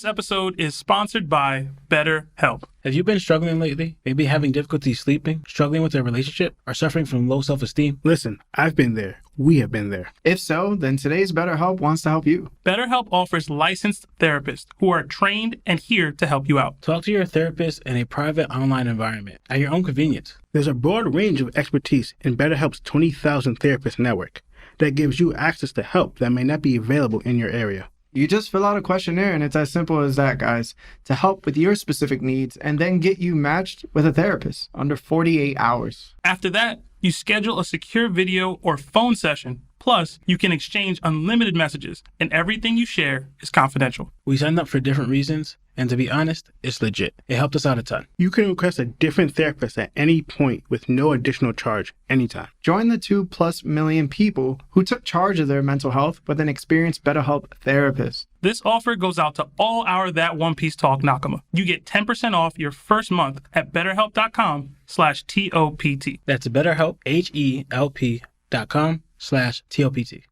This episode is sponsored by BetterHelp. Have you been struggling lately? Maybe having difficulty sleeping, struggling with a relationship, or suffering from low self-esteem? Listen, I've been there. We have been there. If so, then today's BetterHelp wants to help you. BetterHelp offers licensed therapists who are trained and here to help you out. Talk to your therapist in a private online environment at your own convenience. There's a broad range of expertise in BetterHelp's 20,000 therapist network that gives you access to help that may not be available in your area. You just fill out a questionnaire and it's as simple as that, guys, to help with your specific needs and then get you matched with a therapist under 48 hours. After that, you schedule a secure video or phone session. Plus, you can exchange unlimited messages, and everything you share is confidential. We signed up for different reasons, and to be honest, it's legit. It helped us out a ton. You can request a different therapist at any point with no additional charge anytime. Join the 2+ million people who took charge of their mental health with an experienced BetterHelp therapist. This offer goes out to all our That One Piece Talk Nakama. You get 10% off your first month at betterhelp.com/TOPT. That's BetterHelp, HELP.com/TOPT.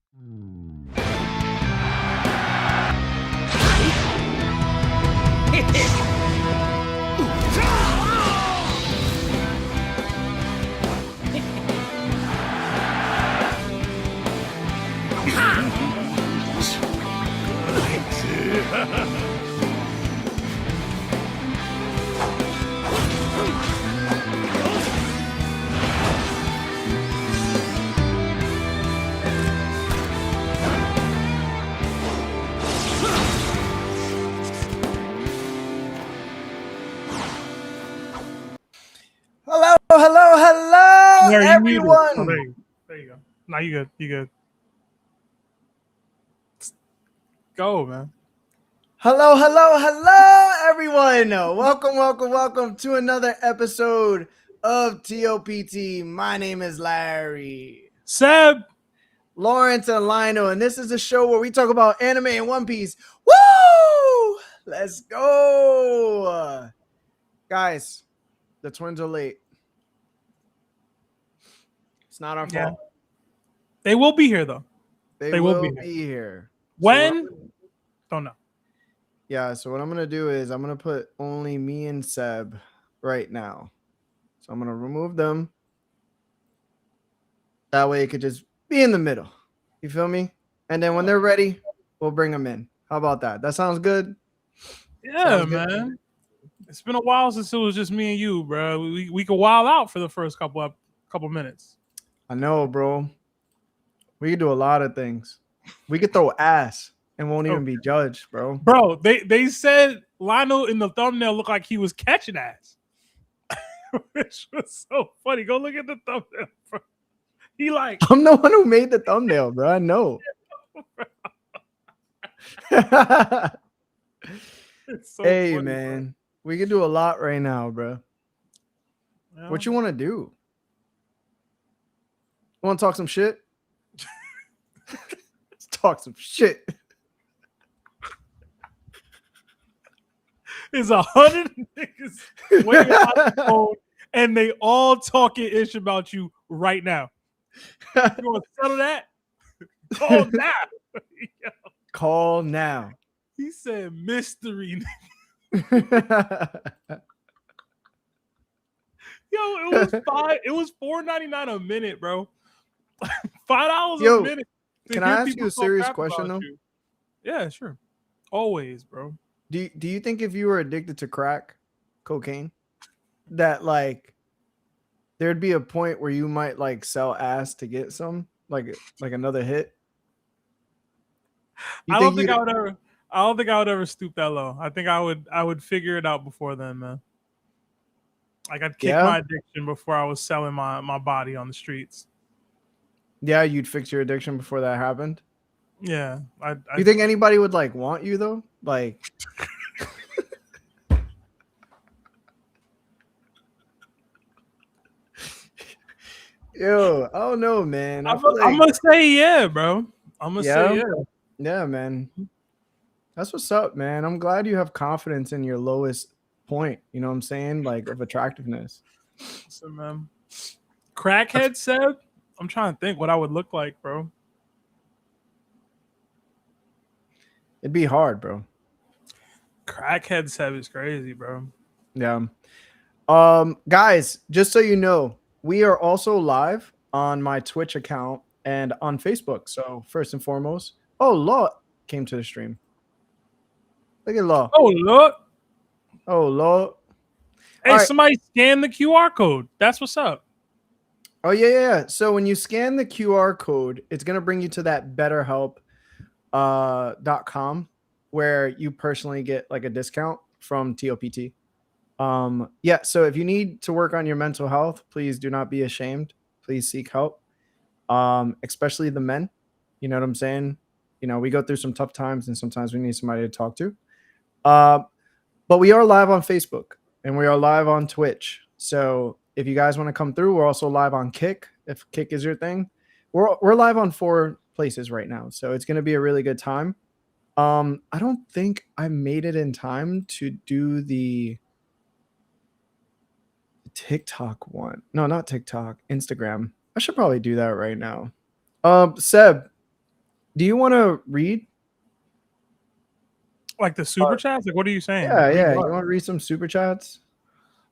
Hello, There you everyone. there you go. Now you good. You good. Go, man. Hello, everyone. Welcome to another episode of TOPT. My name is Larry, Seb. Lawrence, and Lionel, and this is a show where we talk about anime and One Piece. Woo! Let's go. Guys, the twins are late. It's not our fault. They will be here, though. They will be here. When? Don't know. Yeah, so what I'm going to do is I'm going to put only me and Seb right now. So I'm going to remove them. That way it could just be in the middle. You feel me? And then when they're ready, we'll bring them in. How about that? That sounds good? Yeah, Sounds good. man. It's been a while since it was just me and you, bro. We could wild out for the first couple minutes. I know, bro. We could do a lot of things. We could throw ass and won't even be judged, bro. Bro, they said Lionel in the thumbnail looked like he was catching ass. Which was so funny. Go look at the thumbnail, bro. He like I'm the one who made the thumbnail, bro. I know. it's so Hey, funny, man. We could do a lot right now, bro. bro. What you want to do? Want to talk some shit? Let's talk some shit. There's 100 niggas waiting on the phone, and they all talking ish about you right now. You want to settle that? Call now. Yo, Call now. he said mystery. Yo, it was $4.99 a minute, bro. $5 Yo, a minute. to can hear I ask people you a talk serious crap question, about though? you. Yeah, sure. Always, bro. Do you think if you were addicted to crack, cocaine, that like there'd be a point where you might like sell ass to get some like another hit? I don't think I would ever stoop that low. I think I would figure it out before then, man. Like I'd kick my addiction before I was selling my body on the streets. Yeah, you'd fix your addiction before that happened. Yeah. You think anybody would like want you though? Like yo, I don't know, man. I'm gonna say yeah, bro. I'm gonna say yeah. Yeah, man. That's what's up, man. I'm glad you have confidence in your lowest point, you know what I'm saying? Like of attractiveness. So, man. Crackhead Seb? I'm trying to think what I would look like, bro. It'd be hard, bro. Crackhead Seb is crazy, bro. Yeah. Guys, just so you know, we are also live on my Twitch account and on Facebook. So first and foremost, Law came to the stream. Look at Law. Oh, look. Law. Hey, All right. somebody scan the QR code. That's what's up. Oh, yeah. So when you scan the QR code, it's going to bring you to that betterhelp.com where you personally get like a discount from TOPT. Yeah, so if you need to work on your mental health, please do not be ashamed. Please seek help. Especially the men. You know what I'm saying? You know, we go through some tough times and sometimes we need somebody to talk to. But we are live on Facebook and we are live on Twitch. So if you guys want to come through, we're also live on Kick. If Kick is your thing, we're live on 4 places right now. So it's going to be a really good time. I don't think I made it in time to do the TikTok one. No, not TikTok, Instagram. I should probably do that right now. Seb, do you want to read? Like the super chats? Like, what are you saying? Yeah. You want to read some super chats?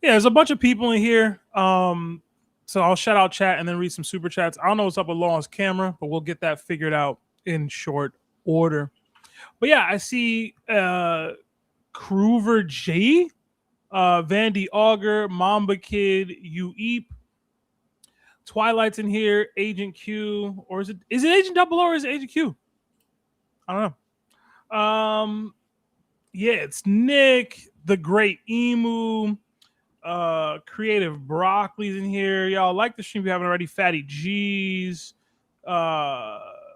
Yeah, there's a bunch of people in here. So I'll shout out chat and then read some super chats. I don't know what's up with Law's camera, but we'll get that figured out in short order. But yeah, I see Kruver J, Vandy Auger, Mamba Kid, Eep, Twilight's in here, Agent Q, or is it Agent Double O or is it Agent Q? I don't know. Yeah, it's Nick, the Great Emu, Creative Broccoli's in here. Y'all like the stream if you haven't already. Fatty G's,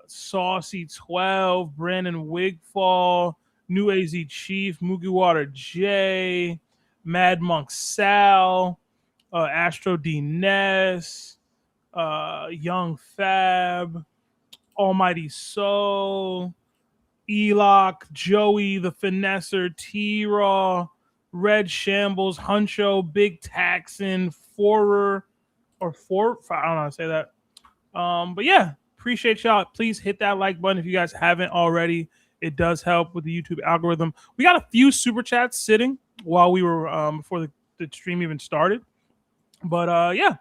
Saucy 12, Brandon Wigfall, New AZ Chief, Moogie Water J, Mad Monk Sal, Astro D Ness, Young Fab, Almighty Soul, Eloc, Joey the Finesser, T-Raw, Red Shambles, Huncho, Big Taxon, Forer, or Four. I don't know how to say that. But yeah, appreciate y'all. Please hit that like button if you guys haven't already. It does help with the YouTube algorithm. We got a few super chats sitting while we were before the stream even started. But yeah,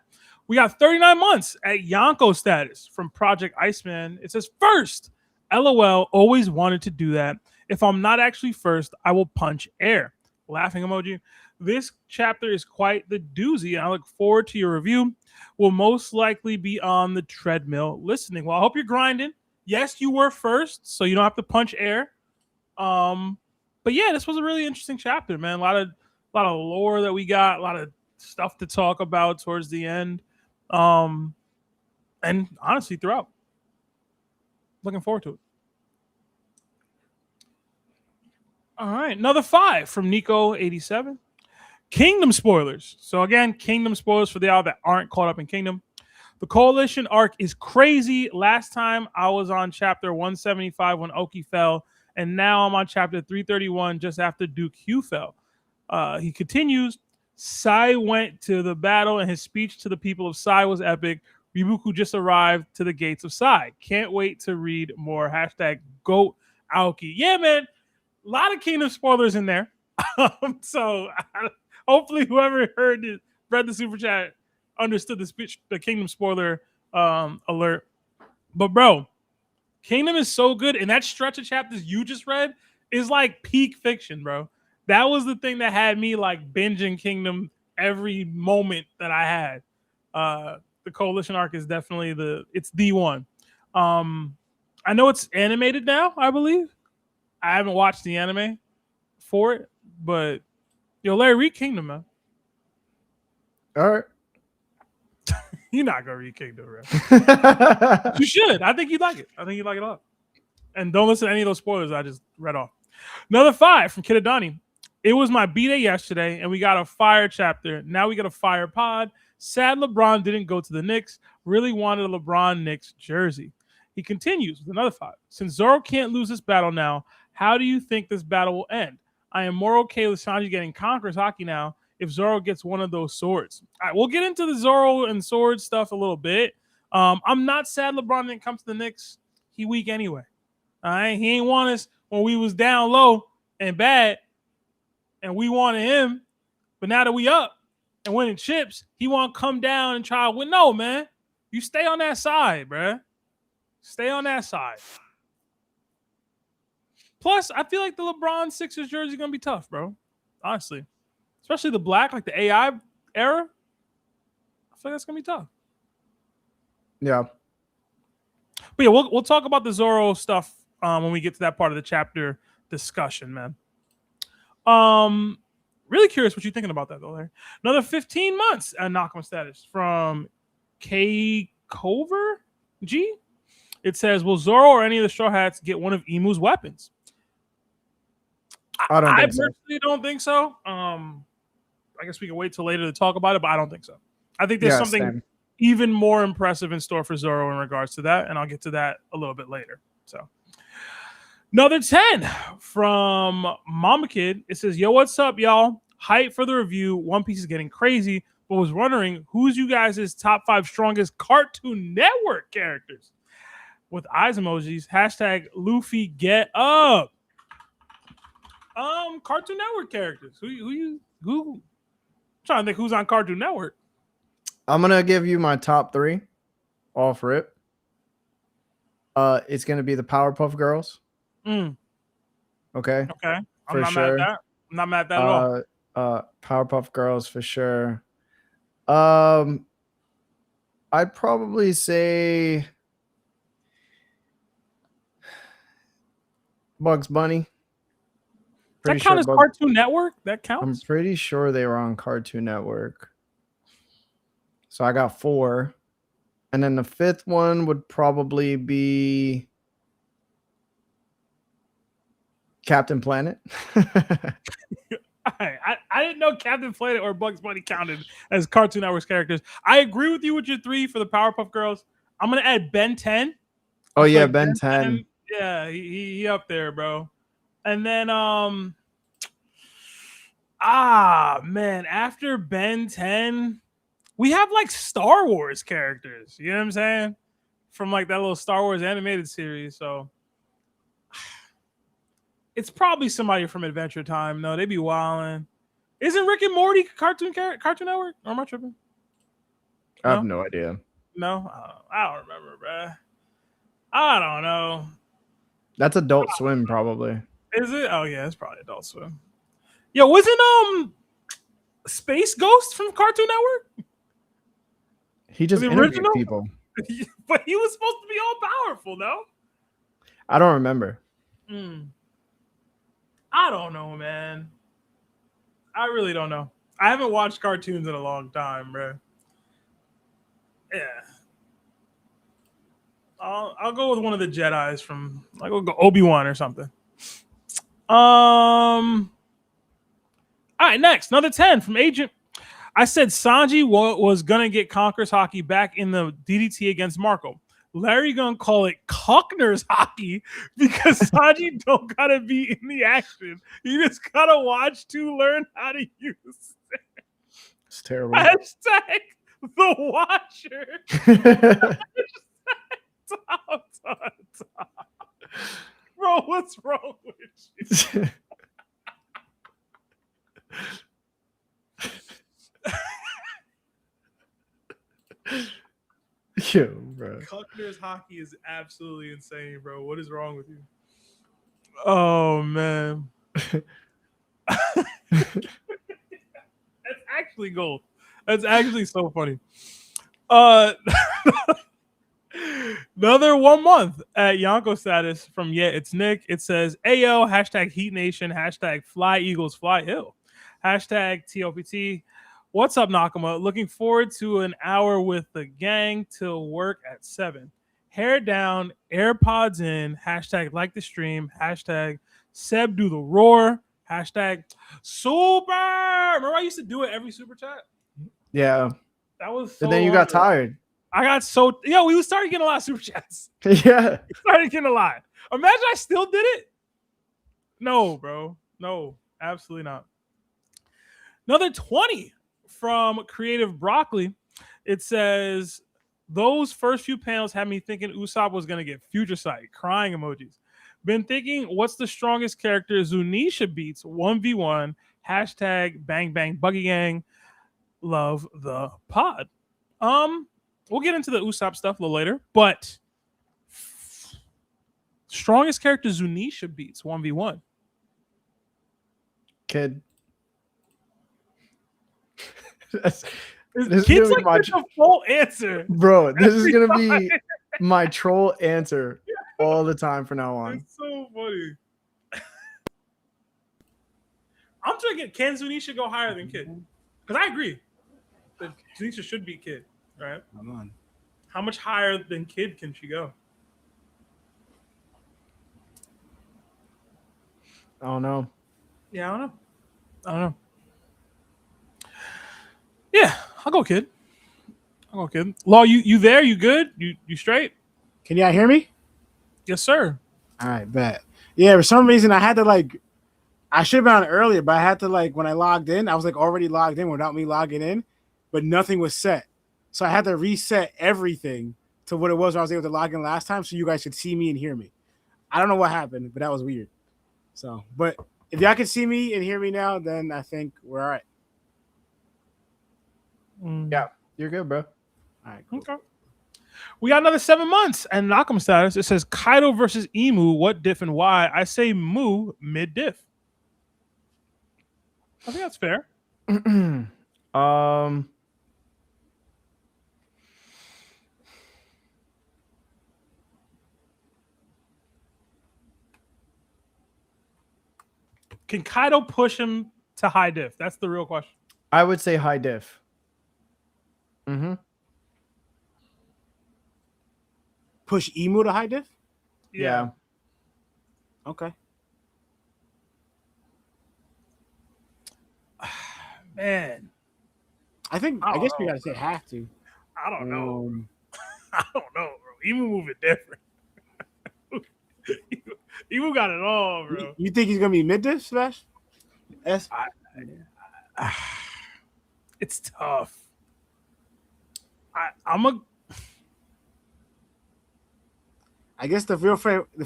we got 39 months at Yonko status from Project Iceman. It says first. LOL, always wanted to do that. If I'm not actually first, I will punch air. Laughing emoji. This chapter is quite the doozy, and I look forward to your review. Will most likely be on the treadmill listening. Well, I hope you're grinding. Yes, you were first, so you don't have to punch air. But yeah, this was a really interesting chapter, man. A lot of lore that we got, a lot of stuff to talk about towards the end. And honestly, throughout. Looking forward to it. All right, another 5 from Nico87. Kingdom spoilers. So again, Kingdom spoilers for the y'all that aren't caught up in Kingdom. The Coalition arc is crazy. Last time I was on chapter 175 when Oki fell, and now I'm on chapter 331 just after Duke Hugh fell. He continues, Sai went to the battle, and his speech to the people of Sai was epic. Ribuku just arrived to the gates of Sai. Can't wait to read more. Hashtag GOAT Aoki. Yeah, man. A lot of Kingdom spoilers in there. So hopefully whoever read the super chat understood the Kingdom spoiler alert. But bro, Kingdom is so good. And that stretch of chapters you just read is like peak fiction, bro. That was the thing that had me like binging Kingdom every moment that I had. The Coalition arc is definitely the one. I know it's animated now, I believe. I haven't watched the anime for it, but Larry, read Kingdom, man. All right. You're not gonna read Kingdom, bro. You should. I think you'd like it. I think you'd like it a lot. And don't listen to any of those spoilers I just read off. Another 5 from Kid Adani. It was my B-Day yesterday, and we got a fire chapter. Now we got a fire pod. Sad LeBron didn't go to the Knicks. Really wanted a LeBron Knicks jersey. He continues with another 5. Since Zoro can't lose this battle now, how do you think this battle will end? I am more okay with Sanji getting Conqueror's Haki now if Zoro gets one of those swords. All right, we'll get into the Zoro and sword stuff a little bit. I'm not sad LeBron didn't come to the Knicks. He weak anyway. All right, he ain't want us when we was down low and bad. and we wanted him, but now that we up and winning chips, he want to come down and try to win. No, man. You stay on that side, bruh. Stay on that side. Plus, I feel like the LeBron Sixers jersey is going to be tough, bro. Honestly. Especially the black, like the AI era. I feel like that's going to be tough. Yeah. But yeah, we'll talk about the Zoro stuff when we get to that part of the chapter discussion, man. Really curious what you're thinking about that, though, Larry. Another 15 months at Nakama status from K. Cover G. It says, will Zoro or any of the Straw Hats get one of Imu's weapons? I don't think so. personally don't think so. I guess we can wait till later to talk about it, but I don't think so. I think there's something same. even more impressive in store for Zoro in regards to that, and I'll get to that a little bit later. So, another 10 from Mama Kid. It says, yo, what's up, y'all? Hype for the review. One Piece is getting crazy, but was wondering who's you guys' top 5 strongest Cartoon Network characters? With eyes emojis. Hashtag Luffy get up. Cartoon Network characters. Who? I'm trying to think who's on Cartoon Network. I'm gonna give you my top 3. All for it. It's gonna be the Powerpuff Girls. Okay. Okay. For I'm sure. not mad at that at all. Powerpuff Girls for sure. I'd probably say Bugs Bunny. Does that count as Cartoon Network? That I'm counts? pretty sure they were on Cartoon Network. So I got 4. And then the 5th one would probably be Captain Planet. I didn't know Captain Planet or Bugs Bunny counted as Cartoon Network's characters. I agree with you with your 3 for the Powerpuff Girls. I'm going to add Ben 10. Oh, yeah, like Ben 10. Yeah, he up there, bro. And then, man, after Ben 10, we have like Star Wars characters. You know what I'm saying? From like that little Star Wars animated series. So it's probably somebody from Adventure Time. No, they be wilding. Isn't Rick and Morty Cartoon Network? Or am I tripping? I have no idea. No, I don't remember, bro. I don't know. That's Adult Swim, probably. Is it? Oh yeah, it's probably Adult Swim. Yo, wasn't Space Ghost from Cartoon Network? He just The interviewed original? people. But he was supposed to be all powerful, no? I don't remember. I don't know, man. I really don't know. I haven't watched cartoons in a long time, bro. Yeah. I'll go with one of the Jedis from, like, I'll go Obi-Wan or something. All right, next, another 10 from Agent. I said Sanji was gonna get Conqueror's Hockey back in the DDT against Marco. Larry gonna call it Cockner's Hockey because Sanji don't gotta be in the action. You just gotta watch to learn how to use it. It's terrible. Hashtag the Watcher. Top. Bro, what's wrong with you? Yo, bro. Cockner's Hockey is absolutely insane, bro. What is wrong with you? Oh, man. That's actually gold. That's actually so funny. Another 1 month at Yonko status from It's Nick. It says, Ayo, hashtag Heat Nation, hashtag Fly Eagles Fly Hill, hashtag TOPT. What's up, Nakama? Looking forward to an hour with the gang till work at 7. Hair down, AirPods in, hashtag like the stream, hashtag Seb do the roar, hashtag super. Remember I used to do it every super chat? Yeah. That was so And then you long got ago. tired. I got so we started getting a lot of super chats. Yeah. We started getting a lot. Imagine I still did it. No, bro. No, absolutely not. Another 20 from Creative Broccoli. It says, those first few panels had me thinking Usopp was going to get Future Sight. Crying emojis. Been thinking, what's the strongest character Zunisha beats 1v1? Hashtag bang bang buggy gang. Love the pod. We'll get into the Usopp stuff a little later, but strongest character Zunisha beats 1v1. Kid. This is Kid's gonna be like the full answer. bro, this is gonna be my troll answer all the time from now on. It's so funny. I'm thinking, can Zunisha go higher than Kid? Because I agree that Zunisha should be Kid, right? Come on. How much higher than Kid can she go? I don't know. Yeah, I don't know. Yeah, I'll go Kid. Law, you there? You good? You straight? Can y'all hear me? Yes, sir. All right, bet. Yeah, for some reason I had to I should have been on earlier, but I had to when I logged in, I was already logged in without me logging in, but nothing was set. So I had to reset everything to what it was when I was able to log in last time so you guys could see me and hear me. I don't know what happened, but that was weird. So, but if y'all can see me and hear me now, then I think we're all right. Yeah, you're good, bro. All right, cool. Okay. We got another 7 months and Nakam status. It says Kaido versus Emu. What diff and why? I say Mu mid diff. I think that's fair. Can Kaido push him to high diff? That's the real question. I would say high diff. Mm-hmm. Push Emu to high diff? Yeah. Okay. Man, I guess we gotta say have to. I don't know. I don't know, bro. Emu moving different. Emu got it all, bro. You think he's gonna be mid diff, Sebastian? Yes. It's tough. I guess the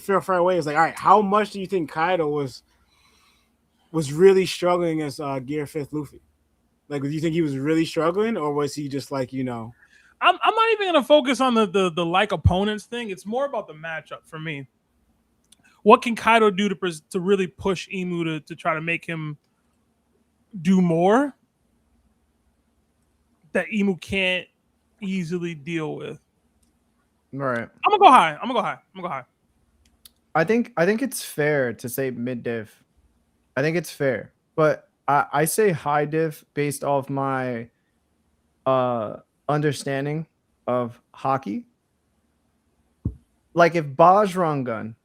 feel fair way is all right, how much do you think Kaido was really struggling as Gear 5th Luffy? Do you think he was really struggling, or was he just I'm not even gonna focus on the like opponents thing. It's more about the matchup for me. What can Kaido do to really push Emu to try to make him do more that Emu can't easily deal with? Right. I'm gonna go high. I think it's fair to say mid diff. I think it's fair, but I say high diff based off my understanding of hockey. Like if Bajrangan,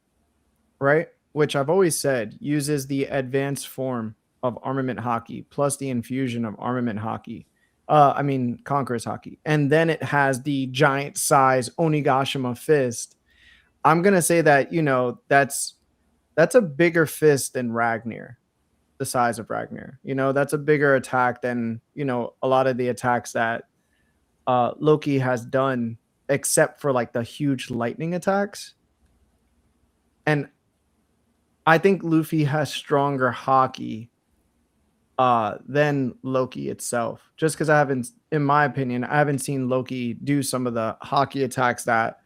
right, which I've always said uses the advanced form of armament hockey plus the infusion of armament hockey. Conqueror's hockey. And then it has the giant size Onigashima fist. I'm going to say that, that's a bigger fist than Ragnar, the size of Ragnar. That's a bigger attack than, a lot of the attacks that Loki has done, except for the huge lightning attacks. And I think Luffy has stronger hockey than Loki itself, just because in my opinion, I haven't seen Loki do some of the hockey attacks that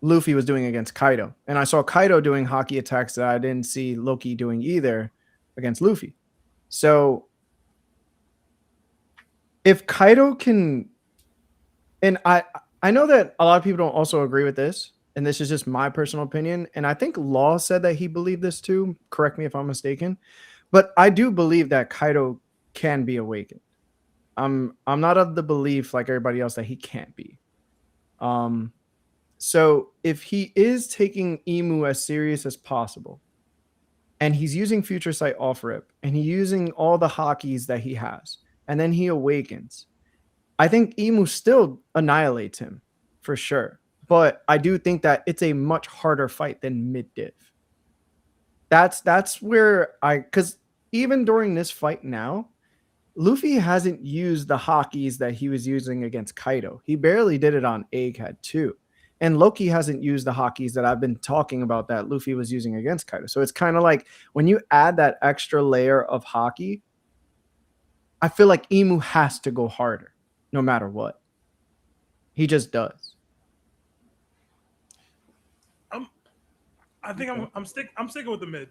Luffy was doing against Kaido. And I saw Kaido doing hockey attacks that I didn't see Loki doing either against Luffy. So if Kaido can, and I know that a lot of people don't also agree with this, and this is just my personal opinion, and I think Law said that he believed this too. Correct me if I'm mistaken, but I do believe that Kaido can be awakened. I'm not of the belief like everybody else that he can't be. So if he is taking Emu as serious as possible, and he's using Future Sight off rip, and he's using all the hockeys that he has, and then he awakens, I think Emu still annihilates him for sure. But I do think that it's a much harder fight than mid-div. That's where because even during this fight now, Luffy hasn't used the hockeys that he was using against Kaido. He barely did it on Egghead too. And Loki hasn't used the hotkeys that I've been talking about that Luffy was using against Kaido. So it's kind of like when you add that extra layer of hockey, I feel like Emu has to go harder no matter what. He just does. I think I'm sticking with the mid.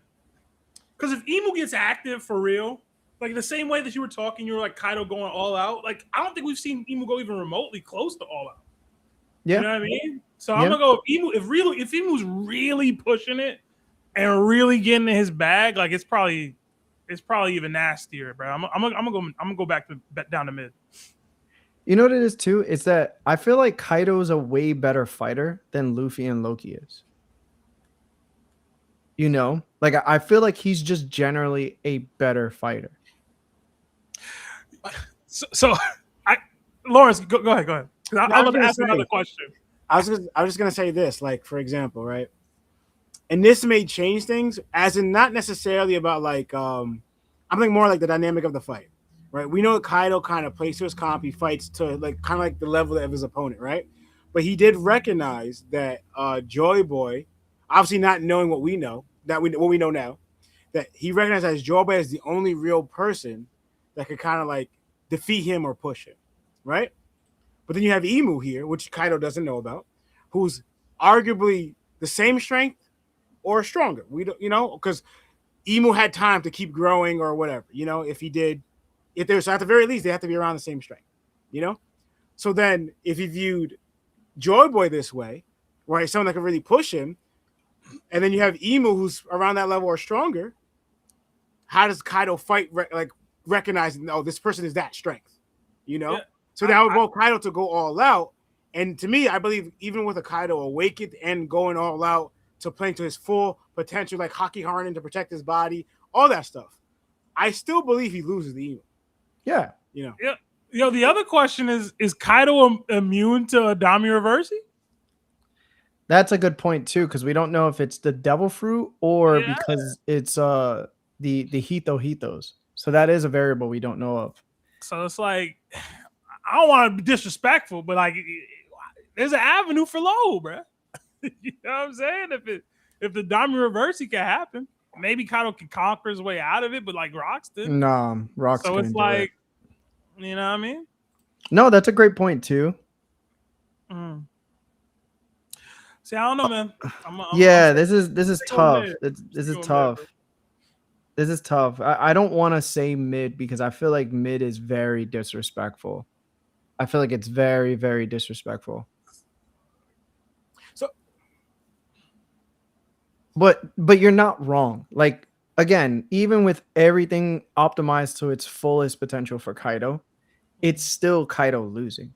Because if Emu gets active for real, like the same way that you were talking, you were like Kaido going all out. Like I don't think we've seen Emu go even remotely close to all out. Yeah. You know what I mean? So I'm gonna go with Emu. If Emu's really pushing it and really getting in his bag, like it's probably even nastier, bro. I'm gonna go back down to mid. You know what it is too? It's that I feel like Kaido is a way better fighter than Luffy and Loki is. You know, like I feel like he's just generally a better fighter. So Lawrence, go ahead. I'm going to ask another question. I was just gonna say this, like for example, right? And this may change things, as in not necessarily about like I'm thinking more like the dynamic of the fight, right? We know Kaido kind of plays to his comp, he fights to like kind of like the level of his opponent, right? But he did recognize that Joy Boy, obviously not knowing what we know, what we know now, that he recognized as Joy Boy as the only real person that could kind of like defeat him or push him, right? But then you have Emu here, which Kaido doesn't know about, who's arguably the same strength or stronger. We don't, because Emu had time to keep growing or whatever. So at the very least, they have to be around the same strength. So then if you viewed Joy Boy this way, right, someone that can really push him, and then you have Emu who's around that level or stronger, how does Kaido fight? Recognizing, this person is that strength, Yeah. So that would vote Kaido to go all out. And to me, I believe even with a Kaido awakened and going all out to playing to his full potential, like Haki Harden to protect his body, all that stuff, I still believe he loses the Emu. Yeah. Yeah. The other question is Kaido immune to Adami Reversi? That's a good point too, because we don't know if it's the devil fruit or because it's the Hithos. So that is a variable we don't know of. So it's like, I don't want to be disrespectful, but like, there's an avenue for low, bro. You know what I'm saying? If the Dami Reversi can happen, maybe Kaido can conquer his way out of it, but like Rocks did. No, Rocks. So it's like, you know what I mean? No, that's a great point too. See, I don't know, man. This is tough. This is tough. This is tough. I don't want to say mid because I feel like mid is very disrespectful. I feel like it's very, very disrespectful. So, but you're not wrong. Like again, even with everything optimized to its fullest potential for Kaido, it's still Kaido losing.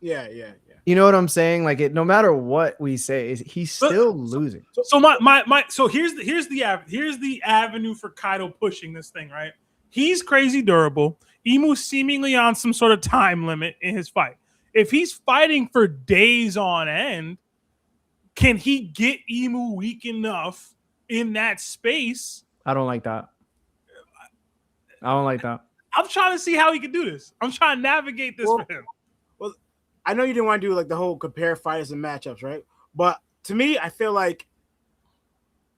Yeah. You know what I'm saying? Like no matter what we say, he's still losing. So here's the avenue for Kaido pushing this thing, right? He's crazy durable. Emu's seemingly on some sort of time limit in his fight. If he's fighting for days on end, can he get Emu weak enough in that space? I don't like that. I'm trying to see how he can do this. I'm trying to navigate this for him. Well, I know you didn't want to do like the whole compare fighters and matchups, right? But to me, I feel like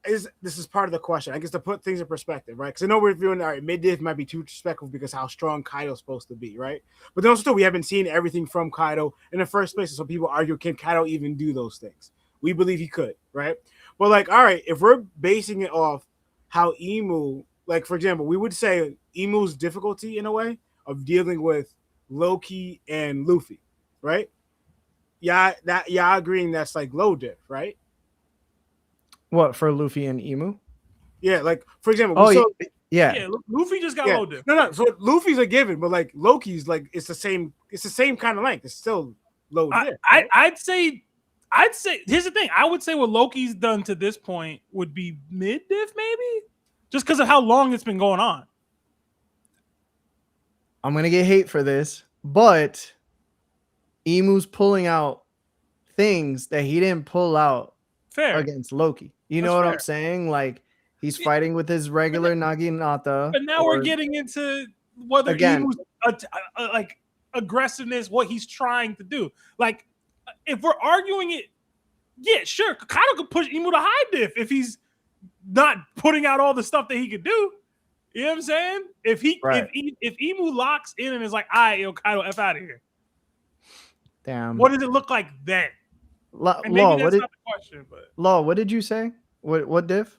this is part of the question. I guess to put things in perspective, right? Because I know we're viewing, all right, mid-diff might be too disrespectful because how strong Kaido's supposed to be, right? But then also, we haven't seen everything from Kaido in the first place. So people argue, can Kaido even do those things? We believe he could, right? But like, all right, if we're basing it off how Emu, like for example, we would say Emu's difficulty in a way of dealing with Loki and Luffy, right? Yeah, agreeing that's like low diff, right? What, for Luffy and Emu? Yeah, like for example, yeah, Luffy just got low diff. No, so Luffy's a given, but like Loki's like it's the same kind of length. It's still low diff. Right? I'd say here's the thing. I would say what Loki's done to this point would be mid diff, maybe, just because of how long it's been going on. I'm gonna get hate for this, but Emu's pulling out things that he didn't pull out against Loki. You know what I'm saying? Like he's fighting with his regular Naginata. But now we're getting into whether Emu's like aggressiveness, what he's trying to do. Like if we're arguing it Yeah, sure. Kaido could push Emu to high diff if he's not putting out all the stuff that he could do. You know what I'm saying? If Emu locks in and is like, all right, yo, Kaido, F out of here. Damn. What does it look like then? And maybe Law, that's not the question, but Law, what did you say? What diff?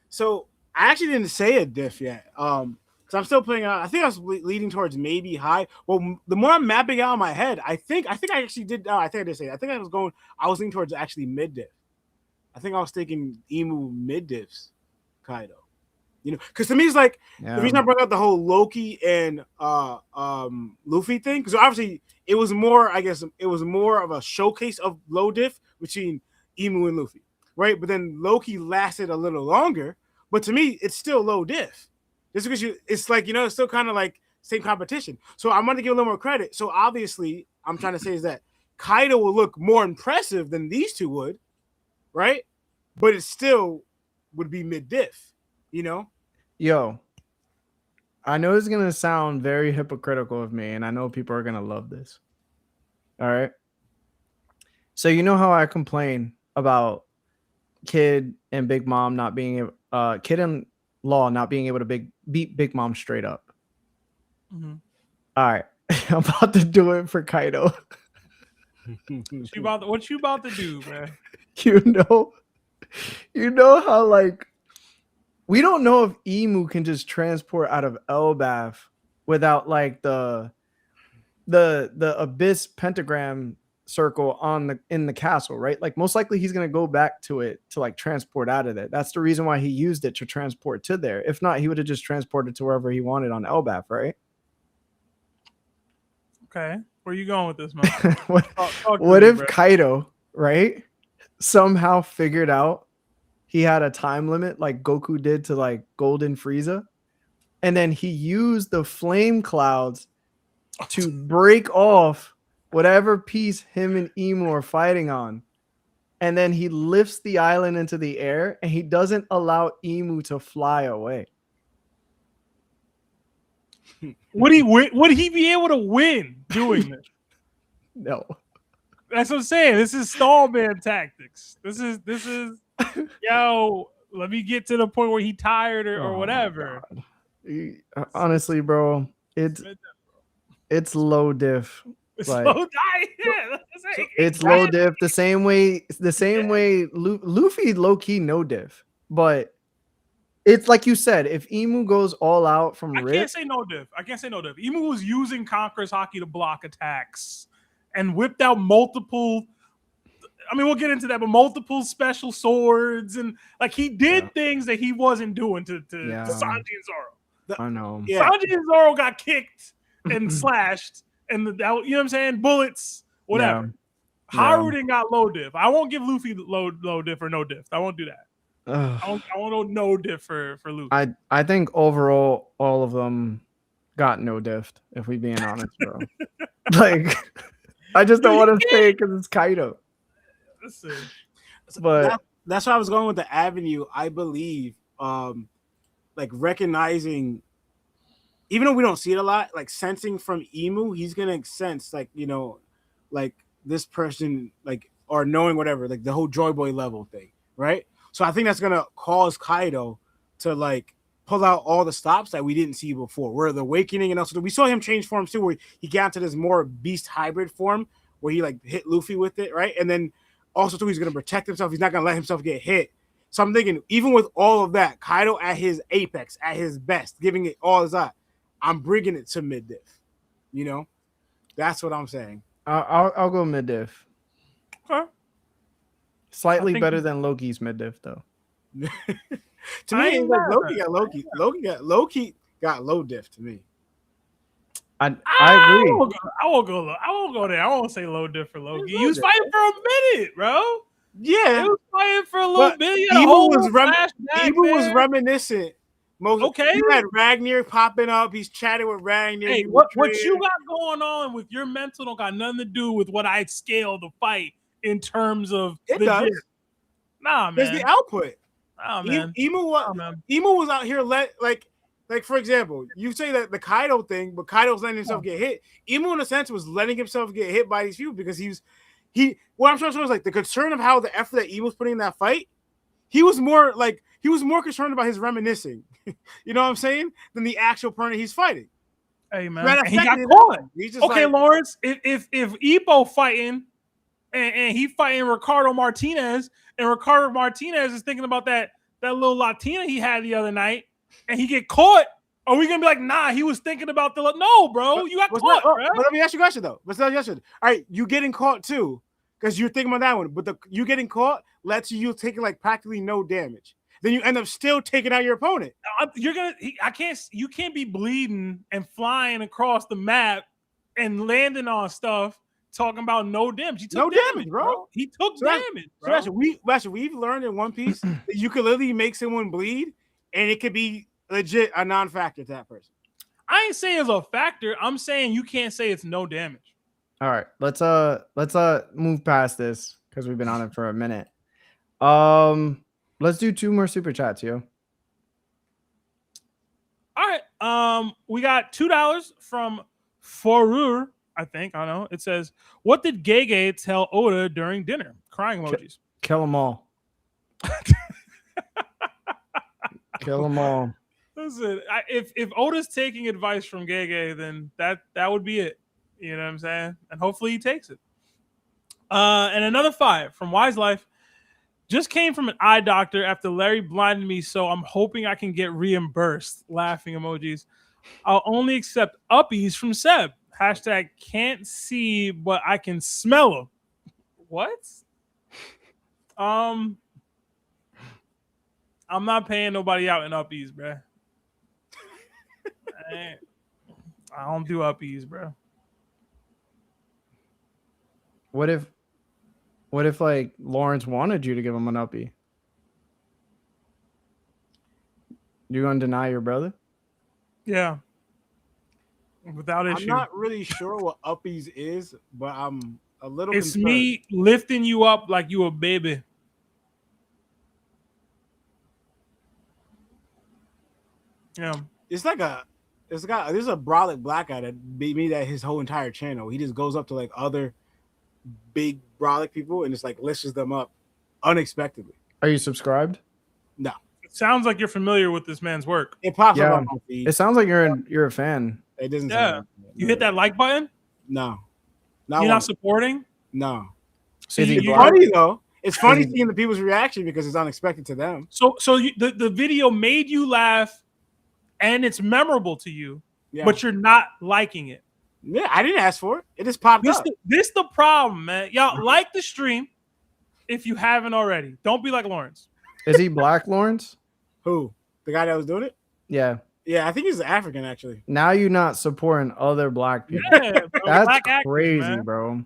So I actually didn't say a diff yet. Because I'm still playing out. I think I was leading towards maybe high. Well, the more I'm mapping out in my head, I think I actually did. I think I did say that. I think I was leaning towards actually mid diff. I think I was thinking Emu mid diffs, Kaido. You know, because to me it's like the reason I brought up the whole Loki and Luffy thing, because obviously it was more, I guess, it was more of a showcase of low diff between Emu and Luffy, right? But then Loki lasted a little longer, but to me it's still low diff. Just because it's like, you know, it's still kind of like same competition. So I'm going to give a little more credit. So obviously I'm trying to say is that Kaido will look more impressive than these two would, right? But it still would be mid diff. You know, Yo, I know it's gonna sound very hypocritical of me, and I know people are gonna love this. All right. So you know how I complain about Kid and Big Mom not being able, Kid and Law not being able to beat Big Mom straight up. mm-hmm. All right, I'm about to do it for Kaido. What you about to do, man? You know how like. We don't know if Emu can just transport out of Elbaf without like the abyss pentagram circle in the castle, right? Like most likely he's gonna go back to it to like transport out of it. That's the reason why he used it to transport to there. If not, he would have just transported to wherever he wanted on Elbaf, right? Okay, where you going with this, man? What if Kaido, right, somehow figured out he had a time limit like Goku did to like Golden Frieza. And then he used the flame clouds to break off whatever piece him and Emu are fighting on. And then he lifts the island into the air and he doesn't allow Emu to fly away. Would he be able to win doing this? No. That's what I'm saying. This is stallman tactics. This is yo, let me get to the point where he tired or whatever. Honestly, bro, it's low diff. It's like, low diet. Yeah, it's low diff the same way Luffy low key no diff. But it's like you said, if Emu goes all out from I can't say no diff. Emu was using Conqueror's Haki to block attacks and whipped out multiple. I mean, we'll get into that, but multiple special swords and like he did things that he wasn't doing to Sanji and Zoro. I know. Yeah. Sanji and Zoro got kicked and slashed, and you know what I'm saying? Bullets, whatever. Haruden got low diff. I won't give Luffy low diff or no diff. I won't do that. I won't no diff for Luffy. I think overall all of them got no diff. If we being honest, bro. Like, I just don't want to say it because it's Kaido. But that's why I was going with the avenue. I believe, like recognizing, even though we don't see it a lot, like sensing from Emu, he's gonna sense like, you know, like this person, like, or knowing whatever, like the whole Joy Boy level thing, right? So I think that's gonna cause Kaido to like pull out all the stops that we didn't see before. Where the awakening, and also we saw him change forms too, where he got into this more beast hybrid form where he like hit Luffy with it, right? And then also, too, he's going to protect himself. He's not going to let himself get hit. So I'm thinking, even with all of that, Kaido at his apex, at his best, giving it all his eye, I'm bringing it to mid diff. You know, that's what I'm saying. I'll go mid diff. Okay. Slightly better than Loki's mid diff, though. To me, it's like Loki got low diff to me. I agree. I won't go there. I won't say low diff for Loki. He was fighting for a minute, bro. Yeah, he was fighting for a little bit. Emu was reminiscent. You had Ragnar popping up. He's chatting with Ragnar. Hey, what you got going on with your mental don't got nothing to do with what I scale the fight in terms of it does. Gym. Nah, man. There's the output. Nah, man. Emu was out here like for example, you say that the Kaido thing, but Kaido's letting himself get hit. Emu in a sense was letting himself get hit by these people because what I'm trying to show is like the concern of how the effort that E was putting in that fight. He was more concerned about his reminiscing, you know what I'm saying, than the actual opponent he's fighting. Hey man, That and he got affected caught. him. He's just Okay, like, Lawrence, if Ippo fighting and he fighting Ricardo Martinez, and Ricardo Martinez is thinking about that little Latina he had the other night, and he get caught, are we gonna be like, nah, he was thinking about no, bro, you got caught, bro. But let me ask you a question though. All right, you getting caught too, because you're thinking about that one. But you getting caught lets you taking like practically no damage. Then you end up still taking out your opponent. You can't be bleeding and flying across the map and landing on stuff talking about no damage. He took damage, bro. He took damage, bro. Sebastian, we've learned in One Piece that you could literally make someone bleed and it could be legit a non-factor to that person. I ain't saying it's a factor. I'm saying you can't say it's no damage. All right, let's move past this because we've been on it for a minute. Let's do 2 more super chats, yo. All right. We got $2 from Forur, I think. I don't know. It says, what did Gege tell Oda during dinner? Crying emojis. Kill them all. Kill them all. Listen, if Oda's taking advice from Gege, then that would be it. You know what I'm saying? And hopefully he takes it. And another 5 from Wise Life. Just came from an eye doctor after Larry blinded me, so I'm hoping I can get reimbursed. Laughing emojis. I'll only accept uppies from Seb. Hashtag can't see, but I can smell them. What? I'm not paying nobody out in uppies, bro. I don't do uppies, bro. What if like Lawrence wanted you to give him an uppie? You gonna deny your brother? Yeah. Without issue. I'm not really sure what uppies is, but I'm a little It's concerned. me lifting you up like you a baby. Yeah. There's a brolic black guy that beat me that his whole entire channel. He just goes up to like other big brolic people and just like lifts them up unexpectedly. Are you subscribed? No. It sounds like you're familiar with this man's work. It pops Yeah. up on my feed. It sounds like you're a fan. It doesn't. Yeah. Sound like You hit that like button? No. You're not supporting? No. Is he It's black? funny though. It's funny seeing the people's reaction because it's unexpected to them. So the video made you laugh and it's memorable to you, Yeah. but you're not liking it. Yeah, I didn't ask for it. It just popped up. This the problem, man. Y'all like the stream if you haven't already. Don't be like Lawrence. Is he black, Lawrence? Who? The guy that was doing it? Yeah. Yeah, I think he's African actually. Now you're not supporting other black people. Yeah, bro. That's Black actors, crazy, man. bro.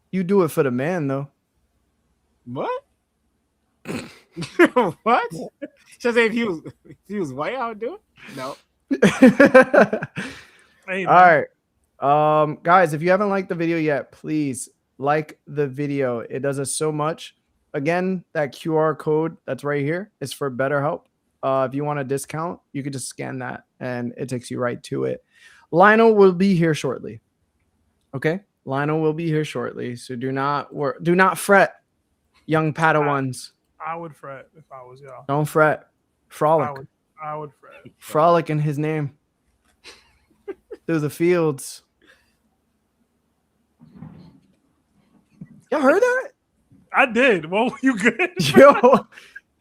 You do it for the man, though. What? What? Should I say if he was white, I would do it? No. Hey, All right. Guys, if you haven't liked the video yet, please like the video. It does us so much. Again, that QR code that's right here is for BetterHelp. If you want a discount, you can just scan that and it takes you right to it. Lionel will be here shortly. Okay? Lionel will be here shortly. So do not fret, young Padawans. I would fret if I was y'all. Don't fret. Frolic. I would fret. Frolic in his name. Through the fields. Y'all heard that? I did. Well, you good?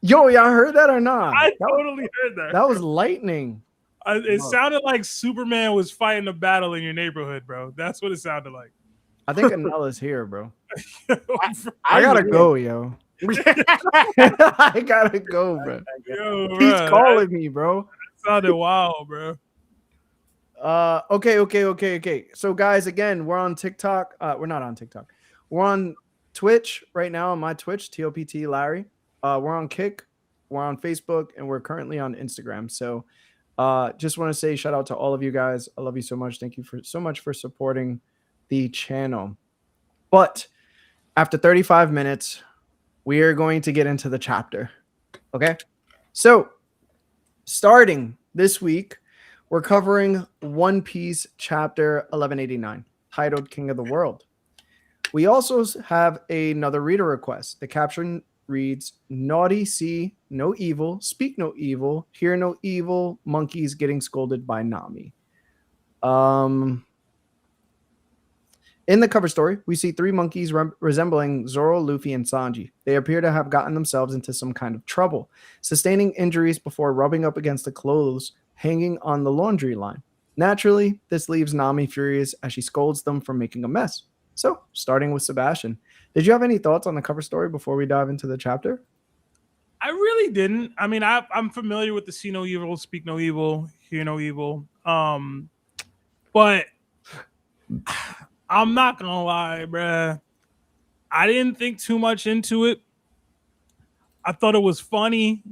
Yo, y'all heard that or not? I totally heard that. That was lightning. It sounded like Superman was fighting a battle in your neighborhood, bro. That's what it sounded like. I think Anella's here, bro. I gotta go, yo. I gotta go, bro. Yo, He's bro, calling me, bro. that sounded wild, bro. Okay. So, guys, again, we're on TikTok. We're not on TikTok. We're on Twitch right now. On my Twitch, TOPT Larry. We're on Kick. We're on Facebook, and we're currently on Instagram. So, just want to say shout out to all of you guys. I love you so much. Thank you so much for supporting the channel. But after 35 minutes, we are going to get into the chapter. Okay. So starting this week, we're covering One Piece chapter 1189, titled King of the World. We also have another reader request. The caption reads, "Naughty see no evil, speak no evil, hear no evil, monkeys getting scolded by Nami." In the cover story, we see three monkeys resembling Zoro, Luffy, and Sanji. They appear to have gotten themselves into some kind of trouble, sustaining injuries before rubbing up against the clothes hanging on the laundry line. Naturally, this leaves Nami furious as she scolds them for making a mess. So, starting with Sebastian, did you have any thoughts on the cover story before we dive into the chapter? I really didn't. I mean, I'm familiar with the see no evil, speak no evil, hear no evil. But I'm not gonna lie, bruh. I didn't think too much into it. I thought it was funny,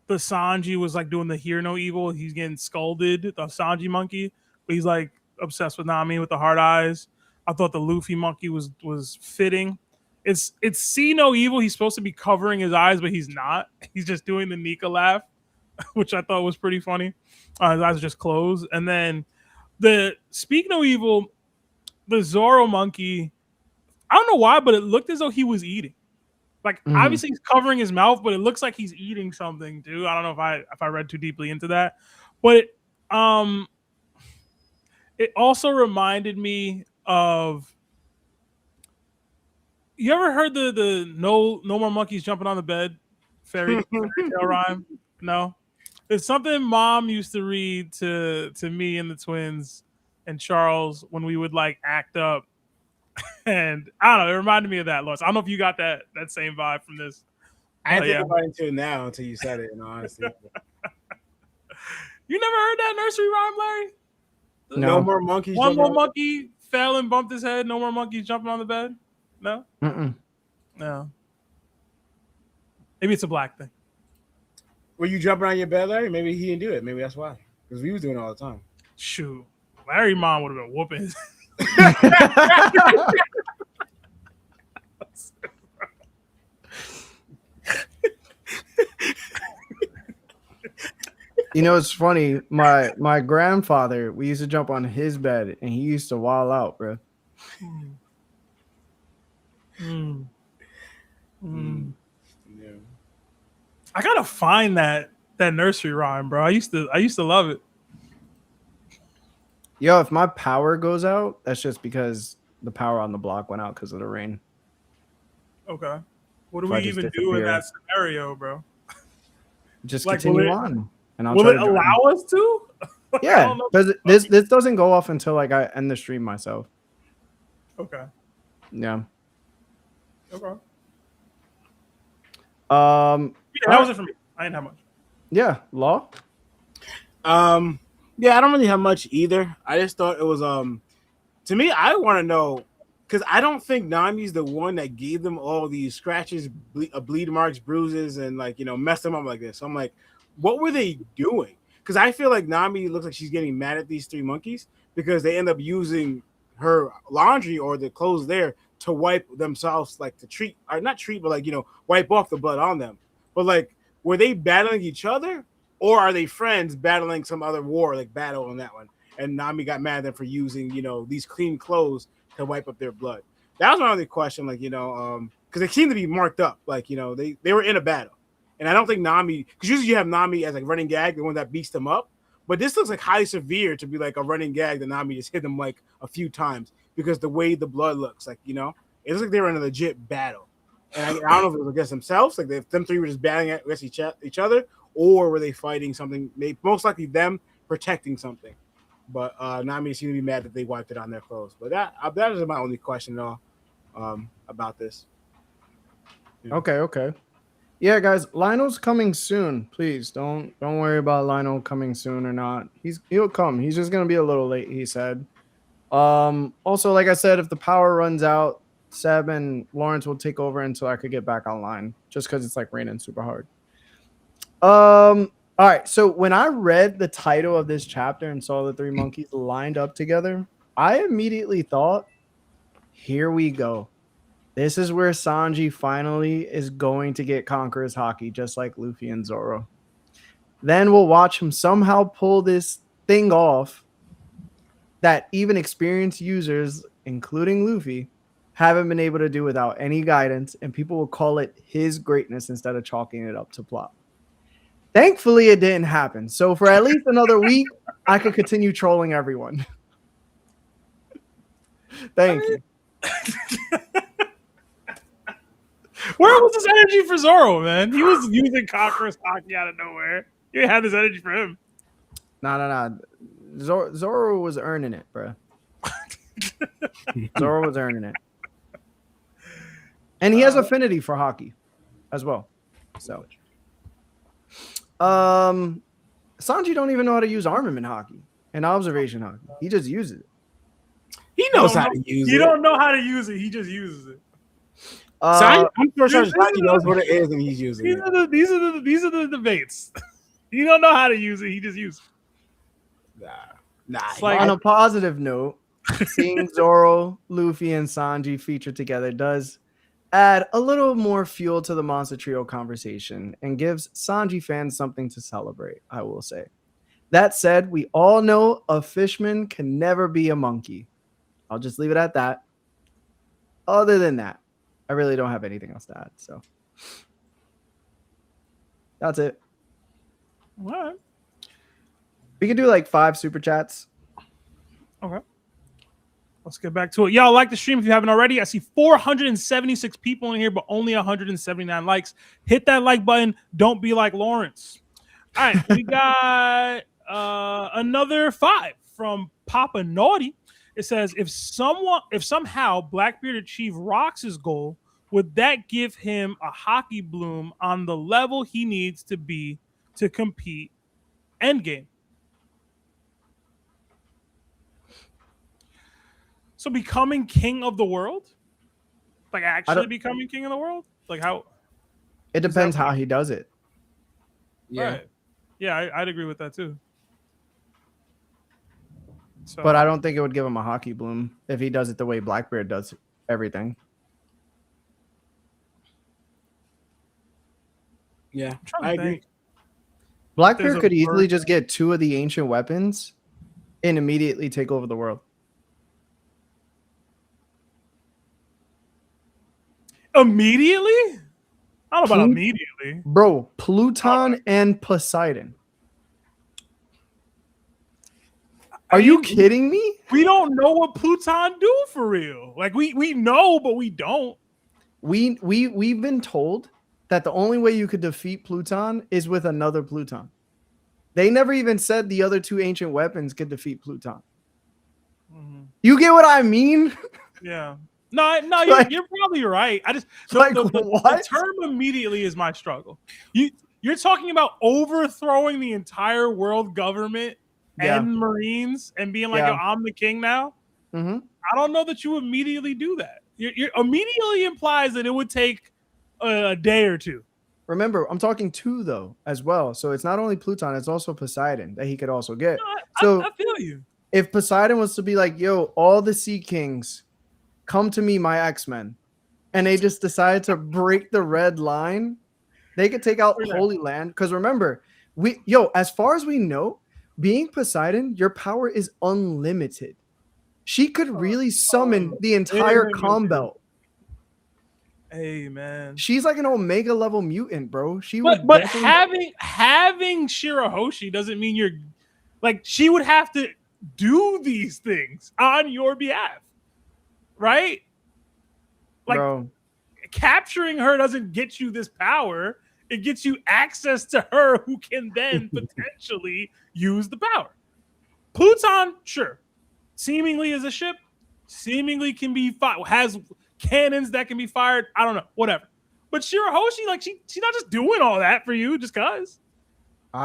the Sanji was like doing the hear no evil. He's getting scolded, the Sanji monkey, but he's like obsessed with Nami with the hard eyes. I thought the Luffy monkey was fitting. It's see no evil. He's supposed to be covering his eyes, but he's not. He's just doing the Nika laugh, which I thought was pretty funny. His eyes are just closed. And then the speak no evil, the Zoro monkey, I don't know why, but it looked as though he was eating. Like, obviously he's covering his mouth, but it looks like he's eating something too. I don't know if I read too deeply into that, but it also reminded me of, you ever heard the no more monkeys jumping on the bed fairy tale rhyme? No, it's something Mom used to read to me and the twins and Charles when we would like act up. And I don't know, it reminded me of that, Lois. I don't know if you got that same vibe from this. I didn't think about it until now, until you said it, in all honesty. You never heard that nursery rhyme, Larry? No more monkeys. One more monkey fell and bumped his head. No more monkeys jumping on the bed. No? No. Maybe it's a black thing. Were you jumping on your bed, Larry? Maybe he didn't do it. Maybe that's why. Because we was doing it all the time. Shoot. Larry's mom would have been whooping his It's funny. My grandfather, we used to jump on his bed, and he used to wild out, bro. Yeah. I gotta find that nursery rhyme, bro. I used to love it. Yo, if my power goes out, that's just because the power on the block went out because of the rain. Okay. What do we even do in that scenario, bro? Just like, continue on. And will it allow us to? Yeah, because this doesn't go off until like I end the stream myself. Okay. Yeah. Okay. That was it for me. I didn't have much. Yeah, Law. Yeah, I don't really have much either. I just thought it was to me, I want to know, because I don't think Nami's the one that gave them all these scratches, bleed marks, bruises, and like messed them up like this. So I'm like, what were they doing? Because I feel like Nami looks like she's getting mad at these three monkeys because they end up using her laundry or the clothes there to wipe themselves, like to treat, or not treat, but like wipe off the blood on them. But like, were they battling each other? Or are they friends battling some other war, like battle on that one? And Nami got mad at them for using, these clean clothes to wipe up their blood. That was my only question, like, because they seem to be marked up, like, they were in a battle. And I don't think Nami, because usually you have Nami as like running gag, the one that beats them up. But this looks like highly severe to be like a running gag that Nami just hit them like a few times because the way the blood looks, like, it looks like they were in a legit battle. And I don't know if it was against themselves, like them three were just battling against each other, or were they fighting something? Most likely them protecting something. But Nami seemed to be mad that they wiped it on their clothes. But that is my only question, though, about this. Yeah. Okay. Yeah, guys, Lionel's coming soon. Please don't worry about Lionel coming soon or not. He'll come. He's just gonna be a little late, he said. Also, like I said, if the power runs out, Seb and Lawrence will take over until I could get back online, just because it's like raining super hard. All right. So when I read the title of this chapter and saw the three monkeys lined up together, I immediately thought, here we go. This is where Sanji finally is going to get Conqueror's Haki, just like Luffy and Zoro. Then we'll watch him somehow pull this thing off that even experienced users, including Luffy, haven't been able to do without any guidance, and people will call it his greatness instead of chalking it up to plot. Thankfully, it didn't happen. So for at least another week, I could continue trolling everyone. Thank you. Where was this energy for Zoro, man? He was using Conqueror's hockey out of nowhere. You had this energy for him. No. Zoro was earning it, bro. Zoro was earning it. And he has affinity for hockey as well. So, Sanji don't even know how to use armament hockey and observation hockey. He just uses it. He knows how to use it. You don't know how to use it. He just uses it. I'm sure Sanji knows what it is and he's using it. These are the debates. You don't know how to use it. He just uses it. Nah. Like, on a positive note, seeing Zoro, Luffy, and Sanji featured together does add a little more fuel to the Monster Trio conversation and gives Sanji fans something to celebrate, I will say. That said, we all know a fishman can never be a monkey. I'll just leave it at that. Other than that, I really don't have anything else to add. So that's it. all right. We can do like 5 super chats. Okay. Let's get back to it. Y'all like the stream if you haven't already. I see 476 people in here, but only 179 likes. Hit that like button. Don't be like Lawrence. All right. We got another 5 from Papa Naughty. It says, if somehow Blackbeard achieved Rox's goal, would that give him a hockey bloom on the level he needs to be to compete endgame? So becoming king of the world? Like actually becoming king of the world? Like how? It depends how he does it. Yeah. Right. Yeah, I'd agree with that too. So, But I don't think it would give him a hockey bloom if he does it the way Blackbeard does everything. Yeah, I'm trying to I agree. think. Blackbeard There's a could easily word- just get 2 of the ancient weapons and immediately take over the world. Immediately? I don't know about immediately. Bro, Pluton and Poseidon. Are you kidding me? We don't know what Pluton do for real. Like we know, but we don't. We've been told that the only way you could defeat Pluton is with another Pluton. They never even said the other 2 ancient weapons could defeat Pluton. Mm-hmm. You get what I mean? Yeah. No, Like- you're probably right. I just Like, the what? term immediately is my struggle. You're talking about overthrowing the entire world government Yeah. and Marines and being like, Yeah. yo, I'm the king now. Mm-hmm. I don't know that you immediately do that. You're immediately implies that it would take a day or two. Remember, I'm talking 2 though as well. So it's not only Pluton, it's also Poseidon that he could also get. So I feel you. if Poseidon was to be like, yo, all the Sea Kings, come to me, my X-Men, and they just decided to break the red line, they could take out Holy Land. Because remember, as far as we know, being Poseidon, your power is unlimited. She could really summon the entire Combelt. Hey man. She's like an Omega level mutant, bro. But having Shirahoshi doesn't mean you're like she would have to do these things on your behalf. Right? Like bro, capturing her doesn't get you this power. It gets you access to her who can then potentially use the power. Pluton, sure. Seemingly is a ship. Seemingly can be has cannons that can be fired. I don't know. Whatever. But Shirahoshi, like she's not just doing all that for you just cause.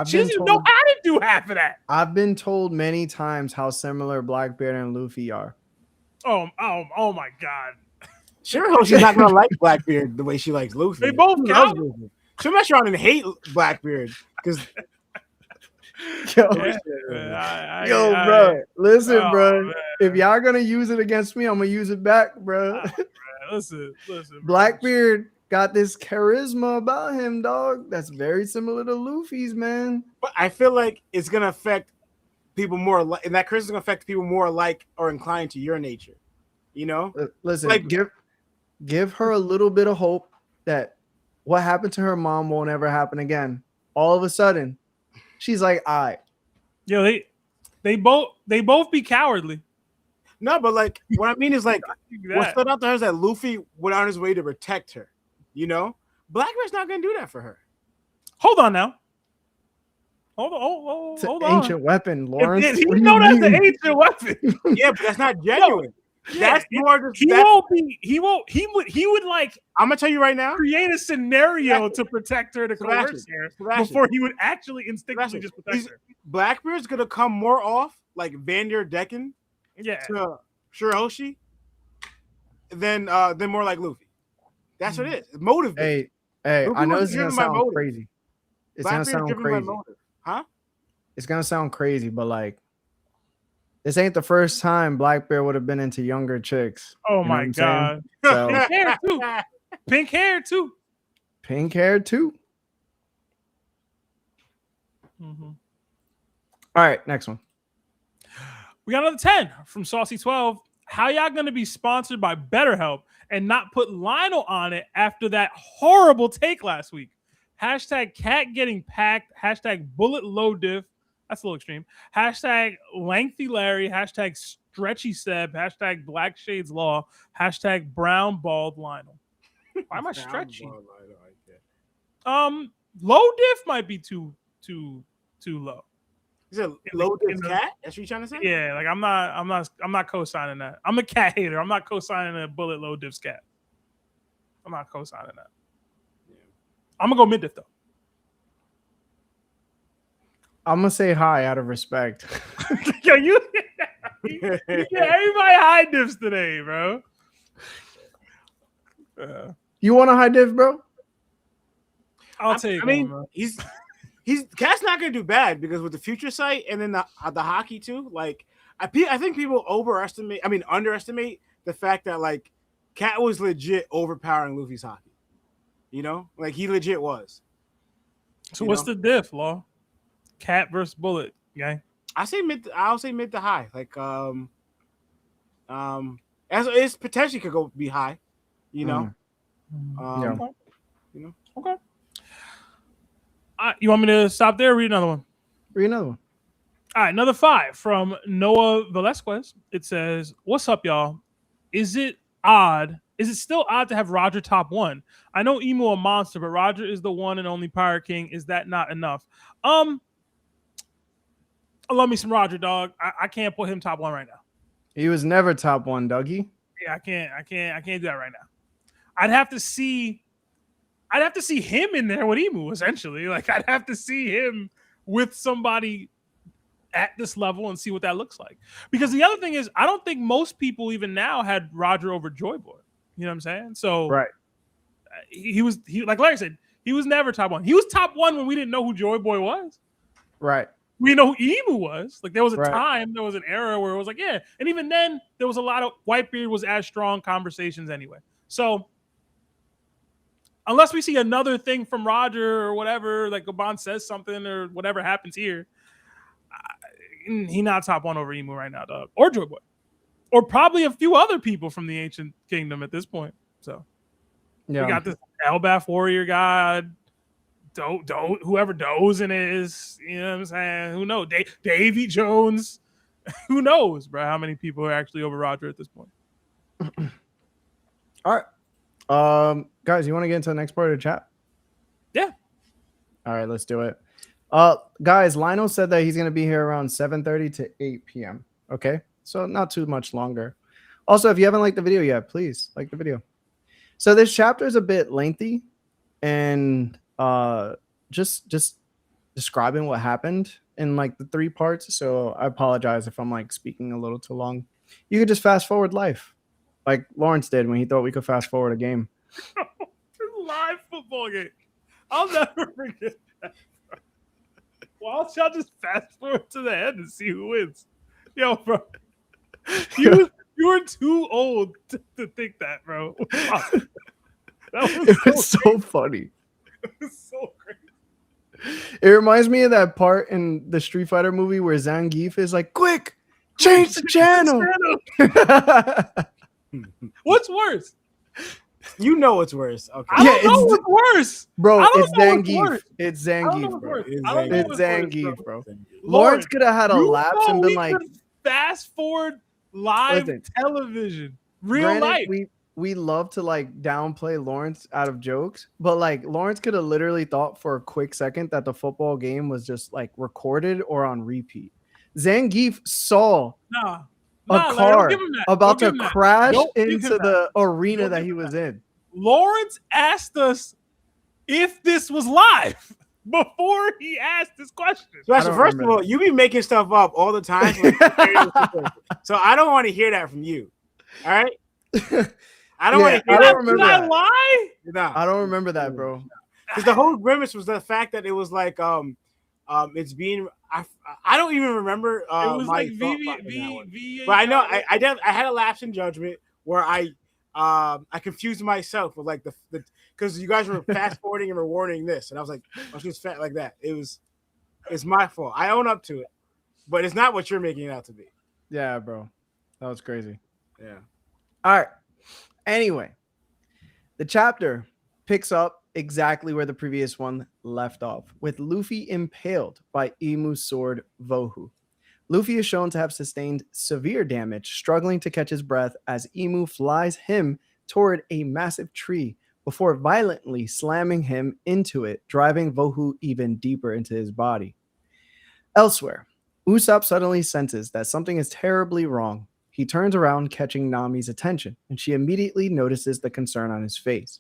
She doesn't even know how to do half of that. I've been told many times how similar Blackbeard and Luffy are. Oh my god. Shirahoshi's not gonna like Blackbeard the way she likes Luffy. They both She count. loves Luffy. She'll mess around and hate Blackbeard because bro, listen, bro. Man. If y'all gonna use it against me, I'm gonna use it back, bro. Listen. Blackbeard got this charisma about him, dog. That's very similar to Luffy's, man. But I feel like it's gonna affect people more, and that charisma is gonna affect people more like or inclined to your nature. You know, Listen, Like- give her a little bit of hope that what happened to her mom won't ever happen again. All of a sudden, she's like, "All right." Yo, they both be cowardly. no, but like what I mean is like what That. stood out to her is that Luffy went on his way to protect her. You know, Blackbeard's not gonna do that for her. Hold on now. Hold It's an on. Hold on. ancient weapon, Lawrence. He What do you know that's an mean? ancient weapon. Yeah, but that's not genuine. That's more. He That's, won't be. He would like I'm gonna tell you right now. create a scenario to protect her to coerce her Sebastian. before he would actually instinctively Sebastian, just protect her. Blackbeard's gonna come more off like Vandir Decken Yeah. to Shiroshi than more like Luffy. That's what it is. Motive. Hey, Luffy I know was this is gonna driven by sound motive. crazy. It's Blackbeard's gonna sound driven by crazy. motive. Huh? It's gonna sound crazy, but like, this ain't the first time Blackbeard would have been into younger chicks. Oh You know my what I'm saying? god. So Pink hair too. Pink hair too. pink hair too. Mhm. All right, next one. We got another 10 from Saucy 12. How y'all gonna be sponsored by BetterHelp and not put Lionel on it after that horrible take last week? Hashtag cat getting packed. Hashtag bullet low diff. That's a little extreme. Hashtag lengthy Larry. Hashtag stretchy Seb. Hashtag black shades law. Hashtag brown bald Lionel. Why am I stretchy? Low diff might be too low. Is it In low the- diff cat? That's what you trying to say? Yeah, like I'm not co-signing that. I'm a cat hater. I'm not co-signing a bullet low diff cat. I'm not co-signing that. I'm gonna go mid diff though. I'm gonna say hi out of respect. Yo, you yeah, everybody high diffs today, bro. You want a high diff, bro? I'll take. I mean, one, bro. he's Cat's not gonna do bad because with the future sight and then the hockey too. Like I think people underestimate the fact that like Cat was legit overpowering Luffy's hockey. You know, like he legit was. So you what's know? the diff, Law? Cat versus bullet, gang. I'll say mid to high. Like as it's potentially could go be high. You know. Yeah. Okay. You know. Okay. You want me to stop there or read another one? Read another one. All right, another 5 from Noah Velasquez. It says, "What's up, y'all? Is it still odd to have Roger top 1? I know Emu a monster, but Roger is the one and only Pirate King. Is that not enough?" I love me some Roger, dog. I can't put him top 1 right now. He was never top 1, Dougie. Yeah, I can't do that right now. I'd have to see him in there with Emu, essentially. Like I'd have to see him with somebody at this level and see what that looks like. Because the other thing is, I don't think most people even now had Roger over Joy Boy. You know what I'm saying? So Right. he like Larry said, he was never top 1. He was top 1 when we didn't know who Joy Boy was. Right. We didn't know who Emu was. Like there was a Right. time, there was an era where it was like, yeah. And even then, there was a lot of Whitebeard was as strong conversations anyway. So unless we see another thing from Roger or whatever, like Gabon says something or whatever happens here, he not top 1 over Emu right now, dog, or Joy Boy, or probably a few other people from the Ancient Kingdom at this point. So Yeah. we got this Elbaf warrior god, whoever Dozen is, you know what I'm saying? Who knows? Davy Jones, who knows, bro? How many people are actually over Roger at this point? All right. Guys, you want to get into the next part of the chat? Yeah. All right, let's do it. Guys, Lionel said that he's gonna be here around 7:30 to 8 p.m. Okay, so not too much longer. Also, if you haven't liked the video yet, please like the video. So this chapter is a bit lengthy, and just describing what happened in like the 3 parts. So I apologize if I'm like speaking a little too long. You could just fast forward life, like Lawrence did when he thought we could fast forward a game. Live football game. I'll never forget that. Well, y'all just fast forward to the end and see who wins. Yo, bro. You were too old to think that, bro. It was so funny. It was so crazy. It reminds me of that part in the Street Fighter movie where Zangief is like, "Quick, change the channel." What's worse? You know what's worse. Okay. I Yeah, don't know what's worse. Bro, I don't it's know what's Zangief. worse. It's I don't know Zangief, what's bro. worse. It's I don't know It's what's worse, Zangief, bro. bro. Lawrence could have had a You lapse know and been we like, could fast forward live Listen, television, real granted, life. we love to like downplay Lawrence out of jokes, but like Lawrence could have literally thought for a quick second that the football game was just like recorded or on repeat. Zangief saw Nah, a Larry, car don't give him that. about Don't to give him that. crash Don't give him into that. the arena Don't that give he him was that. in. Lawrence asked us if this was live before he asked this question. Sebastian, don't first of remember. all, you be making stuff up all the time. So I don't want to hear that from you. All right? I don't want to I hear don't that. remember Did I that. lie? Nah. I don't remember that, bro. Because the whole grimace was the fact that it was like it's being I don't even remember It was my like thought process on that one. VA. But I know I had a lapse in judgment where I confused myself with like the because you guys were fast forwarding and rewarding this, and I was like, I was just fat like that. It's my fault. I own up to it, but it's not what you're making it out to be. Yeah, bro. That was crazy. Yeah. All right. Anyway, the chapter picks up exactly where the previous one left off, with Luffy impaled by Imu's sword Vohu. Luffy is shown to have sustained severe damage, struggling to catch his breath as Imu flies him toward a massive tree before violently slamming him into it, driving Vohu even deeper into his body. Elsewhere, Usopp suddenly senses that something is terribly wrong. He turns around, catching Nami's attention, and she immediately notices the concern on his face.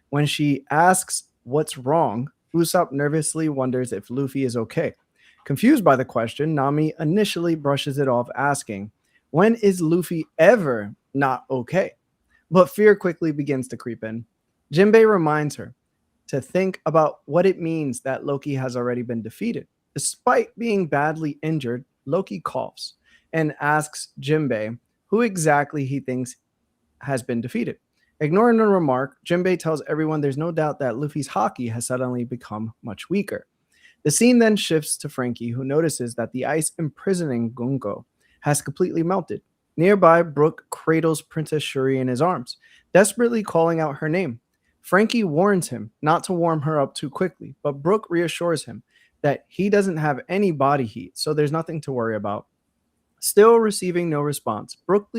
When she asks what's wrong, Usopp nervously wonders if Luffy is okay. Confused by the question, Nami initially brushes it off, asking, "When is Luffy ever not okay?" But fear quickly begins to creep in. Jinbei reminds her to think about what it means that Loki has already been defeated. Despite being badly injured, Loki coughs and asks Jinbei who exactly he thinks has been defeated. Ignoring the remark, Jinbei tells everyone there's no doubt that Luffy's haki has suddenly become much weaker. The scene then shifts to Frankie, who notices that the ice imprisoning Gunko has completely melted. Nearby, Brook cradles Princess Shuri in his arms, desperately calling out her name. Frankie warns him not to warm her up too quickly, but Brook reassures him that he doesn't have any body heat, so there's nothing to worry about. Still receiving no response, Brook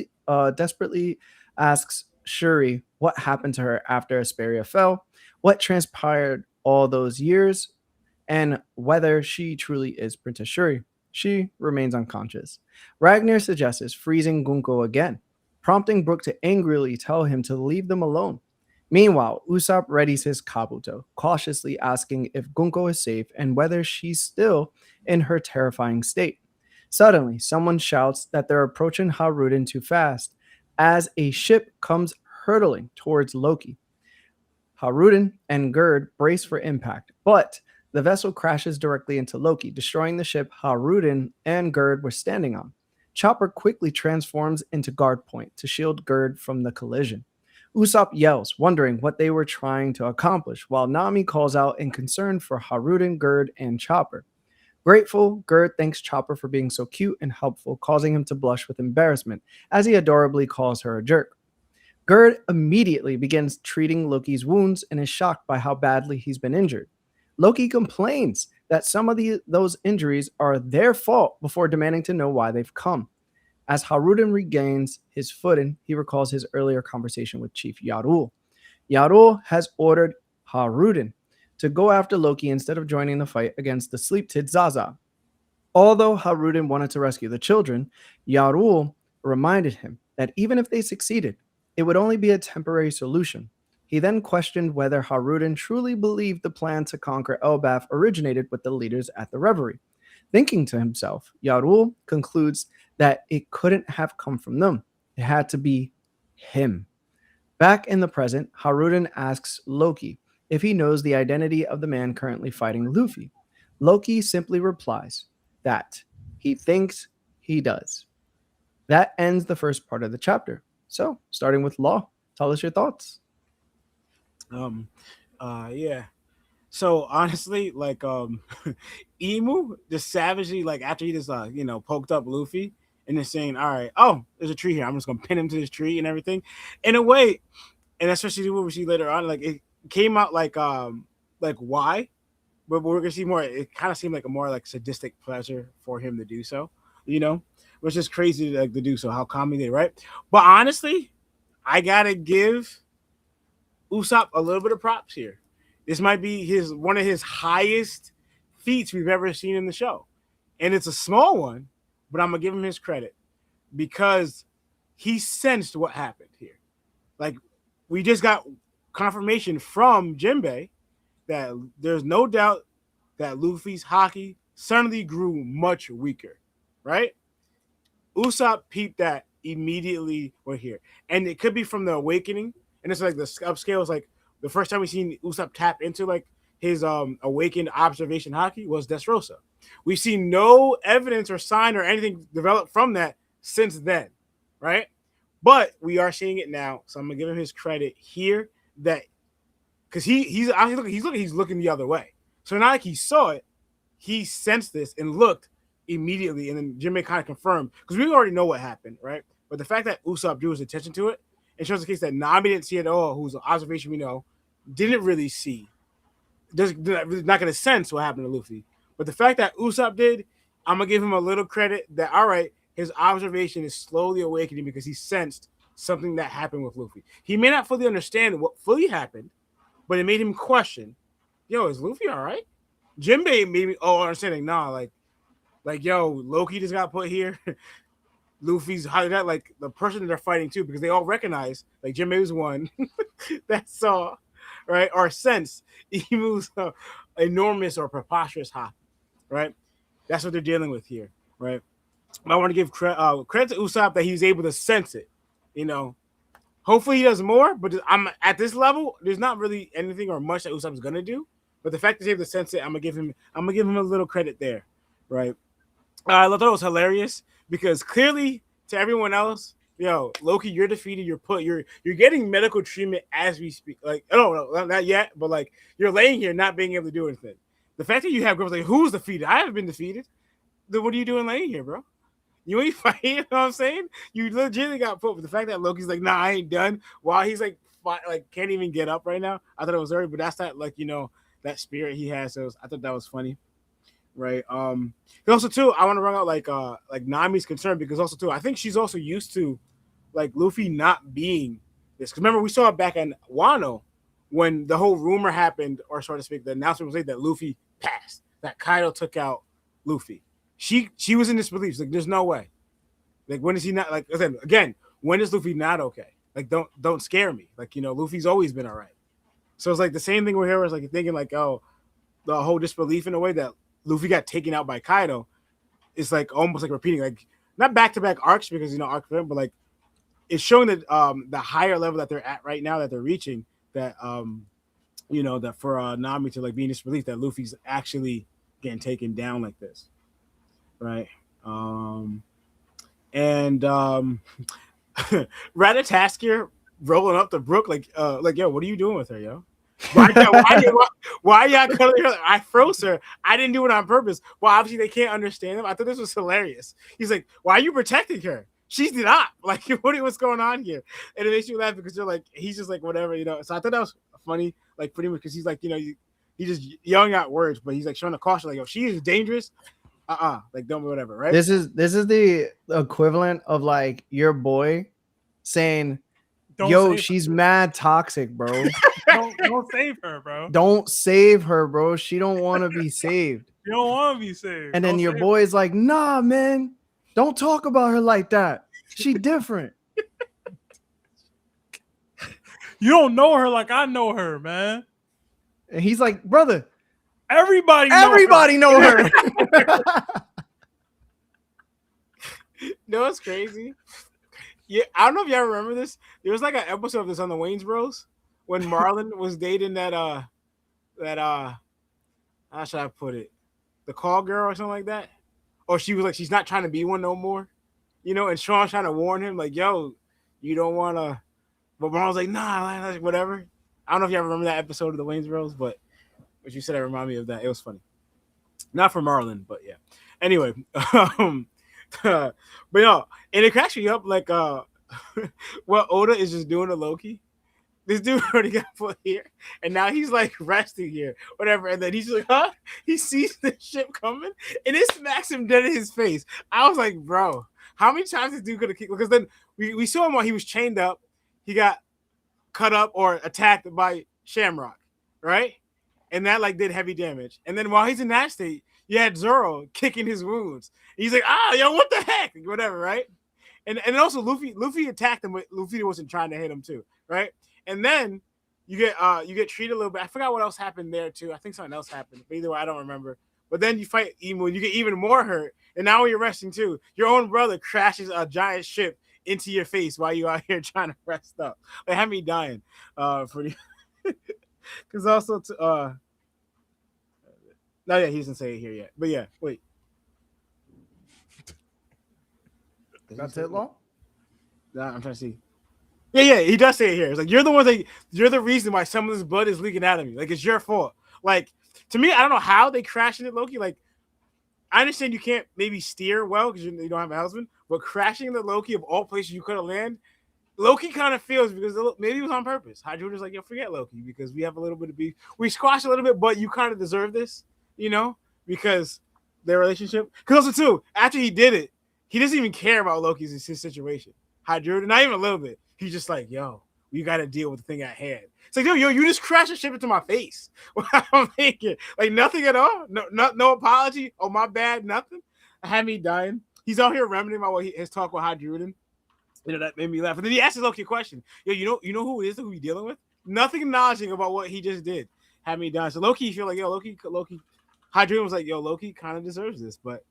desperately asks Shuri what happened to her after Asperia fell, what transpired all those years, and whether she truly is Princess Shuri. She remains unconscious. Ragnar suggests freezing Gunko again, prompting Brook to angrily tell him to leave them alone. Meanwhile, Usopp readies his Kabuto, cautiously asking if Gunko is safe and whether she's still in her terrifying state. Suddenly, someone shouts that they're approaching Haruden too fast as a ship comes hurtling towards Loki. Haruden and Gerd brace for impact, but the vessel crashes directly into Loki, destroying the ship Haruden and Gerd were standing on. Chopper quickly transforms into guard point to shield Gerd from the collision. Usopp yells, wondering what they were trying to accomplish, while Nami calls out in concern for Haruden, Gerd, and Chopper. Grateful, Gerd thanks Chopper for being so cute and helpful, causing him to blush with embarrassment, as he adorably calls her a jerk. Gerd immediately begins treating Loki's wounds and is shocked by how badly he's been injured. Loki complains that some of those injuries are their fault before demanding to know why they've come. As Haruden regains his footing, he recalls his earlier conversation with Chief Yarul. Yarul has ordered Haruden to go after Loki instead of joining the fight against the sleep-tid Zaza. Although Haruden wanted to rescue the children, Yarul reminded him that even if they succeeded, it would only be a temporary solution. He then questioned whether Haruden truly believed the plan to conquer Elbaf originated with the leaders at the Reverie. Thinking to himself, Yarul concludes that it couldn't have come from them. It had to be him. Back in the present, Haruden asks Loki if he knows the identity of the man currently fighting Luffy. Loki simply replies that he thinks he does. That ends the first part of the chapter. So, starting with Law, tell us your thoughts. Um, yeah. So honestly, like Emu just savagely like after he just poked up Luffy and then saying, "All right, oh, there's a tree here. I'm just gonna pin him to this tree and everything." In a way, and especially what we see later on, like it came out like why, but we're gonna see more. It kind of seemed like a more like sadistic pleasure for him to do so, you know, which is crazy to do so. How calmly they right, but honestly, I gotta give Usopp a little bit of props here. This might be his one of his highest feats we've ever seen in the show, and it's a small one, but I'm gonna give him his credit because he sensed what happened here. Like we just got confirmation from Jinbei that there's no doubt that Luffy's haki suddenly grew much weaker, right? Usopp peeped that immediately we're here. And it could be from the awakening. And it's like the upscale is like the first time we seen Usopp tap into like his awakened observation haki was Dressrosa. We've seen no evidence or sign or anything developed from that since then, right? But we are seeing it now. So I'm gonna give him his credit here that because he's looking the other way. So not like he saw it, he sensed this and looked immediately, and then Jimmy kind of confirmed because we already know what happened, right? But the fact that Usopp drew his attention to it, it shows the case that Nami didn't see it at all, who's an observation we know, didn't really see. Not going to sense what happened to Luffy. But the fact that Usopp did, I'm going to give him a little credit that, all right, his observation is slowly awakening because he sensed something that happened with Luffy. He may not fully understand what fully happened, but it made him question, yo, is Luffy all right? Jinbei made me, understanding, nah, like, yo, Loki just got put here. Luffy's how that like the person that they're fighting too, because they all recognize like Jinbei was one that saw, right, or sense Emu's enormous or preposterous hop, right? That's what they're dealing with here, right? I want to give credit to Usopp that he's able to sense it, you know. Hopefully he does more, but I'm at this level. There's not really anything or much that Usopp's gonna do, but the fact that he's able to sense it, I'm gonna give him a little credit there, right? I thought it was hilarious because clearly to everyone else, yo, Loki, you're defeated. You're getting medical treatment as we speak. Like, I don't know, not yet, but like you're laying here not being able to do anything. The fact that you have girls like, who's defeated? I haven't been defeated. Then what are you doing laying here, bro? You ain't fighting. You know what I'm saying? You legitimately got put. But the fact that Loki's like, nah, I ain't done. While he's like can't even get up right now. I thought it was early, but that's not like that spirit he has. So I thought that was funny. Right. Also too, I want to run out like Nami's concern because also too, I think she's also used to like Luffy not being this. Because remember, we saw it back in Wano when the whole rumor happened, or so to speak, the announcement was made that Luffy passed, that Kaido took out Luffy. She was in disbelief. Like, there's no way. Like, when is he not? Like I said again, when is Luffy not okay? Like, don't scare me. Like, Luffy's always been all right. So it's like the same thing we're here. It's like thinking like, oh, the whole disbelief in a way that Luffy got taken out by Kaido. It's like almost like repeating, like not back-to-back arcs because arc, but like it's showing that the higher level that they're at right now, that they're reaching, that that for Nami to like be in disbelief that Luffy's actually getting taken down like this, right? And Ratataskier rolling up to Brook like yo, what are you doing with her, yo? Why y'all cuddling her? I froze her. I didn't do it on purpose. Well, obviously they can't understand him. I thought this was hilarious. He's like, why are you protecting her? She's not. Like, what's going on here? And it makes you laugh because you're like, he's just like whatever, So I thought that was funny, like pretty much because he's like, he just yelling out words, but he's like showing a caution, like, yo, she is dangerous. Like don't whatever, right? This is the equivalent of like your boy saying, yo, she's mad toxic, bro. don't save her, bro. Don't save her, bro. She don't want to be saved. You don't want to be saved. And then your boy is like, nah, man, don't talk about her like that. She different. You don't know her like I know her, man. And he's like, brother, everybody know her. No, it's crazy. Yeah, I don't know if y'all remember this. There was like an episode of this on the Wayans Bros when Marlon was dating that how should I put it? The call girl or something like that. Or she was like, she's not trying to be one no more. And Sean's trying to warn him, like, yo, you don't wanna, but Marlon's like, nah, whatever. I don't know if you ever remember that episode of the Wayne's Bros, but what you said, it reminded me of that. It was funny. Not for Marlon, but yeah. Anyway, but no, and it cracks me up like what Oda is just doing to Loki. This dude already got put here, and now he's like resting here, whatever. And then he's like, huh? He sees the ship coming, and it smacks him dead in his face. I was like, bro, how many times this dude could have kicked? Because then we saw him while he was chained up. He got cut up or attacked by Shamrock, right? And that like did heavy damage. And then while he's in that state, you had Zoro kicking his wounds. He's like, yo, what the heck? Whatever, right? And also Luffy attacked him, but Luffy wasn't trying to hit him too, right? And then you get treated a little bit. I forgot what else happened there too. I think something else happened. But either way, I don't remember. But then you fight Emu and you get even more hurt. And now when you're resting too, your own brother crashes a giant ship into your face while you out here trying to rest up. They had me dying for the because also no, yeah, he doesn't say it here yet. But yeah, wait. That's it, Law? Nah, I'm trying to see. Yeah, he does say it here. It's like you're the reason why some of this blood is leaking out of me. Like it's your fault. Like to me, I don't know how they crashed into Loki. Like I understand you can't maybe steer well because you don't have a husband, but crashing into Loki of all places you could have landed, Loki kind of feels because maybe it was on purpose. Hydra was like, yo, forget Loki because we have a little bit of beef. We squashed a little bit, but you kind of deserve this, because their relationship. Because also too, after he did it, he doesn't even care about Loki's his situation. Hydra, not even a little bit. He's just like, yo, we got to deal with the thing at hand. It's like, yo, you just crashed a ship into my face. I'm thinking, like nothing at all. No apology. Oh, my bad. Nothing. I had me dying. He's out here reminiscing about his talk with Hydruden. That made me laugh. And then he asked his Loki a question. Yo, you know who it is who we dealing with? Nothing acknowledging about what he just did. Had me dying. So Loki feel like, yo, Loki. Hydruden was like, yo, Loki kind of deserves this, but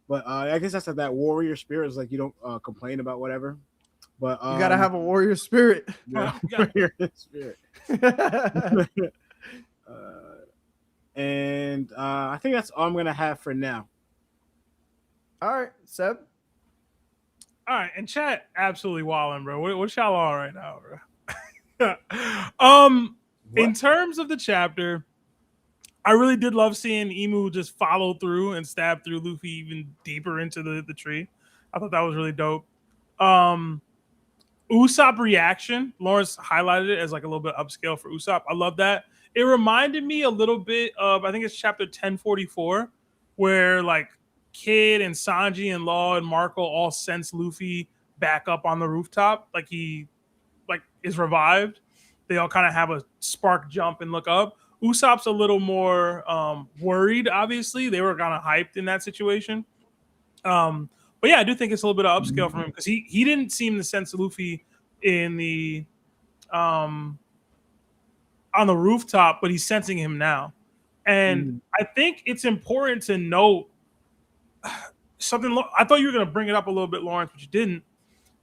But I guess that's that warrior spirit is like you don't complain about whatever. But you gotta have a warrior spirit. Yeah, warrior spirit. And I think that's all I'm gonna have for now. All right, Seb. All right, and chat absolutely wilding, bro. What y'all on right now, bro? In terms of the chapter, I really did love seeing Emu just follow through and stab through Luffy even deeper into the tree. I thought that was really dope. Usopp reaction, Lawrence highlighted it as like a little bit upscale for Usopp. I love that. It reminded me a little bit of, I think it's chapter 1044, where like Kid and Sanji and Law and Marco all sense Luffy back up on the rooftop, like he is revived. They all kind of have a spark jump and look up. Usopp's a little more worried, obviously. They were kind of hyped in that situation. But yeah, I do think it's a little bit of upscale from him because he didn't seem to sense Luffy in the on the rooftop, but he's sensing him now. And I think it's important to note something. I thought you were going to bring it up a little bit, Lawrence, but you didn't.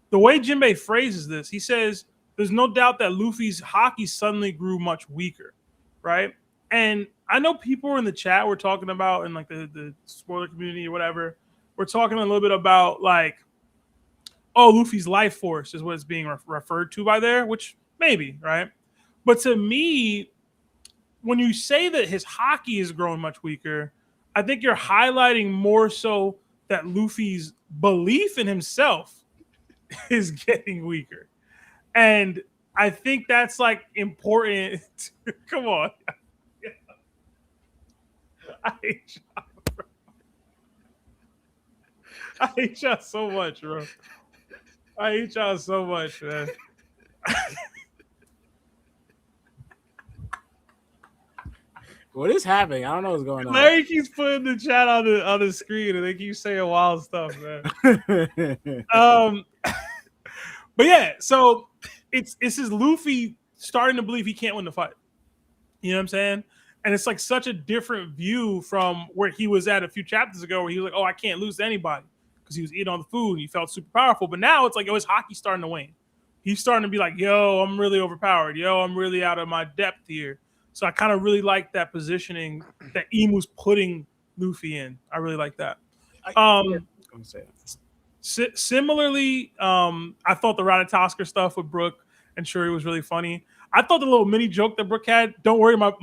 The way Jinbei phrases this, he says, there's no doubt that Luffy's hockey suddenly grew much weaker, right? And I know people in the chat were talking about, in like the spoiler community or whatever, we're talking a little bit about like, oh, Luffy's life force is what it's being referred to by there, which maybe, right? But to me, when you say that his hockey is growing much weaker, I think you're highlighting more so that Luffy's belief in himself is getting weaker. And I think that's like important. Come on. I hate y'all, bro. I hate y'all so much, bro. I hate y'all so much, man. What is happening? I don't know what's going on. Larry keeps putting the chat on the screen and they keep saying wild stuff, man. But yeah, so it's his Luffy starting to believe he can't win the fight. You know what I'm saying? And it's like such a different view from where he was at a few chapters ago, where he was like, "Oh, I can't lose to anybody," because he was eating all the food and he felt super powerful. But now it's like, oh, his hockey's starting to wane. He's starting to be like, "Yo, I'm really overpowered. Yo, I'm really out of my depth here." So I kind of really like that positioning that Emu's putting Luffy in. I really like that. Similarly, I thought the Ratatosker stuff with Brook and Shuri was really funny. I thought the little mini joke that Brooke had, don't worry, my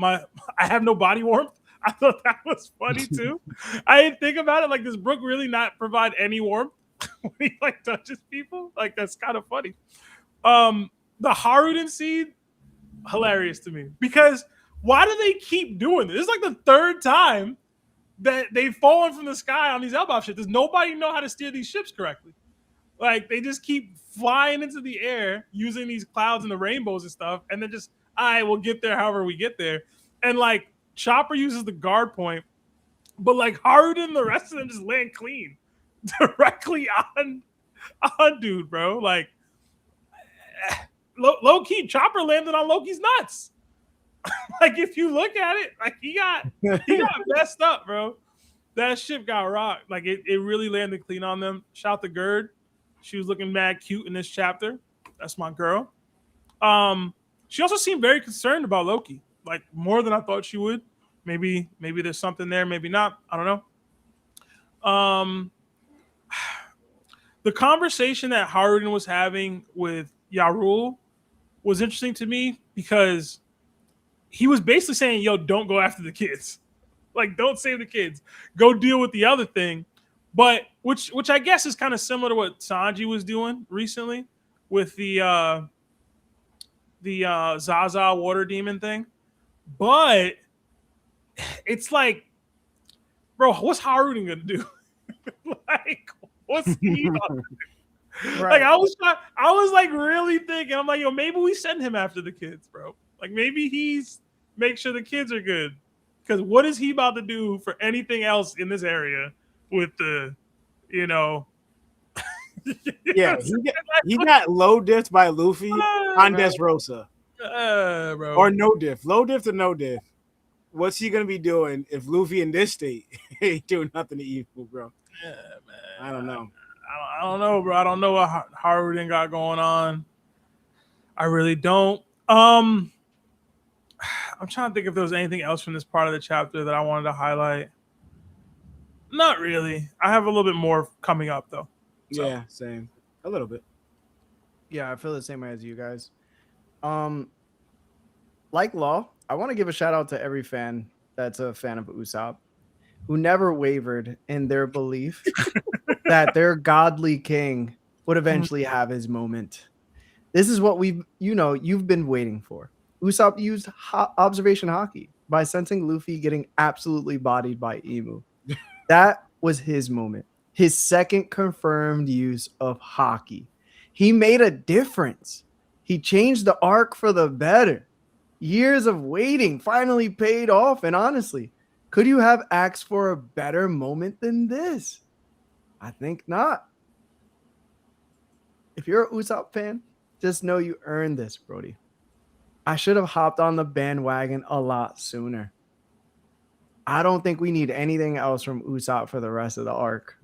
I have no body warmth. I thought that was funny too. I didn't think about it. Like, does Brooke really not provide any warmth when he like touches people? Like, that's kind of funny. The Haruden scene, hilarious to me. Because why do they keep doing this? This is like the third time that they've fallen from the sky on these Elbaf ships. Does nobody know how to steer these ships correctly? Like, they just keep flying into the air using these clouds and the rainbows and stuff, and then just, all right, we'll get there however we get there. And like, Chopper uses the guard point, but like Haruda and the rest of them just land clean directly on dude, bro. Like, low key, Chopper landed on Loki's nuts. Like, if you look at it, like he got messed up, bro. That ship got rocked. Like, it really landed clean on them. Shout to Gerd. She was looking mad cute in this chapter. That's my girl. She also seemed very concerned about Loki, like more than I thought she would. Maybe there's something there, maybe not. I don't know. The conversation that Haruden was having with Yarul was interesting to me because he was basically saying, yo, don't go after the kids. Like, don't save the kids. Go deal with the other thing. But which I guess is kind of similar to what Sanji was doing recently with the Zaza water demon thing. But it's like, bro, what's Haruden gonna do? Like, what's he gonna do? Right. Like, I was like really thinking, I'm like, yo, maybe we send him after the kids, bro. Like, maybe he's make sure the kids are good. Because what is he about to do for anything else in this area with the, you know? Yeah, he got low diffed by Luffy on Dressrosa. Bro. Or no diff. Low diff to no diff. What's he gonna be doing if Luffy in this state ain't doing nothing to evil, bro? Yeah, man. I don't know. I don't know, bro. I don't know what Haruden got going on. I really don't. I'm trying to think if there was anything else from this part of the chapter that I wanted to highlight. Not really. I have a little bit more coming up, though. So. Yeah, same. A little bit. Yeah, I feel the same way as you guys. Like Law, I want to give a shout out to every fan that's a fan of Usopp, who never wavered in their belief that their godly king would eventually have his moment. This is what you've been waiting for. Usopp used observation hockey by sensing Luffy getting absolutely bodied by Emu. That was his moment. His second confirmed use of hockey. He made a difference. He changed the arc for the better. Years of waiting finally paid off. And honestly, could you have asked for a better moment than this? I think not. If you're a Usopp fan, just know you earned this, Brody. I should have hopped on the bandwagon a lot sooner. I don't think we need anything else from Usopp for the rest of the arc.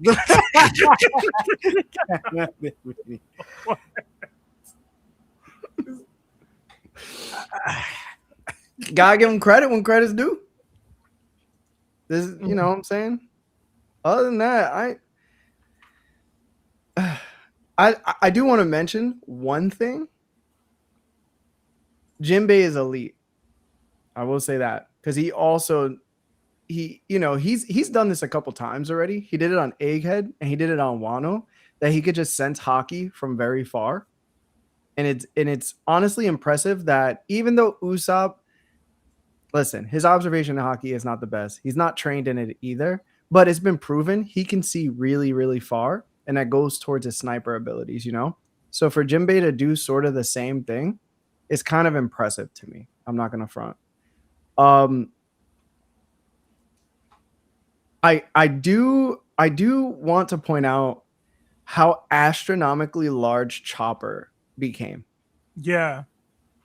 Gotta give him credit when credit's due. This is, you know what I'm saying? Other than that, I do want to mention one thing. Jinbei is elite. I will say that because he's done this a couple times already. He did it on Egghead and he did it on Wano, that he could just sense hockey from very far. And it's honestly impressive that even though Usopp, listen, his observation in hockey is not the best. He's not trained in it either, but it's been proven he can see really, really far, and that goes towards his sniper abilities, you know? So for Jinbei to do sort of the same thing is kind of impressive to me. I'm not going to front. I do want to point out how astronomically large Chopper became. Yeah.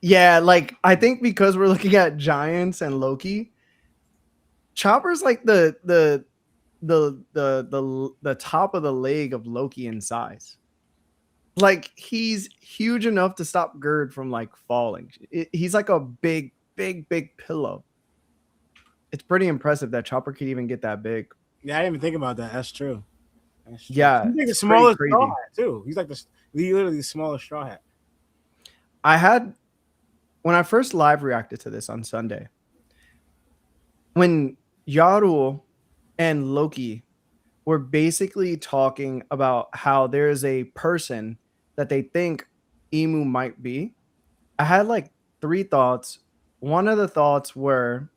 Yeah, like I think because we're looking at Giants and Loki, Chopper's like the top of the leg of Loki in size. Like he's huge enough to stop Gerd from like falling. He's like a big pillow. It's pretty impressive that Chopper could even get that big. Yeah, I didn't even think about that. That's true. Yeah, he's like the smallest straw hat too. He's like literally the smallest straw hat. I had when I first live reacted to this on Sunday, when Yaru and Loki were basically talking about how there is a person that they think Emu might be, I had like 3 thoughts. One of the thoughts were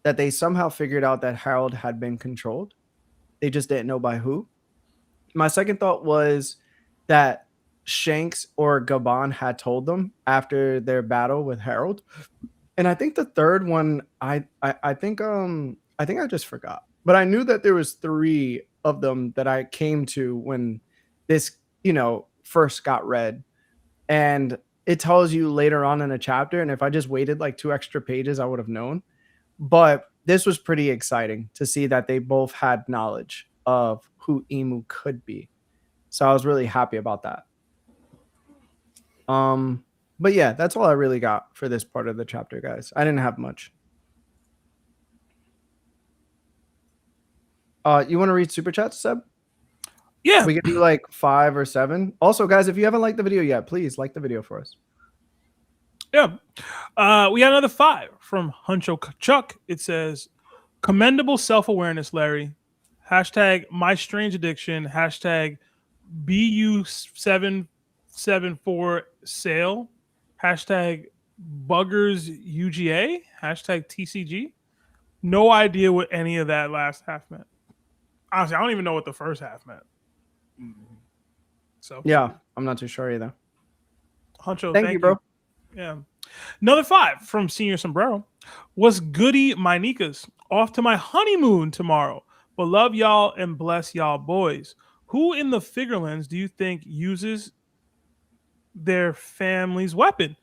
that they somehow figured out that Harold had been controlled. They just didn't know by who. My second thought was that Shanks or Gabon had told them after their battle with Harold. And I think the third one, I think I just forgot. But I knew that there was 3 of them that I came to when this, first got read. And it tells you later on in a chapter. And if I just waited like 2 extra pages, I would have known. But this was pretty exciting to see that they both had knowledge of who Emu could be. So I was really happy about that. But yeah, that's all I really got for this part of the chapter, guys. I didn't have much. You want to read super chats, Seb? Yeah. We can do like 5 or 7. Also, guys, if you haven't liked the video yet, please like the video for us. Yeah. We got another 5 from Huncho Chuck. It says, commendable self-awareness, Larry. Hashtag my strange addiction. Hashtag BU774 sale. Hashtag buggers UGA. Hashtag TCG. No idea what any of that last half meant. Honestly, I don't even know what the first half meant. So yeah, I'm not too sure either. Huncho, thank you, bro. Yeah. Another 5 from Senior Sombrero. What's goody, my Nikas? Off to my honeymoon tomorrow. But love y'all and bless y'all boys. Who in the Figurelands do you think uses their family's weapon?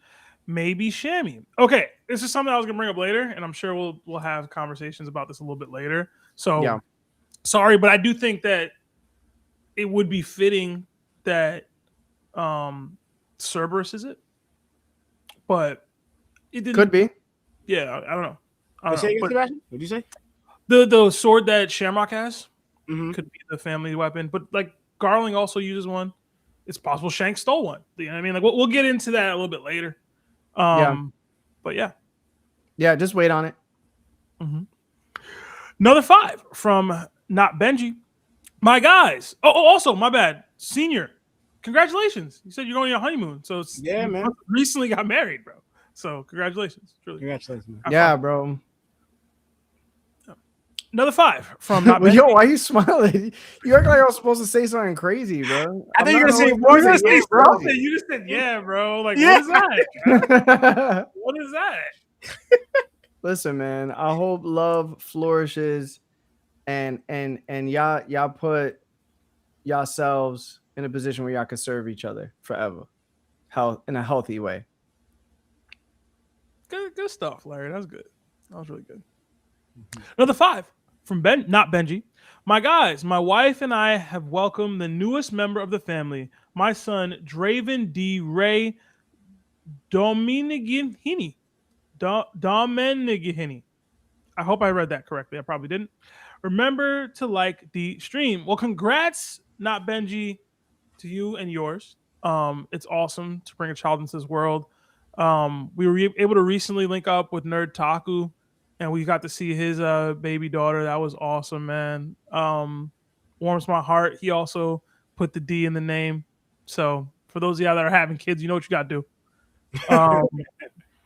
Maybe Shammy. Okay, this is something I was gonna bring up later, and I'm sure we'll have conversations about this a little bit later. So yeah. Sorry, but I do think that it would be fitting that Cerberus is it. But it didn't. Could be. Yeah, I don't know. Sebastian? What did you say? The sword that Shamrock has Mm-hmm. could be the family weapon, but like Garling also uses one. It's possible Shanks stole one. You know what I mean? Like we'll get into that a little bit later. But yeah, just wait on it. Mm-hmm. Another 5 from Not Benji. My guys. Oh, also my bad. Senior, congratulations. You said you're going on your honeymoon, so Yeah, man. Recently got married, bro. So congratulations. Truly. Congratulations, man. Yeah, bro. Another 5 from Not Benji. Yo, why are you smiling? You act like I was supposed to say something crazy, bro. I think you're gonna say, bro. You just said, yeah, bro. Like, Yeah. what is that? What is that? Listen, man. I hope love flourishes, and y'all put yourselves in a position where y'all can serve each other forever, in a healthy way. Good stuff, Larry. That was good. That was really good. Another 5 from Not Benji. My guys, my wife and I have welcomed the newest member of the family, my son, Draven D. Ray Dominigini. Dominigini. I hope I read that correctly. I probably didn't. Remember to like the stream. Well, congrats, Not Benji, to you and yours. It's awesome to bring a child into this world. We were able to recently link up with Nerd Taku, and we got to see his baby daughter. That was awesome, man. Warms my heart. He also put the D in the name. So for those of y'all that are having kids, you know what you got to do.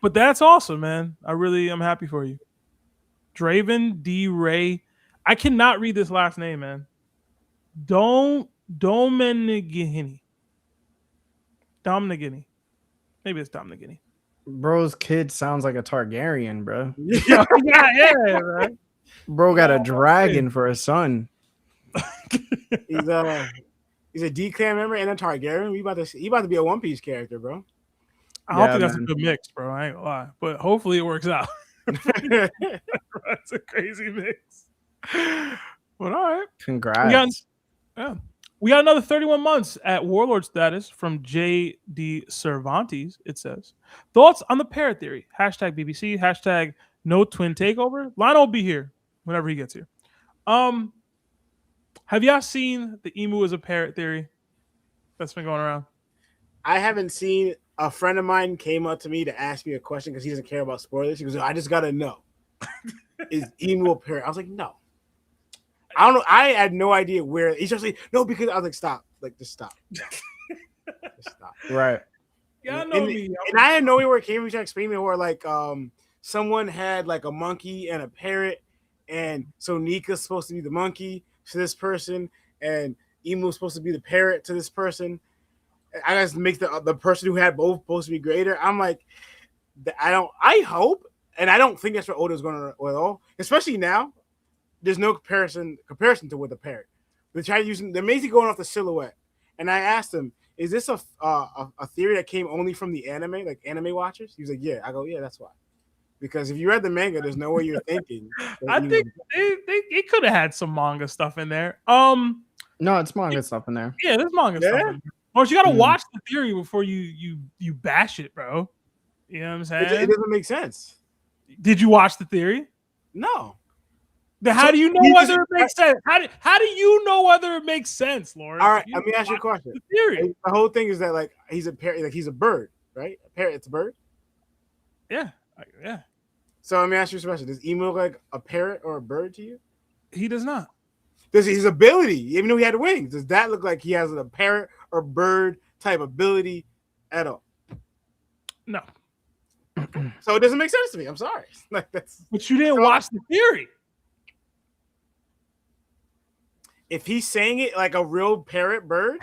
But that's awesome, man. I'm happy for you. Draven D. Ray. I cannot read this last name, man. Dominigini. Maybe it's Dominigini. Bro's kid sounds like a Targaryen, bro. yeah, bro. Bro got a dragon for a son. He's a D clan member and a Targaryen. He about to be a One Piece character, bro. I don't think that's a good mix, bro. I ain't gonna lie, but hopefully it works out. That's a crazy mix. But all right, congrats. We got another 31 months at Warlord status from J.D. Cervantes. It says, thoughts on the parrot theory? Hashtag BBC. Hashtag no twin takeover. Lionel will be here whenever he gets here. Have y'all seen the emu as a parrot theory that's been going around? I haven't seen a friend of mine came up to me to ask me a question because he doesn't care about spoilers. He goes, I just gotta know. Is Emu a parrot? I was like, no. I don't know. I had no idea where. He's just like, no, because I was like, stop. Like, just stop. Just stop. Right. Yeah, I know me. And I had no idea where it came from. He tried to explain me where, like, someone had, like, a monkey and a parrot. And so Nika's supposed to be the monkey to this person. And Emu was supposed to be the parrot to this person. I guess make the person who had both supposed to be greater. I'm like, I hope, and I don't think that's what Oda's going to with all, especially now. There's no comparison to with a parrot. They try using they're basically going off the silhouette. And I asked him, is this a theory that came only from the anime, like anime watchers? He was like, yeah. I go, yeah, that's why. Because if you read the manga, there's no way you're thinking. I think they could have had some manga stuff in there. No, it's manga stuff in there. Yeah, there's manga stuff in there. Or you got to watch the theory before you bash it, bro. You know what I'm saying? It doesn't make sense. Did you watch the theory? No. Then how do you know whether it makes sense? How do you know whether it makes sense, Lauren? All right, let me ask you a question. The theory. The whole thing is that like he's a parrot, like he's a bird, right? A parrot, it's a bird. Yeah. So let me ask you a question: does Emu look like a parrot or a bird to you? He does not. Does his ability, even though he had wings, does that look like he has a parrot or bird type ability at all? No. So it doesn't make sense to me. I'm sorry. Like that's. But you didn't watch the theory. If he's saying it like a real parrot bird,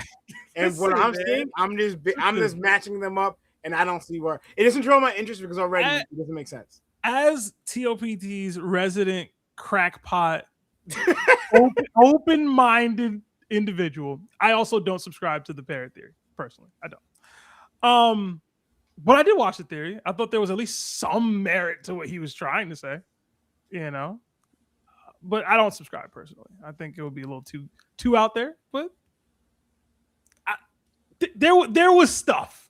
and what I'm saying, I'm just matching them up, and I don't see where it doesn't draw my interest because already it doesn't make sense. As TOPT's resident crackpot, open-minded individual, I also don't subscribe to the parrot theory personally. I don't. But I did watch the theory. I thought there was at least some merit to what he was trying to say, you know. But I don't subscribe personally. I think it would be a little too out there. But there was stuff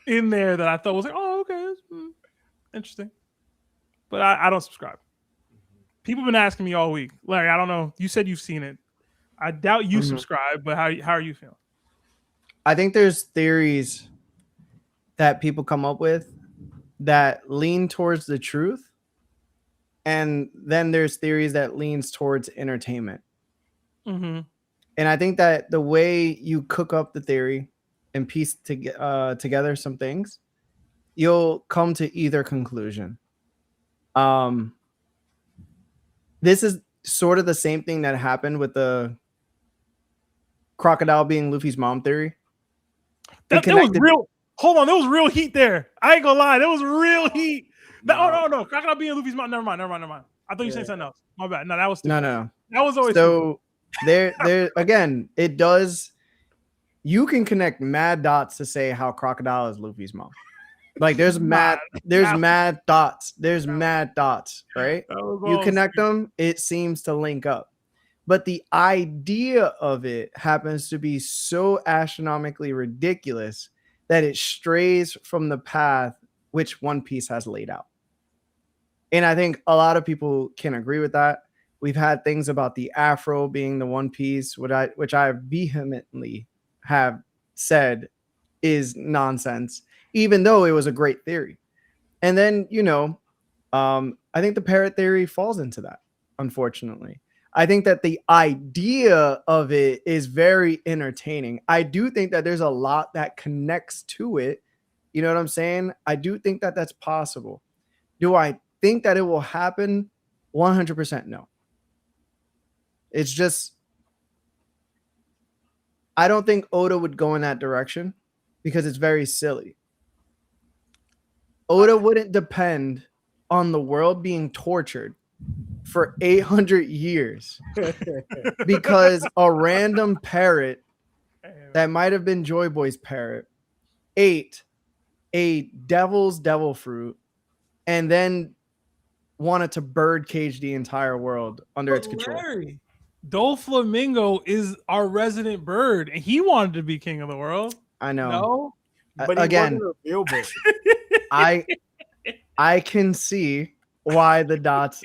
in there that I thought was like, oh, okay, that's interesting. But I don't subscribe. People have been asking me all week, Larry. I don't know. You said you've seen it. I doubt you subscribe. But how are you feeling? I think there's theories that people come up with that lean towards the truth. And then there's theories that leans towards entertainment. Mm-hmm. And I think that the way you cook up the theory and piece together some things, you'll come to either conclusion. This is sort of the same thing that happened with the crocodile being Luffy's mom theory. That was real. Hold on, there was real heat there. I ain't gonna lie, there was real heat. No. Crocodile being Luffy's mom. Never mind. I thought you said something else. My bad. No, that was no. That was always so. There again. It does. You can connect mad dots to say how Crocodile is Luffy's mom. Like there's mad dots. There's mad dots, right? You connect them, it seems to link up. But the idea of it happens to be so astronomically ridiculous that it strays from the path which One Piece has laid out. And I think a lot of people can agree with that. We've had things about the Afro being the One Piece, which I vehemently have said is nonsense, even though it was a great theory. And then, I think the parrot theory falls into that, unfortunately. I think that the idea of it is very entertaining. I do think that there's a lot that connects to it. You know what I'm saying? I do think that that's possible. Do I think that it will happen? 100% no. It's just, I don't think Oda would go in that direction because it's very silly. Oda wouldn't depend on the world being tortured for 800 years because a random parrot that might have been Joy Boy's parrot ate a devil's devil fruit and then wanted to bird cage the entire world under its control. Larry, Doflamingo is our resident bird, and he wanted to be king of the world. I know. No? But again, I can see why the dots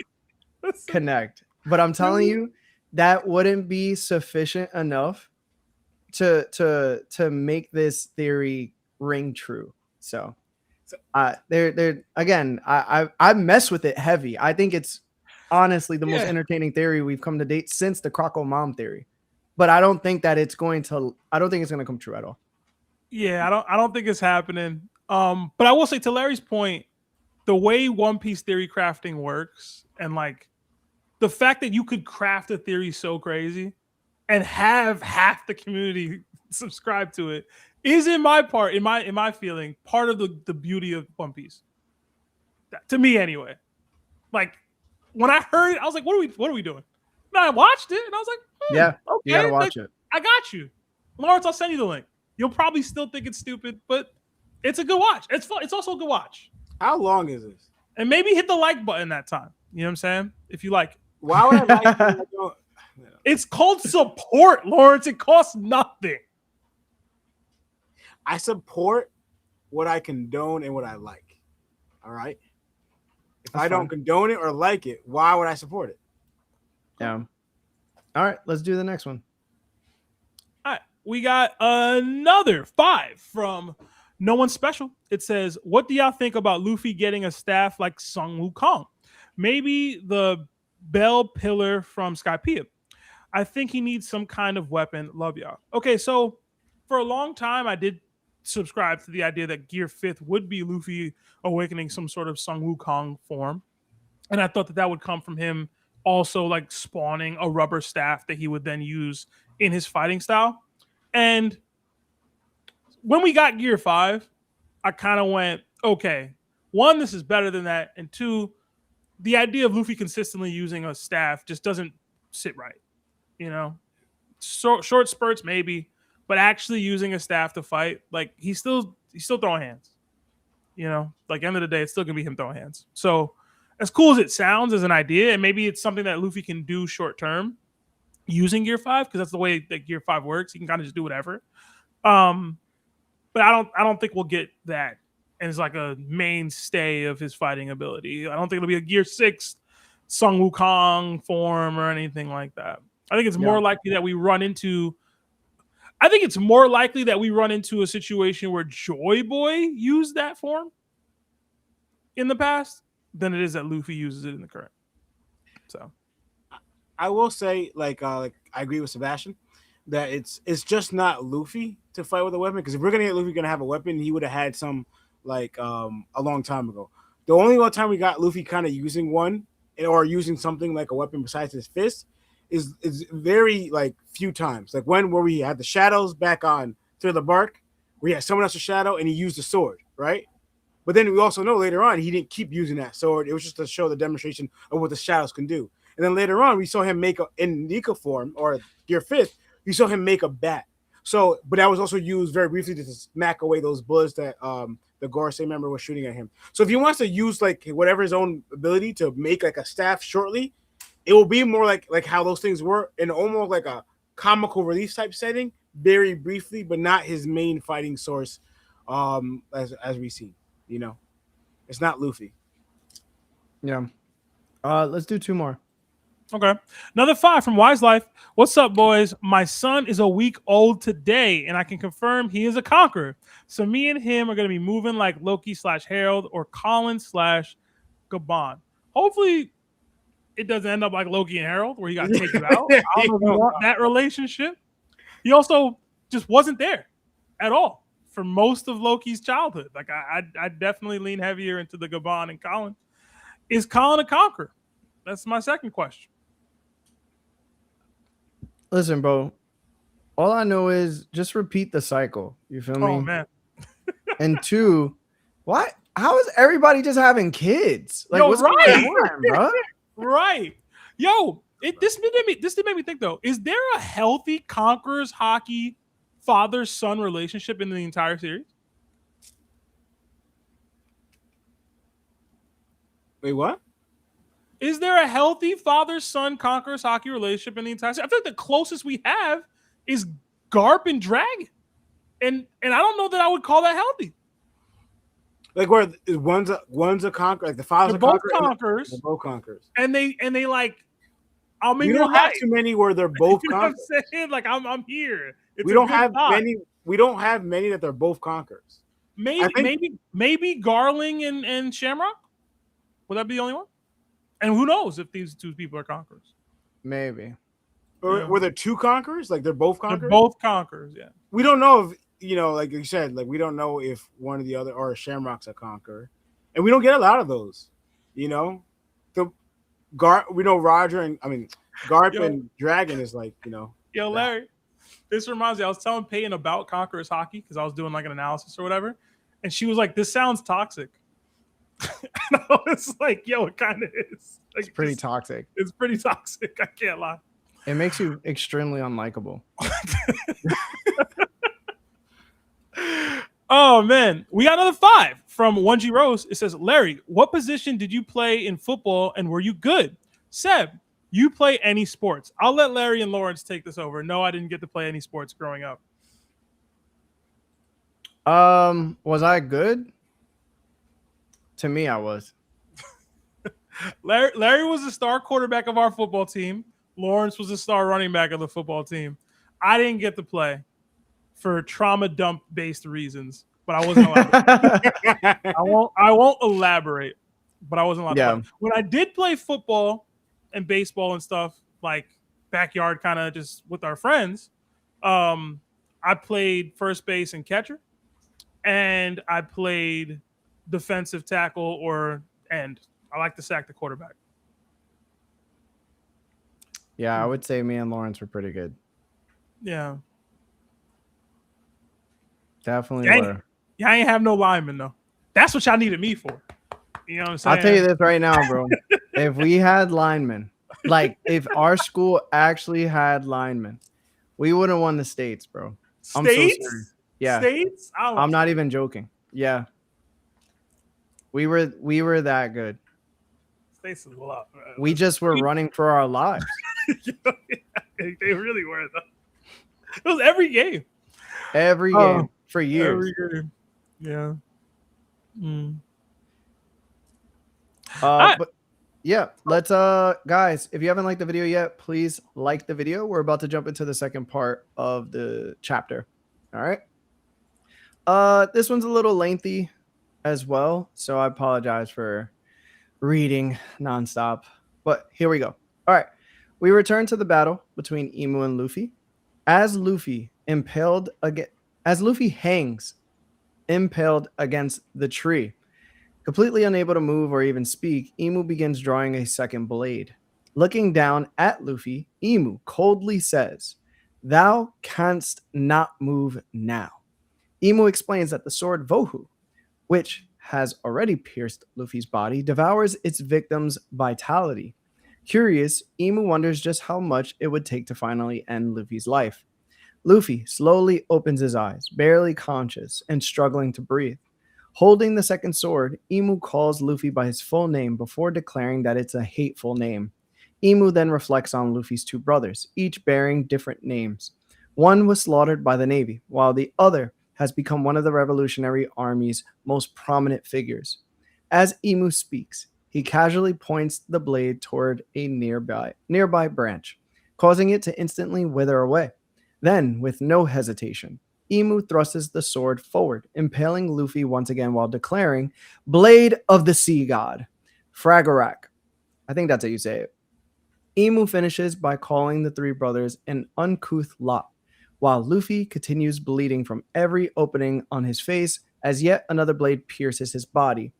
connect, but I'm telling you that wouldn't be sufficient enough to make this theory ring true. So, they're again. I mess with it heavy. I think it's honestly the most entertaining theory we've come to date since the Croco Mom theory. But I don't think that it's going to. I don't think it's going to come true at all. Yeah, I don't think it's happening. But I will say, to Larry's point, the way One Piece theory crafting works, and like the fact that you could craft a theory so crazy and have half the community subscribe to it is, in my feeling, part of the beauty of One Piece. To me, anyway. Like when I heard it, I was like, "What are we doing?" And I watched it, and I was like, "Yeah, okay, you gotta watch it. I got you, Lawrence. I'll send you the link. You'll probably still think it's stupid, but it's a good watch. It's fun. It's also a good watch. How long is this? And maybe hit the like button that time. You know what I'm saying? If you like it. Why would I like it? It's called support, Lawrence. It costs nothing. I support what I condone and what I like. All right. If I don't condone it or like it, why would I support it? Yeah. All right, let's do the next one. All right. We got another 5 from No One Special. It says, what do y'all think about Luffy getting a staff like Sun Wukong? Maybe the bell pillar from Skypiea. I think he needs some kind of weapon. Love y'all. Okay, so for a long time, I did subscribe to the idea that Gear 5th would be Luffy awakening some sort of Sun Wukong form. And I thought that would come from him also like spawning a rubber staff that he would then use in his fighting style. And when we got Gear 5, I kind of went, okay, 1, this is better than that. And 2, the idea of Luffy consistently using a staff just doesn't sit right. You know, short spurts maybe, but actually using a staff to fight, like he's still throwing hands. You know, like end of the day, it's still gonna be him throwing hands. So as cool as it sounds as an idea, and maybe it's something that Luffy can do short term using Gear 5, because that's the way that Gear 5 works. He can kind of just do whatever. But I don't think we'll get that as like a mainstay of his fighting ability. I don't think it'll be a Gear 6 Sun Wukong form or anything like that. I think it's more likely that we run into. I think it's more likely that we run into a situation where Joy Boy used that form in the past than it is that Luffy uses it in the current. So, I will say, like I agree with Sebastian that it's just not Luffy to fight with a weapon, because if we're gonna get Luffy gonna have a weapon, he would have had some like a long time ago. The only one time we got Luffy kind of using one or using something like a weapon besides his fist is very like few times. Like when where we had the shadows back on Through the Bark, where he had someone else's shadow and he used the sword, right? But then we also know later on he didn't keep using that sword. It was just to show the demonstration of what the shadows can do. And then later on we saw him make in Nika form or Gear 5th, we saw him make a bat. So, but that was also used very briefly to smack away those bullets that the Gorosei member was shooting at him. So if he wants to use like whatever his own ability to make like a staff shortly, it will be more like how those things were in almost like a comical relief type setting, very briefly, but not his main fighting source, as we see. You know, it's not Luffy. Yeah. Let's do 2 more. okay. Another 5 from Wise Life. What's up, boys? My son is a week old today, and I can confirm he is a conqueror. So me and him are going to be moving like Loki / Harold or Colin / Gabon. Hopefully it doesn't end up like Loki and Harold, where he got to take you out. I don't know if you want that relationship. He also just wasn't there at all for most of Loki's childhood. Like I definitely lean heavier into the Gabon and Colin. Is Colin a conqueror? That's my second question. Listen, bro. All I know is just repeat the cycle. You feel me? Oh man. And 2, what? How is everybody just having kids? Like, Yo, what's right. going on, bro? Right. Yo, this did make me think though. Is there a healthy Conquerors hockey father-son relationship in the entire series? Wait, what? Is there a healthy father-son Conquerors hockey relationship in the entire series? I feel like the closest we have is Garp and Dragon. And I don't know that I would call that healthy. Like where one's a conqueror, like the father's They're a both conqueror. conquerors. They're both conquerors. And they like, I'll make We you don't have right. too many where they're both You know what conquerors. I'm saying? Like I'm here. It's We a don't good have vibe. many. We don't have many that they're both conquerors. Maybe Garling and Shamrock. Would that be the only one? And who knows if these two people are conquerors? Maybe. Or were there two conquerors? Like they're both They're conquerors? both conquerors, yeah. We don't know if, like you said, like we don't know if one or the other or Shamrock's a conqueror. And we don't get a lot of those. We know Roger Garp and Dragon is like, Yo, Larry, this reminds me, I was telling Peyton about Conquerors hockey because I was doing like an analysis or whatever. And she was like, this sounds toxic. And I was like, yo, it kind of is. Like, It's pretty toxic. It's pretty toxic. I can't lie. It makes you extremely unlikable. Oh, man. We got another 5 from 1G Rose. It says, Larry, what position did you play in football and were you good? Seb, you play any sports? I'll let Larry and Lawrence take this over. No, I didn't get to play any sports growing up. Was I good? To me, I was. Larry was the star quarterback of our football team. Lawrence was the star running back of the football team. I didn't get to play for trauma dump based reasons, but I wasn't allowed to. I won't elaborate, but I wasn't allowed to play. When I did play football and baseball and stuff, like backyard kind of just with our friends, I played first base and catcher, and I played defensive tackle or end. I like to sack the quarterback. Yeah, I would say me and Lawrence were pretty good. Yeah. Definitely were. Yeah, I ain't have no linemen though. That's what y'all needed me for. You know what I'm saying? I'll tell you this right now, bro. If we had linemen, like if our school actually had linemen, we would have won the states, bro. States? I'm so serious. Yeah. States? I'm not even joking. Yeah. We were that good. States is a lot. We just were running for our lives. They really were though. It was every game. Every game for years. Every game. Yeah. But yeah, let's guys, if you haven't liked the video yet, please like the video. We're about to jump into the second part of the chapter. All right. This one's a little lengthy as well, so I apologize for reading nonstop, but here we go. All right. We return to the battle between Emu and Luffy. As Luffy hangs impaled against the tree, completely unable to move or even speak, Emu begins drawing a second blade. Looking down at Luffy, Emu coldly says, "Thou canst not move now." Emu explains that the sword Vohu, which has already pierced Luffy's body, devours its victim's vitality. Curious, Emu wonders just how much it would take to finally end Luffy's life. Luffy slowly opens his eyes, barely conscious and struggling to breathe. Holding the second sword, Emu calls Luffy by his full name before declaring that it's a hateful name. Emu then reflects on Luffy's two brothers, each bearing different names. One was slaughtered by the Navy, while the other has become one of the Revolutionary Army's most prominent figures. As Emu speaks, he casually points the blade toward a nearby branch, causing it to instantly wither away. Then, with no hesitation, Emu thrusts the sword forward, impaling Luffy once again while declaring, "Blade of the Sea God, Fragarak." I think that's how you say it. Emu finishes by calling the three brothers an uncouth lot, while Luffy continues bleeding from every opening on his face as yet another blade pierces his body.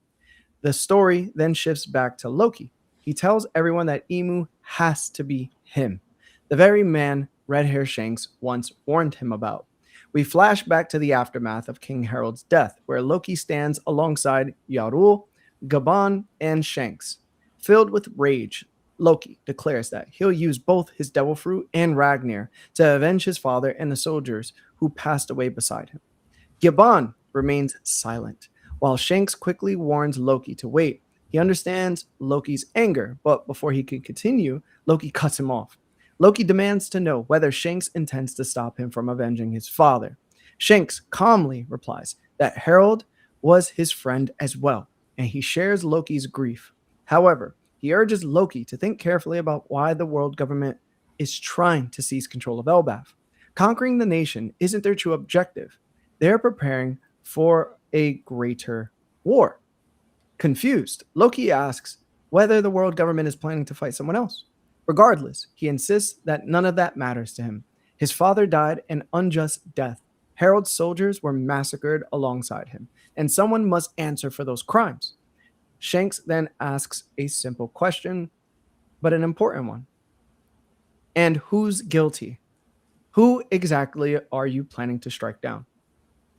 The story then shifts back to Loki. He tells everyone that Emu has to be him, the very man Red Hair Shanks once warned him about. We flash back to the aftermath of King Harold's death, where Loki stands alongside Yarul, Gaban, and Shanks. Filled with rage, Loki declares that he'll use both his devil fruit and Ragnar to avenge his father and the soldiers who passed away beside him. Gaban remains silent, while Shanks quickly warns Loki to wait. He understands Loki's anger, but before he can continue, Loki cuts him off. Loki demands to know whether Shanks intends to stop him from avenging his father. Shanks calmly replies that Harold was his friend as well, and he shares Loki's grief. However, he urges Loki to think carefully about why the world government is trying to seize control of Elbaf. Conquering the nation isn't their true objective. They're preparing for a greater war. Confused, Loki asks whether the world government is planning to fight someone else. Regardless, he insists that none of that matters to him. His father died an unjust death. Harold's soldiers were massacred alongside him, and someone must answer for those crimes. Shanks then asks a simple question, but an important one. And who's guilty? Who exactly are you planning to strike down?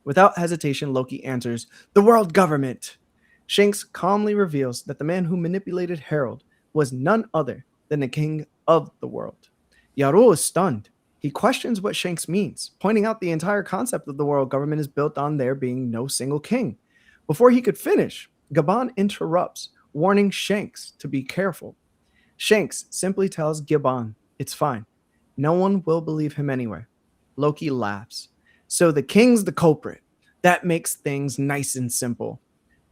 Without hesitation, Loki answers, the world government. Shanks calmly reveals that the man who manipulated Harold was none other than the king of the world. Yarul is stunned. He questions what Shanks means, pointing out the entire concept of the world government is built on there being no single king. Before he could finish, Gabon interrupts, warning Shanks to be careful. Shanks simply tells Gabon, it's fine. No one will believe him anyway. Loki laughs. So the king's the culprit. That makes things nice and simple.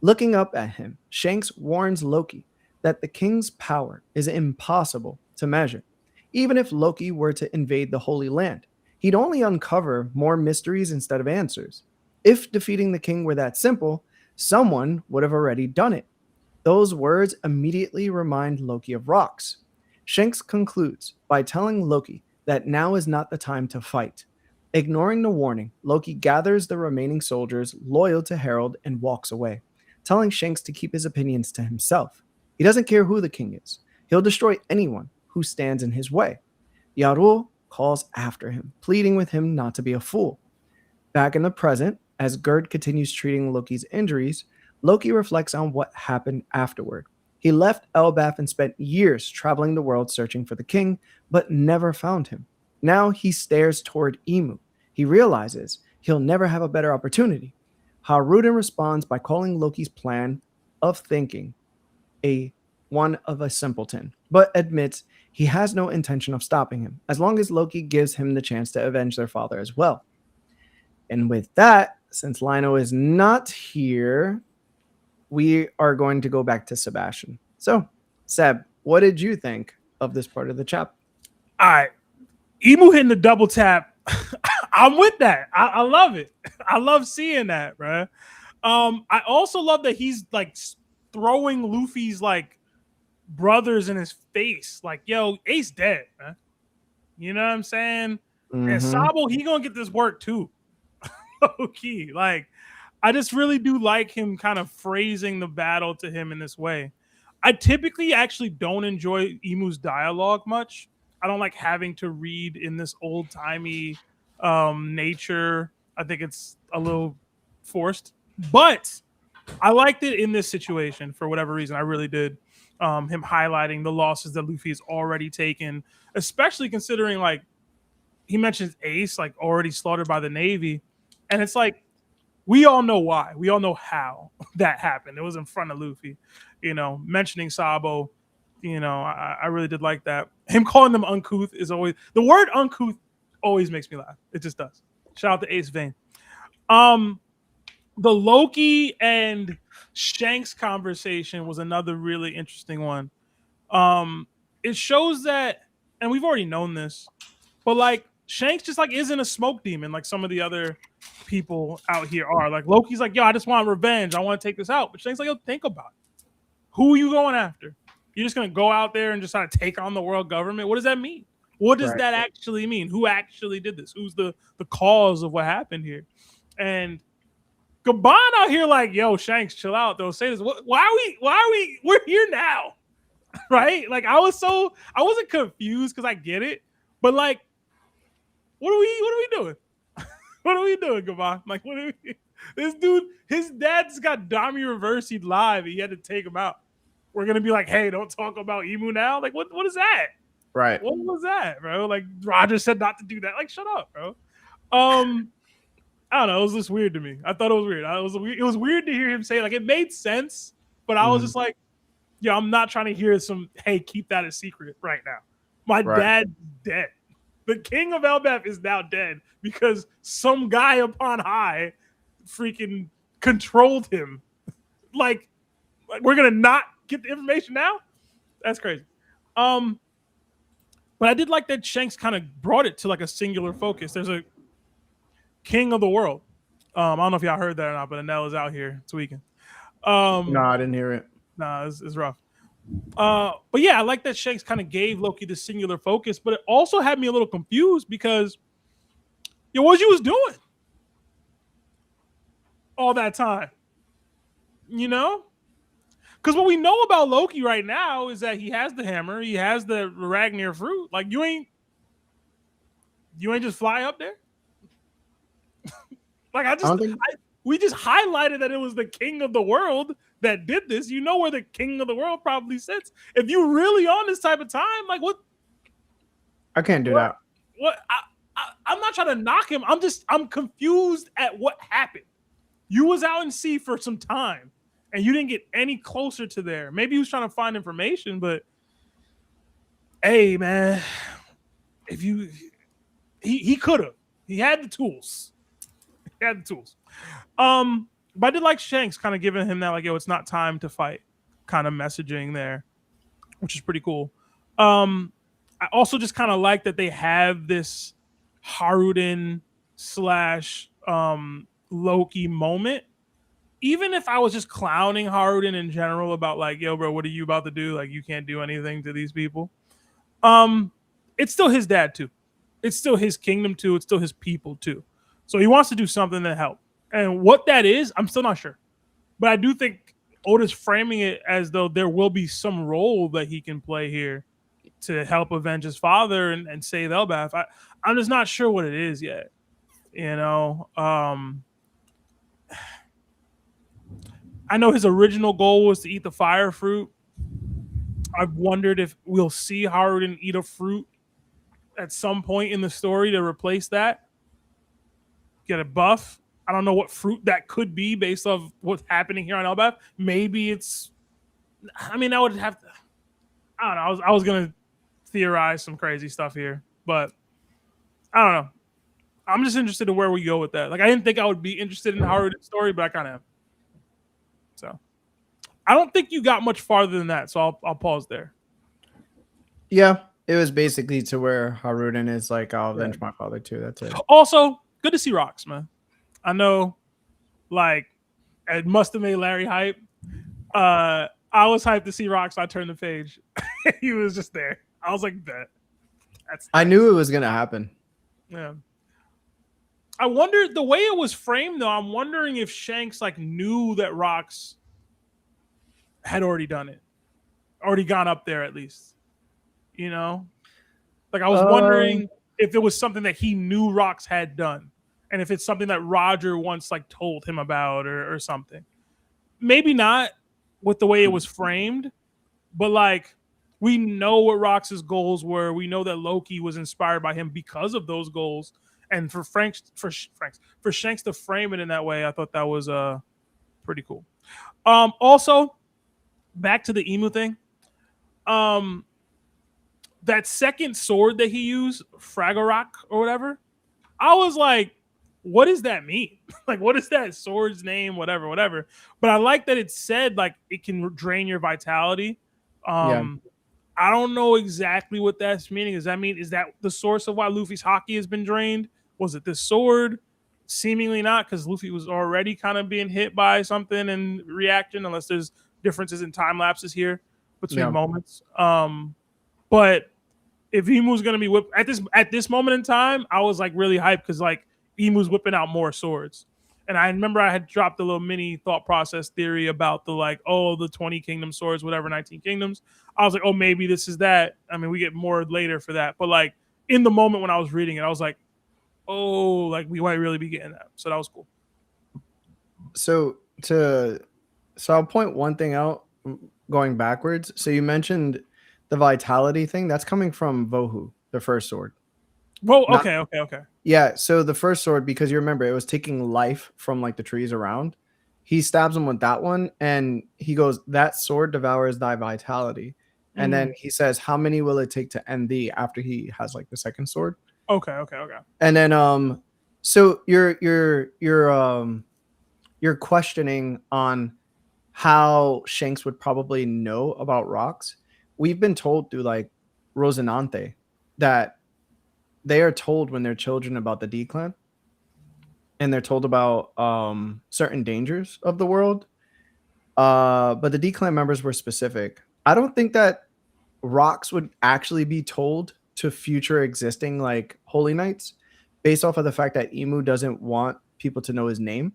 Looking up at him, Shanks warns Loki that the king's power is impossible to measure. Even if Loki were to invade the Holy Land, he'd only uncover more mysteries instead of answers. If defeating the king were that simple, someone would have already done it. Those words immediately remind Loki of rocks. Shanks concludes by telling Loki that now is not the time to fight. Ignoring the warning, Loki gathers the remaining soldiers loyal to Harold and walks away, telling Shanks to keep his opinions to himself. He doesn't care who the king is. He'll destroy anyone who stands in his way. Yarul calls after him, pleading with him not to be a fool. Back in the present, as Gerd continues treating Loki's injuries, Loki reflects on what happened afterward. He left Elbaf and spent years traveling the world searching for the king, but never found him. Now he stares toward Emu. He realizes he'll never have a better opportunity. Haruden responds by calling Loki's plan of thinking one of a simpleton, but admits he has no intention of stopping him, as long as Loki gives him the chance to avenge their father as well. And with that, since Lino is not here, we are going to go back to Sebastian. So, Seb, what did you think of this part of the chapter? All right. Emu hitting the double tap. I'm with that. I love it. I love seeing that, bro. I also love that he's like throwing Luffy's like brothers in his face. Like, yo, Ace dead, man. You know what I'm saying? Mm-hmm. And Sabo, he gonna get this work too. Okay. Like, I just really do like him kind of phrasing the battle to him in this way. I typically actually don't enjoy Emu's dialogue much. I don't like having to read in this old-timey nature. I think it's a little forced. But I liked it in this situation for whatever reason. I really did. Him highlighting the losses that Luffy has already taken, especially considering, like, he mentions Ace, like, already slaughtered by the Navy. And it's like, we all know why. We all know how that happened. It was in front of Luffy. You know, mentioning Sabo, you know, I really did like that. Him calling them uncouth is always... The word uncouth always makes me laugh. It just does. Shout out to Ace Vane. The Loki and Shanks conversation was another really interesting one. It shows that, and we've already known this, but like Shanks just like isn't a smoke demon like some of the other people out here are. Like Loki's like, yo, I just want revenge. I want to take this out. But Shanks like, yo, think about it. Who are you going after? You're just gonna go out there and just try to take on the world government? What does that mean? What does that actually mean? Who actually did this? Who's the cause of what happened here? And Gabon out here like, yo, Shanks, chill out. They'll say this. Why are we? We're here now, right? Like I wasn't confused because I get it, but like, what are we doing? What are we doing, Gabon? Like, what are we? This dude, his dad's got Dami reversed. He'd live. He had to take him out. We're gonna be like, hey, don't talk about Emu now. Like, what is that? Right. What was that, bro? Like Roger said not to do that. Like, shut up, bro. I don't know. It was just weird to me. I thought it was weird. It was weird to hear him say, like, it made sense, but I was just like, yeah, I'm not trying to hear some, hey, keep that a secret right now. My dad's dead. The king of Elbaf is now dead because some guy upon high freaking controlled him. Like we're gonna not get the information now? That's crazy. But I did like that Shanks kind of brought it to like a singular focus. There's a king of the world. I don't know if y'all heard that or not, but Anel is out here tweaking. No, I didn't hear it. Nah, it's rough. But yeah, I like that Shanks kind of gave Loki the singular focus, but it also had me a little confused because, what you was doing all that time, Because what we know about Loki right now is that he has the hammer, he has the Ragnar fruit. Like you ain't just fly up there. Like we just highlighted that it was the king of the world that did this. You know where the king of the world probably sits. If you really on this type of time, like what? I can't do that. What? I'm not trying to knock him. I'm confused at what happened. You was out in sea for some time, and you didn't get any closer to there. Maybe he was trying to find information, but hey, man, if you, he could have. He had the tools. But I did like Shanks kind of giving him that, like, it's not time to fight kind of messaging there, which is pretty cool. I also just kind of like that they have this Haruden / Loki moment. Even if I was just clowning Haruden in general about like, yo, bro, what are you about to do? Like, you can't do anything to these people. It's still his dad too. It's still his kingdom too. It's still his people too. So he wants to do something to help. And what that is, I'm still not sure. But I do think Oda's framing it as though there will be some role that he can play here to help avenge his father and save Elbaf. I'm just not sure what it is yet. I know his original goal was to eat the fire fruit. I've wondered if we'll see Haruden eat a fruit at some point in the story to replace that. Get a buff. I don't know what fruit that could be based off what's happening here on Elbaf. Maybe it's... I mean, I would have to... I don't know. I was going to theorize some crazy stuff here, but I don't know. I'm just interested in where we go with that. Like, I didn't think I would be interested in Haruden's story, but I kind of am. So, I don't think you got much farther than that, so I'll pause there. Yeah, it was basically to where Haruden is like, I'll avenge my father too. That's it. Also, good to see Rocks, man. I know, like, it must have made Larry hype. I was hyped to see Rocks. I turned the page. He was just there. I was like, bet. I knew it was going to happen. Yeah. I wonder, the way it was framed, though, I'm wondering if Shanks, like, knew that Rocks had already done it. Already gone up there, at least. Like, I was wondering if it was something that he knew Rocks had done. And if it's something that Roger once, like, told him about or something. Maybe not with the way it was framed, but, like, we know what Rocks' goals were. We know that Loki was inspired by him because of those goals. And for Shanks to frame it in that way, I thought that was pretty cool. Also, back to the emu thing. That second sword that he used, Fragorok or whatever, I was like, what does that mean? Like, what is that sword's name? Whatever. But I like that it said, like, it can drain your vitality. I don't know exactly what that's meaning. Does that mean, is that the source of why Luffy's hockey has been drained? Was it this sword? Seemingly not, because Luffy was already kind of being hit by something and reacting, unless there's differences in time lapses here between moments. But if Emu's going to be whipped at this moment in time, I was like really hyped because like Emu's whipping out more swords. And I remember I had dropped a little mini thought process theory about the like, the 20 kingdom swords, whatever, 19 kingdoms. I was like, maybe this is that. I mean, we get more later for that. But like in the moment when I was reading it, I was like, like we might really be getting that. So that was cool. So I'll point one thing out going backwards. So you mentioned the vitality thing. That's coming from Vohu, the first sword. Whoa, okay. Yeah, so the first sword, because you remember it was taking life from like the trees around. He stabs him with that one, and he goes, "That sword devours thy vitality." And then he says, "How many will it take to end thee?" After he has like the second sword. Okay. And then so you're questioning on how Shanks would probably know about rocks. We've been told through like Rosinante that they are told when they're children about the D-Clan. and they're told about certain dangers of the world. But the D clan members were specific. I don't think that rocks would actually be told to future existing like holy knights based off of the fact that Emu doesn't want people to know his name.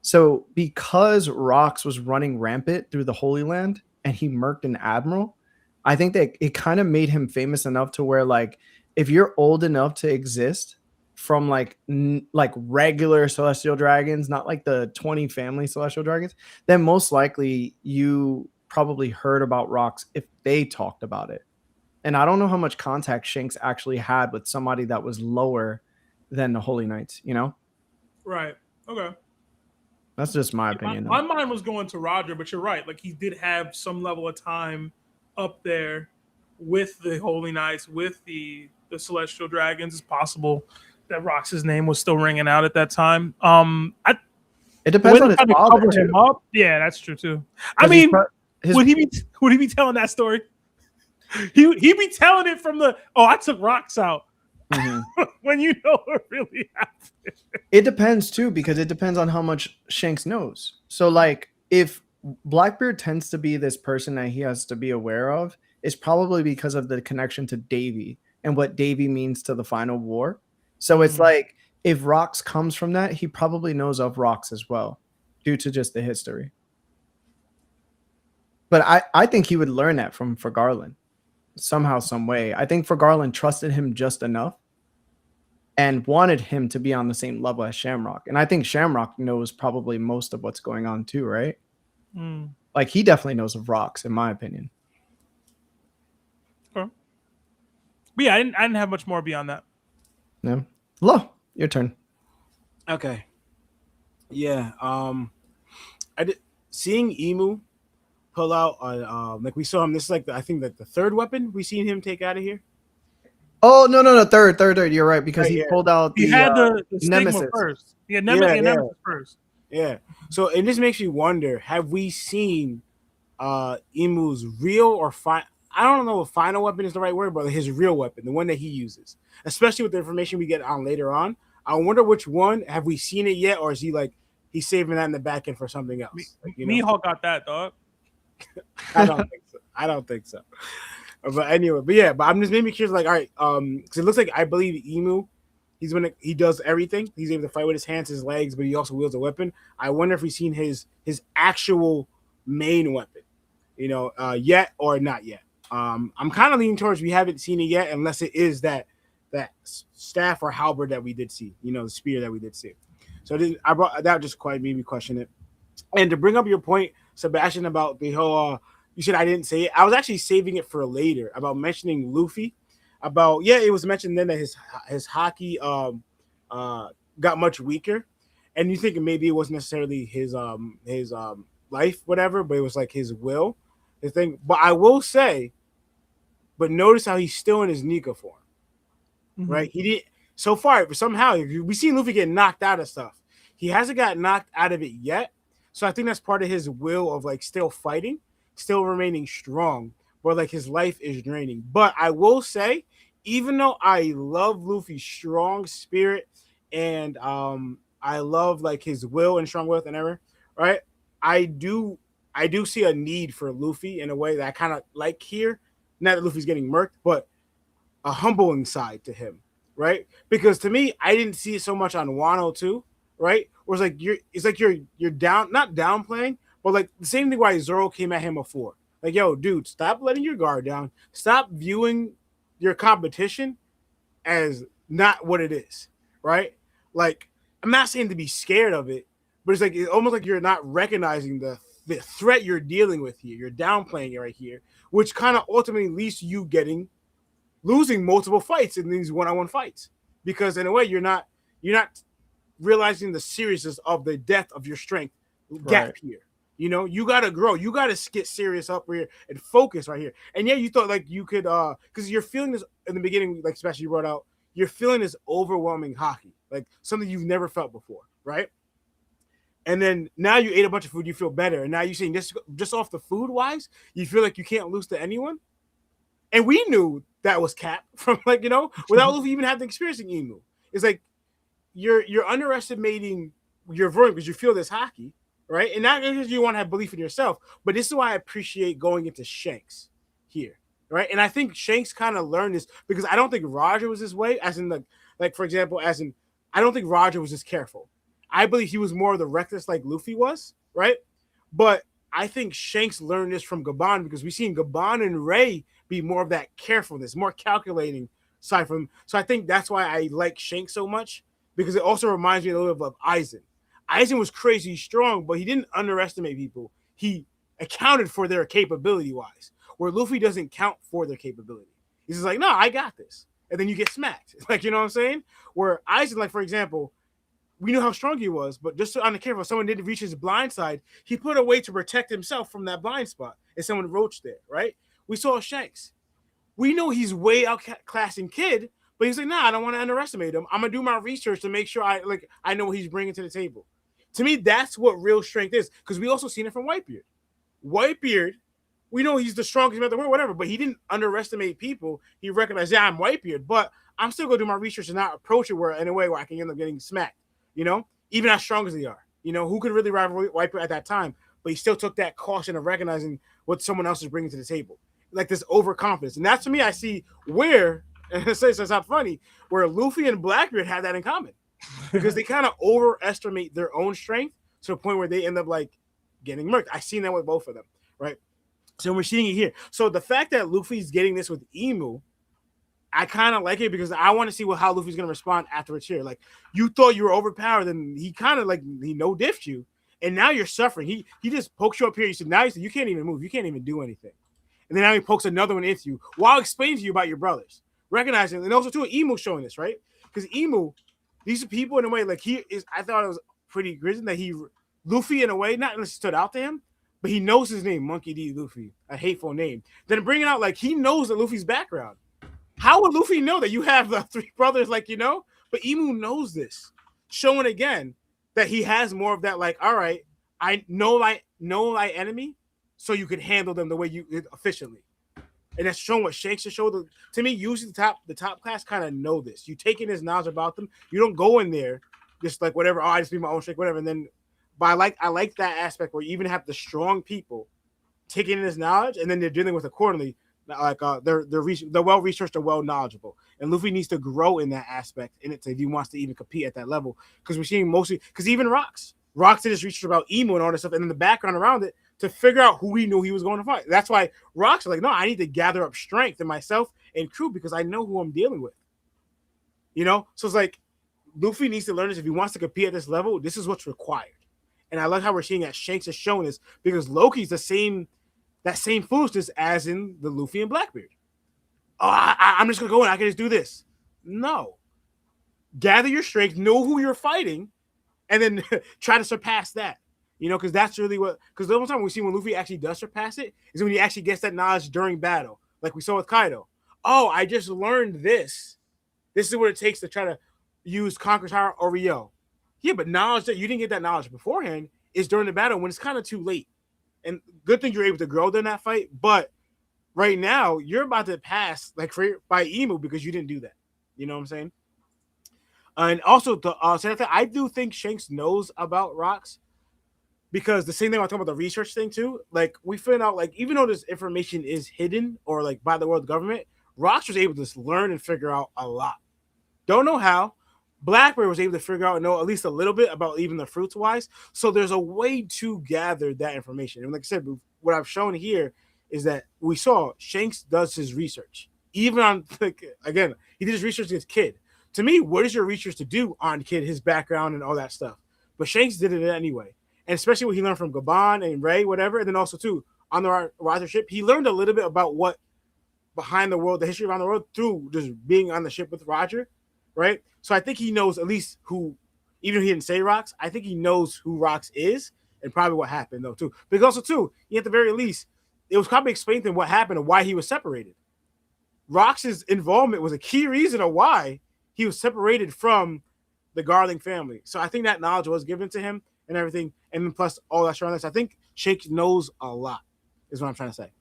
So because Rocks was running rampant through the Holy Land and he murked an admiral, I think that it kind of made him famous enough to where like if you're old enough to exist from like like regular celestial dragons, not like the 20 family celestial dragons, then most likely you probably heard about Rocks if they talked about it. And I don't know how much contact Shanks actually had with somebody that was lower than the Holy Knights, you know? Right. Okay. That's just my opinion. My mind was going to Roger, but you're right. Like he did have some level of time up there with the Holy Knights, with the Celestial Dragons. It's possible that Rox's name was still ringing out at that time. It depends on his father cover him up. Yeah, that's true too. I mean, would he be telling that story? He be telling it from the I took Rox out. Mm-hmm. When you know what really happened. It depends too, because it depends on how much Shanks knows. So like if Blackbeard tends to be this person that he has to be aware of, it's probably because of the connection to Davy and what Davy means to the final war. So it's like if Rox comes from that, he probably knows of Rox as well, due to just the history. But I think he would learn that from For Garland somehow, some way. I think For Garland trusted him just enough and wanted him to be on the same level as Shamrock. And I think Shamrock knows probably most of what's going on too, right? Like he definitely knows of Rocks, in my opinion. Okay. But yeah, I didn't have much more beyond that. No. Lo, your turn. Okay. Yeah. I did seeing Emu pull out like we saw him. This is like I think that the third weapon we seen him take out of here. Oh no, third. You're right, because he pulled out he had the Nemesis first. Yeah, Nemesis first. Yeah. So it just makes me wonder: have we seen Emu's real or I don't know if final weapon is the right word, but his real weapon, the one that he uses, especially with the information we get on later on. I wonder which one. Have we seen it yet, or is he like he's saving that in the back end for something else? Like, Mihawk got that, dog. I don't think so. But anyway, but I'm just maybe curious, like, all right, because it looks like I believe Emu, he does everything. He's able to fight with his hands, his legs, but he also wields a weapon. I wonder if we've seen his actual main weapon, yet or not yet. I'm kind of leaning towards we haven't seen it yet, unless it is that staff or halberd that we did see, the spear that we did see. So I brought that just quite made me question it. And to bring up your point, Sebastian, about the whole you said I didn't say it. I was actually saving it for later about mentioning Luffy. It was mentioned then that his hockey got much weaker, and you think maybe it wasn't necessarily his life, whatever, but it was like his will, his thing. But I will say, but notice how he's still in his Nika form, right? He did so far. Somehow we seen Luffy get knocked out of stuff. He hasn't got knocked out of it yet, so I think that's part of his will of like still fighting. Still remaining strong, but like his life is draining. But I will say, even though I love Luffy's strong spirit and I love like his will and strong will and everything, right? I do see a need for Luffy in a way that I kind of like here. Not that Luffy's getting murked, but a humbling side to him, right? Because to me, I didn't see it so much on Wano too, right? Where it's like you're down, not downplaying. But like the same thing why Zoro came at him before. Like, yo, dude, stop letting your guard down. Stop viewing your competition as not what it is, right? Like, I'm not saying to be scared of it, but it's almost like you're not recognizing the threat you're dealing with here. You're downplaying it right here, which kind of ultimately leads to you losing multiple fights in these one-on-one fights. Because in a way, you're not realizing the seriousness of the depth of your strength gap here. You gotta grow. You gotta get serious up here and focus right here. And yeah, you thought like you could, because you're feeling this in the beginning, like especially you brought out, you're feeling this overwhelming hockey, like something you've never felt before, right? And then now you ate a bunch of food, you feel better, and now you're saying just off the food wise, you feel like you can't lose to anyone. And we knew that was cap from without Luffy even having experiencing Emu. It's like you're underestimating your verdict because you feel this hockey, right? And not because you want to have belief in yourself, but this is why I appreciate going into Shanks here, right? And I think Shanks kind of learned this because I don't think Roger was this way, as in like for example, as in I don't think Roger was this careful. I believe he was more of the reckless like Luffy was, right? But I think Shanks learned this from Gabon because we've seen Gabon and Ray be more of that carefulness, more calculating side from him. So I think that's why I like Shanks so much because it also reminds me a little bit of Aizen. Aizen was crazy strong, but he didn't underestimate people. He accounted for their capability wise, where Luffy doesn't count for their capability. He's just like, no, I got this. And then you get smacked. Like, you know what I'm saying? Where Aizen, like, for example, we knew how strong he was, but just on the camera, if someone didn't reach his blind side, he put a way to protect himself from that blind spot and someone roached there, right? We saw Shanks. We know he's way outclassing Kid, but he's like, nah, I don't want to underestimate him. I'm gonna do my research to make sure I know what he's bringing to the table. To me, that's what real strength is, because we also seen it from Whitebeard. Whitebeard, we know he's the strongest man in the world, whatever, but he didn't underestimate people. He recognized, yeah, I'm Whitebeard, but I'm still gonna do my research and not approach it in a way where I can end up getting smacked. You know, even as strong as they are. You know, who could really rival Whitebeard at that time? But he still took that caution of recognizing what someone else is bringing to the table, like this overconfidence. And that's to me, I see where, and it's not funny, where Luffy and Blackbeard have that in common, because they kind of overestimate their own strength to the point where they end up like getting murked. I've seen that with both of them, right? So we're seeing it here. So the fact that Luffy's getting this with Emu, I kind of like it because I want to see how Luffy's going to respond after it's here. Like, you thought you were overpowered, and he kind of like, he no-diffed you, and now you're suffering. He just pokes you up here. Now you can't even move. You can't even do anything. And then now he pokes another one into you while explaining to you about your brothers. Recognizing, and also too, Emu showing this, right? Because Emu, these are people in a way, like I thought it was pretty grisly that Luffy in a way, not unless it stood out to him, but he knows his name, Monkey D. Luffy, a hateful name. Then bringing out, like, he knows that Luffy's background. How would Luffy know that you have the three brothers, like, you know? But Emu knows this, showing again that he has more of that, like, all right, I know thy enemy, so you can handle them the way you efficiently. And that's showing what Shanks should show. To me, usually the top class kind of know this. You take in his knowledge about them. You don't go in there just like whatever. Oh, I just be my own strength, whatever. And then, but I like that aspect where you even have the strong people taking in his knowledge, and then they're dealing with accordingly. Like they're well researched or well knowledgeable, and Luffy needs to grow in that aspect in it if he wants to even compete at that level. Because we're seeing mostly even Rocks did his research about Emu and all this stuff, and then the background around it to figure out who he knew he was going to fight. That's why Rocks are like, no, I need to gather up strength in myself and crew because I know who I'm dealing with. You know, so it's like Luffy needs to learn this if he wants to compete at this level. This is what's required, and I like how we're seeing that Shanks has shown this because Loki's the same. That same foolishness as in the Luffy and Blackbeard. Oh, I'm just going to go and I can just do this. No. Gather your strength, know who you're fighting, and then try to surpass that. You know, because that's really because the only time we see when Luffy actually does surpass it is when he actually gets that knowledge during battle. Like we saw with Kaido. Oh, I just learned this. This is what it takes to try to use Conquer Tower or Rio. Yeah, but knowledge that you didn't get that knowledge beforehand is during the battle when it's kind of too late. And good thing you're able to grow during that fight, but right now you're about to pass by Emu because you didn't do that. You know what I'm saying? And also I do think Shanks knows about Rocks because the same thing I'm talking about the research thing too. Like we found out, like even though this information is hidden or like by the world government, Rocks was able to learn and figure out a lot. Don't know how. Blackbeard was able to figure out and know at least a little bit about even the fruits wise. So there's a way to gather that information. And like I said, what I've shown here is that we saw Shanks does his research. Even on, again, he did his research against Kid. To me, what is your research to do on Kid, his background and all that stuff? But Shanks did it anyway. And especially what he learned from Gabon and Ray, whatever. And then also, too, on the Roger ship, he learned a little bit about what behind the world, the history around the world through just being on the ship with Roger. Right, so I think he knows at least who, even if he didn't say Rocks, I think he knows who Rocks is and probably what happened though too. Because also too, at the very least, it was probably explained to him what happened and why he was separated. Rocks' involvement was a key reason of why he was separated from the Garling family. So I think that knowledge was given to him and everything, and then plus all that surroundings. I think Shanks knows a lot, is what I'm trying to say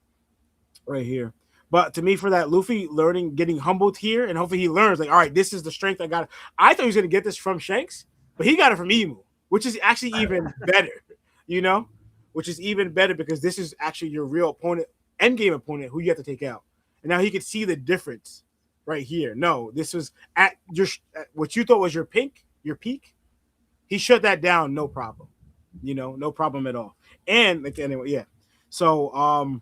right here. But to me, for that Luffy learning, getting humbled here, and hopefully he learns, like, all right, this is the strength I got. I thought he was going to get this from Shanks, but he got it from Emu, which is actually even better, you know? Which is even better because this is actually your real opponent, endgame opponent, who you have to take out. And now he could see the difference right here. No, this was at your what you thought was your peak. He shut that down, no problem. You know, no problem at all. And like anyway, yeah. So what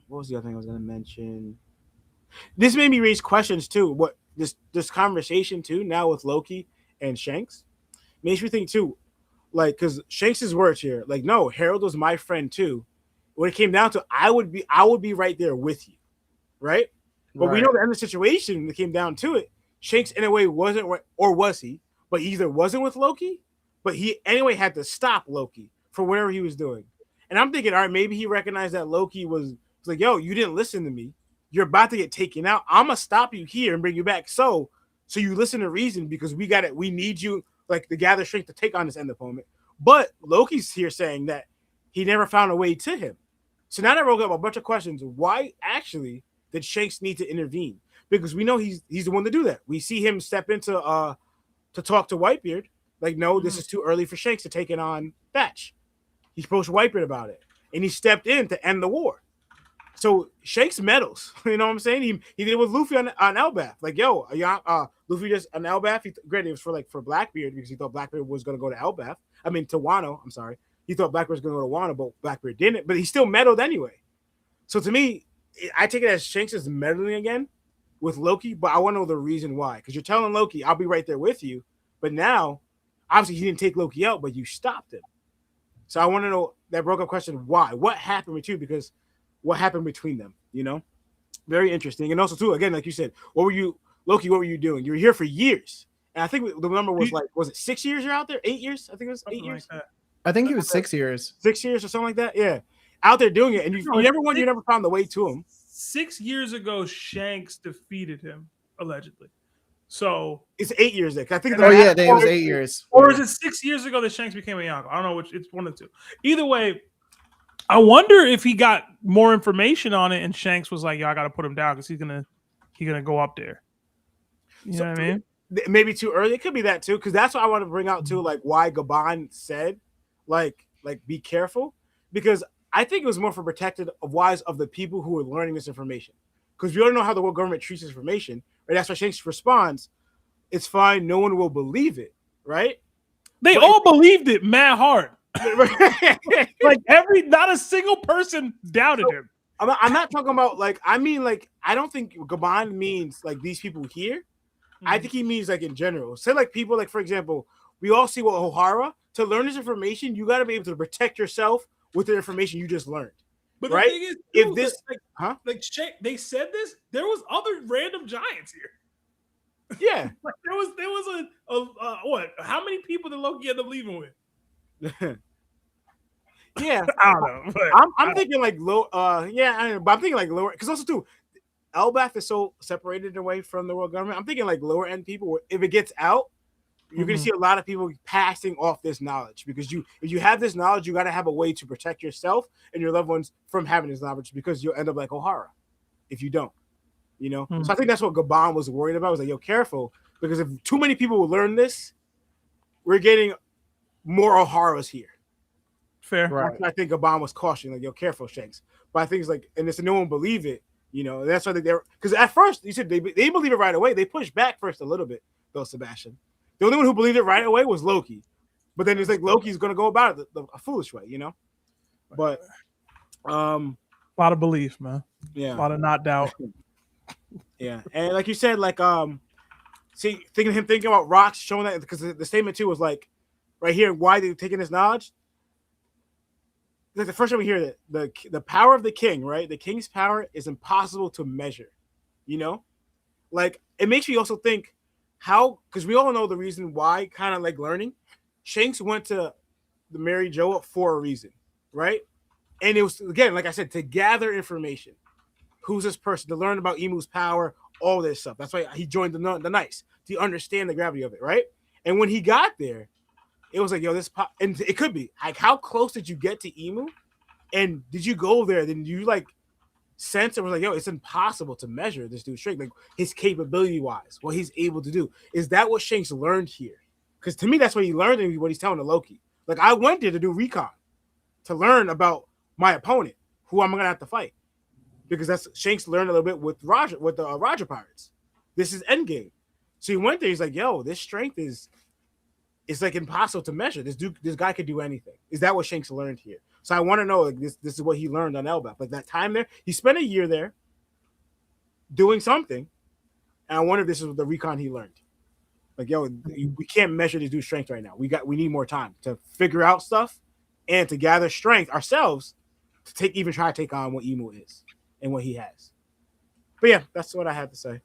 was the other thing I was gonna mention? This made me raise questions too. What this conversation too now with Loki and Shanks makes me think too, like because Shanks's words here, like, no, Harold was my friend too. When it came down to, I would be right there with you, right? But we know the end of the situation when it came down to it. Shanks in a way wasn't, or was he? But he either wasn't with Loki, but he anyway had to stop Loki for whatever he was doing. And I'm thinking, all right, maybe he recognized that Loki was like, yo, you didn't listen to me. You're about to get taken out. I'm gonna stop you here and bring you back. So you listen to reason because we got it. We need you like to gather strength to take on this end opponent. But Loki's here saying that he never found a way to him. So now that we're up a bunch of questions, why actually did Shanks need to intervene? Because we know he's the one to do that. We see him step into to talk to Whitebeard. Like, no, this is too early for Shanks to take it on Thatch. He approached Whitebeard about it, and he stepped in to end the war. So Shanks meddles. You know what I'm saying? He did it with Luffy on Elbaf. Like, yo, Luffy just on Elbaf. Granted, it was for Blackbeard because he thought Blackbeard was going to go to Elbaf. I mean, to Wano. I'm sorry. He thought Blackbeard was going to go to Wano, but Blackbeard didn't. But he still meddled anyway. So to me, I take it as Shanks is meddling again with Loki, but I want to know the reason why. Because you're telling Loki, I'll be right there with you. But now, obviously, he didn't take Loki out, but you stopped him. So I want to know that broke up question, why? What happened with you? Because what happened between them, you know? Very interesting. And also, too, again, like you said, Loki, what were you doing? You were here for years. And I think the number was was it 6 years you're out there? 8 years? I think it was 8 years. Like I think he was 6 years. 6 years or something like that? Yeah. Out there doing it. And you never found the way to him. 6 years ago, Shanks defeated him, allegedly. So it's 8 years there. I think it was 8 years. Or is it 6 years ago that Shanks became a Yonko? I don't know which. It's one of the two. Either way, I wonder if he got more information on it, and Shanks was like, "Yo, I got to put him down because he's gonna go up there." You know what I mean? Maybe too early. It could be that too, because that's what I want to bring out too, like why Gabon said, like be careful, because I think it was more for protected wise of the people who are learning this information, because we don't know how the world government treats this information, right? That's why Shanks responds, "It's fine, no one will believe it," right? They all believed it, mad hard. Like not a single person doubted him. I'm not talking about I mean I don't think Gabon means like these people here. I think he means like in general. Say like people like, for example, we all see what O'Hara, to learn this information, you got to be able to protect yourself with the information you just learned. But right? The thing is, if this they said this, there was other random giants here. Yeah. Like there was a what? How many people did Loki end up leaving with? Yeah, I don't know. But I'm thinking like low. Yeah, I know, but I'm thinking like lower, because also too, Elbaf is so separated away from the world government. I'm thinking like lower end people. Where if it gets out, you're gonna see a lot of people passing off this knowledge, because if you have this knowledge, you got to have a way to protect yourself and your loved ones from having this knowledge, because you'll end up like O'Hara if you don't. You know, so I think that's what Gabon was worried about. Was like, yo, careful, because if too many people will learn this, we're getting more O'Haras here. Fair. Right. I think Gabon was cautioning, like, yo, careful, Shanks. But I think it's like, and it's no one believe it, you know. That's why they're, because at first you said they believe it right away. They pushed back first a little bit, though, Sebastian. The only one who believed it right away was Loki. But then it's like Loki's gonna go about it a foolish way, you know. But a lot of belief, man. Yeah. A lot of not doubt. Yeah. And like you said, like thinking about rocks, showing that, because the statement too was like right here, why they're taking this knowledge. Like the first time we hear that the power of the king, right? The king's power is impossible to measure, you know? Like it makes me also think how, because we all know the reason why, kind of like learning. Shanks went to the Mary Jo for a reason, right? And it was, again, like I said, to gather information. Who's this person? To learn about Emu's power, all this stuff. That's why he joined the Knights, to understand the gravity of it, right? And when he got there, it was like, yo, and it could be like, how close did you get to Emu? And did you go there? Then you like sense it was like, yo, it's impossible to measure this dude's strength, like his capability wise, what he's able to do. Is that what Shanks learned here? Because to me, that's what he learned and what he's telling to Loki. Like, I went there to do recon, to learn about my opponent, who I'm gonna have to fight. Because that's Shanks learned a little bit with the Roger Pirates. This is Endgame. So he went there, he's like, yo, this strength is like impossible to measure. This guy could do anything. Is that what Shanks learned here? So I want to know, like, this is what he learned on Elbaf. Like, that time there, he spent a year there doing something, and I wonder if this is the recon he learned. Like, yo, we can't measure this dude's strength right now. We need more time to figure out stuff and to gather strength ourselves to try to take on what Emu is and what he has. But yeah, that's what I had to say.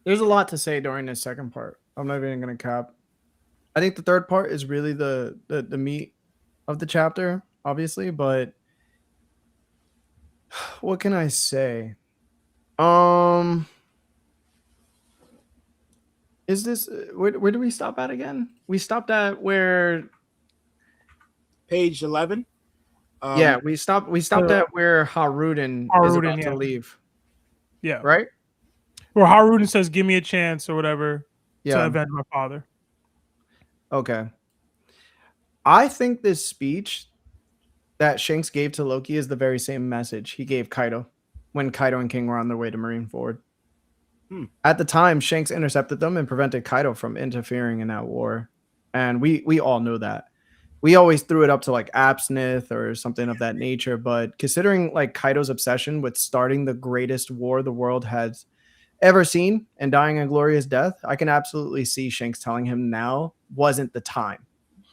There's a lot to say during this second part. I'm not even gonna cap. I think the third part is really the meat of the chapter, obviously, but what can I say? Is this where do we stop at again? We stopped at where Page 11. we stopped at where Haruden is about to leave. Yeah. Right? Where Haruden says, give me a chance or whatever to Yeah. avenge my father. Okay. I think this speech that Shanks gave to Loki is the very same message he gave Kaido when Kaido and King were on their way to Marineford. At the time, Shanks intercepted them and prevented Kaido from interfering in that war. And we all know that. We always threw it up to like Absnith or something of that nature. But considering like Kaido's obsession with starting the greatest war the world has ever seen and dying a glorious death, I can absolutely see Shanks telling him now wasn't the time,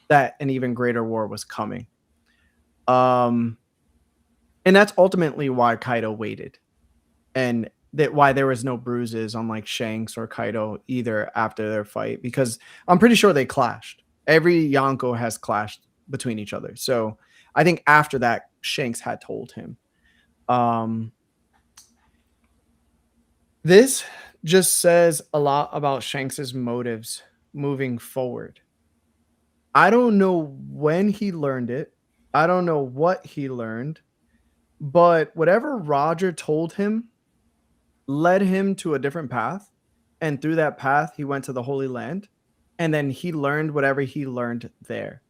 that an even greater war was coming. And that's ultimately why Kaido waited, and that why there was no bruises on like Shanks or Kaido either after their fight, because I'm pretty sure they clashed. Every Yonko has clashed between each other. So I think after that, Shanks had told him. This just says a lot about Shanks's motives moving forward. I don't know when he learned it. I don't know what he learned, but whatever Roger told him led him to a different path. And through that path, he went to the Holy Land, and then he learned whatever he learned there.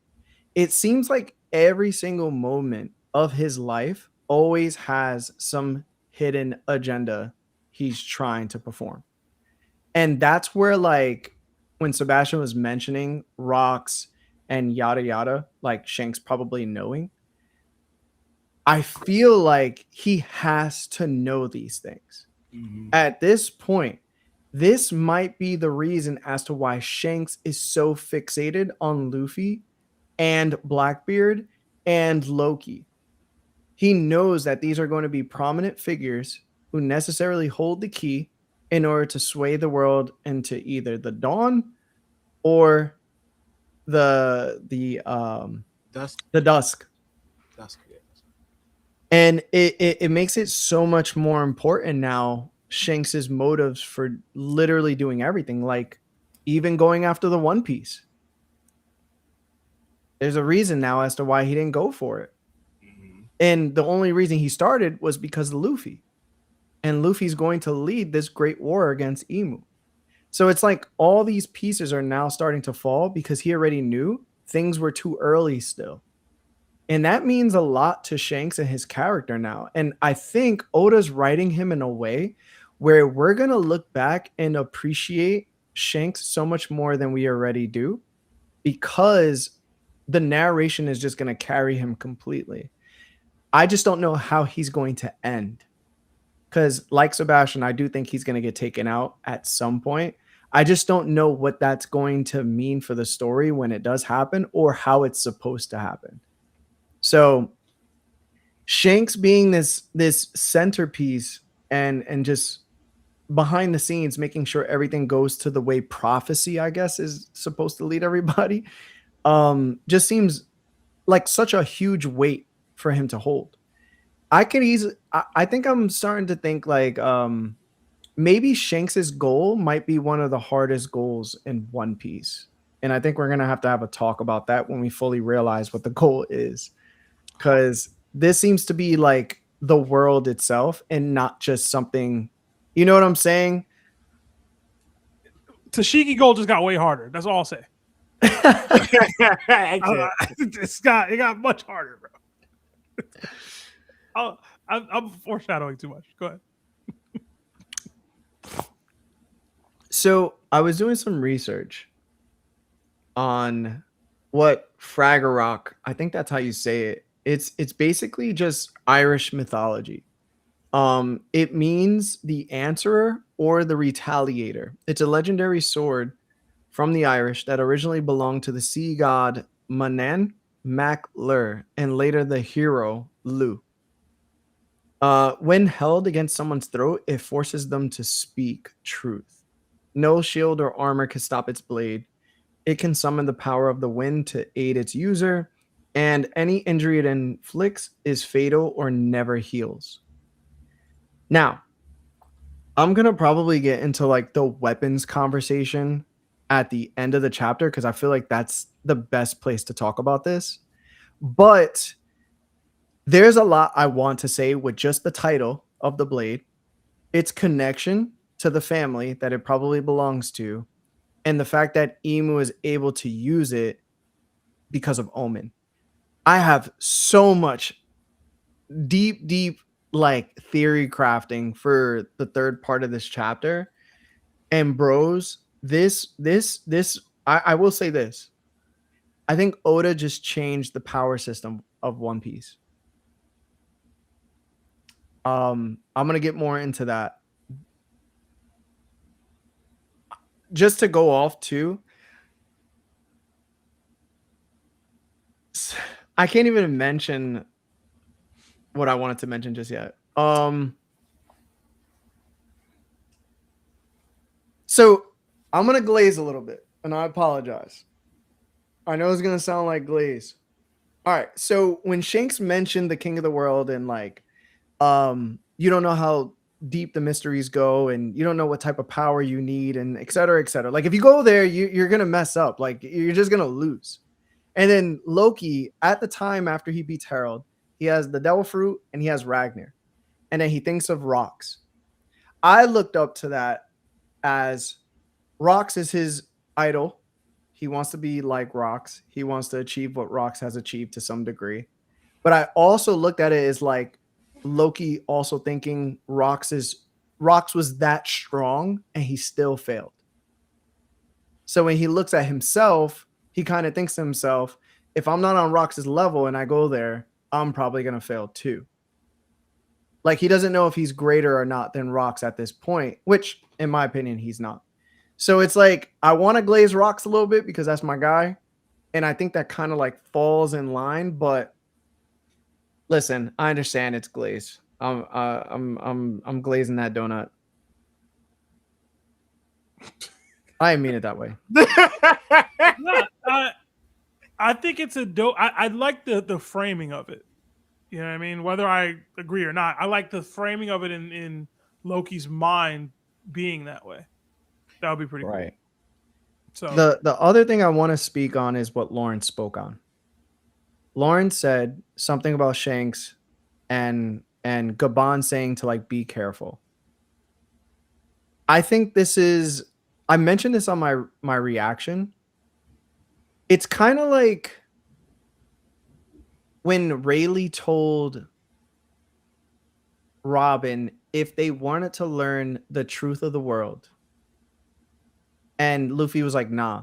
It seems like every single moment of his life always has some hidden agenda he's trying to perform. And that's where, like, when Sebastian was mentioning rocks and yada yada, like Shanks probably knowing, I feel like he has to know these things. Mm-hmm. At this point, this might be the reason as to why Shanks is so fixated on Luffy and Blackbeard and Loki. He knows that these are going to be prominent figures who necessarily hold the key in order to sway the world into either the dawn or the dusk. And it makes it so much more important now, Shanks's motives for literally doing everything, like even going after the One Piece. There's a reason now as to why he didn't go for it. Mm-hmm. And the only reason he started was because of Luffy. And Luffy's going to lead this great war against Emu. So it's like all these pieces are now starting to fall because he already knew things were too early still. And that means a lot to Shanks and his character now. And I think Oda's writing him in a way where we're going to look back and appreciate Shanks so much more than we already do, because the narration is just going to carry him completely. I just don't know how he's going to end. Because like Sebastian, I do think he's going to get taken out at some point. I just don't know what that's going to mean for the story when it does happen, or how it's supposed to happen. So Shanks being this centerpiece and just behind the scenes, making sure everything goes to the way prophecy, I guess, is supposed to lead everybody, just seems like such a huge weight for him to hold. I think I'm starting to think like maybe Shanks's goal might be one of the hardest goals in One Piece. And I think we're going to have a talk about that when we fully realize what the goal is. Because this seems to be like the world itself and not just something, you know what I'm saying? Tashiki Gold just got way harder. That's all I'll say. It got much harder, bro. I'm foreshadowing too much. Go ahead. So I was doing some research on what Fraggle, I think that's how you say it. It's basically just Irish mythology. It means the answerer or the retaliator. It's a legendary sword from the Irish that originally belonged to the sea god Manan Mac Lur and later the hero Lu. When held against someone's throat, it forces them to speak truth. No shield or armor can stop its blade. It can summon the power of the wind to aid its user, and any injury it inflicts is fatal or never heals. Now, I'm going to probably get into like the weapons conversation at the end of the chapter because I feel like that's the best place to talk about this. But there's a lot I want to say with just the title of the blade, its connection to the family that it probably belongs to, and the fact that Emu is able to use it because of Omen. I have so much deep like theory crafting for the third part of this chapter. And bros, I will say this. I think Oda just changed the power system of One Piece. I'm gonna get more into that. Just to go off too, I can't even mention what I wanted to mention just yet. So I'm gonna glaze a little bit, and I apologize. I know it's gonna sound like glaze. All right, so when Shanks mentioned the King of the World and like, you don't know how deep the mysteries go, and you don't know what type of power you need, and et cetera, et cetera. Like if you go there, you're gonna mess up. Like you're just gonna lose. And then Loki, at the time after he beats Harold, he has the Devil Fruit and he has Ragnar, and then he thinks of Rocks. I looked up to that as Rocks is his idol. He wants to be like Rocks. He wants to achieve what Rocks has achieved to some degree. But I also looked at it as like Loki also thinking Rocks was that strong and he still failed. So when he looks at himself, he kind of thinks to himself, if I'm not on Rocks' level and I go there, I'm probably going to fail too. Like he doesn't know if he's greater or not than Rocks at this point, which in my opinion, he's not. So it's like, I want to glaze Rocks a little bit because that's my guy. And I think that kind of like falls in line, but listen, I understand it's glaze. I'm glazing that donut. I didn't mean it that way. No, I think it's a dope. I like the framing of it. You know what I mean? Whether I agree or not, I like the framing of it in Loki's mind being that way. That would be pretty cool. So the other thing I want to speak on is what Lauren spoke on. Lauren said something about Shanks and Gabon saying to like be careful. I think this is, I mentioned this on my reaction. It's kind of like when Rayleigh told Robin if they wanted to learn the truth of the world. And Luffy was like, nah.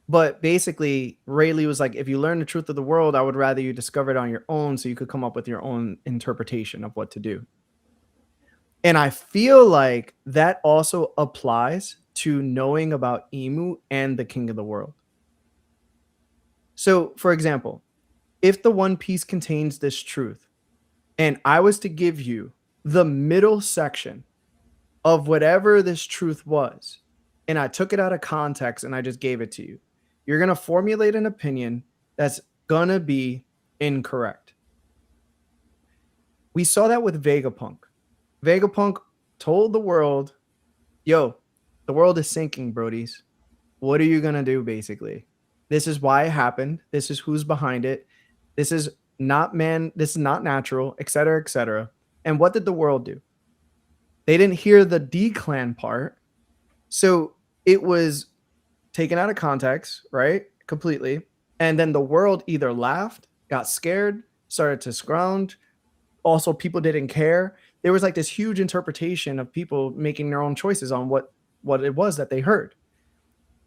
But basically, Rayleigh was like, if you learn the truth of the world, I would rather you discover it on your own so you could come up with your own interpretation of what to do. And I feel like that also applies to knowing about Emu and the King of the World. So, for example, if the One Piece contains this truth, and I was to give you the middle section of whatever this truth was, and I took it out of context and I just gave it to you, you're going to formulate an opinion that's going to be incorrect. We saw that with Vegapunk. Vegapunk told the world, yo, the world is sinking, brodies. What are you going to do, basically? This is why it happened. This is who's behind it. This is not man. This is not natural, etc., etc. And what did the world do? They didn't hear the D-clan part. So it was taken out of context, right? Completely. And then the world either laughed, got scared, started to scrounge. Also, people didn't care. There was like this huge interpretation of people making their own choices on what it was that they heard.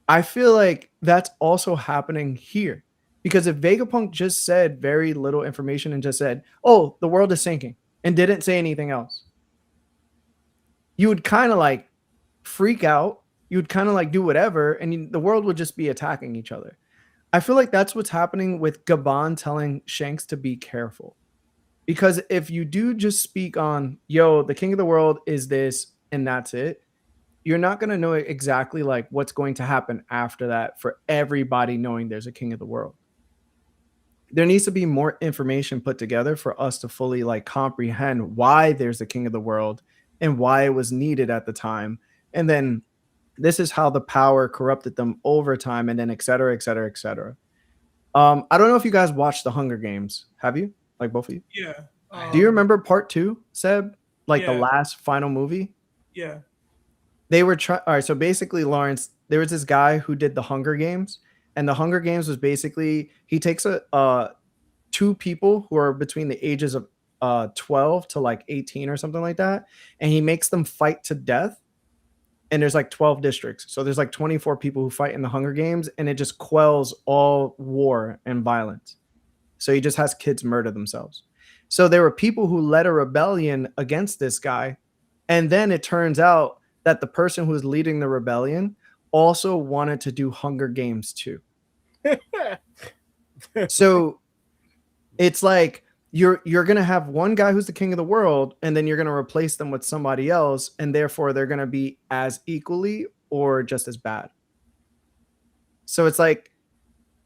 I feel like that's also happening here. Because if Vegapunk just said very little information and just said, oh, the world is sinking, and didn't say anything else, you would kind of like freak out. You would kind of like do whatever, and the world would just be attacking each other. I feel like that's what's happening with Gabon telling Shanks to be careful. Because if you do just speak on, yo, the king of the world is this, and that's it, you're not going to know exactly like what's going to happen after that for everybody knowing there's a king of the world. There needs to be more information put together for us to fully like comprehend why there's a king of the world and why it was needed at the time. And then this is how the power corrupted them over time, and then et cetera, et cetera, et cetera. I don't know if you guys watched the Hunger Games. Have you? Like both of you? Yeah. Do you remember part 2, Seb? Like the Yeah. last final movie? Yeah. They were trying. All right. So basically, Lawrence, there was this guy who did the Hunger Games, and the Hunger Games was basically he takes two people who are between the ages of 12 to like 18 or something like that, and he makes them fight to death. And there's like 12 districts. So there's like 24 people who fight in the Hunger Games, and it just quells all war and violence. So he just has kids murder themselves. So there were people who led a rebellion against this guy. And then it turns out that the person who was leading the rebellion also wanted to do Hunger Games too. So it's like you're going to have one guy who's the king of the world, and then you're going to replace them with somebody else, and therefore they're going to be as equally or just as bad. So it's like,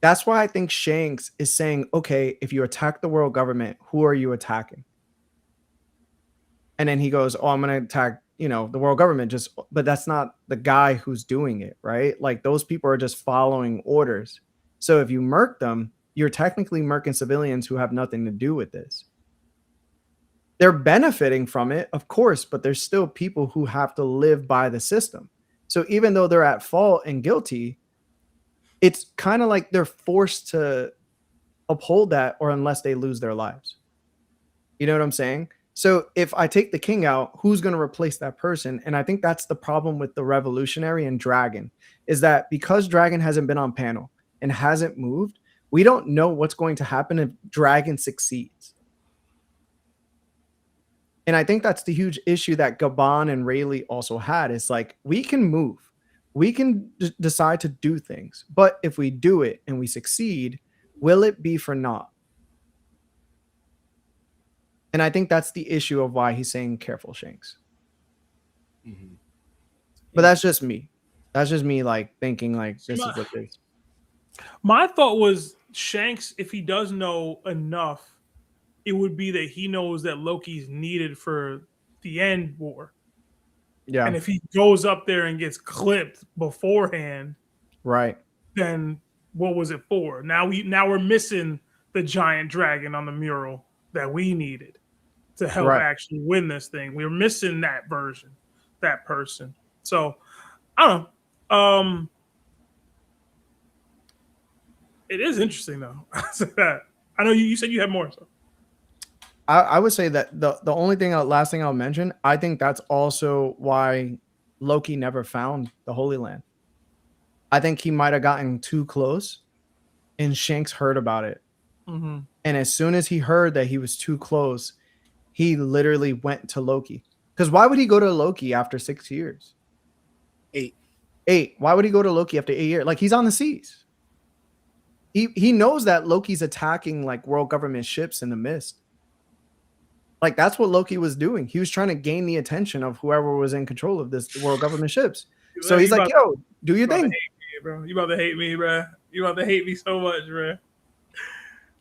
that's why I think Shanks is saying, okay, if you attack the world government, who are you attacking? And then he goes, oh, I'm going to attack, the world government, but that's not the guy who's doing it, right? Like those people are just following orders. So if you murk them, you're technically murking civilians who have nothing to do with this. They're benefiting from it, of course, but there's still people who have to live by the system. So even though they're at fault and guilty, it's kind of like they're forced to uphold that, or unless they lose their lives. You know what I'm saying? So if I take the king out, who's going to replace that person? And I think that's the problem with the Revolutionary and Dragon, is that because Dragon hasn't been on panel and hasn't moved, we don't know what's going to happen if Dragon succeeds. And I think that's the huge issue that Gabon and Rayleigh also had. It's like, we can move. We can decide to do things. But if we do it and we succeed, will it be for naught? And I think that's the issue of why he's saying careful, Shanks. Mm-hmm. But that's just me. That's just me like thinking like this is what it is. My thought was Shanks, if he does know enough, it would be that he knows that Loki's needed for the end war. Yeah. And if he goes up there and gets clipped beforehand, right, then what was it for? Now we're missing the giant dragon on the mural that we needed to help actually win this thing. We're missing that version, that person. So I don't know. It is interesting though. I know you said you had more. So. I would say that the only thing, last thing I'll mention, I think that's also why Loki never found the Holy Land. I think he might have gotten too close, and Shanks heard about it. Mm-hmm. And as soon as he heard that he was too close, he literally went to Loki. Because why would he go to Loki after 6 years? 8. Why would he go to Loki after 8 years? Like, he's on the seas. He knows that Loki's attacking like world government ships in the mist. Like, that's what Loki was doing. He was trying to gain the attention of whoever was in control of this world government ships. So he's like, yo, do your thing. You about to hate me, bro. You about to hate me so much, bro.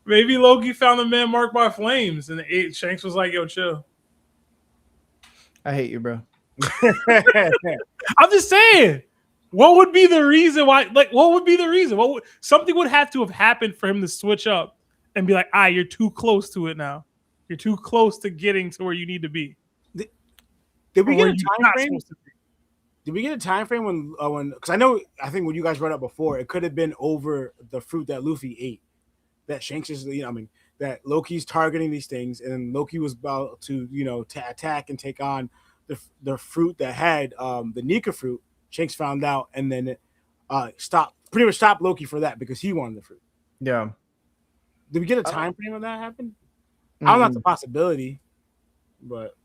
Maybe Loki found the man marked by flames, and Shanks was like, yo, chill. I hate you, bro. I'm just saying. What would be the reason why? Like, what would be the reason? Something would have to have happened for him to switch up and be like, you're too close to it now. You're too close to getting to where you need to be. Did we get a time frame? To be. Did we get a time frame when? Because I think when you guys brought up before, it could have been over the fruit that Luffy ate. That Shanks is, that Loki's targeting these things, and Loki was about to, to attack and take on the fruit that had the Nika fruit. Shanks found out, and then it pretty much stopped Loki for that because he wanted the fruit. Yeah. Did we get a time frame when that happened? I don't know if it's a possibility, but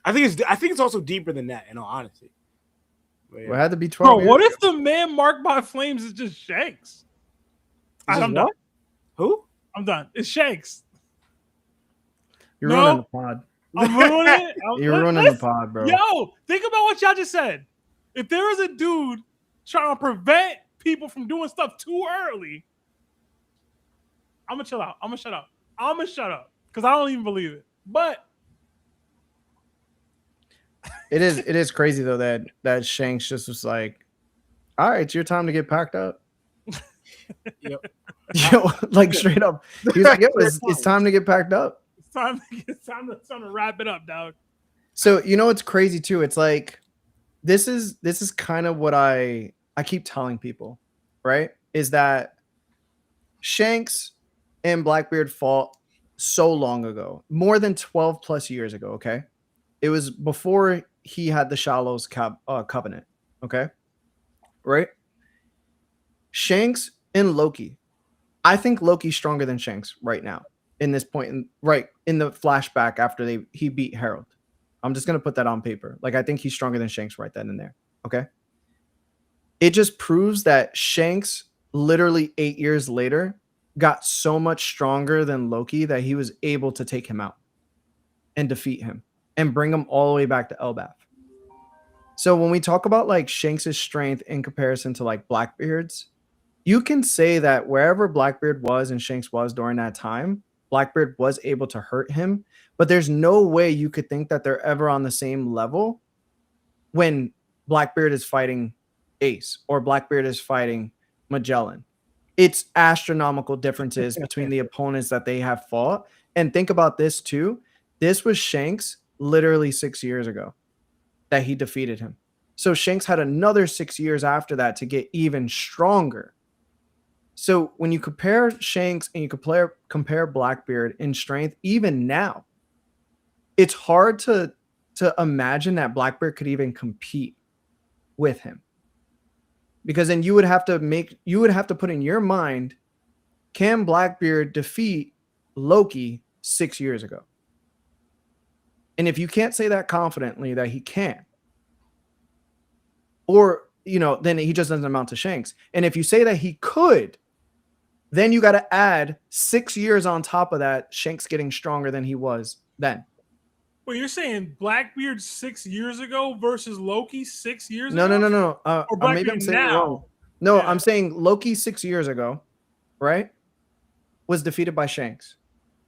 I think it's also deeper than that, in all honesty. It had to be 12 Bro, what if the man marked by flames is just Shanks? I'm done. Who? I'm done. It's Shanks. You're ruining the pod. I'm ruining it. You're ruining the pod, bro. Yo, think about what y'all just said. If there was a dude trying to prevent people from doing stuff too early, I'm gonna chill out. I'm gonna shut up because I don't even believe it. But it is crazy though that Shanks just was like, all right, it's your time to get packed up. Yep. Yo, like straight up. He was like, yo, it's time to get packed up. It's time to wrap it up, dog. So it's crazy too. It's like this is kind of what I keep telling people, right? Is that Shanks and Blackbeard fought so long ago, more than 12 plus years ago, okay? It was before he had the Shallows covenant, okay? Right? Shanks and Loki. I think Loki's stronger than Shanks right now in this point, in the flashback after he beat Harold. I'm just going to put that on paper. Like, I think he's stronger than Shanks right then and there, okay? It just proves that Shanks, literally 8 years later, got so much stronger than Loki that he was able to take him out and defeat him and bring him all the way back to Elbaf. So when we talk about like Shanks' strength in comparison to like Blackbeard's, you can say that wherever Blackbeard was and Shanks was during that time, Blackbeard was able to hurt him, but there's no way you could think that they're ever on the same level when Blackbeard is fighting Ace or Blackbeard is fighting Magellan. It's astronomical differences between the opponents that they have fought. And think about this too. This was Shanks literally 6 years ago that he defeated him. So Shanks had another 6 years after that to get even stronger. So when you compare Shanks and you compare Blackbeard in strength, even now, it's hard to imagine that Blackbeard could even compete with him. Because then you would have to put in your mind, can Blackbeard defeat Loki 6 years ago? And if you can't say that confidently that he can, or, then he just doesn't amount to Shanks. And if you say that he could, then you got to add 6 years on top of that, Shanks getting stronger than he was then. Well, you're saying Blackbeard 6 years ago versus Loki 6 years ago? No. Or Maybe I'm saying now? wrong. No, yeah. I'm saying Loki 6 years ago, right, was defeated by Shanks.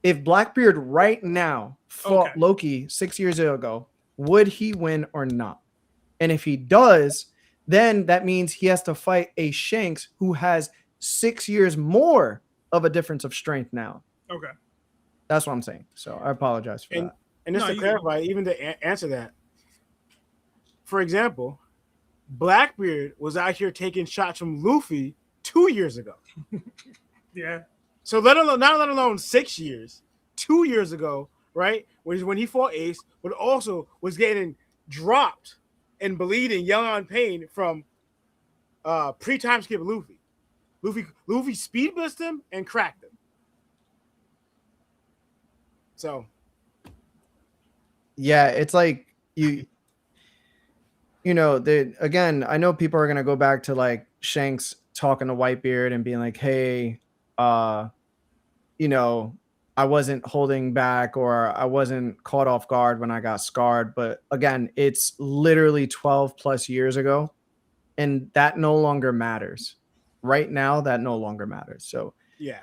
If Blackbeard right now fought Loki 6 years ago, would he win or not? And if he does, then that means he has to fight a Shanks who has 6 years more of a difference of strength now. Okay. That's what I'm saying. So I apologize for that. And just to clarify, even to answer that, for example, Blackbeard was out here taking shots from Luffy 2 years ago. Yeah. So let alone 6 years, 2 years ago, right? When he fought Ace, but also was getting dropped and bleeding, yelling on pain from pre-time skip Luffy. Luffy speed blitzed him and cracked him. So yeah, it's like again, I know people are gonna go back to like Shanks talking to Whitebeard and being like, hey, I wasn't holding back or I wasn't caught off guard when I got scarred. But again, it's literally 12 plus years ago, and that no longer matters. Right now, that no longer matters. So yeah.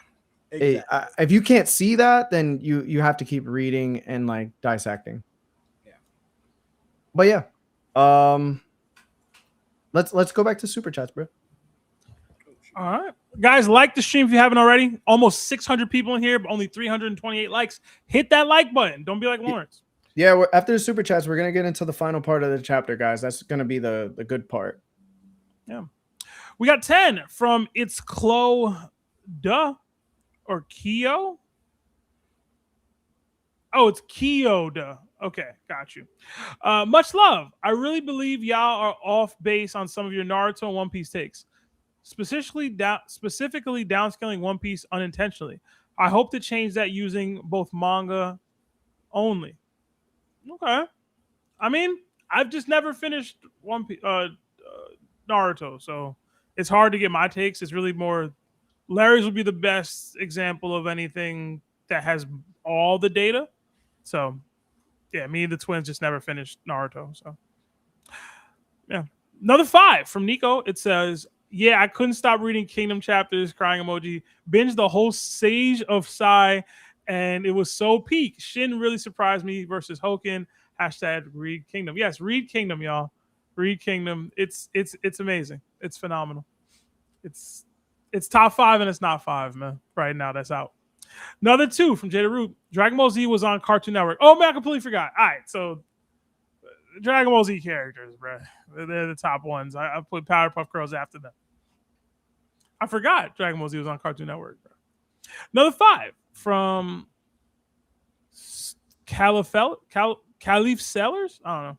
Exactly. If you can't see that, then you have to keep reading and like dissecting. Yeah. But yeah. let's go back to super chats, bro. All right. Guys, like the stream if you haven't already. Almost 600 people in here, but only 328 likes. Hit that like button. Don't be like Lawrence. Yeah, after the super chats, we're gonna get into the final part of the chapter, guys. That's gonna be the good part. Yeah. We got 10 from It's Clo Duh or Kyo. Oh, it's Kyo Duh. Okay, got you. Much love. I really believe y'all are off base on some of your Naruto and One Piece takes. Specifically downscaling One Piece unintentionally. I hope to change that using both manga only. Okay. I mean, I've just never finished Naruto, so it's hard to get my takes. It's really more Larry's would be the best example of anything that has all the data. So, yeah, me and the twins just never finished Naruto. So, yeah. Another 5 from Nico. It says, yeah, I couldn't stop reading Kingdom chapters, crying emoji. Binged the whole Sage of Sai, and it was so peak. Shin really surprised me versus Hoken. Hashtag read Kingdom. Yes, read Kingdom, y'all. Read Kingdom. It's amazing. It's phenomenal. It's top 5 and it's not 5, man. Right now, that's out. Another 2 from Jada Root. Dragon Ball Z was on Cartoon Network. Oh man, I completely forgot. All right, so Dragon Ball Z characters, bro. They're the top ones. I put Powerpuff Girls after them. I forgot Dragon Ball Z was on Cartoon Network, bro. Another 5 from Caliph Sellers. I don't know.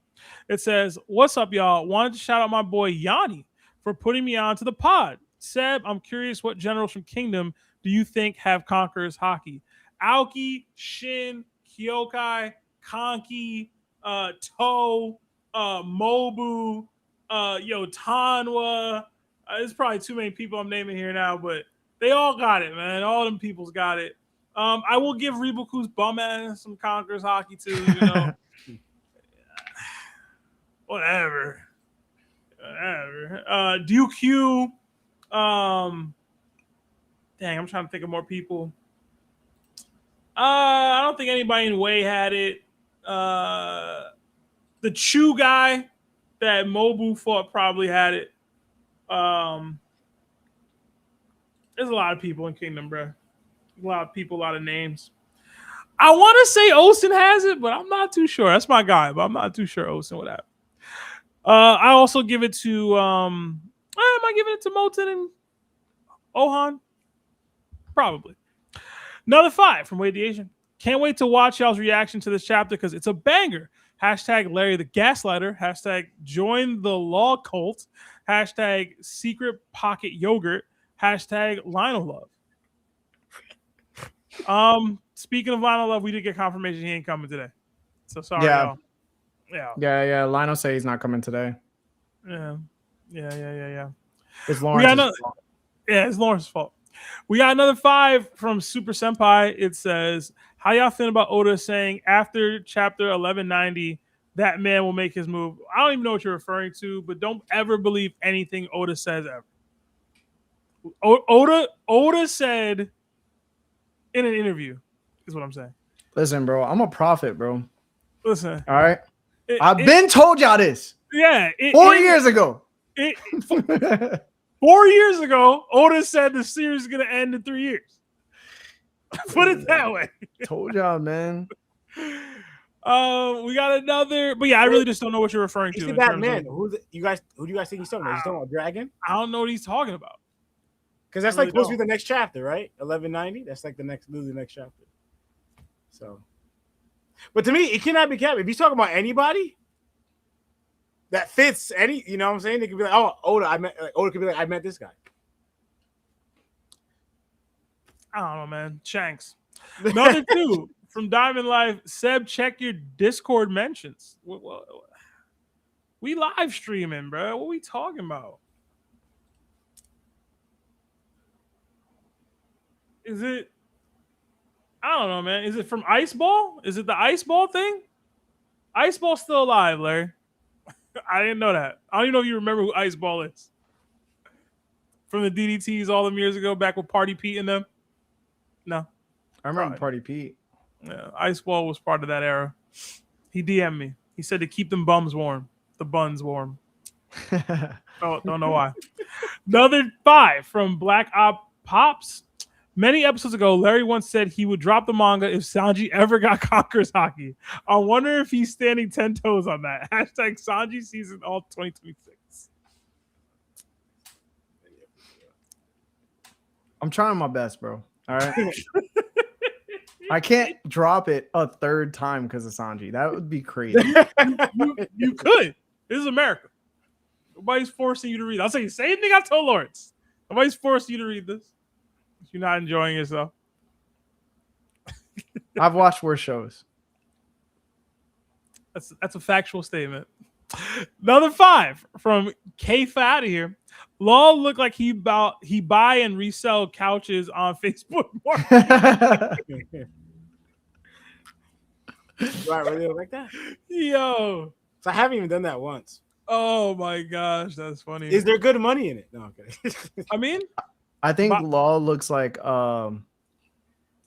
It says, "What's up, y'all? Wanted to shout out my boy Yanni for putting me on to the pod. Seb, I'm curious what generals from Kingdom do you think have Conqueror's Haki? Aoki, Shin, Kyokai, Kanki, To, Mobu, Tanwa. There's probably too many people I'm naming here now, but they all got it, man. All them people's got it. I will give Riboku's bum ass some Conqueror's Haki too, you know. Whatever. DQ. Dang, I'm trying to think of more people. I don't think anybody in Way had it. The Chu guy that Mobu fought probably had it. There's a lot of people in Kingdom, bro. A lot of people, a lot of names. I want to say Osen has it, but I'm not too sure. That's my guy, but I'm not too sure Osen would have. I also give it to am I giving it to Moten and Ohan? Probably. Another 5 from Wade the Asian. Can't wait to watch y'all's reaction to this chapter because it's a banger. Hashtag Larry the Gaslighter. Hashtag join the law cult. Hashtag secret pocket yogurt. Hashtag Lionel Love. Speaking of Lionel Love, we did get confirmation he ain't coming today. So sorry, y'all. Yeah. Lionel say he's not coming today. Yeah. It's Lawrence's fault. Yeah, it's Lawrence's fault. We got another 5 from Super Senpai. It says, how y'all feel about Oda saying after chapter 1190, that man will make his move? I don't even know what you're referring to, but don't ever believe anything Oda says ever. Oda said in an interview, is what I'm saying. Listen, bro, I'm a prophet, bro. Listen. All right. I've been told y'all this. Yeah. 4 years ago. 4 years ago, Oda said the series is going to end in 3 years. Put it that way. Told y'all, man. We got another, but yeah, I really just don't know what you're referring to. That man, who do you guys think he's talking about? He's talking about Dragon? I don't know what he's talking about. Because that's like supposed to be the next chapter, right? 1190. That's like the next chapter. So, but to me, it cannot be kept. If he's talking about anybody that fits any, you know what I'm saying? They could be like, oh, Oda, Oda could be like, I met this guy. I don't know, man. Shanks. Another 2 from Diamond Life. Seb, check your Discord mentions. We live streaming, bro. What are we talking about? Is it? I don't know, man. Is it from Ice Ball? Is it the Ice Ball thing? Ice Ball's still alive, Larry. I didn't know that. I don't even know if you remember who Ice Ball is. From the DDTs all them years ago, back with Party Pete and them. No. I remember Party Pete. Yeah, Ice Ball was part of that era. He DM'd me. He said to keep them bums warm. The buns warm. Don't know why. Another 5 from Black Op Pops. Many episodes ago, Larry once said he would drop the manga if Sanji ever got Conqueror's Haki. I wonder if he's standing 10 toes on that. Hashtag Sanji season all 2026. I'm trying my best, bro. All right. I can't drop it a third time because of Sanji. That would be crazy. You could. This is America. Nobody's forcing you to read. I'll say the same thing I told Lawrence. Nobody's forcing you to read this. If you're not enjoying yourself. I've watched worse shows. That's a factual statement. Another 5 from K out of here. Law looked like he buy and resell couches on Facebook Market. Right, really like that? Yo. So I haven't even done that once. Oh my gosh, that's funny. Is there good money in it? No, okay. I mean, I think Law looks like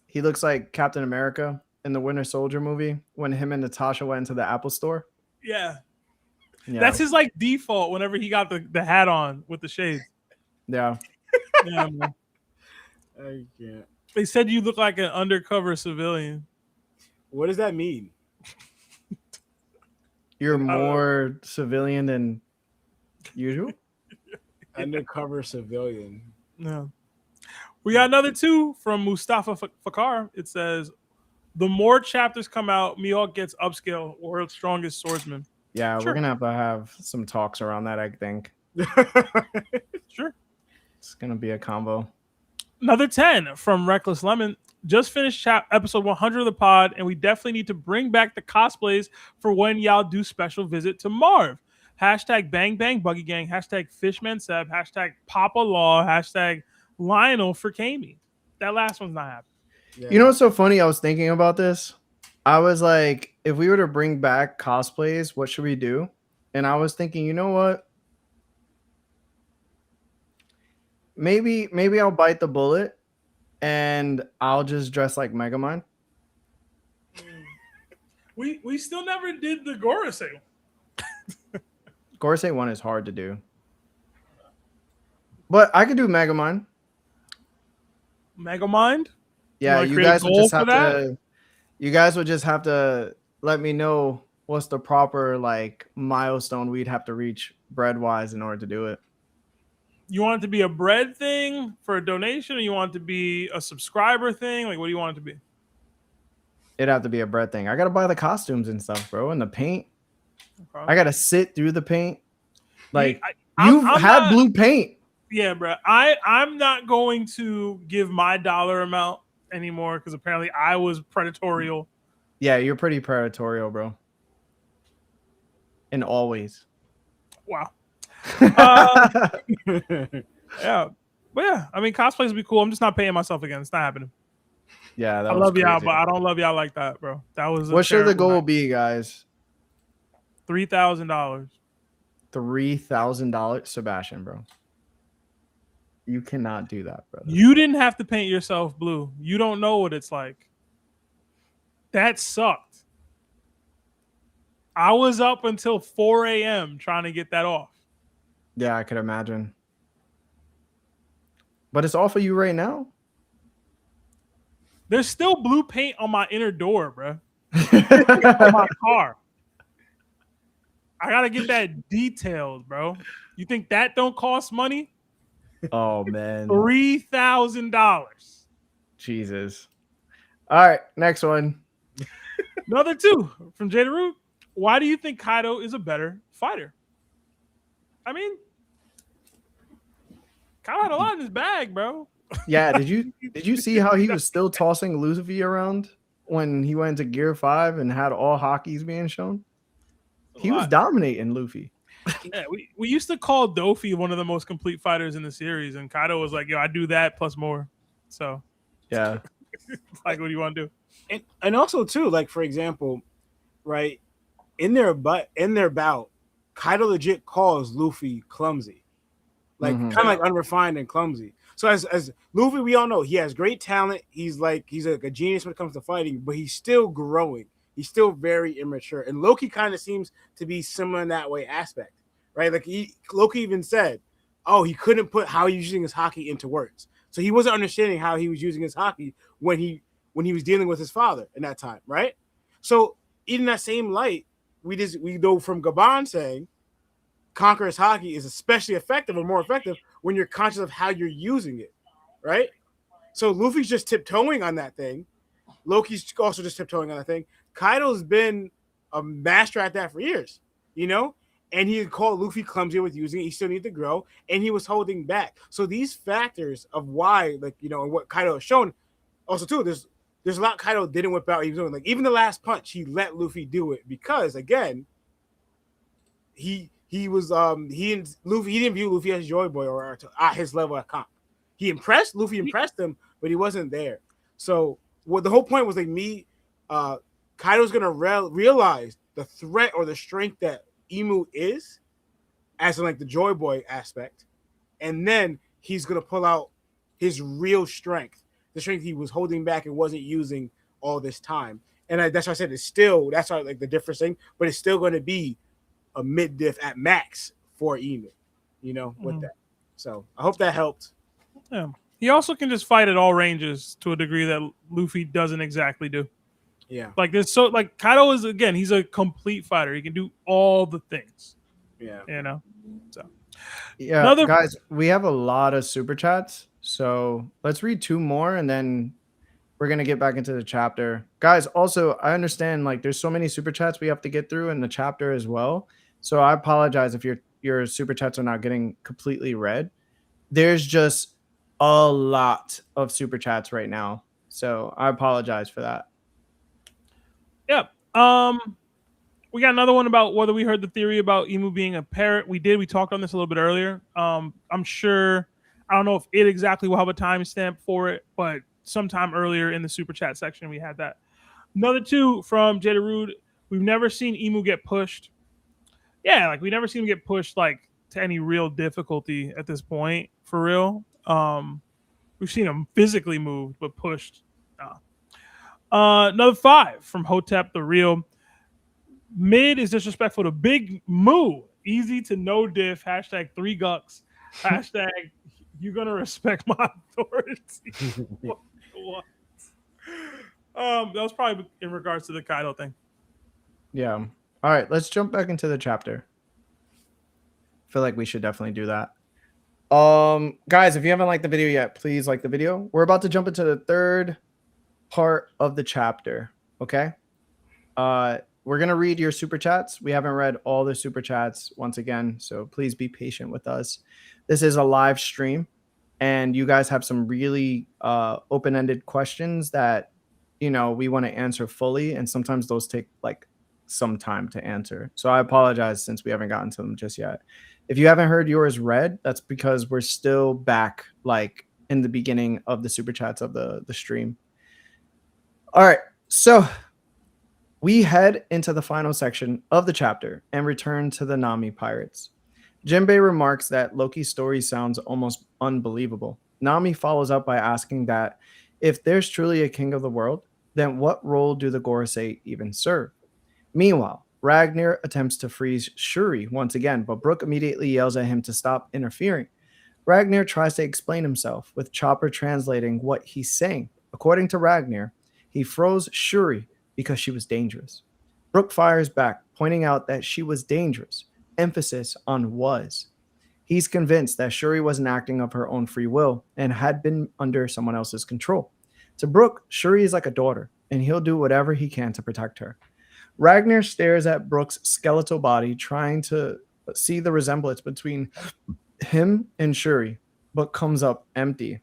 he looks like Captain America in the Winter Soldier movie when him and Natasha went into the Apple store. yeah. Yeah. That's his like default whenever he got the hat on with the shades. Yeah. Yeah, man. I can't. They said you look like an undercover civilian. What does that mean? You're more civilian than usual. Undercover civilian. No. We got another 2 from Mustafa Fakar. It says, the more chapters come out, Mihawk gets upscale, world's strongest swordsman. Yeah, Sure. we're gonna have some talks around that, I think. Sure. It's gonna be a combo. Another 10 from Reckless Lemon. Just finished episode 100 of the pod, and we definitely need to bring back the cosplays for when y'all do special visit to Marv. Hashtag Bang Bang Buggy Gang. Hashtag Fishman Seb. Hashtag Papa Law. Hashtag Lionel for Kami. That last one's not happening. Yeah. You know what's so funny? I was thinking about this. I was like, if we were to bring back cosplays, what should we do? And I was thinking, you know what? Maybe I'll bite the bullet and I'll just dress like Megamind. We still never did the Gorosei. Gorosei 1 is hard to do. But I could do Megamind. Megamind? Yeah, wanna you create a guys would goal just for have that? to. You guys would just have to let me know what's the proper like milestone we'd have to reach bread wise in order to do it. You want it to be a bread thing for a donation, or you want it to be a subscriber thing? Like, what do you want it to be? It'd have to be a bread thing. I gotta buy the costumes and stuff, bro, and the paint. Okay. I gotta sit through the paint. Like I'm you've had not- blue paint. Yeah, bro. I'm not going to give my dollar amount anymore because apparently I was predatorial. Yeah, you're pretty predatorial, bro. And always. Wow. Yeah. But yeah, I mean, cosplays would be cool. I'm just not paying myself again. It's not happening. Yeah, that I was love y'all, crazy. but I don't love y'all like that, bro. That was What should the goal be, guys? $3,000. $3,000, Sebastian, bro. You cannot do that, brother. You didn't have to paint yourself blue. You don't know what it's like. That sucked. I was up until 4 a.m. trying to get that off. Yeah, I could imagine. But it's all for you right now. There's still blue paint on my inner door, bro. On my car. I gotta get that detailed, bro. You think that don't cost money? Oh man. $3,000. Jesus. All right, next one. Another 2 from Jada Root. Why do you think Kaido is a better fighter? I mean, Kaido had a lot in his bag, bro. Yeah, did you see how he was still tossing Luffy around when he went into Gear 5 and had all hockeys being shown? He was dominating Luffy. Yeah, we used to call Dofi one of the most complete fighters in the series, and Kaido was like, yo, I do that plus more. So, Yeah. like, what do you want to do? And also too, like for example, right, in their bout, Kaido legit calls Luffy clumsy. Like kind of like unrefined and clumsy. So as Luffy, we all know he has great talent. He's like a genius when it comes to fighting, but he's still growing. He's still very immature. And Loki kind of seems to be similar in that way aspect, right? Like Loki even said, oh, he couldn't put how he's using his haki into words. So he wasn't understanding how he was using his haki when he was dealing with his father in that time, right? So in that same light, we know from Gaban saying Conqueror's haki is especially effective or more effective when you're conscious of how you're using it, right? So Luffy's just tiptoeing on that thing. Loki's also just tiptoeing on that thing. Kaido's been a master at that for years, and he called Luffy clumsy with using it. He still needed to grow, and he was holding back. So these factors of why, and what Kaido has shown, also too, there's a lot Kaido didn't whip out. He was doing, like, even the last punch, he let Luffy do it because, again, he was he didn't view Luffy as Joy Boy or at his level at comp. Luffy impressed him, but he wasn't there. So what the whole point was, Kaido's gonna realize the threat or the strength that Imu is, as in the Joy Boy aspect, and then he's gonna pull out his real strength, the strength he was holding back and wasn't using all this time. And that's why I said that's why the difference thing, but it's still gonna be a mid diff at max for Imu, with that. So I hope that helped. Yeah. He also can just fight at all ranges to a degree that Luffy doesn't exactly do. Yeah. Kaido is, again, he's a complete fighter. He can do all the things. Yeah. So. Yeah, guys, we have a lot of super chats. So let's read 2 more and then we're going to get back into the chapter. Guys, also, I understand there's so many super chats we have to get through in the chapter as well. So I apologize if your super chats are not getting completely read. There's just a lot of super chats right now. So I apologize for that. Yeah. We got another one about whether we heard the theory about Imu being a parrot. We did. We talked on this a little bit earlier. I'm sure, I don't know if it exactly will have a timestamp for it, but sometime earlier in the super chat section, we had that. Another 2 from Jada Rude. We've never seen Imu get pushed. Yeah, we never seen him get pushed to any real difficulty at this point, for real. We've seen him physically moved, but pushed. Another 5 from Hotep the Real. Mid is disrespectful to Big Moo. Easy to no diff. # 3 gucks. # you're gonna respect my authority. What? That was probably in regards to the Kaido thing. Yeah. All right, let's jump back into the chapter. I feel like we should definitely do that. Guys, if you haven't liked the video yet, please like the video. We're about to jump into the 3rd part of the chapter. Okay. We're going to read your super chats. We haven't read all the super chats once again, so please be patient with us. This is a live stream, and you guys have some really open-ended questions that, we want to answer fully, and sometimes those take some time to answer. So I apologize since we haven't gotten to them just yet. If you haven't heard yours read, that's because we're still back in the beginning of the super chats of the stream. All right, so we head into the final section of the chapter and return to the Nami pirates. Jinbei remarks that Loki's story sounds almost unbelievable. Nami follows up by asking that if there's truly a king of the world, then what role do the Gorosei even serve? Meanwhile, Ragnar attempts to freeze Shuri once again, but Brook immediately yells at him to stop interfering. Ragnar tries to explain himself, with Chopper translating what he's saying. According to Ragnar, he froze Shuri because she was dangerous. Brook fires back, pointing out that she was dangerous, emphasis on was. He's convinced that Shuri wasn't acting of her own free will and had been under someone else's control. To Brook, Shuri is like a daughter, and he'll do whatever he can to protect her. Ragnar stares at Brook's skeletal body, trying to see the resemblance between him and Shuri, but comes up empty.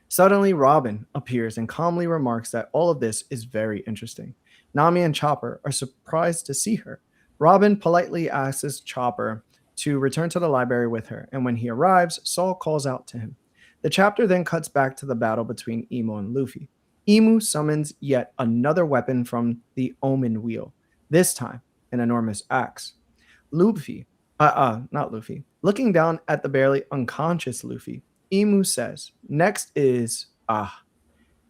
Suddenly, Robin appears and calmly remarks that all of this is very interesting. Nami and Chopper are surprised to see her. Robin politely asks Chopper to return to the library with her, and when he arrives, Saul calls out to him. The chapter then cuts back to the battle between Imu and Luffy. Imu summons yet another weapon from the Omen Wheel, this time an enormous axe. Looking down at the barely unconscious Luffy, Imu says, next is,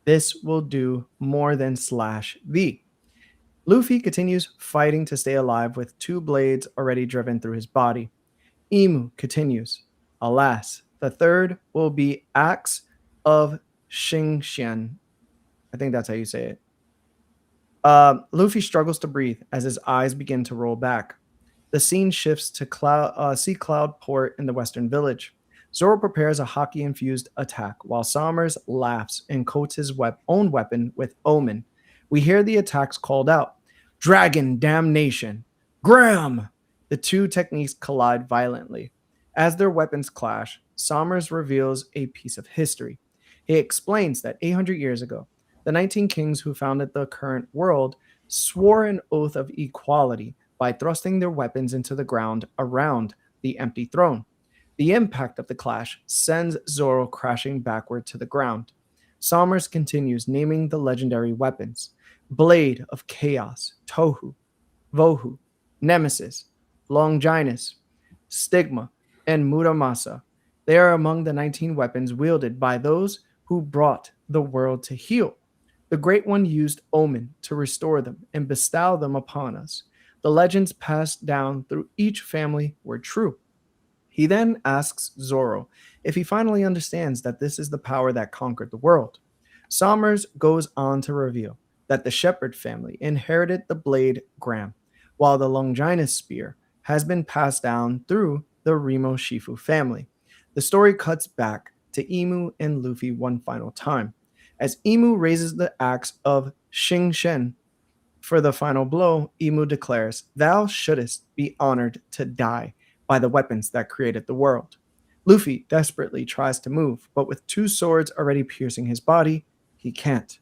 this will do more than /V. Luffy continues fighting to stay alive with 2 blades already driven through his body. Imu continues. Alas, the third will be Axe of Xingxian. I think that's how you say it. Luffy struggles to breathe as his eyes begin to roll back. The scene shifts to Sea Cloud Port in the Western Village. Zoro prepares a hockey-infused attack while Somers laughs and coats his own weapon with Omen. We hear the attacks called out. Dragon Damnation! Graham! The 2 techniques collide violently. As their weapons clash, Somers reveals a piece of history. He explains that 800 years ago, the 19 kings who founded the current world swore an oath of equality by thrusting their weapons into the ground around the empty throne. The impact of the clash sends Zoro crashing backward to the ground. Somers continues naming the legendary weapons: Blade of Chaos, Tohu, Vohu, Nemesis, Longinus, Stigma, and Muramasa. They are among the 19 weapons wielded by those who brought the world to heal. The Great One used Omen to restore them and bestow them upon us. The legends passed down through each family were true. He then asks Zoro if he finally understands that this is the power that conquered the world. Somers goes on to reveal that the Shepherd family inherited the blade Graham, while the Longinus spear has been passed down through the Remo Shifu family. The story cuts back to Imu and Luffy one final time. As Imu raises the axe of Xingxian for the final blow, Imu declares, "Thou shouldest be honored to die by the weapons that created the world." Luffy desperately tries to move, but with 2 swords already piercing his body, he can't.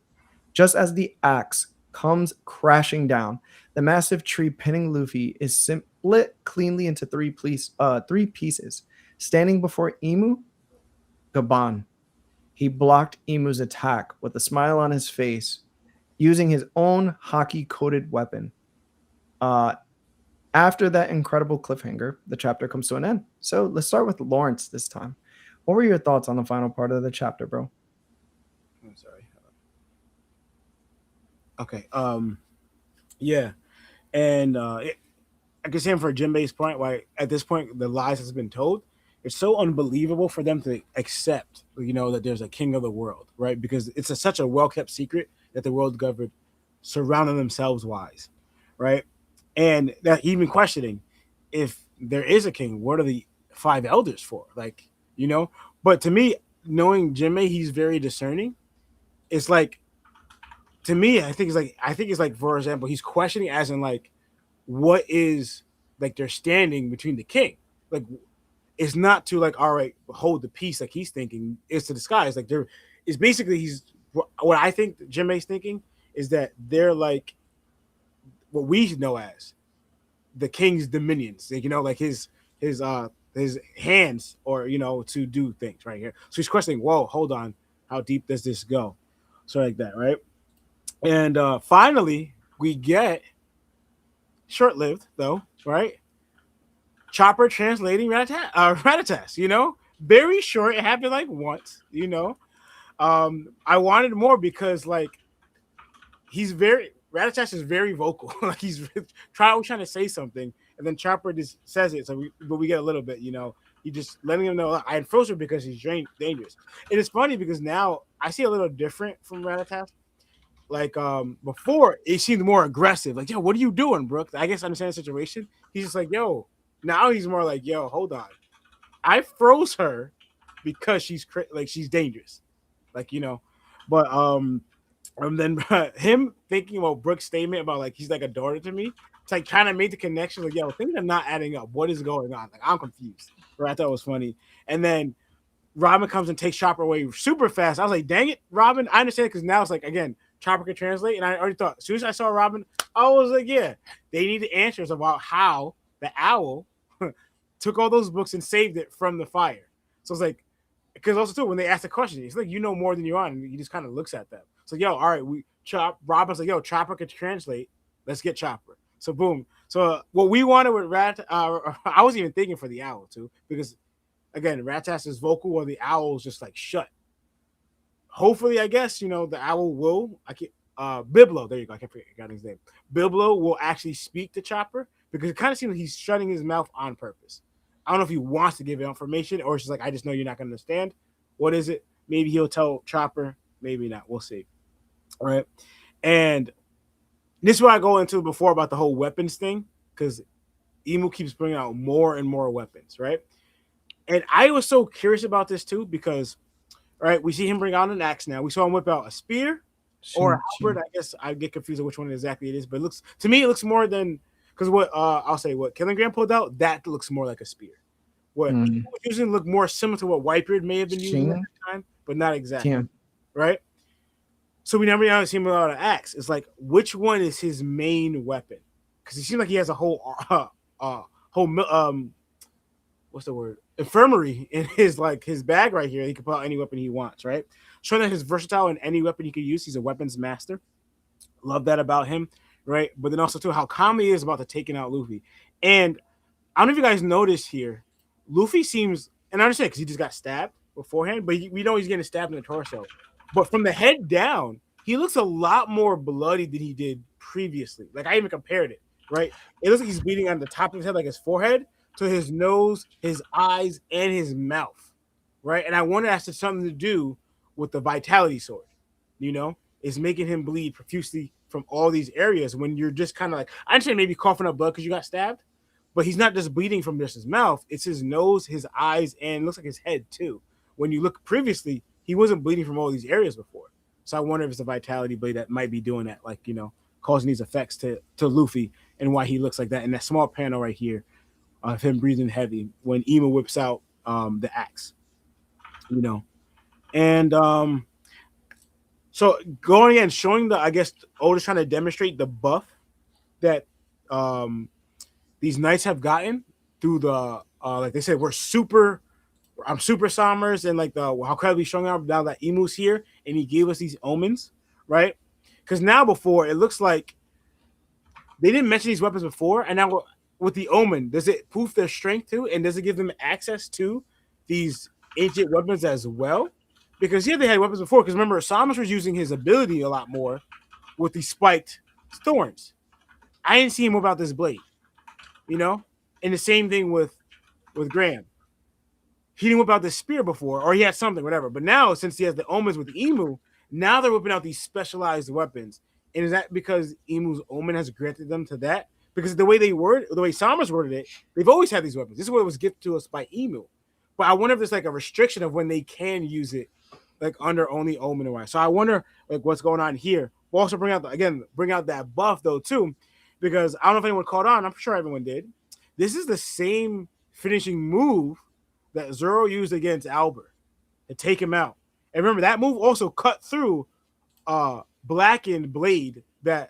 Just as the axe comes crashing down, the massive tree pinning Luffy is split cleanly into 3 pieces. Standing before Imu, Gaban. He blocked Imu's attack with a smile on his face, using his own hockey-coated weapon. After that incredible cliffhanger, the chapter comes to an end. So let's start with Lawrence this time. What were your thoughts on the final part of the chapter, bro? I'm sorry. Okay. Yeah. And I can say for Jinbei's point, why at this point the lies has been told. It's so unbelievable for them to accept, that there's a king of the world, right? Because it's such a well-kept secret that the world governed surrounding themselves wise, right? And that even questioning if there is a king, what are the 5 elders for? But to me, knowing Jinbei, he's very discerning. It's like, to me, I think it's like, for example, he's questioning as in like, what is like their standing between the king? Like, it's not to like, all right, hold the peace like he's thinking. It's to disguise. Like it's basically what I think Jinbei's thinking is that they're like what we know as the king's dominions. Like his hands or to do things right here. So he's questioning, whoa, hold on, how deep does this go? So like that, right? And finally we get short-lived though, right? Chopper translating Rattatas, very short. It happened like once, I wanted more because like Rattatas is very vocal. Like he's trying to say something, and then Chopper just says it. But we get a little bit, he just letting him know I froze her because he's dangerous. It is funny because now I see a little different from Rattatas. Like before, it seemed more aggressive. Like, yo, what are you doing, Brooke? I guess I understand the situation. He's just like, yo. Now he's more like, yo, hold on. I froze her because she's dangerous. But and then him thinking about Brooke's statement about like he's like a daughter to me, it's like kind of made the connection like, yo, things are not adding up. What is going on? Like I'm confused. Right? I thought it was funny. And then Robin comes and takes Chopper away super fast. I was like, dang it, Robin. I understand because now it's like again, Chopper can translate, and I already thought as soon as I saw Robin, I was like, yeah, they need answers about how the owl took all those books and saved it from the fire. So it's like, because also too, when they ask the question, it's like, more than you're on, and he just kind of looks at them. So yo, all right, Robin's like, yo, Chopper could translate. Let's get Chopper. So boom. So what we wanted with I was even thinking for the owl too, because again, Rattatas is vocal while the owl is just like shut. Hopefully, I guess, the owl will. Biblo, there you go. I can't forget his name. Biblo will actually speak to Chopper because it kind of seems like he's shutting his mouth on purpose. I don't know if he wants to give information or it's just like, I just know you're not going to understand. What is it? Maybe he'll tell Chopper. Maybe not. We'll see. All right. And this is what I go into before about the whole weapons thing because Emu keeps bringing out more and more weapons, right? And I was so curious about this too because, right, we see him bring out an axe now. We saw him whip out a spear or a halberd. I guess I get confused on which one exactly it is, but it looks to me it looks more than because what I'll say what Killing Graham pulled out that looks more like a spear. What he was using looked more similar to what Whitebeard may have been using at the time, but not exactly. Right? So we never see him without an axe. It's like which one is his main weapon? Because it seems like he has a whole what's the word? Infirmary in his bag right here. He can put out any weapon he wants, right? Showing that he's versatile in any weapon he could use. He's a weapons master. Love that about him, right? But then also too how calm he is about the taking out Luffy. And I don't know if you guys noticed here, Luffy seems, and I understand because he just got stabbed beforehand, but we know he's getting stabbed in the torso. But from the head down, he looks a lot more bloody than he did previously. Like I even compared it, right? It looks like he's bleeding on the top of his head, like his forehead, to his nose, his eyes, and his mouth, right? And I wonder if that's something to do with the Vitality Sword, is making him bleed profusely from all these areas when you're just kind of like, I understand maybe coughing up blood because you got stabbed, but he's not just bleeding from just his mouth. It's his nose, his eyes, and looks like his head too. When you look previously, he wasn't bleeding from all these areas before. So I wonder if it's a Vitality blade that might be doing that, causing these effects to Luffy and why he looks like that in that small panel right here of him breathing heavy when Ema whips out the axe, and so going and showing Oda's trying to demonstrate the buff that these knights have gotten through the like they said, I'm Super Summers and how incredibly strong out now that Emu's here and he gave us these omens, right? Because now before it looks like they didn't mention these weapons before, and now with the omen, does it poof their strength too? And does it give them access to these ancient weapons as well? Because here they had weapons before. Because remember, Samus was using his ability a lot more with these spiked thorns. I didn't see him without this blade, And the same thing with Graham. He didn't whip out the spear before, or he had something, whatever. But now, since he has the omens with Emu, now they're whipping out these specialized weapons. And is that because Emu's omen has granted them to that? Because the way Samus worded it, they've always had these weapons. This is what was gifted to us by Emu. But I wonder if there's a restriction of when they can use it, under only omen or why. So I wonder what's going on here. We'll also bring out that buff though too, because I don't know if anyone caught on. I'm sure everyone did. This is the same finishing move that Zoro used against Albert to take him out. And remember that move also cut through blackened blade that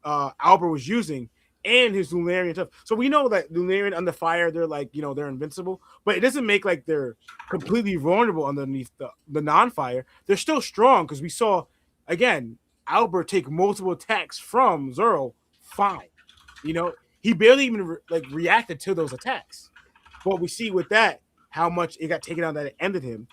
Albert was using and his Lunarian stuff. So we know that Lunarian under fire, they're they're invincible, but it doesn't make they're completely vulnerable underneath the non-fire. They're still strong because we saw again Albert take multiple attacks from Zoro. Fine, he barely even reacted to those attacks. But we see with that how much it got taken out that it ended him.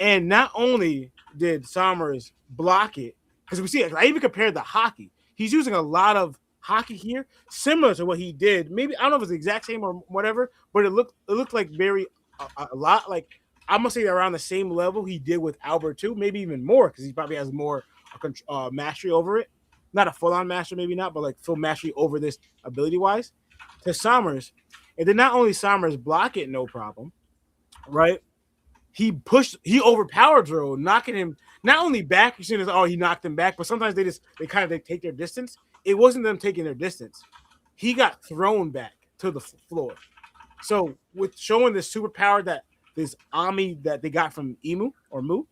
And not only did Summers block it, because we see it, I even compared the hockey. He's using a lot of hockey here, similar to what he did. Maybe I don't know if it's the exact same or whatever, but it looked like very a lot I'm gonna say around the same level he did with Albert too, maybe even more because he probably has more mastery over it. Not a full-on mastery, maybe not, but full mastery over this ability-wise. To Summers, and then not only Summers block it, no problem, right? He overpowered Zoro, knocking him not only back as soon as he knocked him back, but sometimes they take their distance. It wasn't them taking their distance. He got thrown back to the floor. So with showing this superpower that this Ami that they got from Emu or Mu,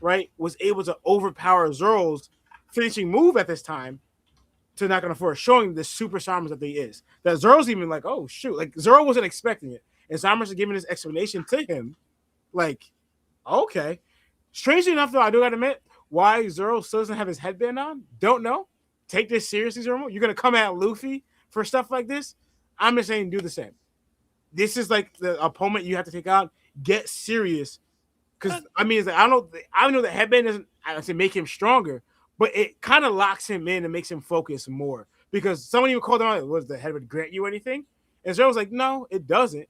right, was able to overpower Zoro's finishing move at this time to knock on the floor, showing the super Summers that he is. That Zoro's even oh shoot, Zoro wasn't expecting it, and Summers is giving this explanation to him, okay. Strangely enough, though, I do gotta admit, why Zoro still doesn't have his headband on, don't know. Take this seriously, Zoro. You're gonna come at Luffy for stuff like this. I'm just saying, do the same. This is the opponent you have to take out. Get serious, because I know the headband doesn't. I say make him stronger, but it kind of locks him in and makes him focus more. Because someone even called him out, was the head would grant you anything? And Zoro was like, no, it doesn't.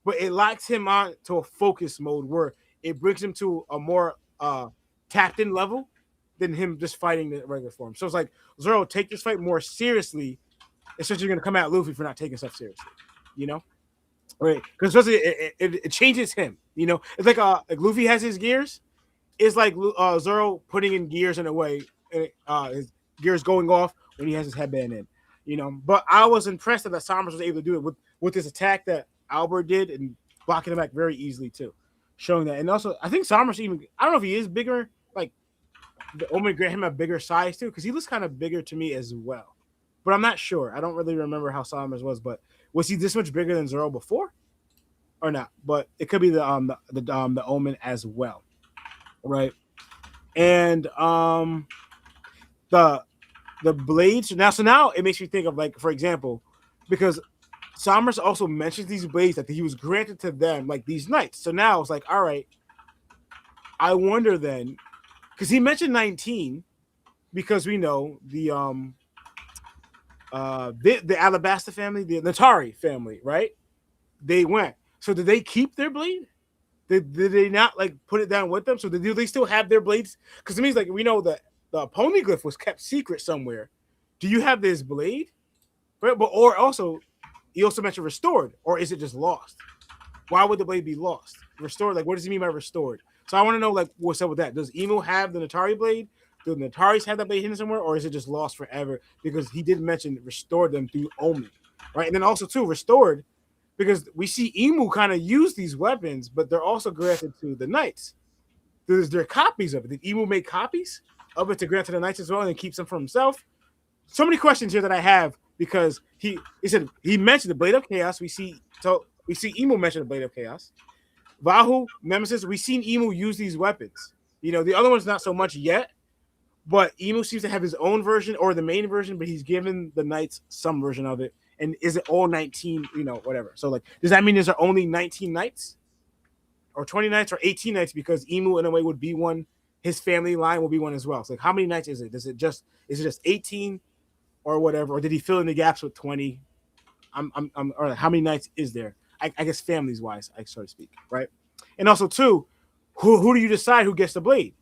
But it locks him on to a focus mode where it brings him to a more tapped in level than him just fighting the regular form. So it's like, Zoro, take this fight more seriously, especially you're going to come at Luffy for not taking stuff seriously, you know? Right? Because especially it changes him, you know? It's like Luffy has his gears. It's like Zoro putting in gears in a way, his gears going off when he has his headband in, you know? But I was impressed that Summers was able to do it with this attack that Albert did and blocking him back very easily too, showing that. And also, I think Summers even, I don't know if he is bigger, like the Omen grant him a bigger size too, because he looks kind of bigger to me as well. But I'm not sure. I don't really remember how Summers was, but was he this much bigger than Zoro before or not? But it could be the Omen as well, right? And the blades now. So now it makes me think of, like, for example, because Summers also mentions these blades that he was granted to them, like these knights. So now it's like, all right, I wonder then, because he mentioned 19, because we know the Alabasta family, the Natari family, right? They went. So did they keep their blade? Did they not like put it down with them? So do they still have their blades? Because it means, like, we know that the poneglyph was kept secret somewhere. Do you have this blade? Right? But or also, he also mentioned restored, or is it just lost? Why would the blade be lost? Restored, like, what does he mean by restored? So I want to know, like, what's up with that? Does Emo have the Natari blade? Do the Nataris have that blade hidden somewhere, or is it just lost forever? Because he did mention restored them through Omen, right? And then also too restored, because we see Emu kind of use these weapons, but they're also granted to the knights. There are copies of it. Did Emu make copies of it to grant to the knights as well, and keeps them for himself? So many questions here that I have, because he said he mentioned the Blade of Chaos. We see Emu mention the Blade of Chaos. Vahu, Nemesis, we've seen Emu use these weapons. You know, the other one's not so much yet, but Emu seems to have his own version, or the main version, but he's given the knights some version of it. And is it all 19, you know, whatever. So, like, does that mean there's only 19 knights? Or 20 knights, or 18 knights? Because Emu, in a way, would be one. His family line will be one as well. So, like, how many knights is it? Is it just 18 or whatever? Or did he fill in the gaps with 20? Or how many knights is there? I guess families wise, so to speak, right? And also, too, who do you decide who gets the blade?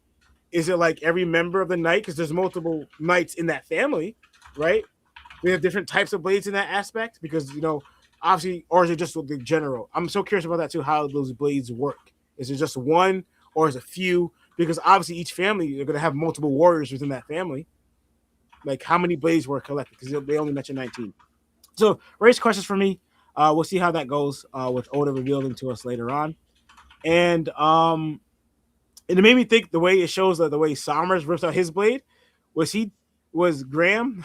Is it like every member of the knight? Because there's multiple knights in that family, right? We have different types of blades in that aspect, because, you know, obviously, or is it just the general? I'm so curious about that too, how those blades work. Is it just one, or is it a few? Because obviously each family, you're going to have multiple warriors within that family. Like, how many blades were collected? Because they only mentioned 19. So raise questions for me. We'll see how that goes with Oda revealing to us later on. And it made me think, the way it shows that the way Summers rips out his blade, was Graham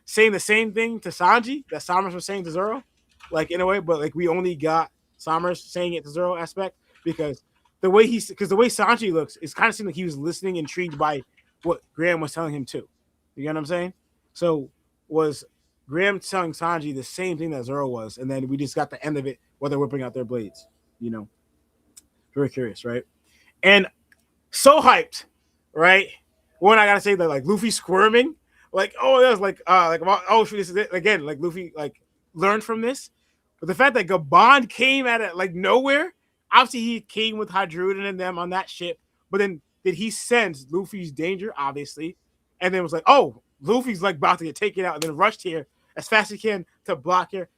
saying the same thing to Sanji that Summers was saying to Zoro, like, in a way, but like we only got Summers saying it to Zoro aspect, because the way Sanji looks, it kind of seemed like he was listening, intrigued by what Graham was telling him too. You get what I'm saying? So was Graham telling Sanji the same thing that Zoro was, and then we just got the end of it while they're whipping out their blades. You know, very curious, right? And so hyped, right? One, I gotta say that, like, Luffy squirming, like, oh, that was like oh, this is it again. Like, Luffy, like, learned from this, but the fact that Gabon came at it like nowhere. Obviously, he came with Hadruden and them on that ship, but then did he sense Luffy's danger? Obviously, and then was like, oh, Luffy's like about to get taken out, and then rushed here as fast as he can to block here.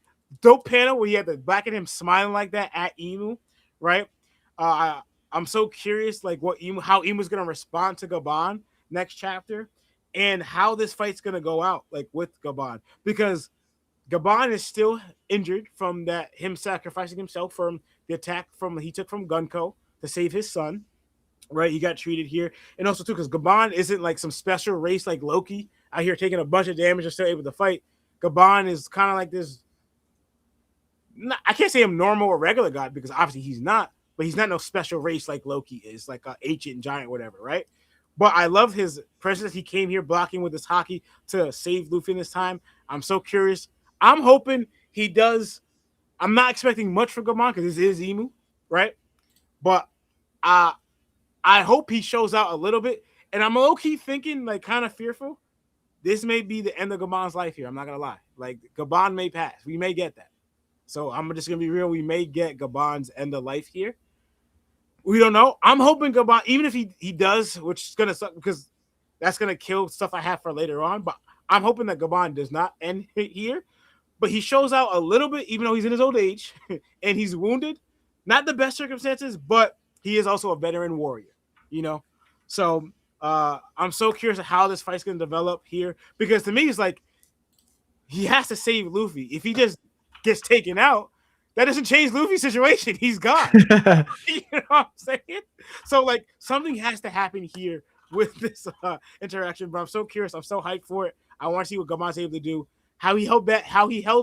Dope panel where you had the back of him smiling like that at Emu, right? I'm so curious, like, how Emu's gonna respond to Gabon next chapter, and how this fight's gonna go out, like, with Gabon, because Gabon is still injured from him sacrificing himself from the attack he took from Gunko to save his son, right? He got treated here, and also too, because Gabon isn't like some special race like Loki out here taking a bunch of damage and still able to fight. Gabon is kind of like this. I can't say I'm normal or regular god, because obviously he's not, but he's not no special race like Loki is, like an ancient giant, whatever, right? But I love his presence. He came here blocking with his hockey to save Luffy in this time. I'm so curious. I'm hoping he does. I'm not expecting much from Gabon, because this is Emu, right? But I hope he shows out a little bit, and I'm low key thinking, like, kind of fearful. This may be the end of Gabon's life here. I'm not gonna lie. Like, Gabon may pass. We may get that. So I'm just gonna be real. We may get Gabon's end of life here. We don't know. I'm hoping Gabon, even if he does, which is gonna suck because that's gonna kill stuff I have for later on. But I'm hoping that Gabon does not end here. But he shows out a little bit, even though he's in his old age and he's wounded. Not the best circumstances, but he is also a veteran warrior, you know? So I'm so curious how this fight's going to develop here. Because to me, it's like, he has to save Luffy. If he just gets taken out, that doesn't change Luffy's situation. He's gone. You know what I'm saying? So, like, something has to happen here with this interaction. But I'm so curious. I'm so hyped for it. I want to see what Gabon's able to do. How he held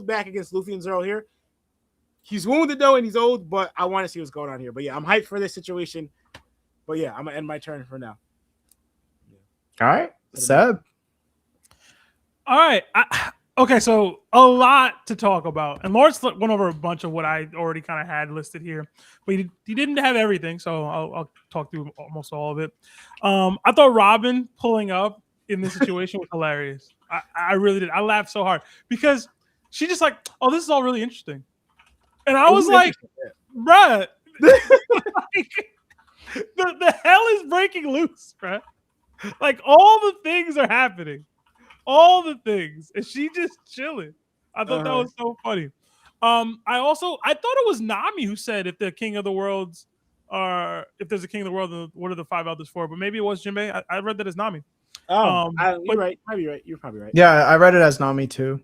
back against Luffy and Zoro here. He's wounded though, and he's old, but I want to see what's going on here. But yeah, I'm hyped for this situation. But yeah, I'm gonna end my turn for now. All right, Seb. All right. Okay, so a lot to talk about. And Lawrence went over a bunch of what I already kind of had listed here. But he didn't have everything, so I'll talk through almost all of it. I thought Robin pulling up in this situation was hilarious. I really did. I laughed so hard because she just like, oh, this is all really interesting. And I was like, bruh, like, the hell is breaking loose, bruh? Like, all the things are happening. All the things. And she just chilling. I thought that was so funny. I thought it was Nami who said if the king of the worlds are, if there's a king of the world, what are the 5 elders for? But maybe it was Jinbei. I read that as Nami. You're right. You're probably right. Yeah, I read it as Nami too.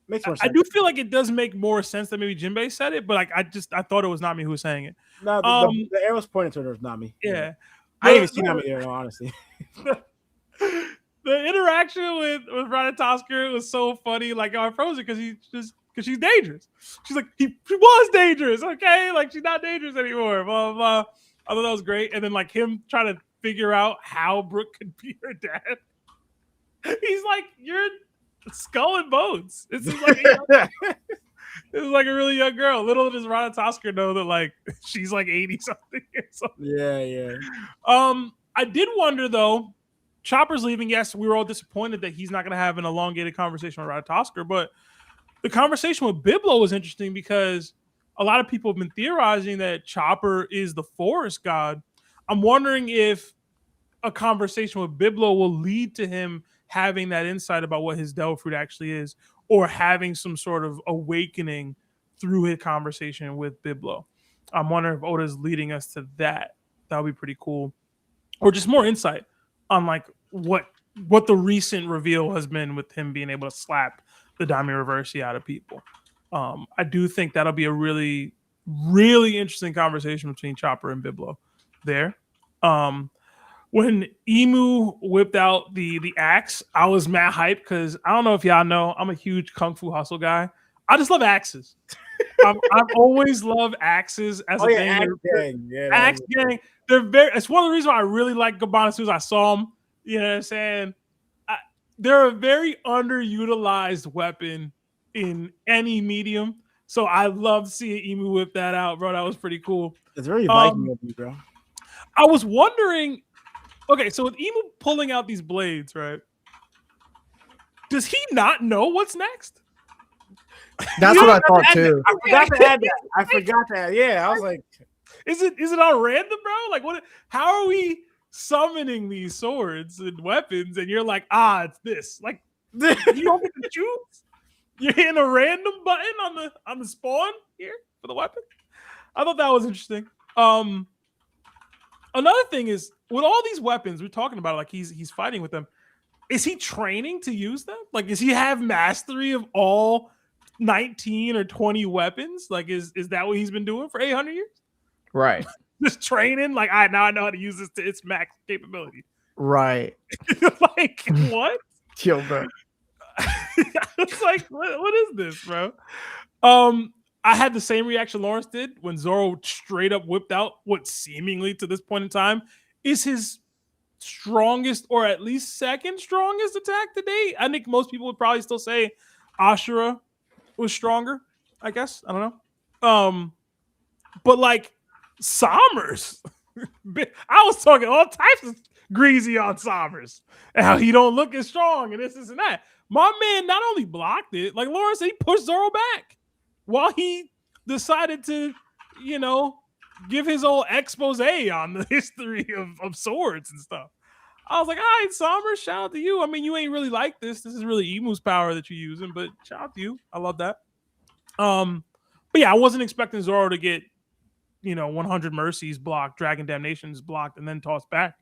Makes more sense. I do feel like it does make more sense that maybe Jinbei said it, but like I thought it was Nami who was saying it. No, the arrow's pointing to her, Nami. Yeah. I didn't even see Nami there, honestly. The interaction with Ratatoskr was so funny. Like, I froze it because she's dangerous. She's like, he was dangerous, okay? Like, she's not dangerous anymore. Blah, blah, blah. I thought that was great. And then like him trying to figure out how Brooke could be her dad. He's like, you're skull and bones. It's like a really young girl. Little does Ratatoskr know that like she's like 80 something or something. Yeah. I did wonder though. Chopper's leaving. Yes, we were all disappointed that he's not going to have an elongated conversation with Ratatoskr, but the conversation with Biblo was interesting because a lot of people have been theorizing that Chopper is the forest god. I'm wondering if a conversation with Biblo will lead to him having that insight about what his devil fruit actually is, or having some sort of awakening through his conversation with Biblo. I'm wondering if Oda's leading us to that. That would be pretty cool. Or just more insight on like what the recent reveal has been with him being able to slap the Daime Reversi out of people. I do think that'll be a really, really interesting conversation between Chopper and Biblo there. When Emu whipped out the axe, I was mad hyped because I don't know if y'all know, I'm a huge Kung Fu Hustle guy. I just love axes. I've always loved axes as a thing. Axe gang. It's one of the reasons why I really like Gabon as soon as I saw them. You know what I'm saying? They're a very underutilized weapon in any medium. So I love seeing Emu whip that out, bro. That was pretty cool. It's very Viking of you, bro. I was wondering, okay, so with Emu pulling out these blades, right? Does he not know what's next? That's what I thought too. I forgot to add that. Yeah, I was like, is it on random, bro? Like, what? How are we summoning these swords and weapons? And you're like, it's this. Like, you don't get to choose. You're hitting a random button on the spawn here for the weapon. I thought that was interesting. Another thing is with all these weapons we're talking about, like he's fighting with them. Is he training to use them? Like, does he have mastery of all 19 or 20 weapons? Like, is that what he's been doing for 800 years? Right. Just training. Like, now I know how to use this to its max capability. Right. Like, what? Yo, bro. It's like, what is this, bro? I had the same reaction Lawrence did when Zoro straight up whipped out what seemingly to this point in time is his strongest or at least second strongest attack to date. I think most people would probably still say Ashura was stronger, I guess. I don't know. But like Sommers I was talking all types of greasy on Sommers and how he don't look as strong and this and that. My man not only blocked it, like Lawrence said, he pushed Zoro back while he decided to, give his old expose on the history of swords and stuff. I was like, all right, Sommers, shout out to you. I mean, you ain't really like this. This is really Emu's power that you're using, but shout out to you. I love that. But yeah, I wasn't expecting Zoro to get 100 mercies blocked, Dragon Damnations blocked, and then tossed back.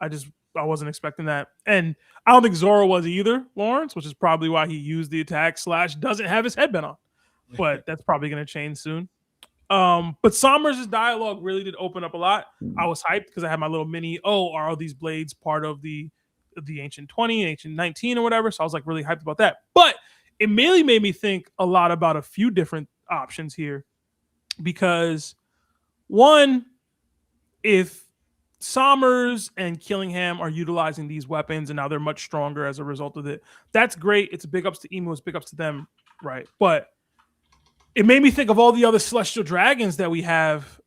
I wasn't expecting that. And I don't think Zoro was either, Lawrence, which is probably why he used the attack / doesn't have his headband on. But that's probably going to change soon. But Sommers' dialogue really did open up a lot. I was hyped because I had my little mini, are all these blades part of the Ancient 20, Ancient 19 or whatever? So I was like really hyped about that. But it mainly made me think a lot about a few different options here. Because one, if Sommers and Killingham are utilizing these weapons and now they're much stronger as a result of it, that's great. It's big ups to Emu, it's big ups to them, right? But it made me think of all the other celestial dragons that we have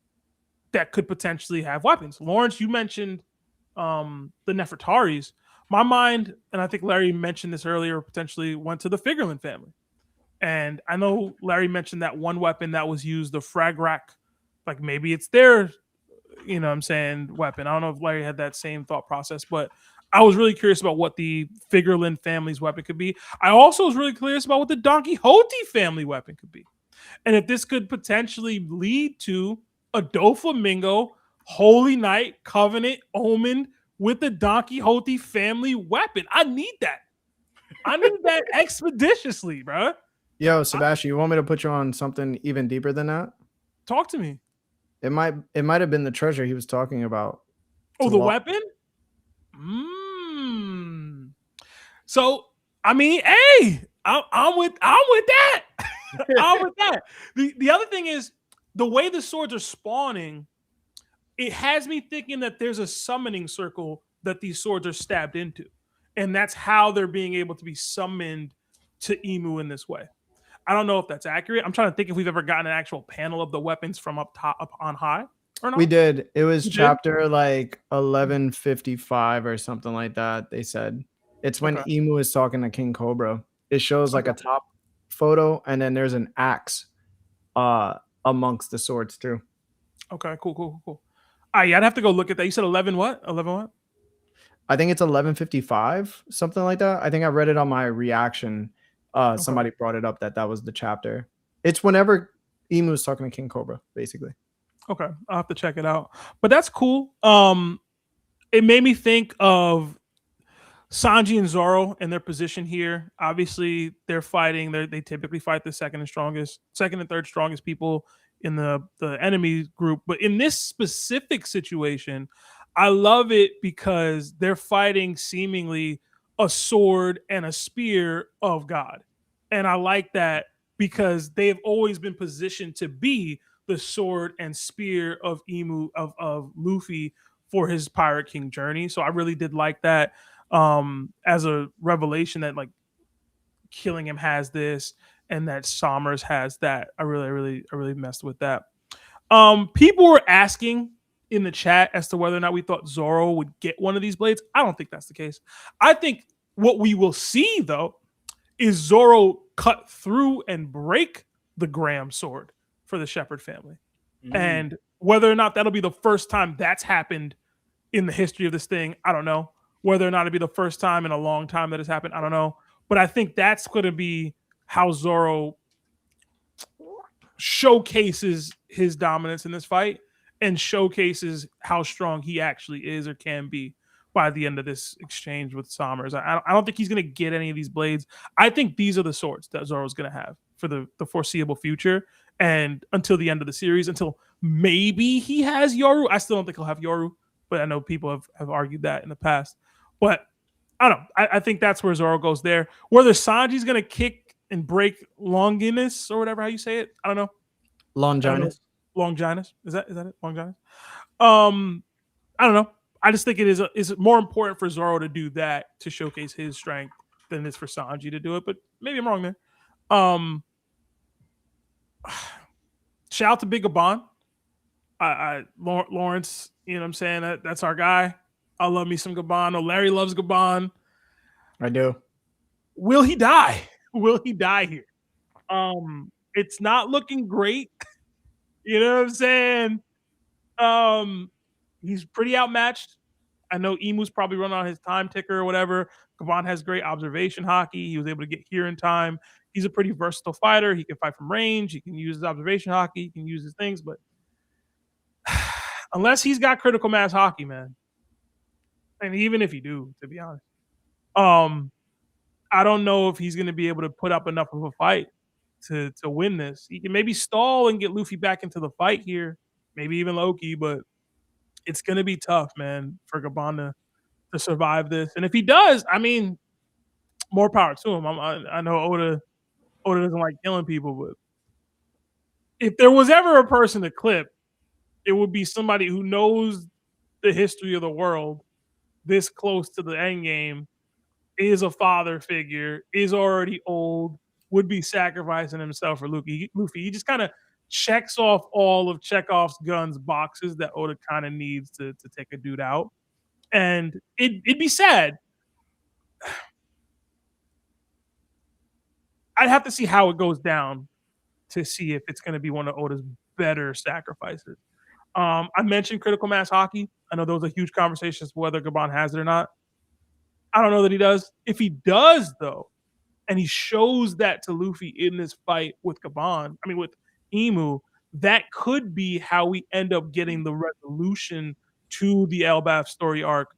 that could potentially have weapons. Lawrence, you mentioned the Nefertaris. My mind, and I think Larry mentioned this earlier, potentially went to the Figureland family. And I know Larry mentioned that one weapon that was used, the Frag Rack. Like maybe it's their, weapon. I don't know if Larry had that same thought process, but I was really curious about what the Figureland family's weapon could be. I also was really curious about what the Don Quixote family weapon could be. And if this could potentially lead to a Doflamingo, Holy Knight, Covenant, Omen with the Don Quixote family weapon. I need that. I need that expeditiously, bro. Yo, Sebastian, you want me to put you on something even deeper than that? Talk to me. It might have been the treasure he was talking about. Oh, the weapon? So, I mean, hey, I'm with that. I'm with that. The other thing is the way the swords are spawning, it has me thinking that there's a summoning circle that these swords are stabbed into. And that's how they're being able to be summoned to Emu in this way. I don't know if that's accurate. I'm trying to think if we've ever gotten an actual panel of the weapons from up on high or not. We did. It was chapter like 1155 or something like that. They said it's when Emu is talking to King Cobra. It shows like a top photo, and then there's an axe amongst the swords too. Okay, cool. Yeah, I'd have to go look at that. You said 11 what? 11 what? I think it's 1155, something like that. I think I read it on my reaction. Somebody brought it up that was the chapter. It's whenever Emu is talking to King Cobra, basically. Okay, I'll have to check it out. But that's cool. It made me think of Sanji and Zoro and their position here. Obviously, they're fighting. They typically fight the second and third strongest people in the enemy group. But in this specific situation, I love it because they're fighting seemingly a sword and a spear of God. And I like that because they've always been positioned to be the sword and spear of Emu, of Luffy for his Pirate King journey. So I really did like that as a revelation that like Killingham has this and that Sommers has that. I really messed with that. People were asking in the chat as to whether or not we thought Zoro would get one of these blades. I don't think that's the case. I think what we will see, though, is Zoro cut through and break the Graham sword for the Shepherd family. And whether or not that'll be the first time that's happened in the history of this thing, I don't know. Whether or not it'll be the first time in a long time that has happened, I don't know. But I think that's going to be how Zoro showcases his dominance in this fight and showcases how strong he actually is or can be by the end of this exchange with Sommers. I don't think he's going to get any of these blades. I think these are the swords that Zoro's going to have for the foreseeable future and until the end of the series, until maybe he has Yoru. I still don't think he'll have Yoru, but I know people have argued that in the past. But I don't know. I think that's where Zoro goes there. Whether Sanji's going to kick and break Longinus or whatever, how you say it, I don't know. Longinus. Is that it? Longinus. I don't know. I just think it is more important for Zoro to do that to showcase his strength than it is for Sanji to do it. But maybe I'm wrong there. Shout out to Big Abon. Lawrence, you know what I'm saying? That's our guy. I love me some Gabon. Oh, Larry loves Gabon. I do. Will he die? Will he die here? It's not looking great. You know what I'm saying? He's pretty outmatched. I know Emu's probably running on his time ticker or whatever. Gabon has great observation hockey. He was able to get here in time. He's a pretty versatile fighter. He can fight from range. He can use his observation hockey. He can use his things, but unless he's got critical mass hockey, man. And even if he do, to be honest, I don't know if he's going to be able to put up enough of a fight to win this. He can maybe stall and get Luffy back into the fight here, maybe even Loki, but it's going to be tough, man, for Gabon to survive this. And if he does, I mean, more power to him. I know Oda doesn't like killing people, but if there was ever a person to clip, it would be somebody who knows the history of the world this close to the end game, is a father figure, is already old, would be sacrificing himself for Luffy. He just kind of checks off all of Chekhov's guns boxes that Oda kind of needs to take a dude out. And it'd be sad. I'd have to see how it goes down to see if it's going to be one of Oda's better sacrifices. I mentioned critical mass hockey. I know there was a huge conversation as to whether Gabon has it or not. I don't know that he does. If he does, though, and he shows that to Luffy in this fight with with Emu, that could be how we end up getting the resolution to the Elbaf story arc,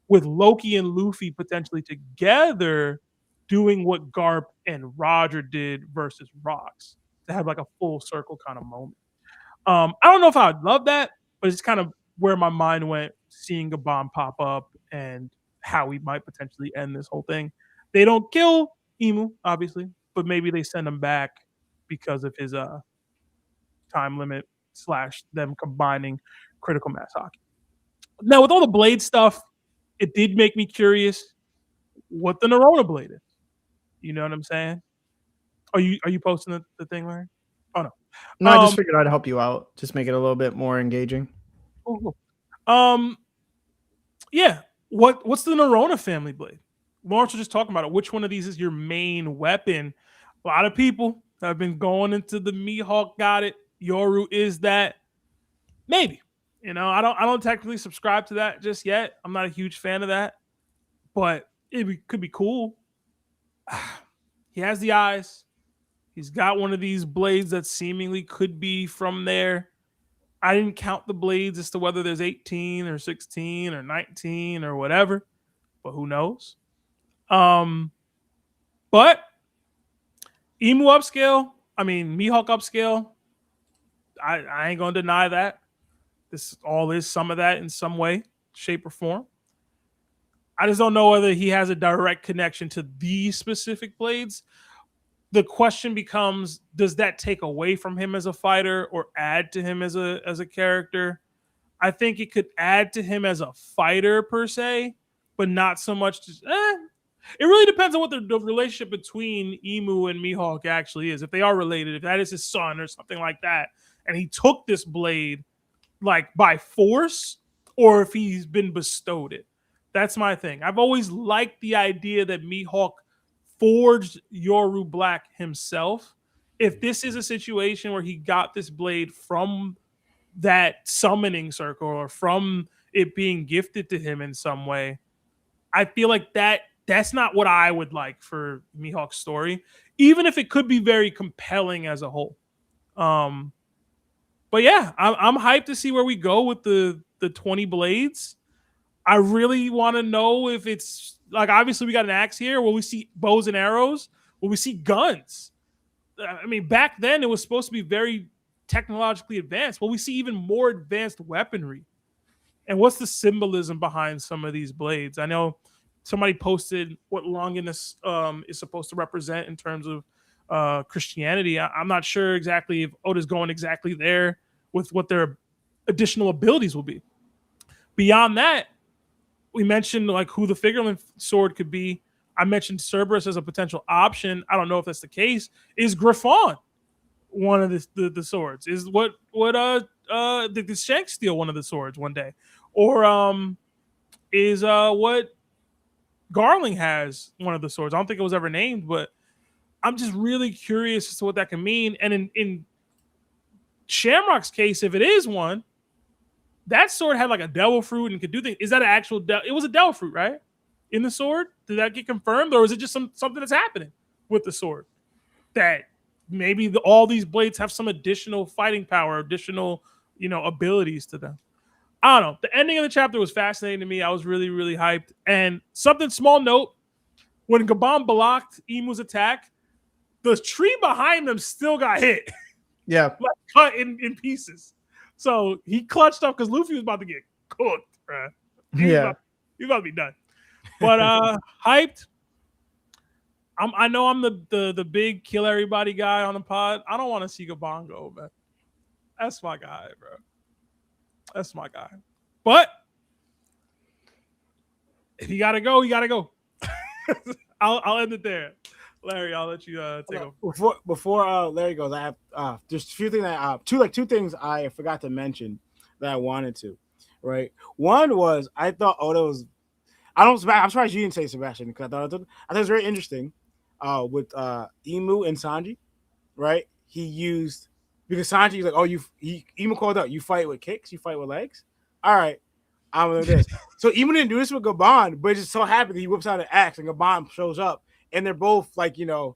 with Loki and Luffy potentially together doing what Garp and Roger did versus Rocks, to have like a full circle kind of moment. I don't know if I would love that, but it's kind of where my mind went seeing Gabon pop up and how we might potentially end this whole thing. They don't kill Emu, obviously, but maybe they send him back because of his time limit / them combining critical mass hockey. Now, with all the blade stuff, it did make me curious what the Nerona blade is. You know what I'm saying? Are you posting the thing, Larry? Oh no. No, I just figured I'd help you out. Just make it a little bit more engaging. Cool. Yeah. What's the Nerona family blade? Lawrence was just talking about it. Which one of these is your main weapon? A lot of people have been going into the Mihawk got it. Yoru is that. Maybe. You know, I don't technically subscribe to that just yet. I'm not a huge fan of that. But it could be cool. He has the eyes. He's got one of these blades that seemingly could be from there. I didn't count the blades as to whether there's 18 or 16 or 19 or whatever, but who knows? But Emu upscale, Mihawk upscale, I ain't gonna deny that. This all is some of that in some way, shape, or form. I just don't know whether he has a direct connection to these specific blades. The question becomes, does that take away from him as a fighter or add to him as a character? I think it could add to him as a fighter per se, but not so much. It really depends on what the relationship between Emu and Mihawk actually is. If they are related, if that is his son or something like that, and he took this blade like by force, or if he's been bestowed it. That's my thing. I've always liked the idea that Mihawk forged Yoru Black himself. If this is a situation where he got this blade from that summoning circle or from it being gifted to him in some way, I feel like that's not what I would like for Mihawk's story, even if it could be very compelling as a whole. But yeah, I'm hyped to see where we go with the 20 blades. I really want to know if it's like, obviously we got an axe here. Will we see bows and arrows? Will we see guns? Back then it was supposed to be very technologically advanced. Will we see even more advanced weaponry? And what's the symbolism behind some of these blades? I know somebody posted what Longinus is supposed to represent in terms of Christianity. I'm not sure exactly if Oda's going exactly there with what their additional abilities will be. Beyond that, we mentioned like who the figurine sword could be. I mentioned Cerberus as a potential option. I don't know if that's the case. Is Griffon one of the swords? Is what did Shanks steal one of the swords one day? Or is what Garling has one of the swords? I don't think it was ever named, but I'm just really curious as to what that can mean. And in Shamrock's case, if it is one, that sword had like a devil fruit and could do things. Is that an actual it was a devil fruit, right? In the sword? Did that get confirmed? Or is it just something that's happening with the sword? That maybe all these blades have some additional fighting power, additional, abilities to them. I don't know. The ending of the chapter was fascinating to me. I was really, really hyped. And something small note, when Gabon blocked Imu's attack, the tree behind them still got hit. Yeah. Like cut in pieces. So he clutched up because Luffy was about to get cooked, bruh. He's about to be done. But hyped. I know I'm the big kill everybody guy on the pod. I don't want to see Gabon go, man. That's my guy, bro. That's my guy. But if he gotta go, he gotta go. I'll end it there. Larry, I'll let you take over. Before Larry goes, I have just a few things two things I forgot to mention that I wanted to. Right, one was I thought Oda was. I'm surprised you didn't say Sebastian because I thought it was very interesting. With Imu and Sanji, right? He used because Sanji's like, Imu called out, you fight with kicks, you fight with legs. All right, I'm gonna do this. So Imu didn't do this with Gabon, but it just so happened he whips out an axe and Gabon shows up, and they're both like the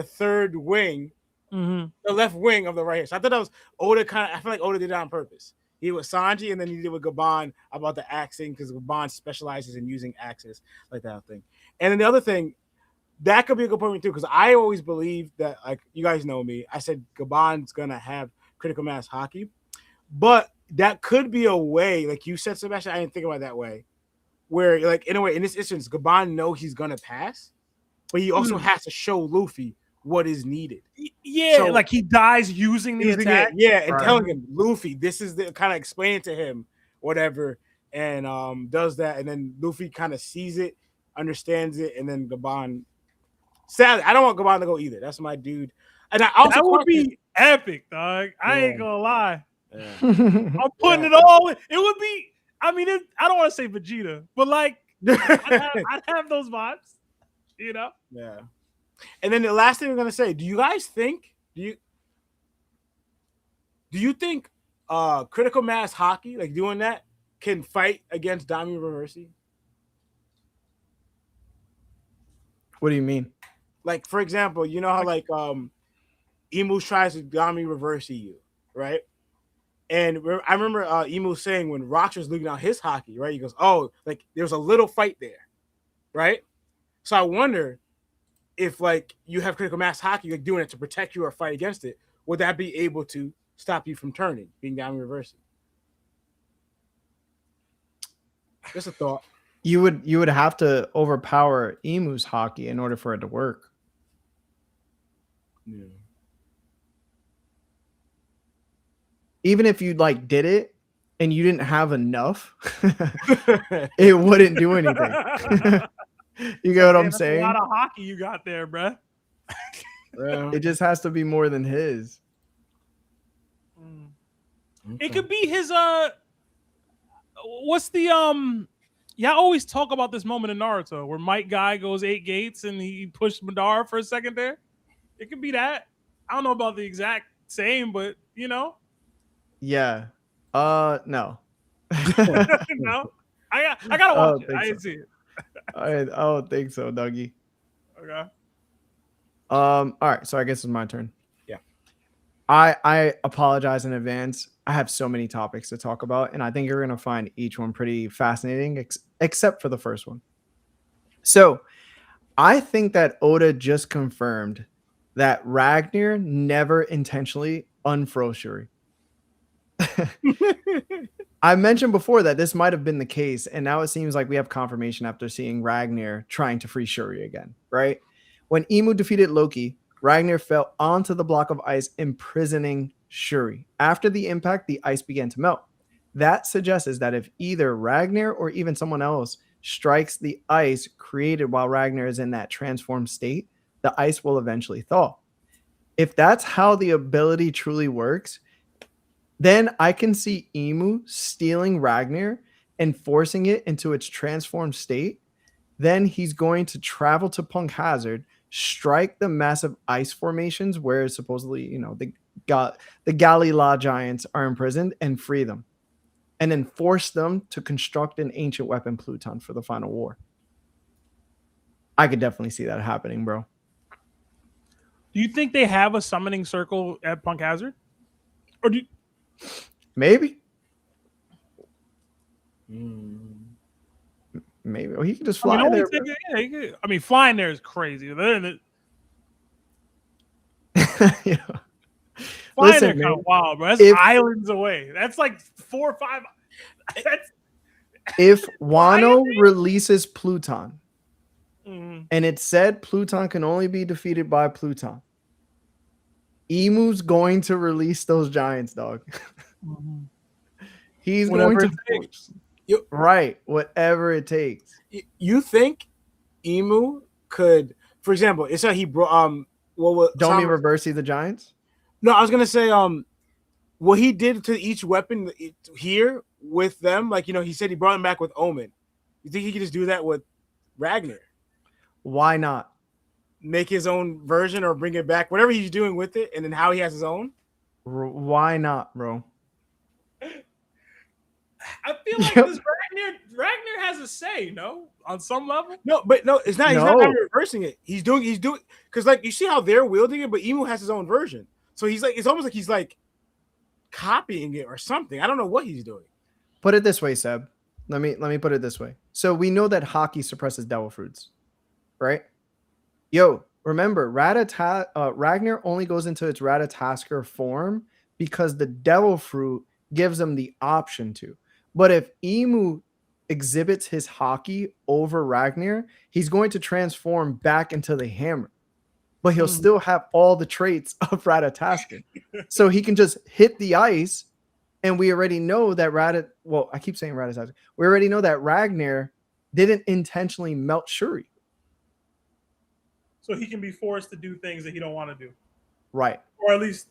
third wing, the left wing of the right hand. So I thought that was Oda I feel like Oda did it on purpose. He was Sanji, and then he did with Gabon about the axing because Gabon specializes in using axes like that thing. And then the other thing. That could be a good point too, because I always believe that, like you guys know me, I said Gabon's gonna have critical mass hockey, but that could be a way, like you said, Sebastian. I didn't think about it that way, where like in a way, in this instance, Gabon knows he's gonna pass, but he also has to show Luffy what is needed. Yeah, so, like he dies using the attack. And telling him, Luffy, this is the kind of explain it to him, whatever, and does that, and then Luffy kind of sees it, understands it, and then Gabon. Sadly, I don't want Gabon to go either. That's my dude. And I also that would be epic, dog. I ain't gonna lie. Yeah. I'm putting it all in. It would be. I mean, I don't want to say Vegeta, but like, I'd have those vibes. Yeah. And then the last thing I'm gonna say: do you guys think? Do you think critical mass hockey, like doing that, can fight against Dami Reversi? What do you mean? Like, for example, you know how like Emu tries to Dami Reversi you, right? And I remember Emu saying when Rox was looking out his hockey, right? He goes, "Oh, like there's a little fight there," right? So I wonder if like you have critical mass hockey, like doing it to protect you or fight against it, would that be able to stop you from turning, being Dami Reversi? Just a thought. You would have to overpower Emu's hockey in order for it to work. Yeah. Even if you like did it and you didn't have enough, it wouldn't do anything. You get what I'm saying? A lot of hockey you got there, bruh. It just has to be more than his. It could be his what's the y'all always talk about this moment in Naruto where Might Guy goes 8 gates and he pushed Madara for a second there. It could be that. I don't know about the exact same, but Yeah. No. No. I gotta watch it. I didn't see it. I don't think so, Dougie. Okay. All right, so I guess it's my turn. Yeah. I apologize in advance. I have so many topics to talk about, and I think you're gonna find each one pretty fascinating, except for the first one. So I think that Oda just confirmed that Ragnar never intentionally unfroze Shuri. I mentioned before that this might have been the case, and now it seems like we have confirmation after seeing Ragnar trying to free Shuri again, right? When Emu defeated Loki, Ragnar fell onto the block of ice, imprisoning Shuri. After the impact, the ice began to melt. That suggests that if either Ragnar or even someone else strikes the ice created while Ragnar is in that transformed state, the ice will eventually thaw. If that's how the ability truly works, Then I can see Emu stealing Ragnar and forcing it into its transformed state. Then he's going to travel to Punk Hazard, strike the massive ice formations where supposedly, the Galila giants are imprisoned, and free them. And then force them to construct an ancient weapon Pluton for the final war. I could definitely see that happening, bro. Do you think they have a summoning circle at Punk Hazard? Or do you... Maybe. Maybe. Or he could just fly there. Flying there is crazy. Flying Listen, there kind man, of wild, bro. That's islands away. That's like 4 or 5. If Wano releases Pluton, and it said Pluton can only be defeated by Pluton, Emu's going to release those giants, dog. He's Whatever going to it takes. right, whatever it takes. You think Emu could, for example, it said he brought Don't he reverse the giants? No, I was gonna say what he did to each weapon here with them, like he said he brought them back with Omen. You think he could just do that with Ragnar? Why not? Make his own version or bring it back, whatever he's doing with it, and then how he has his own. Why not, bro? I feel like this Ragnar has a say, no, on some level. No, it's not. He's not reversing it. He's doing because like you see how they're wielding it, but Emu has his own version. So he's like, it's almost like he's like copying it or something. I don't know what he's doing. Put it this way, Seb. Let me put it this way. So we know that Haki suppresses devil fruits, right? Yo, remember, Ragnar only goes into its Ratatasker form because the devil fruit gives him the option to. But if Emu exhibits his Haki over Ragnar, he's going to transform back into the hammer. But he'll still have all the traits of Ratatasker. So he can just hit the ice, and we already know that I keep saying Ratatasker. We already know that Ragnar didn't intentionally melt Shuri. So he can be forced to do things that he don't want to do. Right. Or at least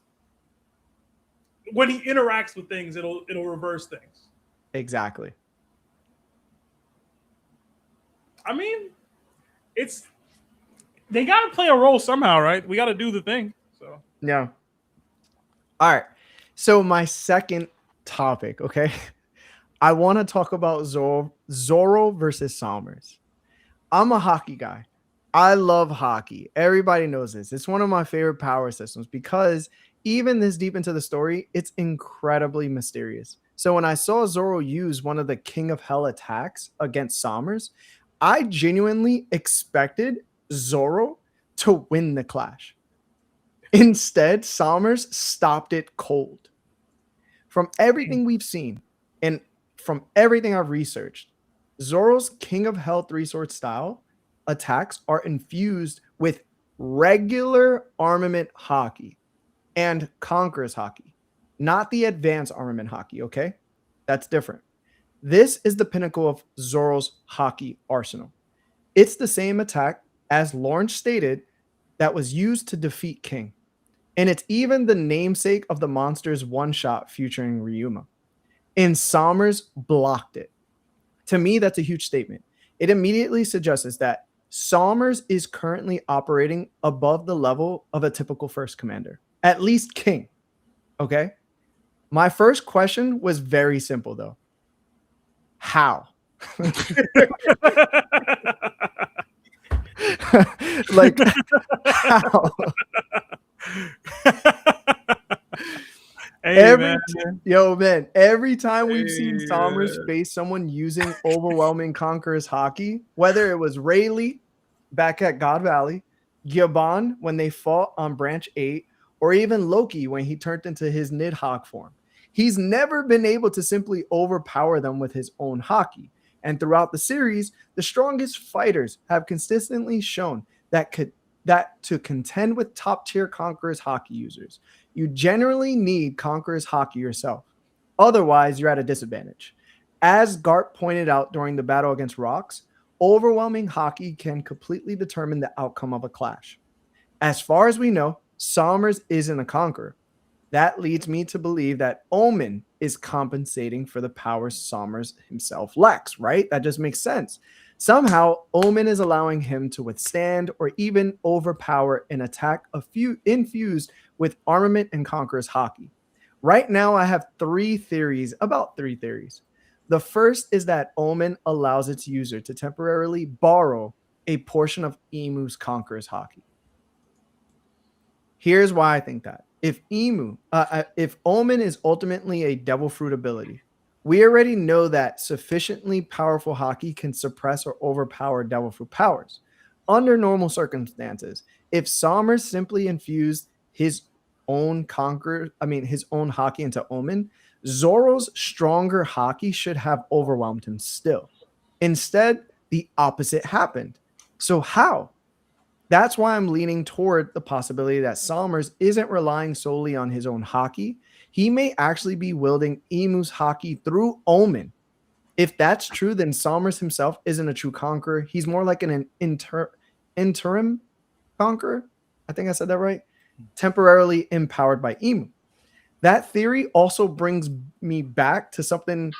when he interacts with things, it'll reverse things. Exactly. I mean, they got to play a role somehow, right? We got to do the thing. So yeah. All right. So my second topic, okay? I want to talk about Zoro versus Somers. I'm a hockey guy. I love hockey. Everybody knows this. It's one of my favorite power systems because even this deep into the story, it's incredibly mysterious. So when I saw Zoro use one of the King of Hell attacks against Somers, I genuinely expected Zoro to win the clash. Instead, Somers stopped it cold. From everything we've seen and from everything I've researched, Zoro's King of Hell 3-sword style attacks are infused with regular armament hockey and Conqueror's hockey, not the advanced armament hockey, okay? That's different. This is the pinnacle of Zoro's hockey arsenal. It's the same attack, as Lawrence stated, that was used to defeat King. And it's even the namesake of the monster's one-shot featuring Ryuma. And Somers blocked it. To me, that's a huge statement. It immediately suggests that Somers is currently operating above the level of a typical first commander, at least King. Okay? My first question was very simple, though. How? Like, how? Hey, every time we've seen Somers face someone using overwhelming Conqueror's hockey, whether it was Rayleigh back at God Valley, Gyaban when they fought on Branch 8, or even Loki when he turned into his Nidhogg form, he's never been able to simply overpower them with his own hockey. And throughout the series, the strongest fighters have consistently shown that to contend with top-tier Conqueror's hockey users, you generally need Conqueror's hockey yourself. Otherwise, you're at a disadvantage. As Garp pointed out during the battle against Rocks, overwhelming hockey can completely determine the outcome of a clash. As far as we know, Somers isn't a conqueror. That leads me to believe that Omen is compensating for the power Somers himself lacks, right? That just makes sense. Somehow, Omen is allowing him to withstand or even overpower an attack infused with armament and Conqueror's Haki. Right now, I have about three theories. The first is that Omen allows its user to temporarily borrow a portion of Imu's Conqueror's Haki. Here's why I think that. If Omen is ultimately a Devil Fruit ability, we already know that sufficiently powerful Haki can suppress or overpower Devil Fruit powers. Under normal circumstances, if Somers simply infused his own Haki into Omen, Zoro's stronger Haki should have overwhelmed him still. Instead, the opposite happened. So how? That's why I'm leaning toward the possibility that Somers isn't relying solely on his own Haki. He may actually be wielding Imu's Haki through Omen. If that's true, then Somers himself isn't a true conqueror. He's more like an interim conqueror. I think I said that right. Temporarily empowered by Imu. That theory also brings me back to something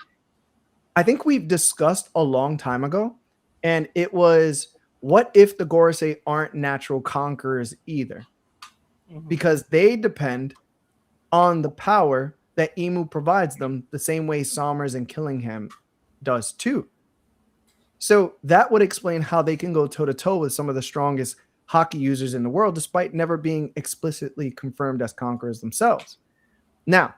I think we've discussed a long time ago, and it was, what if the Gorosei aren't natural conquerors either? Because they depend on the power that Imu provides them the same way Somers and Killingham does too. So that would explain how they can go toe-to-toe with some of the strongest Haki users in the world despite never being explicitly confirmed as conquerors themselves. Now,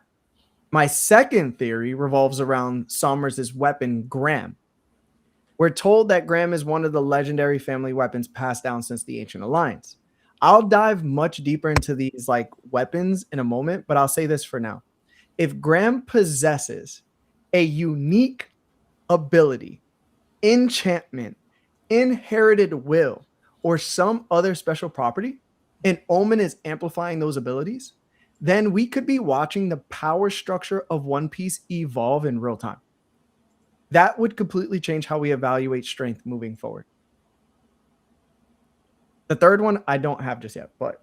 my second theory revolves around Somers' weapon, Gram. We're told that Gram is one of the legendary family weapons passed down since the Ancient Alliance. I'll dive much deeper into these weapons in a moment, but I'll say this for now. If Gram possesses a unique ability, enchantment, inherited will, or some other special property, and Omen is amplifying those abilities, then we could be watching the power structure of One Piece evolve in real time. That would completely change how we evaluate strength moving forward. The third one I don't have just yet, but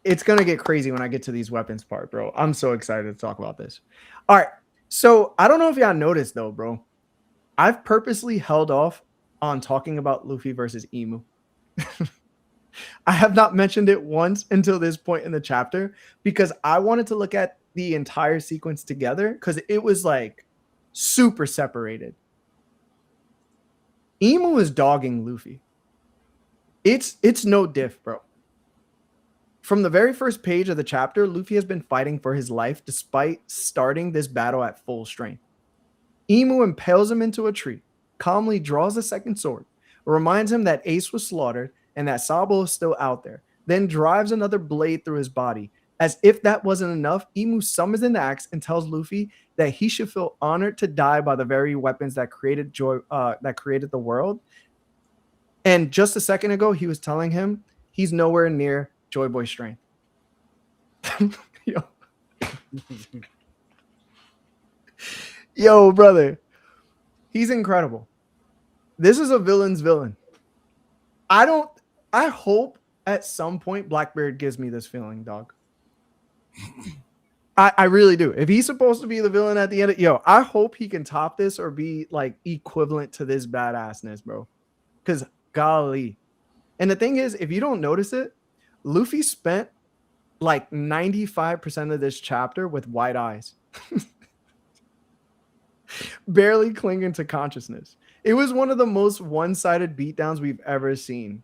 it's going to get crazy when I get to these weapons part, bro. I'm so excited to talk about this. All right. So I don't know if y'all noticed though, bro. I've purposely held off on talking about Luffy versus Imu. I have not mentioned it once until this point in the chapter because I wanted to look at the entire sequence together because it was super separated. Imu is dogging Luffy. It's no diff, bro. From the very first page of the chapter, Luffy has been fighting for his life despite starting this battle at full strength. Imu impales him into a tree, calmly draws a second sword, reminds him that Ace was slaughtered and that Sabo is still out there, then drives another blade through his body. As if that wasn't enough, Imu summons an axe and tells Luffy that he should feel honored to die by the very weapons that created the world. And just a second ago, he was telling him he's nowhere near Joy Boy's strength. Yo, brother. He's incredible. This is a villain's villain. I hope at some point Blackbeard gives me this feeling, dog. I really do. If he's supposed to be the villain at the end I hope he can top this or be equivalent to this badassness, bro. Because golly. And the thing is, if you don't notice it, Luffy spent 95% of this chapter with wide eyes. Barely clinging to consciousness. It was one of the most one-sided beatdowns we've ever seen,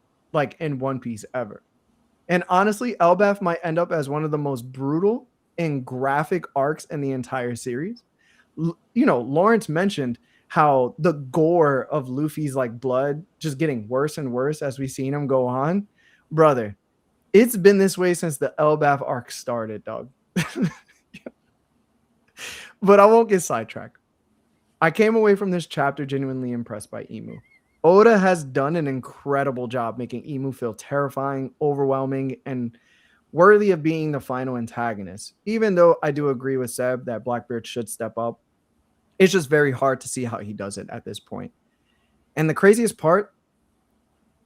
in One Piece ever. And honestly, Elbaf might end up as one of the most brutal and graphic arcs in the entire series. Lawrence mentioned how the gore of Luffy's blood just getting worse and worse as we've seen him go on. Brother, it's been this way since the Elbaf arc started, dog. But I won't get sidetracked. I came away from this chapter genuinely impressed by Imu. Oda has done an incredible job making Imu feel terrifying, overwhelming, and worthy of being the final antagonist. Even though I do agree with Seb that Blackbeard should step up, it's just very hard to see how he does it at this point. And the craziest part,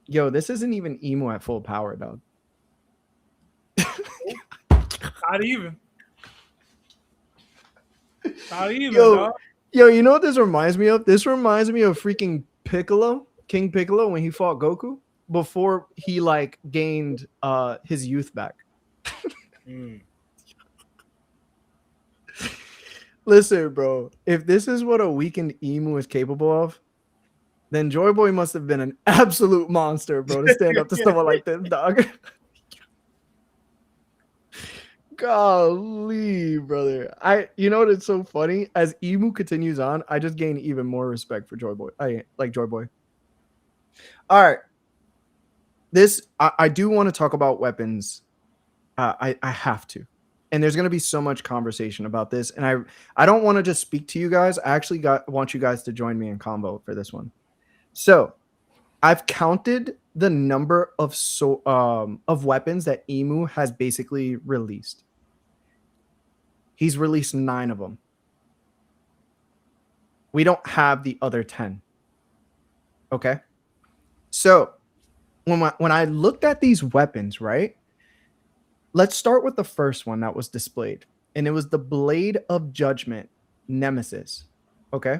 this isn't even Imu at full power, dog. Not even. Not even, Yo, dog. you know what this reminds me of? This reminds me of freaking Piccolo, King Piccolo, when he fought Goku before he like gained his youth back. Mm. Listen, bro, if this is what a weakened emu is capable of, then Joy Boy must have been an absolute monster, bro, to stand up to someone like this, dog. Golly, brother. You know what? It's so funny. As Emu continues on, I just gain even more respect for Joy Boy. I like Joy Boy. All right. I do want to talk about weapons. I have to. And there's going to be so much conversation about this. And I don't want to just speak to you guys. I actually want you guys to join me in combo for this one. So I've counted the number of weapons that Emu has basically released. He's released 9 of them. We don't have the other 10. Okay. So when I looked at these weapons, right? Let's start with the first one that was displayed. And it was the Blade of Judgment Nemesis. Okay.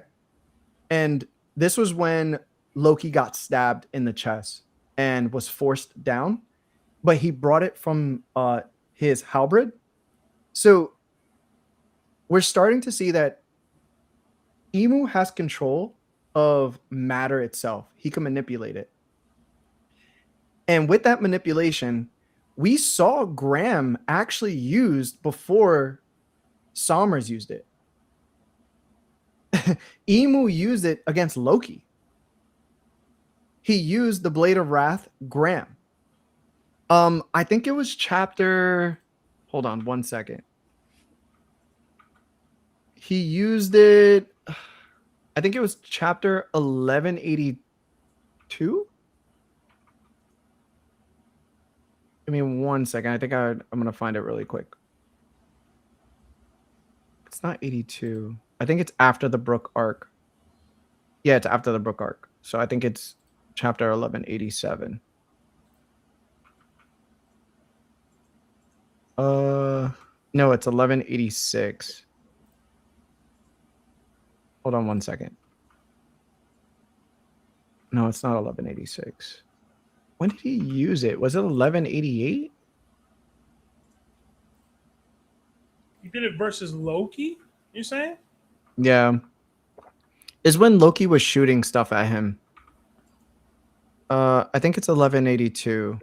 And this was when Loki got stabbed in the chest and was forced down, but he brought it from his halberd. So we're starting to see that Emu has control of matter itself. He can manipulate it. And with that manipulation, we saw Graham actually used before Somers used it. Emu used it against Loki. He used the Blade of Wrath, Graham. I think it was chapter... Hold on 1 second. He used it... I think it was chapter 1182. Give me 1 second. I think I'm going to find it really quick. It's not 82. I think it's after the Brook arc. Yeah, it's after the Brook arc. So I think it's chapter 1187. No, it's 1186. Hold on 1 second. No, it's not 1186. When did he use it? Was it 1188? He did it versus Loki, you saying? Yeah. Is when Loki was shooting stuff at him. I think it's 1182.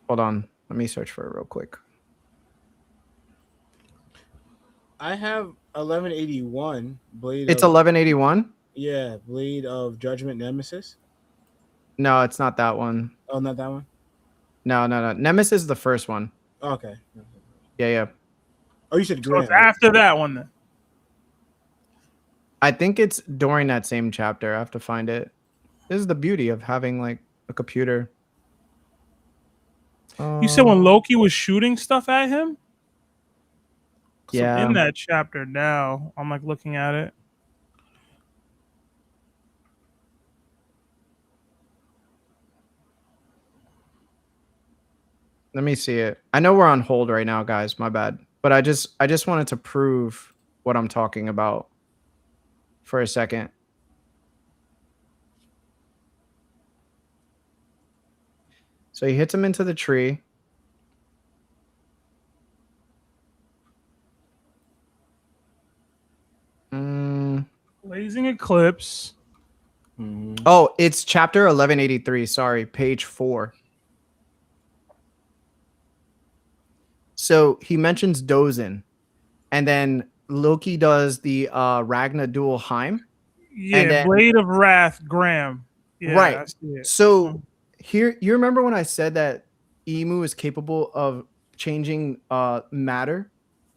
Hold on. Let me search for it real quick. I have 1181 Blade. It's 1181? Yeah, Blade of Judgment Nemesis. No, it's not that one. Oh, not that one. No. Nemesis is the first one. Okay. Yeah. Oh, you said So Graham. it's after that one then. I think it's during that same chapter. I have to find it. This is the beauty of having like a computer. You said when Loki was shooting stuff at him? So Yeah. in that chapter now, I'm like looking at it. Let me see it. I know we're on hold right now, guys. My bad. But I just wanted to prove what I'm talking about for a second. So he hits him into the tree. Blazing Eclipse. Mm-hmm. Oh, it's chapter 1183. Sorry, page 4. So he mentions Dozen, and then Loki does the Ragna Dual Heim. Yeah, then, Blade of Wrath, Graham. Yeah, right. I see it. So here, you remember when I said that Emu is capable of changing matter,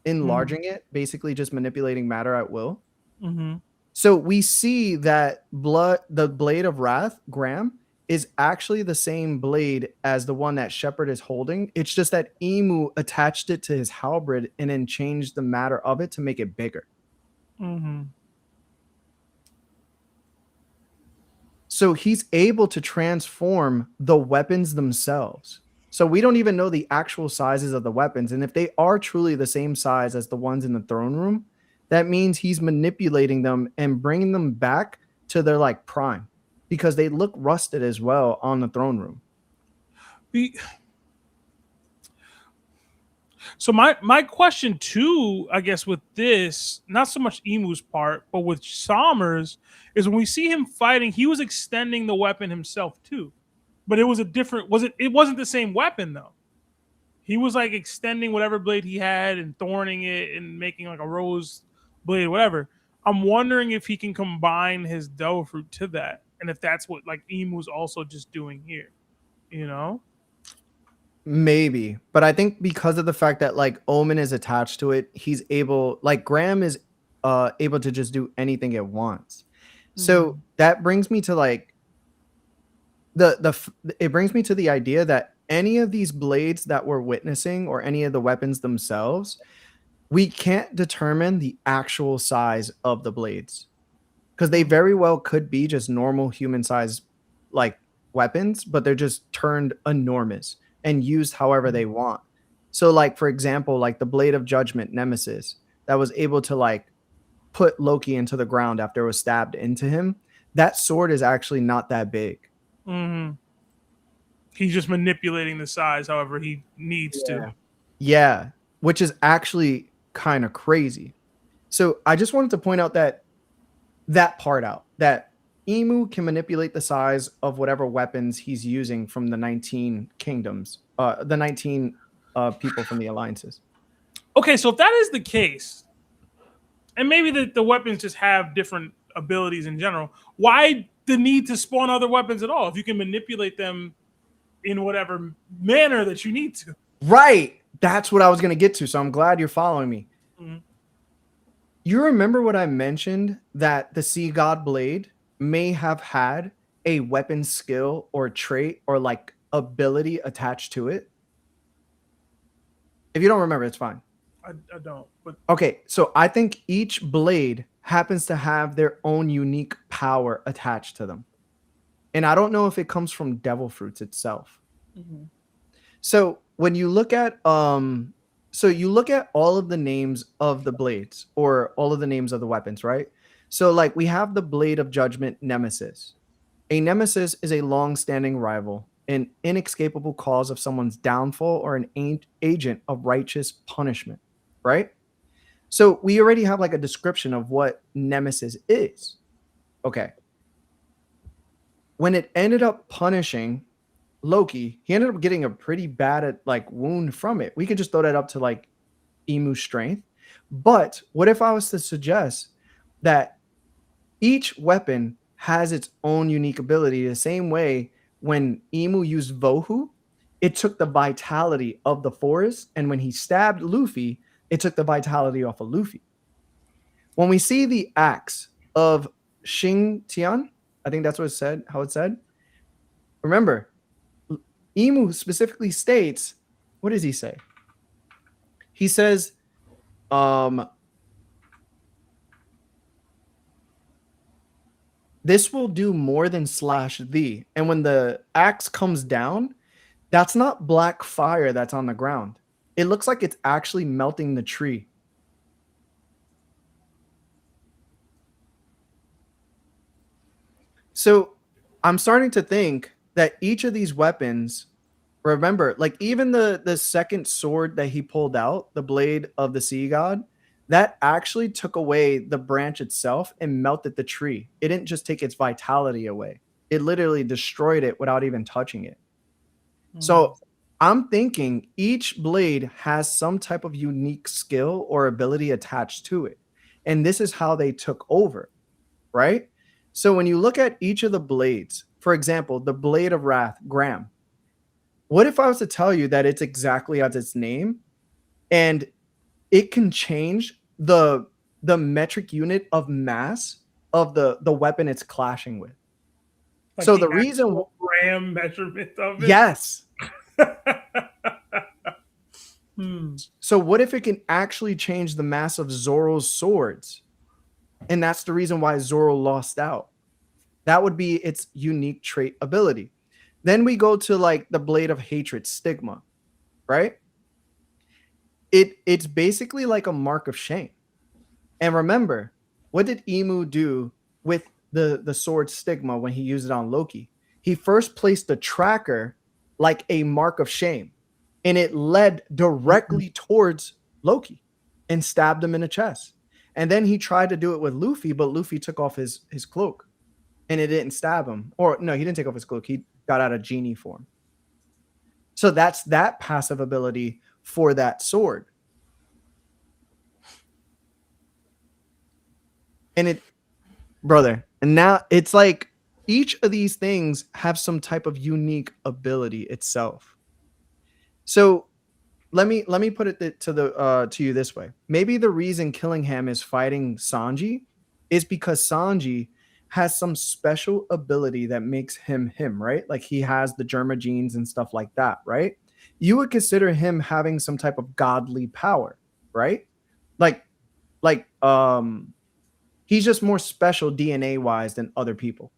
enlarging it, basically just manipulating matter at will? Mm-hmm. So we see that the Blade of Wrath, Graham, is actually the same blade as the one that Shepard is holding. It's just that Emu attached it to his halberd and then changed the matter of it to make it bigger. Mm-hmm. So he's able to transform the weapons themselves. So we don't even know the actual sizes of the weapons. And if they are truly the same size as the ones in the throne room, that means he's manipulating them and bringing them back to their like prime, because they look rusted as well on the throne room. So my question too, I guess, with this, not so much Emu's part, but with Sommers, is when we see him fighting, he was extending the weapon himself too. But it was a different, it wasn't the same weapon though. He was like extending whatever blade he had and thorning it and making like a rose blade, whatever. I'm wondering if he can combine his devil fruit to that. And if that's what like Emu's also just doing here, you know? Maybe, but I think because of the fact that like Omen is attached to it, he's able, like Graham is able to just do anything it wants. So that brings me to like it brings me to the idea that any of these blades that we're witnessing or any of the weapons themselves, we can't determine the actual size of the blades, because they very well could be just normal human size like weapons, but they're just turned enormous and used however they want. So like, for example, like the Blade of Judgment Nemesis that was able to like put Loki into the ground after it was stabbed into him. That sword is actually not that big. Mm-hmm. He's just manipulating the size however he needs to. Yeah, which is actually kind of crazy. So I just wanted to point out that part out, that Emu can manipulate the size of whatever weapons he's using from the 19 kingdoms, the 19 people from the alliances. Okay, so if that is the case, and maybe the weapons just have different abilities in general, why the need to spawn other weapons at all if you can manipulate them in whatever manner that you need to? Right. That's what I was going to get to. So I'm glad you're following me. Mm-hmm. You remember what I mentioned, that the Sea God Blade may have had a weapon skill or trait or like ability attached to it? If you don't remember, it's fine. I don't. But okay, so I think each blade happens to have their own unique power attached to them. And I don't know if it comes from devil fruits itself. Mm-hmm. So when you look at you look at all of the names of the blades or all of the names of the weapons, right? So like we have the Blade of Judgment Nemesis. A nemesis is a long-standing rival, an inescapable cause of someone's downfall, or an agent of righteous punishment, right? So we already have like a description of what nemesis is. Okay. When it ended up punishing Loki, he ended up getting a pretty bad like wound from it. We could just throw that up to like Emu's strength. But what if I was to suggest that each weapon has its own unique ability, the same way when Emu used Vohu, it took the vitality of the forest, and when he stabbed Luffy, it took the vitality off of Luffy. When we see the axe of Xing Tian, I think that's what it said, how it said. Remember, Emu specifically states, what does he say? He says, this will do more than slash thee. And when the axe comes down, that's not black fire that's on the ground. It looks like it's actually melting the tree. So I'm starting to think that each of these weapons, remember, like even the second sword that he pulled out, the Blade of the Sea God, that actually took away the branch itself and melted the tree. It didn't just take its vitality away. It literally destroyed it without even touching it. So I'm thinking each blade has some type of unique skill or ability attached to it. And this is how they took over, right? So when you look at each of the blades, for example, the Blade of Wrath, Graham, what if I was to tell you that it's exactly as its name, and it can change the metric unit of mass of the weapon it's clashing with? Like so the reason Graham measurement of it? Yes. So what if it can actually change the mass of Zoro's swords? And that's the reason why Zoro lost out. That would be its unique trait ability. Then we go to like the blade of hatred, stigma, right? It's basically like a mark of shame. And remember, what did Emu do with the sword stigma when he used it on Loki? He first placed the tracker like a mark of shame, and it led directly towards Loki and stabbed him in the chest. And then he tried to do it with Luffy, but Luffy took off his cloak and it didn't stab him. Or no, he didn't take off his cloak. He got out of genie form. So that's that passive ability for that sword. And it, brother, and now it's like each of these things have some type of unique ability itself. So let me put it to you this way. Maybe the reason Killingham is fighting Sanji is because Sanji has some special ability that makes him him, right? Like he has the Germa genes and stuff like that, right? You would consider him having some type of godly power, right? Like he's just more special DNA wise than other people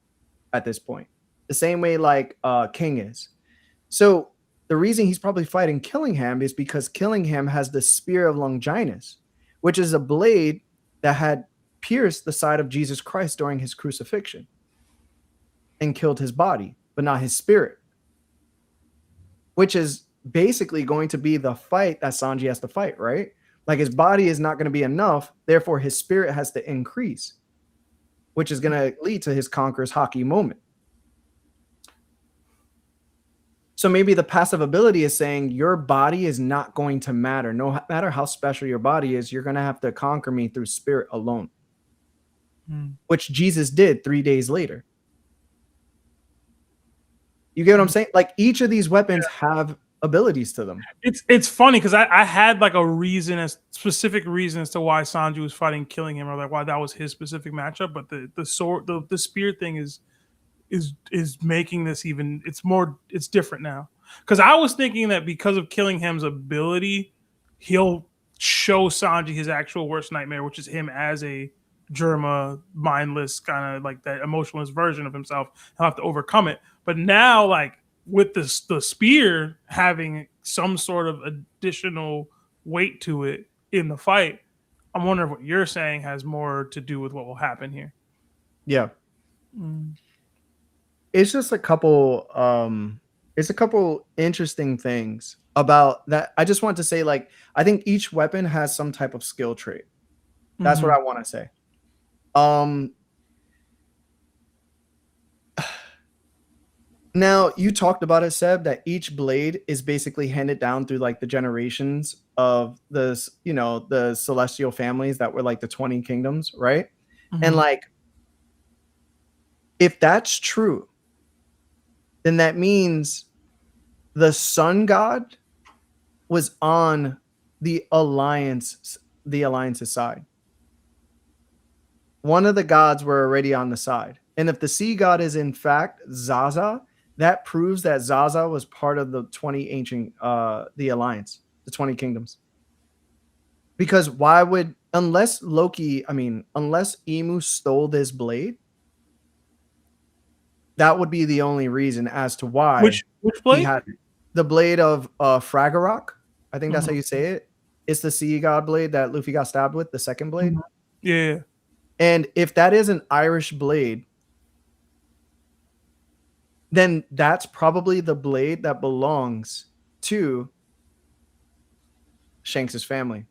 at this point. The same way like King is. So the reason he's probably fighting Killingham is because Killingham has the Spear of Longinus, which is a blade that had pierced the side of Jesus Christ during his crucifixion and killed his body, but not his spirit, which is basically going to be the fight that Sanji has to fight, right? Like his body is not going to be enough. Therefore, his spirit has to increase, which is going to lead to his Conqueror's Haki moment. So maybe the passive ability is saying your body is not going to matter. No matter how special your body is, you're going to have to conquer me through spirit alone, which Jesus did 3 days later. You get what I'm saying? Like each of these weapons have abilities to them. It's funny because I had like a specific reason as to why Sanji was fighting Killingham, or like why that was his specific matchup. But the sword, the spear thing is making this even, it's different now. Because I was thinking that because of Killingham's ability, he'll show Sanji his actual worst nightmare, which is him as a Germa, mindless, kind of like that emotionless version of himself. He'll have to overcome it. But now, like with the spear having some sort of additional weight to it in the fight, I'm wondering if what you're saying has more to do with what will happen here. Yeah. It's just a couple interesting things about that. I just want to say, like, I think each weapon has some type of skill trait. That's what I want to say. Now you talked about it, Seb, that each blade is basically handed down through like the generations of the celestial families that were like the 20 kingdoms, right? And like, if that's true, then that means the sun god was on the alliance's side. One of the gods were already on the side. And if the sea god is in fact Zaza, that proves that Zaza was part of the 20 ancient the alliance, the 20 kingdoms. Because why would, unless Emu stole this blade, that would be the only reason as to why. Which blade? He had the blade of Fragarok. I think that's how you say it. It's the sea god blade that Luffy got stabbed with, the second blade. Yeah. And if that is an Irish blade, then that's probably the blade that belongs to Shanks's family.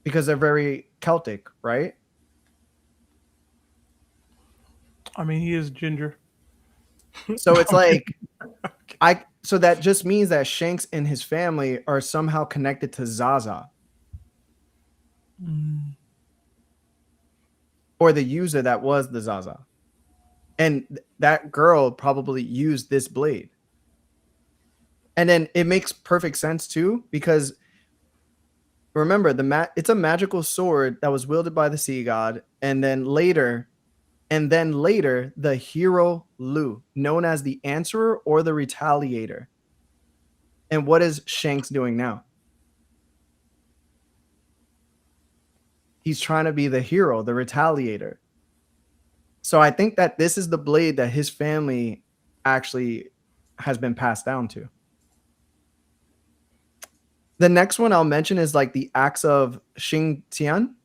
Because they're very Celtic, right? I mean, he is ginger. So it's like, so that just means that Shanks and his family are somehow connected to Zaza. Or the user that was the Zaza. And that girl probably used this blade. And then it makes perfect sense too, because remember, it's a magical sword that was wielded by the sea god, and then later, the hero Lu, known as the Answerer or the Retaliator. And what is Shanks doing now? He's trying to be the hero, the Retaliator. So I think that this is the blade that his family actually has been passed down to. The next one I'll mention is like the axe of Xing Tian.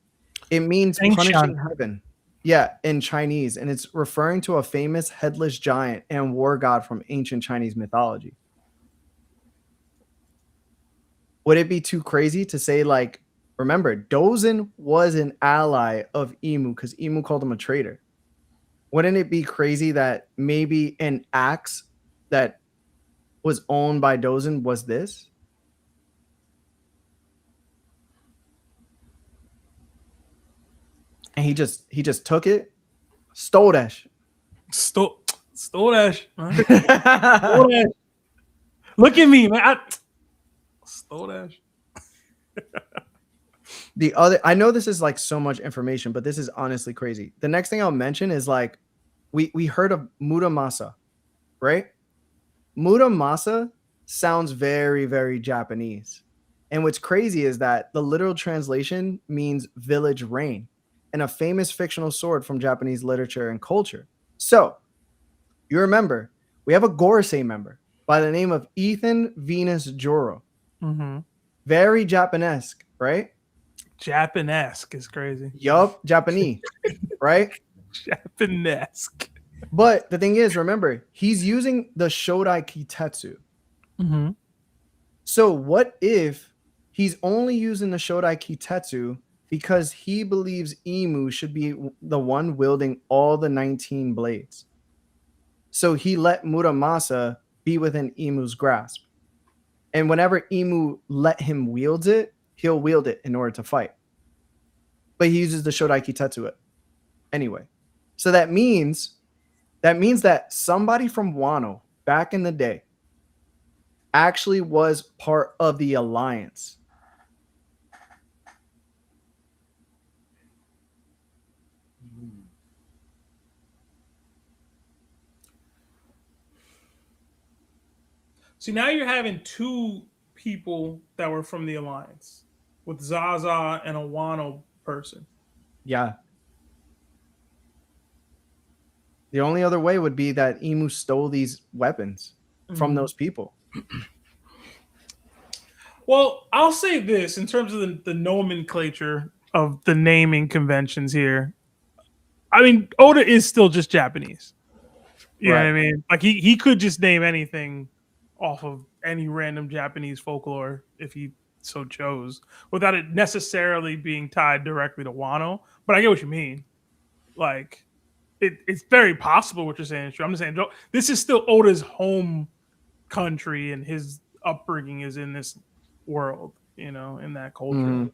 It means Shang punishing Shan. heaven. Yeah, in Chinese. And it's referring to a famous headless giant and war god from ancient Chinese mythology. Would it be too crazy to say, like, remember, Dozen was an ally of Emu because Emu called him a traitor. Wouldn't it be crazy that maybe an axe that was owned by Dozen was this? And he just took it, stole that shit. Stole that shit, man. Stole that. Look at me, man. I stole that shit. The other, I know this is like so much information, but this is honestly crazy. The next thing I'll mention is like, we heard of Muramasa, right? Muramasa sounds very, very Japanese. And what's crazy is that the literal translation means village reign, and a famous fictional sword from Japanese literature and culture. So, you remember, we have a Gorosei member by the name of Ethan Venus Joro. Mm-hmm. Very Japanesque, right? Japanesque is crazy. Yup, Japanese, right? Japanesque. But the thing is, remember, he's using the Shodai Kitetsu. Mm-hmm. So what if he's only using the Shodai Kitetsu because he believes Emu should be the one wielding all the 19 blades? So he let Muramasa be within Emu's grasp. And whenever Emu let him wield it, he'll wield it in order to fight. But he uses the Shodai Kitetsu anyway. So that means that somebody from Wano back in the day actually was part of the alliance. See, now you're having two people that were from the Alliance with Zaza and a Wano person. Yeah. The only other way would be that Emu stole these weapons from those people. Well, I'll say this in terms of the nomenclature of the naming conventions here. I mean, Oda is still just Japanese. You know what I mean? Like he could just name anything off of any random Japanese folklore if he so chose, without it necessarily being tied directly to Wano. But I get what you mean. Like, it's very possible what you're saying is true. I'm just saying this is still Oda's home country, and his upbringing is in this world, you know, in that culture. Mm.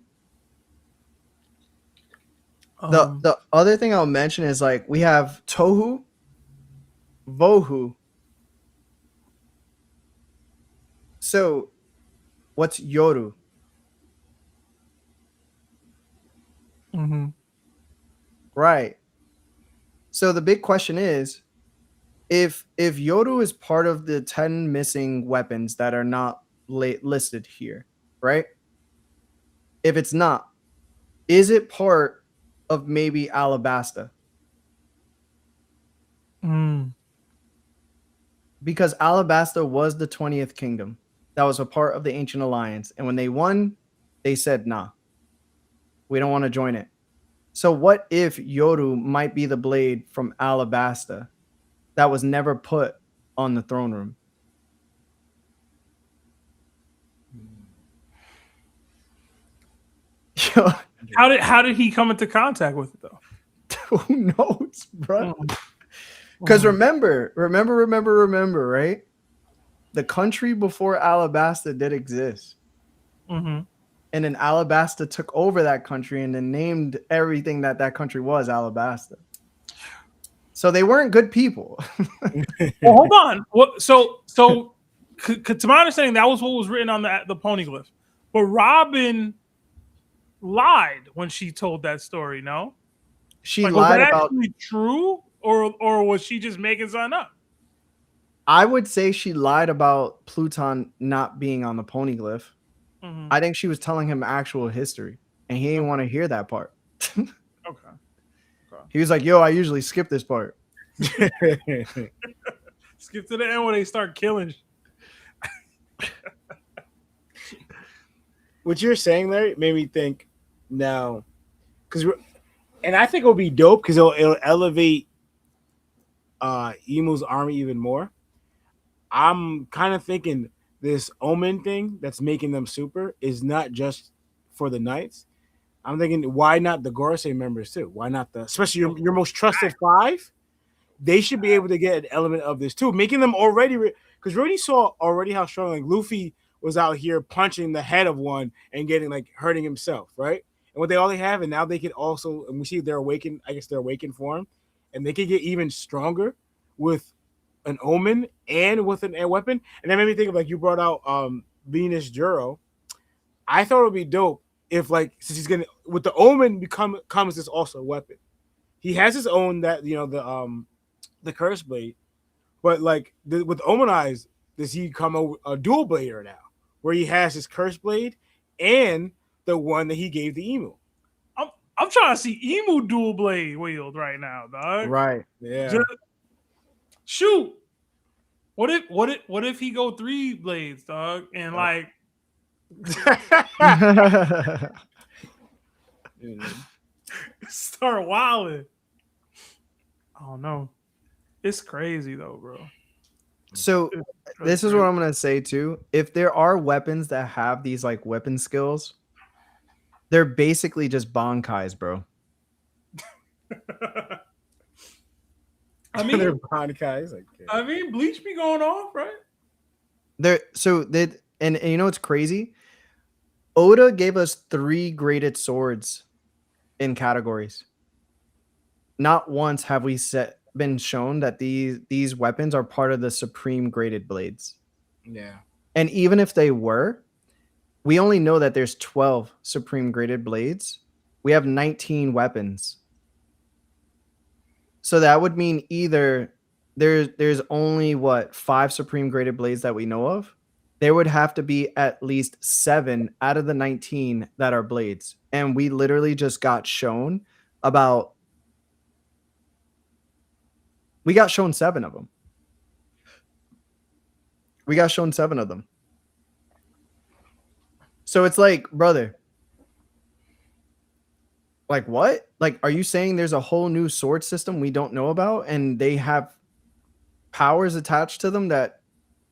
The other thing I'll mention is like we have Tohu, Vohu. So, what's Yoru? Mm-hmm. Right. So the big question is, if Yoru is part of the 10 missing weapons that are not listed here, right? If it's not, is it part of maybe Alabasta? Mm. Because Alabasta was the 20th kingdom that was a part of the Ancient Alliance. And when they won, they said, nah, we don't want to join it. So what if Yoru might be the blade from Alabasta that was never put on the throne room? How did he come into contact with it though? Who knows, bro? Because remember, right? The country before Alabasta did exist. Mm-hmm. And then Alabasta took over that country and then named everything that country was Alabasta. So they weren't good people. Well, hold on. So to my understanding, that was what was written on the poneglyph. But Robin lied when she told that story. No, She was lied that about. actually true, or was she just making something up? I would say she lied about Pluton not being on the poneglyph. Mm-hmm. I think she was telling him actual history, and he didn't want to hear that part. Okay. He was like, "Yo, I usually skip this part." Skip to the end when they start killing. What you're saying, Larry, made me think now, because and I think it'll be dope because it'll elevate Emu's army even more. I'm kind of thinking this Omen thing that's making them super is not just for the Knights. I'm thinking, why not the Gorosei members too? Why not especially your most trusted 5? They should be able to get an element of this too, making them already because we already saw how strong like Luffy was out here punching the head of one and getting like hurting himself, right? And what all they have, and now they can also, and we see their awakened, I guess their awakened form, and they can get even stronger with an Omen and with an air weapon. And that made me think of like you brought out Venus Juro. I thought it would be dope if like since he's gonna with the Omen comes this also weapon. He has his own that the curse blade, but like with Omen Eyes, does he come a dual blader now, where he has his curse blade and the one that he gave the Emu. I'm trying to see Emu dual blade wield right now, dog. Right. Yeah. Shoot. What if he go 3 blades, dog, and like start wilding? Oh no, it's crazy though, bro. So this is what I'm gonna say too. If there are weapons that have these like weapon skills, they're basically just Bankais, bro. I mean, they're Bankais. Okay. I mean, Bleach be going off, right? And you know what's crazy? Oda gave us 3 graded swords in categories. Not once have we been shown that these weapons are part of the supreme graded blades. Yeah. And even if they were, we only know that there's 12 supreme graded blades. We have 19 weapons. So that would mean either there's only 5 supreme graded blades that we know of. There would have to be at least 7 out of the 19 that are blades. And we literally just got shown we got shown 7 of them. We got shown 7 of them. So it's like, brother, like what? Like, are you saying there's a whole new sword system we don't know about and they have powers attached to them that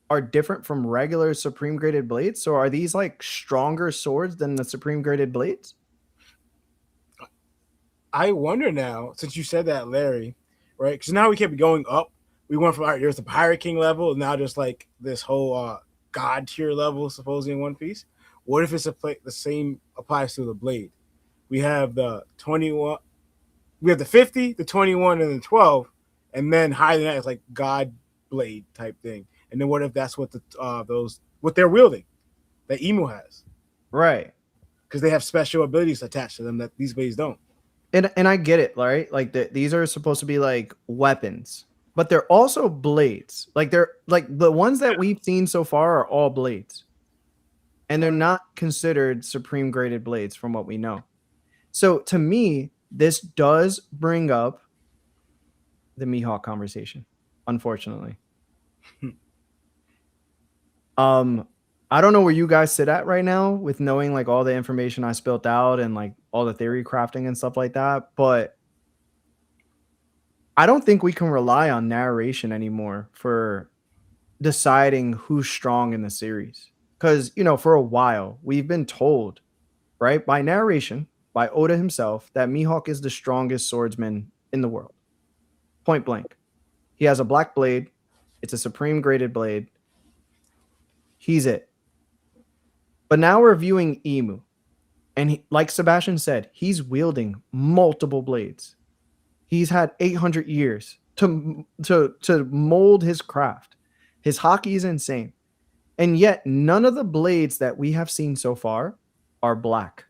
are different from regular supreme graded blades? So are these like stronger swords than the supreme graded blades? I wonder now, since you said that, Larry, right? Because now we kept going up. We went from there's the Pirate King level, and now just like this whole God tier level, supposedly in One Piece. What if it's the same applies to the blade? We have the 21, we have the 50, the 21, and the 12, and then higher than that is like God blade type thing. And then what if that's what what they're wielding that Emu has? Right. Because they have special abilities attached to them that these blades don't. And I get it, right? Like these are supposed to be like weapons, but they're also blades. Like they're like the ones that we've seen so far are all blades. And they're not considered supreme graded blades from what we know. So to me, this does bring up the Mihawk conversation, unfortunately. I don't know where you guys sit at right now with knowing like all the information I spilled out and like all the theory crafting and stuff like that, but I don't think we can rely on narration anymore for deciding who's strong in the series. Because, you know, for a while we've been told, right, by narration, by Oda himself, that Mihawk is the strongest swordsman in the world. Point blank. He has a black blade. It's a supreme graded blade. He's it. But now we're viewing Emu. And like Sebastian said, he's wielding multiple blades. He's had 800 years to mold his craft. His haki is insane. And yet none of the blades that we have seen so far are black.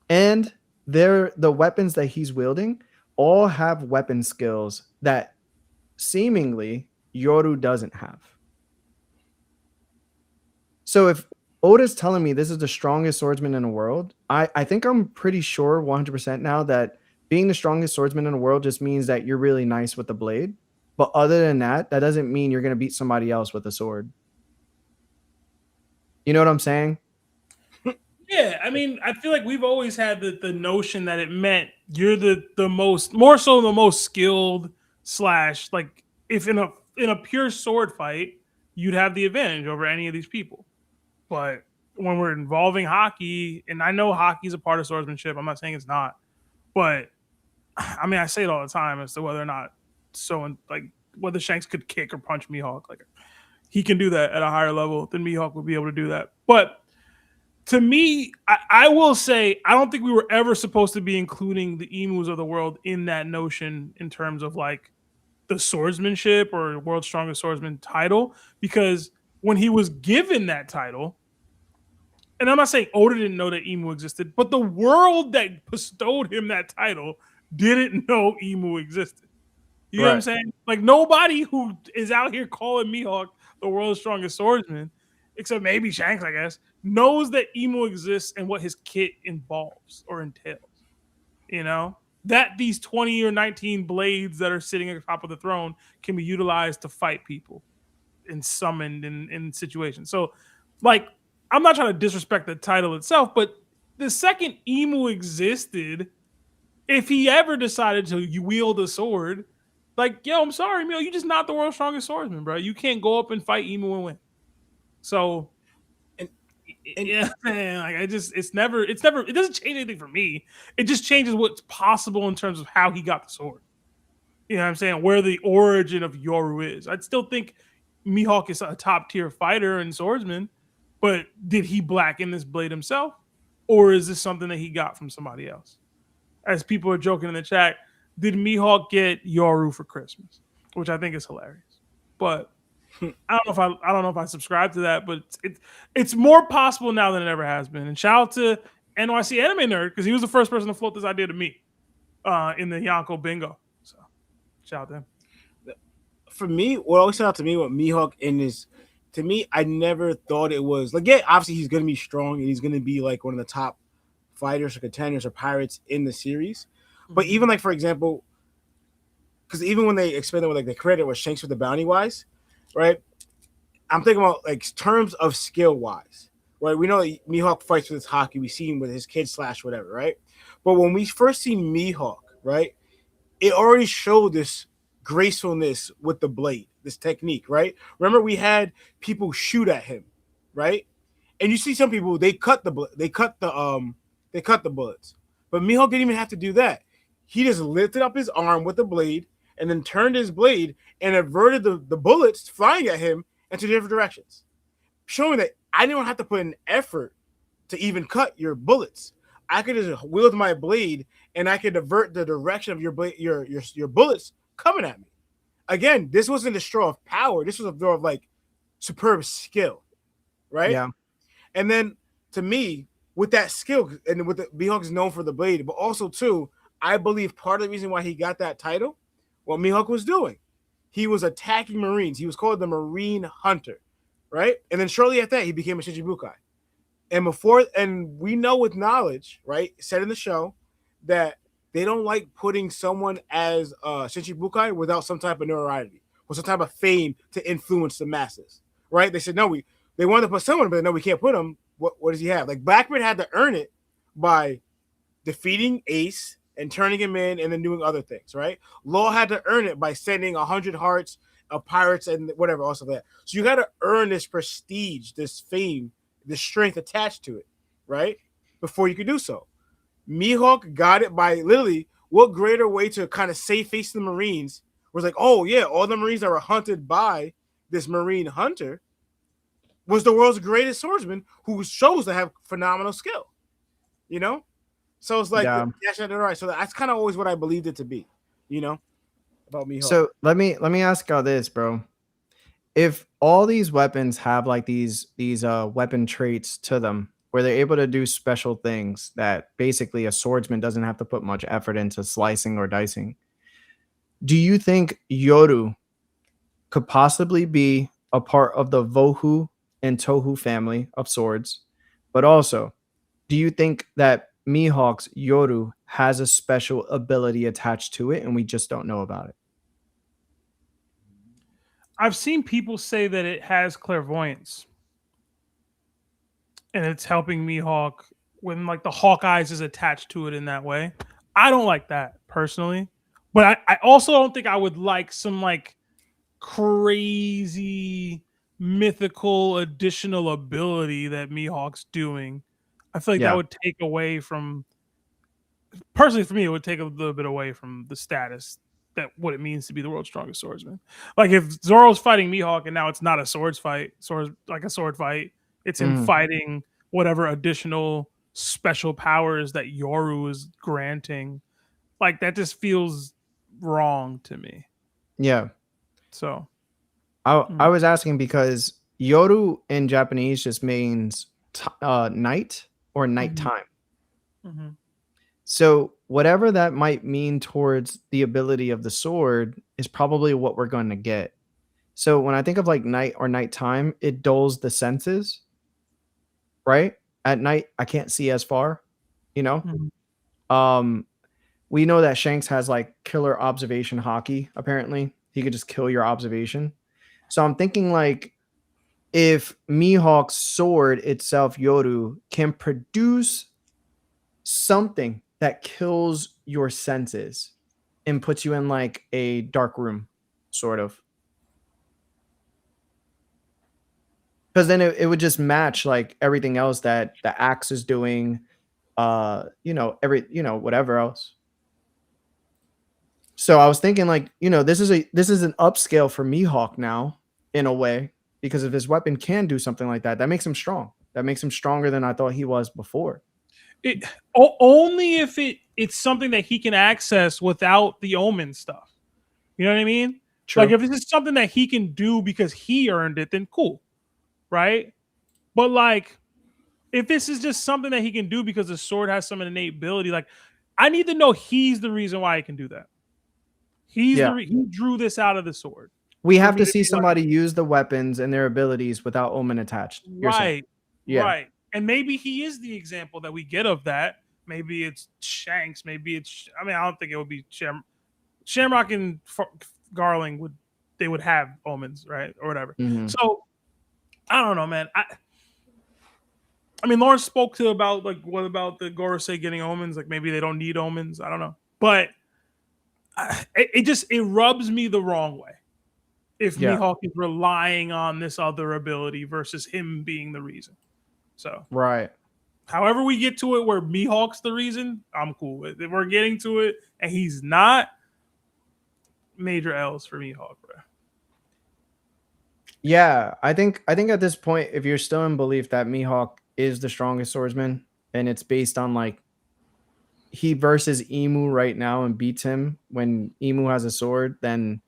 And the weapons that he's wielding all have weapon skills that seemingly Yoru doesn't have. So if Oda's telling me this is the strongest swordsman in the world, I think I'm pretty sure 100% now that being the strongest swordsman in the world just means that you're really nice with the blade. But other than that, that doesn't mean you're going to beat somebody else with a sword. You know what I'm saying? Yeah, I mean, I feel like we've always had the notion that it meant you're the most, more so the most skilled slash, like, if in a pure sword fight, you'd have the advantage over any of these people. But when we're involving hockey, and I know hockey's a part of swordsmanship, I'm not saying it's not, but I mean, I say it all the time as to whether or not like whether Shanks could kick or punch Mihawk. Like, he can do that at a higher level than Mihawk would be able to do that. But to me, I will say I don't think we were ever supposed to be including the emus of the world in that notion in terms of like the swordsmanship or world's strongest swordsman title, because when he was given that title, and I'm not saying Oda didn't know that emu existed, but the world that bestowed him that title didn't know emu existed. You know what I'm saying? Like, nobody who is out here calling Mihawk the world's strongest swordsman, except maybe Shanks, I guess, knows that emu exists and what his kit involves or entails. You know? That these 20 or 19 blades that are sitting at the top of the throne can be utilized to fight people and summoned in situations. So, like, I'm not trying to disrespect the title itself, but the second emu existed, if he ever decided to wield a sword, like, yo, I'm sorry, Mio, you just not the world's strongest swordsman, bro. You can't go up and fight emu and win. So, and yeah, man, like, it doesn't change anything for me. It just changes what's possible in terms of how he got the sword. You know what I'm saying? Where the origin of Yoru is. I'd still think Mihawk is a top tier fighter and swordsman, but did he blacken this blade himself? Or is this something that he got from somebody else? As people are joking in the chat, did Mihawk get Yoru for Christmas? Which I think is hilarious. But I don't know if I subscribe to that, but it's more possible now than it ever has been. And shout out to NYC Anime Nerd, because he was the first person to float this idea to me in the Yonko Bingo. So shout out to him. For me, what always stood out to me with Mihawk in this, to me, I never thought it was like, yeah, obviously he's gonna be strong and he's gonna be like one of the top fighters or contenders or pirates in the series. But even like, for example, because even when they explained it with like the credit was Shanks with the bounty wise, right? I'm thinking about like terms of skill wise, right? We know that Mihawk fights with his hockey. We see him with his kid slash whatever, right? But when we first see Mihawk, right, it already showed this gracefulness with the blade, this technique, right? Remember, we had people shoot at him, right? And you see some people, they cut the bullets. But Mihawk didn't even have to do that. He just lifted up his arm with the blade and then turned his blade and averted the bullets flying at him into different directions, showing that I didn't have to put an effort to even cut your bullets. I could just wield my blade and I could divert the direction of your blade, your bullets coming at me. Again, this wasn't a straw of power. This was a draw of like superb skill, right? Yeah. And then to me, with that skill, and with the Mihawk is known for the blade, but also too, I believe part of the reason why he got that title, what Mihawk was doing, he was attacking Marines. He was called the Marine Hunter, right? And then shortly after that, he became a Shichibukai. And we know with knowledge, right, said in the show, that they don't like putting someone as Shichibukai without some type of notoriety or some type of fame to influence the masses, right? They said, no, they wanted to put someone, but no, we can't put him. What does he have? Like, Blackbeard had to earn it by defeating Ace and turning him in and then doing other things, right? Law had to earn it by sending 100 hearts of pirates and whatever else of that. So you got to earn this prestige, this fame, this strength attached to it, right? Before you could do so. Mihawk got it by literally, what greater way to kind of save face the Marines was like, oh yeah, all the Marines that were hunted by this Marine Hunter was the world's greatest swordsman who shows to have phenomenal skill, you know? So it's like, yeah, right. So that's kind of always what I believed it to be, you know, about Mihawk. So let me ask y'all this, bro. If all these weapons have like these weapon traits to them, where they're able to do special things that basically a swordsman doesn't have to put much effort into slicing or dicing, do you think Yoru could possibly be a part of the Vohu and Tohu family of swords? But also, do you think that Mihawk's Yoru has a special ability attached to it, and we just don't know about it. I've seen people say that it has clairvoyance, and it's helping Mihawk when like the Hawkeyes is attached to it in that way. I don't like that personally, but I also don't think I would like some like crazy mythical additional ability that Mihawk's doing. I feel like Yeah. that would take away from, personally for me, it would take a little bit away from the status that what it means to be the world's strongest swordsman. Like if Zoro's fighting Mihawk and now it's not a sword fight, it's him fighting whatever additional special powers that Yoru is granting. Like that just feels wrong to me. Yeah. So I was asking because Yoru in Japanese just means night or nighttime. Mm-hmm. So whatever that might mean towards the ability of the sword is probably what we're going to get. So when I think of like night or nighttime, it dulls the senses, right? At night, I can't see as far, you know? Mm-hmm. We know that Shanks has like killer observation hockey, apparently. He could just kill your observation. So I'm thinking like if Mihawk's sword itself, Yoru, can produce something that kills your senses and puts you in like a dark room, sort of. Because then it would just match like everything else that the axe is doing, whatever else. So I was thinking like, this is an upscale for Mihawk now in a way, because if his weapon can do something like that, that makes him strong. That makes him stronger than I thought he was before. Only if it's something that he can access without the omen stuff. You know what I mean? True. Like if this is something that he can do because he earned it, then cool, right? But like, if this is just something that he can do because the sword has some innate ability, like I need to know he's the reason why he can do that. He drew this out of the sword. We have to see somebody use the weapons and their abilities without omen attached. Right. Right. And maybe he is the example that we get of that. Maybe it's Shanks. Maybe it's, I don't think it would be Shamrock and Garling would have omens, right? Or whatever. Mm-hmm. So I don't know, man. Lawrence spoke to about like, what about the Gorosei getting omens? Like maybe they don't need omens. I don't know. But it rubs me the wrong way if Mihawk is relying on this other ability versus him being the reason. So right. However we get to it where Mihawk's the reason, I'm cool with. If we're getting to it and he's not, major L's for Mihawk, bro. Yeah, I think at this point, if you're still in belief that Mihawk is the strongest swordsman, and it's based on like he versus Emu right now and beats him when Emu has a sword, then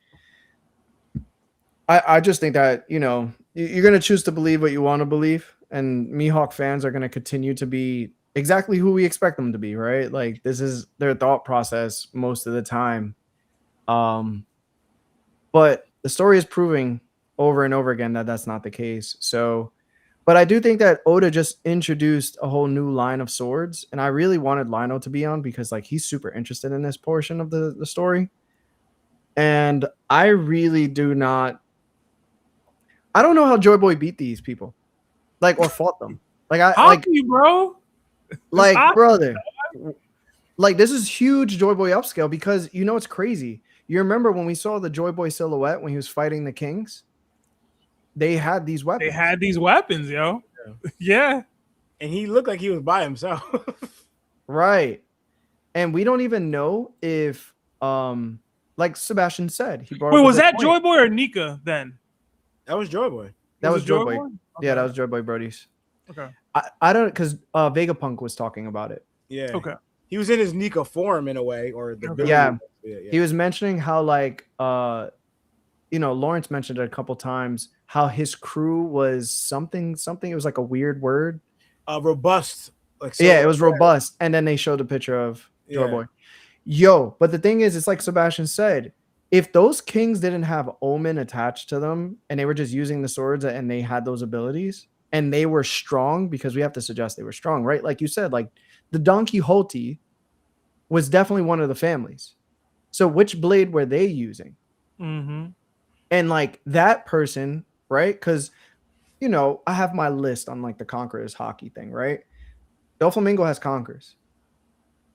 I just think that, you're going to choose to believe what you want to believe. And Mihawk fans are going to continue to be exactly who we expect them to be, right? Like this is their thought process most of the time. But the story is proving over and over again that that's not the case. So, but I do think that Oda just introduced a whole new line of swords. And I really wanted Lino to be on because like he's super interested in this portion of the story. And I really I don't know how Joy Boy beat these people. Like, or fought them. Like, bro. Like, brother. Like, this is huge Joy Boy upscale because it's crazy. You remember when we saw the Joy Boy silhouette when he was fighting the Kings? They had these weapons. They had these weapons, yo. Yeah. And he looked like he was by himself. Right. And we don't even know if, like Sebastian said, he brought. Wait, was that Joy Boy or Nika then? That was Joy Boy. That was Joy Boy. Okay. Yeah, that was Joy Boy Brody's. Okay. I don't, because Vegapunk was talking about it. Yeah. Okay. He was in his Nika form in a way, or the yeah. He was mentioning how like Lawrence mentioned it a couple times how his crew was something. It was like a weird word. Robust. Like so, yeah, it was robust. And then they showed a picture of Joy Boy. Yo, but the thing is, it's like Sebastian said, if those kings didn't have omen attached to them and they were just using the swords and they had those abilities, and they were strong, because we have to suggest they were strong, right? Like you said, like the Don Quixote was definitely one of the families. So which blade were they using? Mm-hmm. And like that person, right? Because, you know, I have my list on like the Conquerors hockey thing, right? Doflamingo has Conquerors.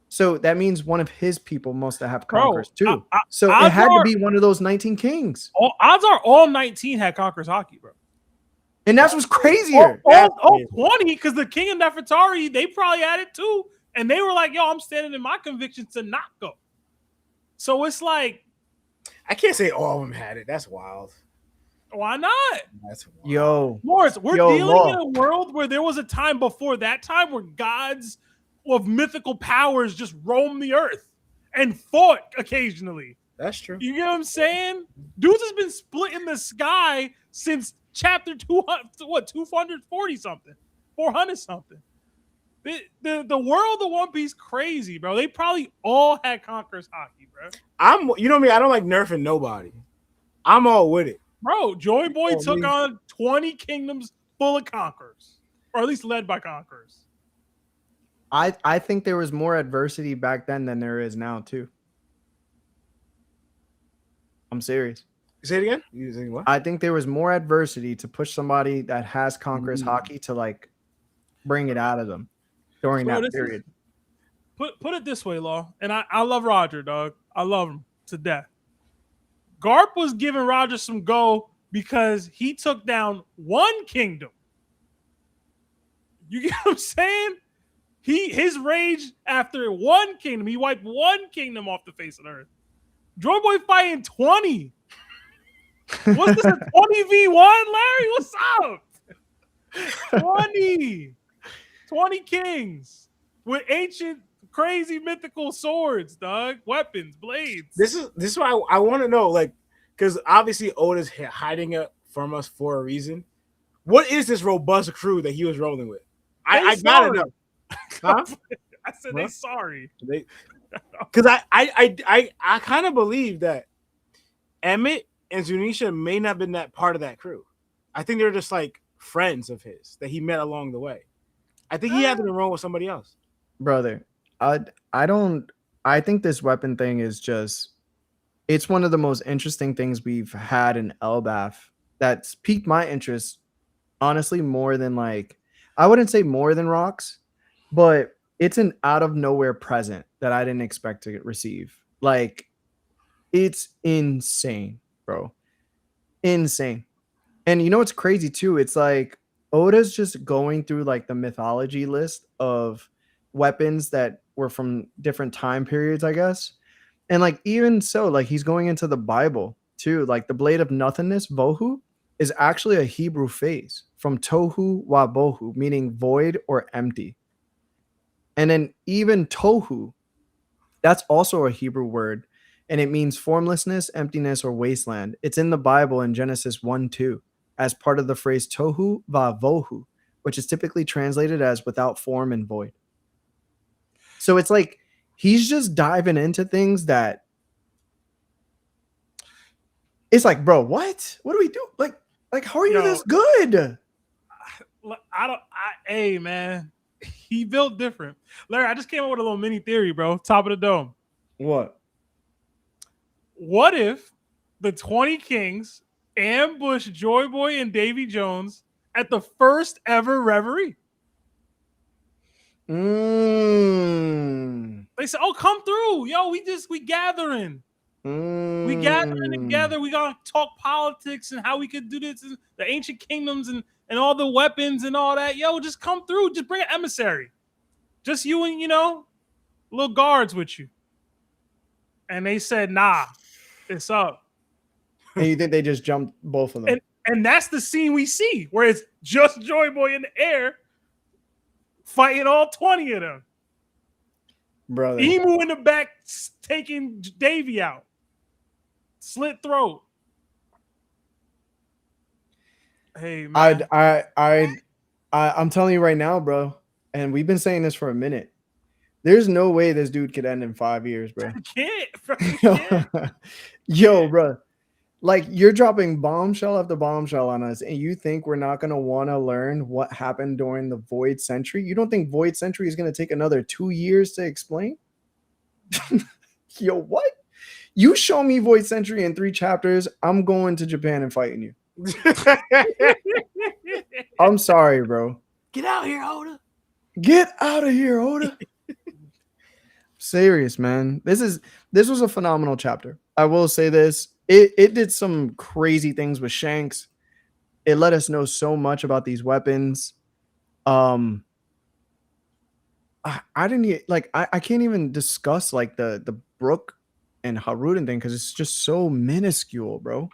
So that means one of his people must have Conquerors too. So it had to be one of those 19 kings. Odds are all 19 had Conquerors hockey, bro. And that's what's crazier. All 20, because the King of Nefertari, they probably had it too. And they were like, yo, I'm standing in my convictions to not go. So it's like, I can't say all of them had it. That's wild. Why not? That's wild. Yo, Morris, we're dealing in a world where there was a time before that time where gods of mythical powers just roamed the earth and fought occasionally. That's true. You get what I'm saying? Dudes has been split in the sky since chapter 240 something, 400 something. The world of One Piece crazy, bro. They probably all had Conquerors hockey, bro. You know me, I don't like nerfing nobody. I'm all with it. Bro, Joy Boy took on 20 kingdoms full of conquerors, or at least led by conquerors. I think there was more adversity back then than there is now too. I'm serious. Say it again? You saying what? I think there was more adversity to push somebody that has Conquerors hockey to like bring it out of them during that period. Put it this way, Law, and I love Roger, dog. I love him to death. Garp was giving Roger some go because he took down one kingdom. You get what I'm saying? His rage after one kingdom, he wiped one kingdom off the face of the earth. Joy Boy fighting 20. What's this, a 20v1, Larry? What's up? 20 kings with ancient, crazy, mythical swords, dog, weapons, blades. This is why I want to know, like, because obviously Oda's hiding it from us for a reason. What is this robust crew that he was rolling with? I gotta know. Huh? I said they sorry. Because I kind of believe that Emmett and Zunisha may not have been that part of that crew. I think they're just like friends of his that he met along the way. I think he had to be wrong with somebody else. Brother, I think this weapon thing is just, it's one of the most interesting things we've had in Elbaf that's piqued my interest, honestly, more than like, I wouldn't say more than rocks, but it's an out of nowhere present that I didn't expect to receive. Like, it's insane, bro. Insane. And you know what's crazy too? It's like Oda's just going through like the mythology list of weapons that were from different time periods, I guess. And like, even so, like he's going into the Bible too. Like the blade of nothingness, Vohu, is actually a Hebrew phrase from Tohu wa Bohu, meaning void or empty. And then even Tohu, that's also a Hebrew word, and it means formlessness, emptiness, or wasteland. It's in the Bible in Genesis 1:2 as part of the phrase Tohu va Vohu, which is typically translated as without form and void. So it's like he's just diving into things that it's like, bro, what do we do? Like how are you this good? Hey, man. He built different. Larry, I just came up with a little mini theory, bro. Top of the dome. What if the 20 Kings ambush Joy Boy and Davy Jones at the first ever reverie? They said, oh, come through. Yo, we gathering. We gathering together. We gonna talk politics and how we could do this, and the ancient kingdoms and all the weapons and all that. Yo, just come through. Just bring an emissary. Just you and, little guards with you. And they said, nah, it's up. And you think they just jumped both of them? And that's the scene we see, where it's just Joy Boy in the air fighting all 20 of them. Brother. Emu in the back taking Davy out. Slit throat. Hey, man. I'm telling you right now, bro, and we've been saying this for a minute. There's no way this dude could end in 5 years, bro. I can't, bro. Yo, bro. Like, you're dropping bombshell after bombshell on us, and you think we're not going to want to learn what happened during the Void Century? You don't think Void Century is going to take another 2 years to explain? Yo, what? You show me Void Century in 3 chapters, I'm going to Japan and fighting you. I'm sorry, bro. Get out here, Oda. Get out of here, Oda. Serious, man. This was a phenomenal chapter. I will say this. It did some crazy things with Shanks. It let us know so much about these weapons. I didn't like I can't even discuss like the Brook and Haruden thing because it's just so minuscule, bro.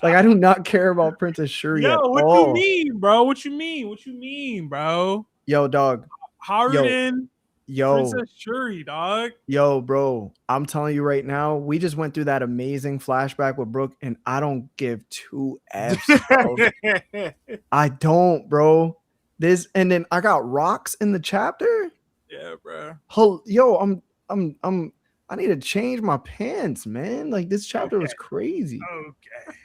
Like, I do not care about Princess Shuri at what all. you mean, bro? What you mean, bro? Yo, dog. Haruden, Yo, Princess Shuri, dog. Yo, bro, I'm telling you right now, we just went through that amazing flashback with Brook, and I don't give 2 F's, bro. I don't, bro. And then I got rocks in the chapter. Yeah, bro. Yo, I need to change my pants, man. Like, this chapter was crazy. Okay.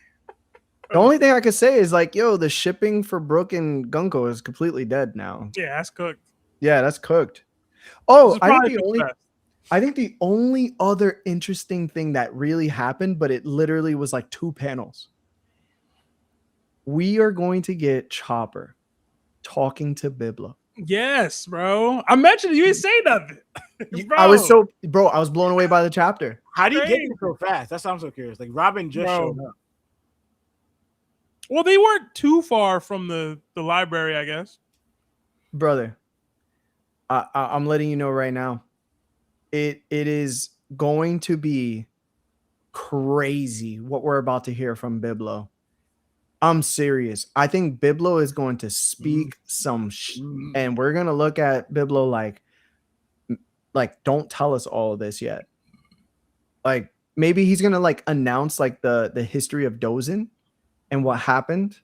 The only thing I could say is like, yo, the shipping for Brook and Gunko is completely dead now. Yeah, that's cooked. Yeah, that's cooked. Oh, I think the only other interesting thing that really happened, but it literally was like 2 panels. We are going to get Chopper talking to Biblo. Yes, bro. I mentioned you didn't say nothing. I was blown away by the chapter. How do you get it so fast? That's what I'm so curious. Like, Robin just showed up. Well, they weren't too far from the library, I guess. Brother, I'm letting you know right now. It is going to be crazy what we're about to hear from Biblo. I'm serious. I think Biblo is going to speak some and we're going to look at Biblo like, don't tell us all of this yet. Like, maybe he's going to like announce like the history of Dozen and what happened.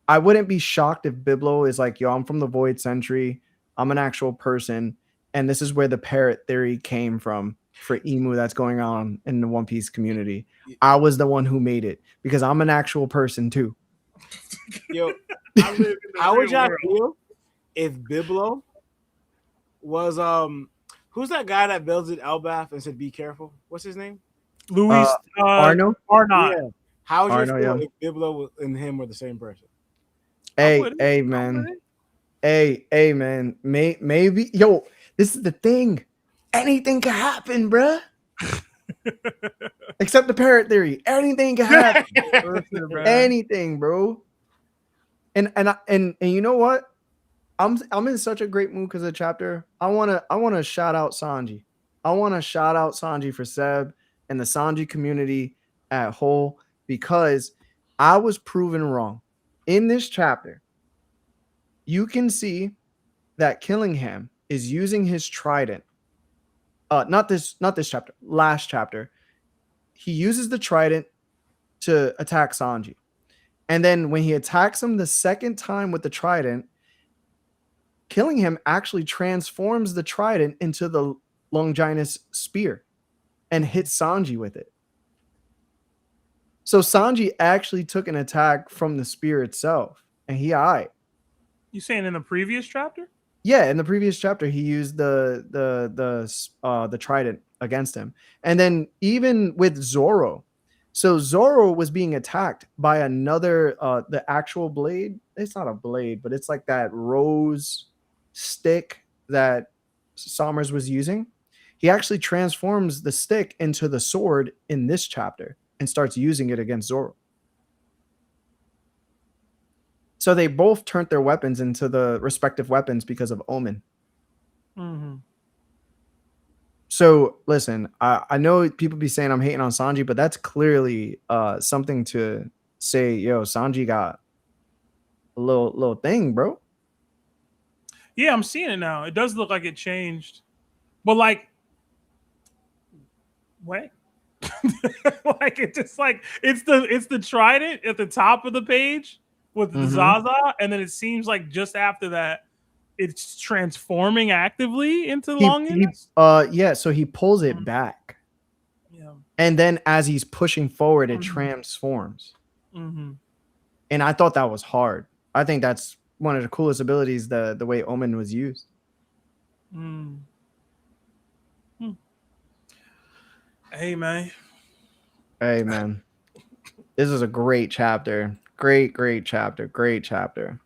I wouldn't be shocked if Biblo is like, yo, I'm from the Void Century. I'm an actual person. And this is where the parrot theory came from for Emu that's going on in the One Piece community. I was the one who made it because I'm an actual person too. Yo, how would y'all feel if Biblo was who's that guy that builds at Elbath and said be careful? What's his name? Luis Arno? Arnott. Yeah. How would you feel if Biblo and him were the same person? Hey, man. Hey, man. Maybe, yo, this is the thing. Anything can happen, bruh. Except the parrot theory. Anything can happen. Anything, bro. And you know what? I'm in such a great mood because of the chapter. I wanna shout out Sanji. I want to shout out Sanji for Seb and the Sanji community at whole because I was proven wrong. In this chapter, you can see that Killingham is using his trident. Not this chapter, last chapter. He uses the trident to attack Sanji. And then when he attacks him the second time with the trident, Killingham actually transforms the trident into the Longinus spear and hits Sanji with it. So Sanji actually took an attack from the spear itself, and he died. You saying in the previous chapter? Yeah, in the previous chapter, he used the trident against him, and then even with Zoro. So Zoro was being attacked by another, the actual blade. It's not a blade, but it's like that rose stick that Somers was using. He actually transforms the stick into the sword in this chapter and starts using it against Zoro. So they both turned their weapons into the respective weapons because of Omen. Mm-hmm. So listen, I know people be saying I'm hating on Sanji, but that's clearly something to say. Yo, Sanji got a little thing, bro. Yeah, I'm seeing it now. It does look like it changed, but like, what? Like it just like it's the trident at the top of the page with the Zaza, and then it seems like just after that, it's transforming actively into Longinus. Yeah, so he pulls it back. Yeah. And then as he's pushing forward, it transforms. Mm-hmm. And I thought that was hard. I think that's one of the coolest abilities, the way Omen was used. Mm. Hey, man. Hey, man. This is a great chapter. Great chapter. Great chapter.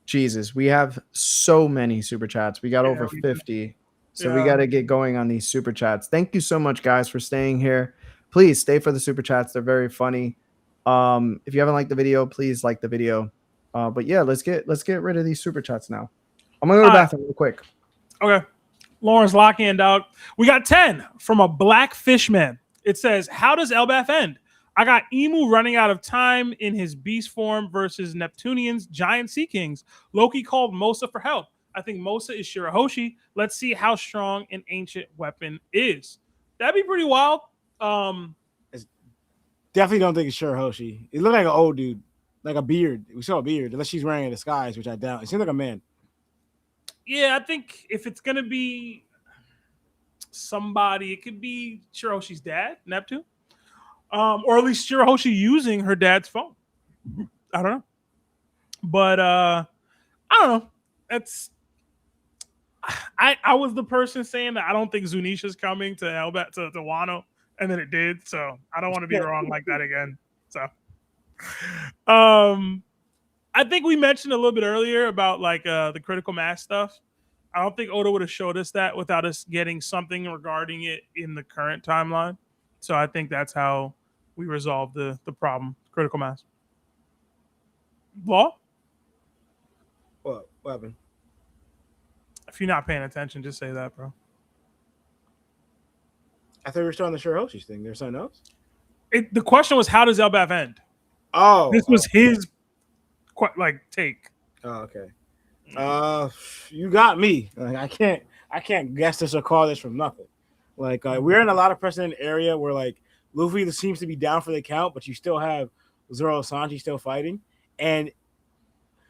Jesus, we have so many super chats. We got over 50. So we got to get going on these super chats. Thank you so much, guys, for staying here. Please stay for the super chats. They're very funny. If you haven't liked the video, please like the video. But yeah, let's get rid of these super chats now. I'm gonna go to the bathroom real quick. Okay. Lawrence Lockhan, dog. We got 10 from a black fishman. It says, how does Elbaf end? I got Emu running out of time in his beast form versus Neptunians, giant sea kings. Loki called Mosa for help. I think Mosa is Shirahoshi. Let's see how strong an ancient weapon is. That'd be pretty wild. Definitely don't think it's Shirahoshi. It looked like an old dude, like a beard. We saw a beard, unless she's wearing a disguise, which I doubt. It seems like a man. Yeah, I think if it's gonna be somebody, it could be Shirahoshi's dad, Neptune, or at least Shirahoshi using her dad's phone. I don't know, but I don't know. That's I was the person saying that I don't think Zunisha's coming to Elbaf to Wano, and then it did. So I don't want to be wrong like that again. So, I think we mentioned a little bit earlier about like the critical mass stuff. I don't think Oda would have showed us that without us getting something regarding it in the current timeline. So I think that's how we resolve the problem. Critical mass. Law? What happened? If you're not paying attention, just say that, bro. I thought we were still on the Shirahoshi thing. There's something else? The question was, how does Elbaf end? Oh. This was his take. Oh, okay. You got me. Like, I can't guess this or call this from nothing. Like we're in a lot of precedent area where like Luffy seems to be down for the count, but you still have Zoro Sanji still fighting. And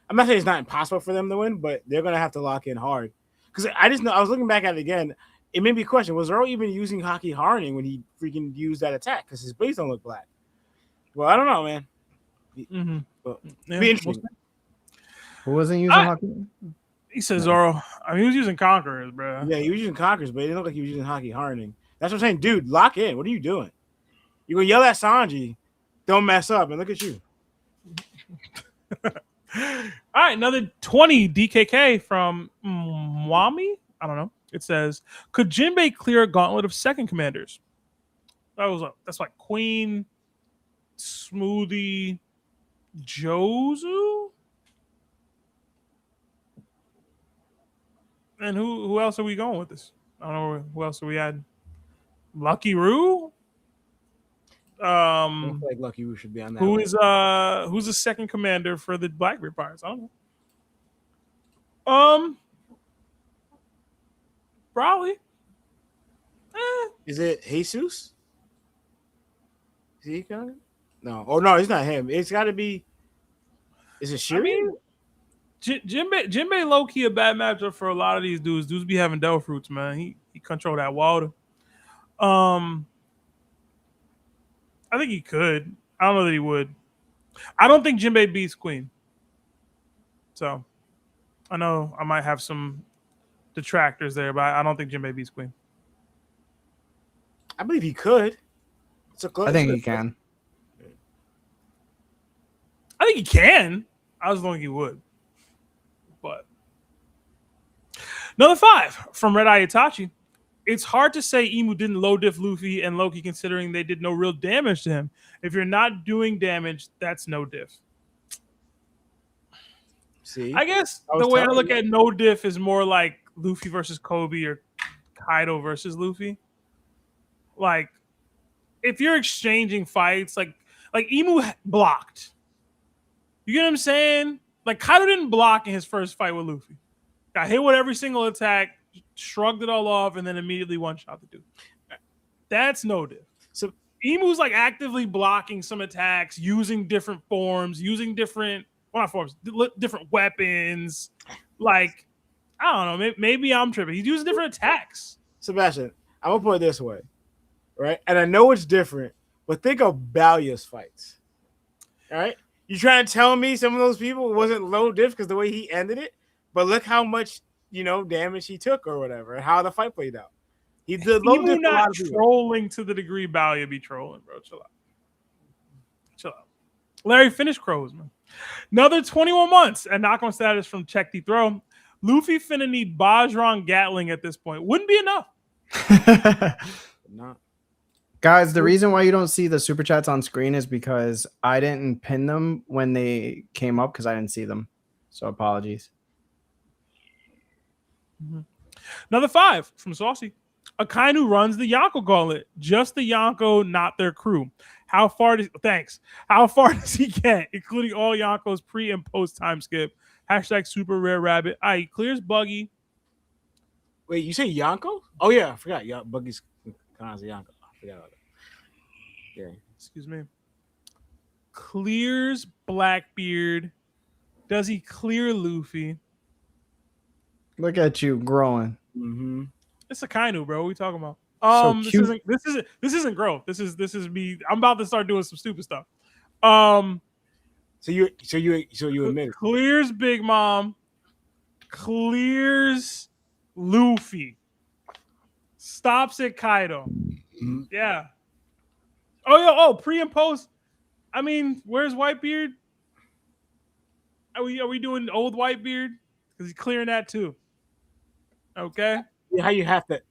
I'm not saying it's not impossible for them to win, but they're gonna have to lock in hard. Because I just know I was looking back at it again. It made me question: was Zoro even using Haki Hardening when he freaking used that attack? Because his blades don't look black. Well, I don't know, man. Mm-hmm. But Yeah, be interesting. Who wasn't using Haki? He says Zoro. I mean, he was using Conquerors, bro. Yeah, he was using Conquerors, but it didn't look like he was using Haki Hardening. That's what I'm saying, dude. Lock in. What are you doing? You're gonna yell at Sanji. Don't mess up, and look at you. All right, another 20 DKK from Mwami. I don't know. It says, could Jinbei clear a gauntlet of second commanders? That's like Queen, Smoothie, Jozu? And who else are we going with this? I don't know who else are we adding. Lucky Roo? I feel like Lucky Roo should be on that. Who's the second commander for the Blackbeard Pirates? I don't know. Probably. Is it Jesus? Is he coming? No. Oh no, it's not him. It's got to be. Is it Shiri? I mean, Jinbei low key a bad matchup for a lot of these dudes. Dudes be having devil fruits, man. He control that water. I think he could. I don't know that he would. I don't think Jinbei beats Queen. So I know I might have some detractors there, but I don't think Jinbei beats Queen. I believe he could. It's a close. I think he can. I think he can. I just don't think he would. But another 5 from Red Eye Itachi. It's hard to say Emu didn't low diff Luffy and Loki considering they did no real damage to him. If you're not doing damage, that's no diff. See, I guess the way I look at no diff is more like Luffy versus Kobe or Kaido versus Luffy. Like, if you're exchanging fights, like Emu blocked. You get what I'm saying? Like, Kaido didn't block in his first fight with Luffy. Got hit with every single attack, shrugged it all off, and then immediately one-shot the dude. That's no diff. So Emu's like actively blocking some attacks, using different forms, using different weapons. Like, I don't know. Maybe I'm tripping. He's using different attacks. Sebastian, I'm gonna put it this way, right? And I know it's different, but think of Balya's fights. All right, you trying to tell me some of those people wasn't low diff because the way he ended it, but look how much damage he took or whatever, and how the fight played out. He did low diff. Not trolling to the degree Balya be trolling, bro. Chill out. Chill out. Larry, finish Crows, man. Another 21 months and knock-on status from Check the Throw. Luffy finna need Bajrang Gatling at this point. Wouldn't be enough. Not. Guys, the reason why you don't see the super chats on screen is because I didn't pin them when they came up because I didn't see them. So apologies. Mm-hmm. Another 5 from Saucy. Akainu runs the Yonko gauntlet. Just the Yonko, not their crew. How far does he get, including all Yonko's pre and post time skip? # super rare rabbit. He clears Buggy. Wait, you say Yonko? Oh yeah, I forgot. Yeah, Buggy's kind of Yonko. I forgot about that. Yeah. Excuse me. Clears Blackbeard. Does he clear Luffy? Look at you growing. Mm-hmm. It's Akainu, bro. What are we talking about? This isn't growth. This is me. I'm about to start doing some stupid stuff. So you admit it. Clears Big Mom. Clears Luffy. Stops at Kaido. Mm-hmm. Yeah. Oh, pre and post. I mean, where's Whitebeard? Are we doing old Whitebeard? Because he's clearing that too. Okay. Yeah, how you have to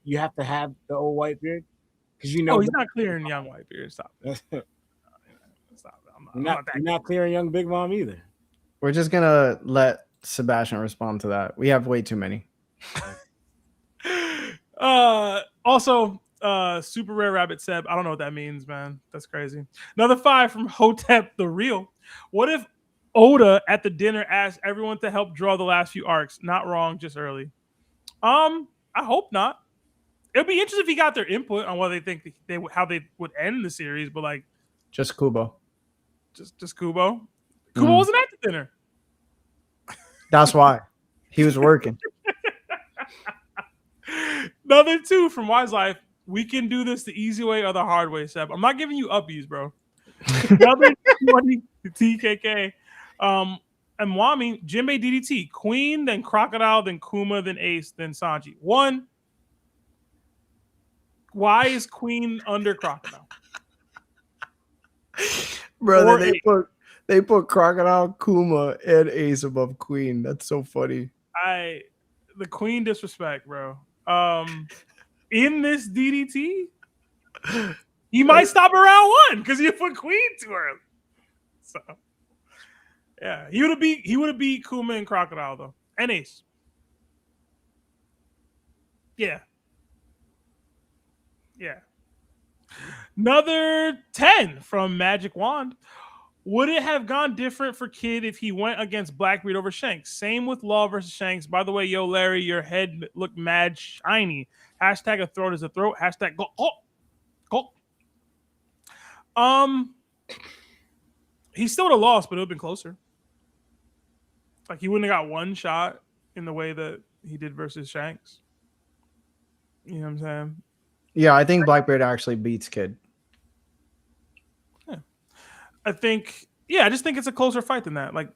have the old Whitebeard because he's not clearing young Whitebeard. Stop. Stop. You're not clearing young Big Mom either. We're just gonna let Sebastian respond to that. We have way too many. Also, super rare rabbit Seb. I don't know what that means, man. That's crazy. Another 5 from Hotep the Real. What if Oda at the dinner asked everyone to help draw the last few arcs? Not wrong, just early. I hope not. It'd be interesting if he got their input on what they think how they would end the series, but like just Kubo. Just Kubo. Kubo wasn't at the dinner. That's why. He was working. Another 2 from Wise Life. We can do this the easy way or the hard way, Seb. I'm not giving you uppies, bro. Another 20 TKK. And Wami, Jinbei DDT, Queen, then Crocodile, then Kuma, then Ace, then Sanji. 1. Why is Queen under Crocodile? Brother, they put Crocodile, Kuma, and Ace above Queen. That's so funny. The Queen disrespect, bro. In this DDT, he might stop around 1 because he put Queen too early. So. Yeah, he would have beat Kuma and Crocodile though, and Ace. Yeah. Another 10 from Magic Wand. Would it have gone different for Kid if he went against Blackbeard over Shanks? Same with Law versus Shanks. By the way, yo, Larry, your head looked mad shiny. # a throat is a throat. # go. He still would have lost, but it would have been closer. Like, he wouldn't have got 1 shot in the way that he did versus Shanks. You know what I'm saying? Yeah, I think Blackbeard actually beats Kid. Yeah. I just think it's a closer fight than that. Like,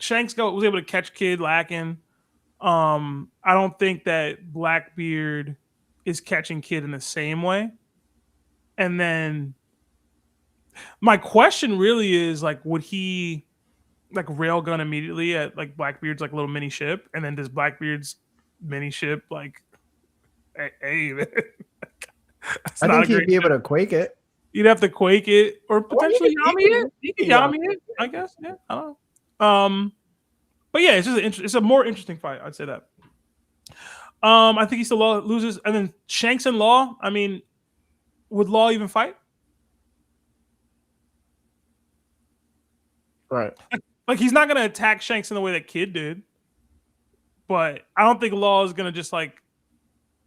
Shanks was able to catch Kid lacking. I don't think that Blackbeard is catching Kid in the same way. And then my question really is, like, would he like railgun immediately at like Blackbeard's like little mini ship, and then does Blackbeard's mini ship like, hey man, I think he'd be able to quake it. You'd have to quake it or potentially Yami it. He could Yami it, I guess. Yeah, I don't know. But yeah, it's a more interesting fight. I'd say that. I think he still loses, and then Shanks and Law. I mean, would Law even fight? Right. Like, he's not going to attack Shanks in the way that Kid did. But I don't think Law is going to just, like,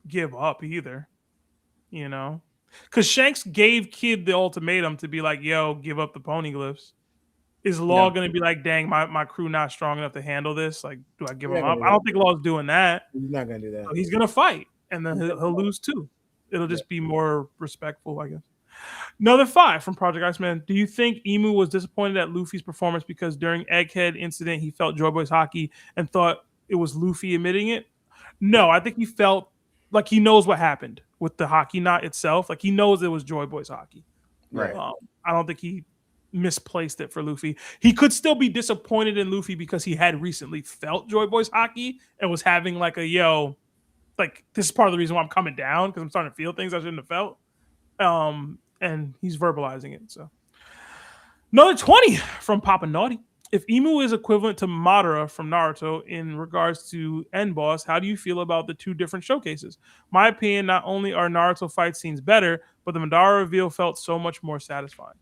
give up either. You know? Because Shanks gave Kid the ultimatum to be like, yo, give up the poneglyphs. Is Law going to be like, dang, my crew not strong enough to handle this? Like, do I give him up? I don't think Law's doing that. He's not going to do that. So he's going to fight. And then he'll lose too. It'll just be more respectful, I guess. Another 5 from Project Iceman. Do you think Emu was disappointed at Luffy's performance because during Egghead incident he felt Joy Boy's hockey and thought it was Luffy admitting it? No, I think he felt like he knows what happened with the hockey knot itself. Like he knows it was Joy Boy's hockey. Right. I don't think he misplaced it for Luffy. He could still be disappointed in Luffy because he had recently felt Joy Boy's hockey and was having like a like this is part of the reason why I'm coming down because I'm starting to feel things I shouldn't have felt. And he's verbalizing it. So another 20 from Papa Naughty. If Emu is equivalent to Madara from Naruto in regards to End Boss, how do you feel about the 2 different showcases? My opinion, not only are Naruto fight scenes better, but the Madara reveal felt so much more satisfying.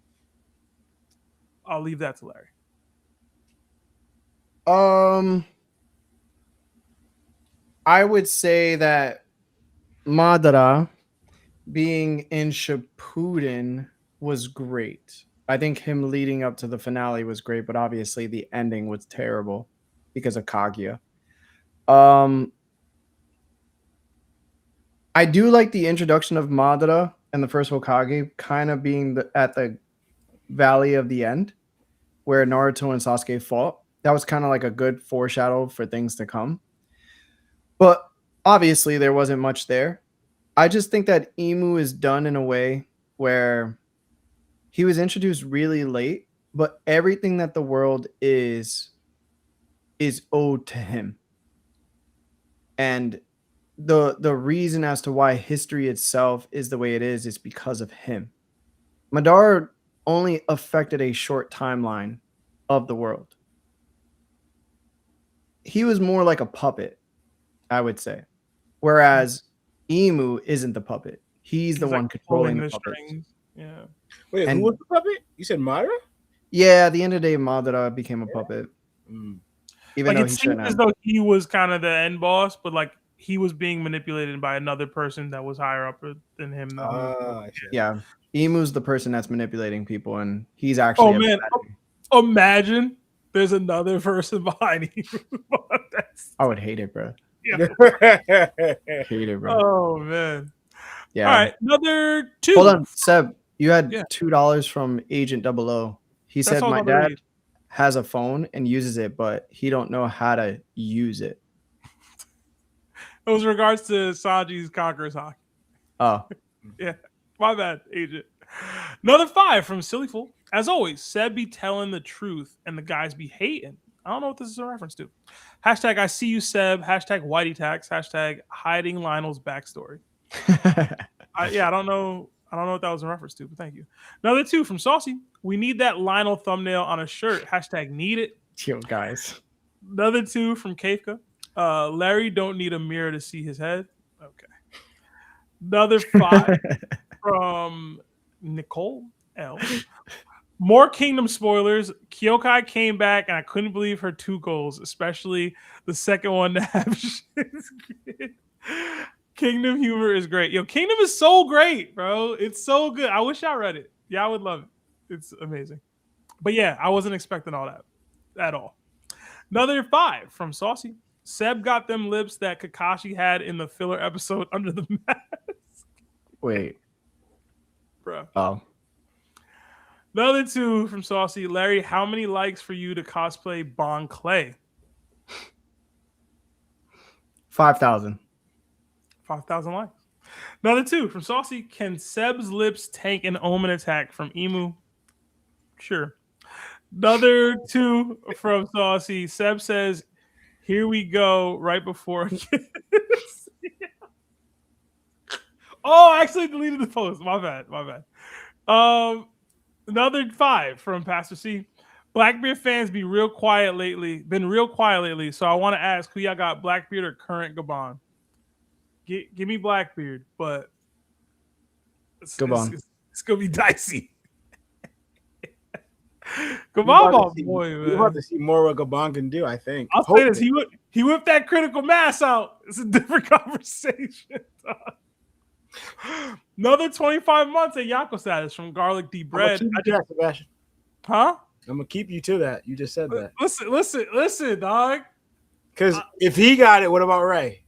I'll leave that to Larry. I would say that Madara being in Shippuden was great. I think him leading up to the finale was great, but obviously the ending was terrible because of Kaguya. I do like the introduction of Madara and the first Hokage kind of being at the Valley of the End where Naruto and Sasuke fought. That was kind of like a good foreshadow for things to come. But obviously there wasn't much there. I just think that Emu is done in a way where he was introduced really late, but everything that the world is owed to him. And the reason as to why history itself is the way it is because of him. Madara only affected a short timeline of the world. He was more like a puppet, I would say. Whereas Emu isn't the puppet. He's the one controlling the puppet. Strings. Yeah. Wait, who was the puppet? You said Madara? Yeah, at the end of the day, Madara became a puppet. Mm. Like Even though it he seems shouldn't as have. though he was kind of the end boss, but like he was being manipulated by another person that was higher up than him. Yeah, Emu's the person that's manipulating people, and he's actually. Oh man, imagine there's another person behind Emu. I would hate it, bro. Yeah. Hate it, bro. Oh man. Yeah. All right, another 2. Hold on, Seb. You had Yeah. $2 from Agent 00. He That's said all my I'm gonna dad read. has a phone and uses it, but he don't know how to use it. It was in regards to Sanji's Conqueror's hockey. Oh, Yeah, my bad, Agent. Another 5 from Silly Fool. As always, Seb be telling the truth and the guys be hating. I don't know what this is a reference to. Hashtag I see you, Seb. Hashtag Whitey Tax. Hashtag hiding Lionel's backstory. I don't know. I don't know what that was in reference to, but thank you. Another 2 from Saucy. We need that Lionel thumbnail on a shirt. Hashtag need it. yo, guys. Another 2 from Kafka. Larry don't need a mirror to see his head. Okay. Another 5 from Nicole L. More Kingdom spoilers. Kyokai came back, and I couldn't believe her 2 goals, especially the second one to have Kingdom humor is great. Yo, Kingdom is so great, bro. It's so good. I wish I read it. Yeah, I would love it. It's amazing. But yeah, I wasn't expecting all that at all. Another 5 from Saucy. Seb got them lips that Kakashi had in the filler episode Under the Mask. Wait. Bro. Oh. Another 2 from Saucy. Larry, how many likes for you to cosplay Bon Clay? 5,000. 5,000 likes. Another 2 from Saucy. Can Seb's lips tank an Omen attack from Emu? Sure. Another 2 from Saucy. Seb says, here we go, right before. Oh, I actually deleted the post. My bad. Another 5 from Pastor C. Blackbeard fans been real quiet lately. So I want to ask who y'all got, Blackbeard or current Gabon? Give me Blackbeard, but it's gonna be dicey. Gabon, my boy, man. We're about to see more what Gabon can do, I think. I'll say this: he whipped that critical mass out. It's a different conversation. Another 25 months at Yako status from Garlic D Bread. Sebastian. Huh? I'm gonna keep you to that. You just said that. Listen, dog. Because if he got it, what about Ray?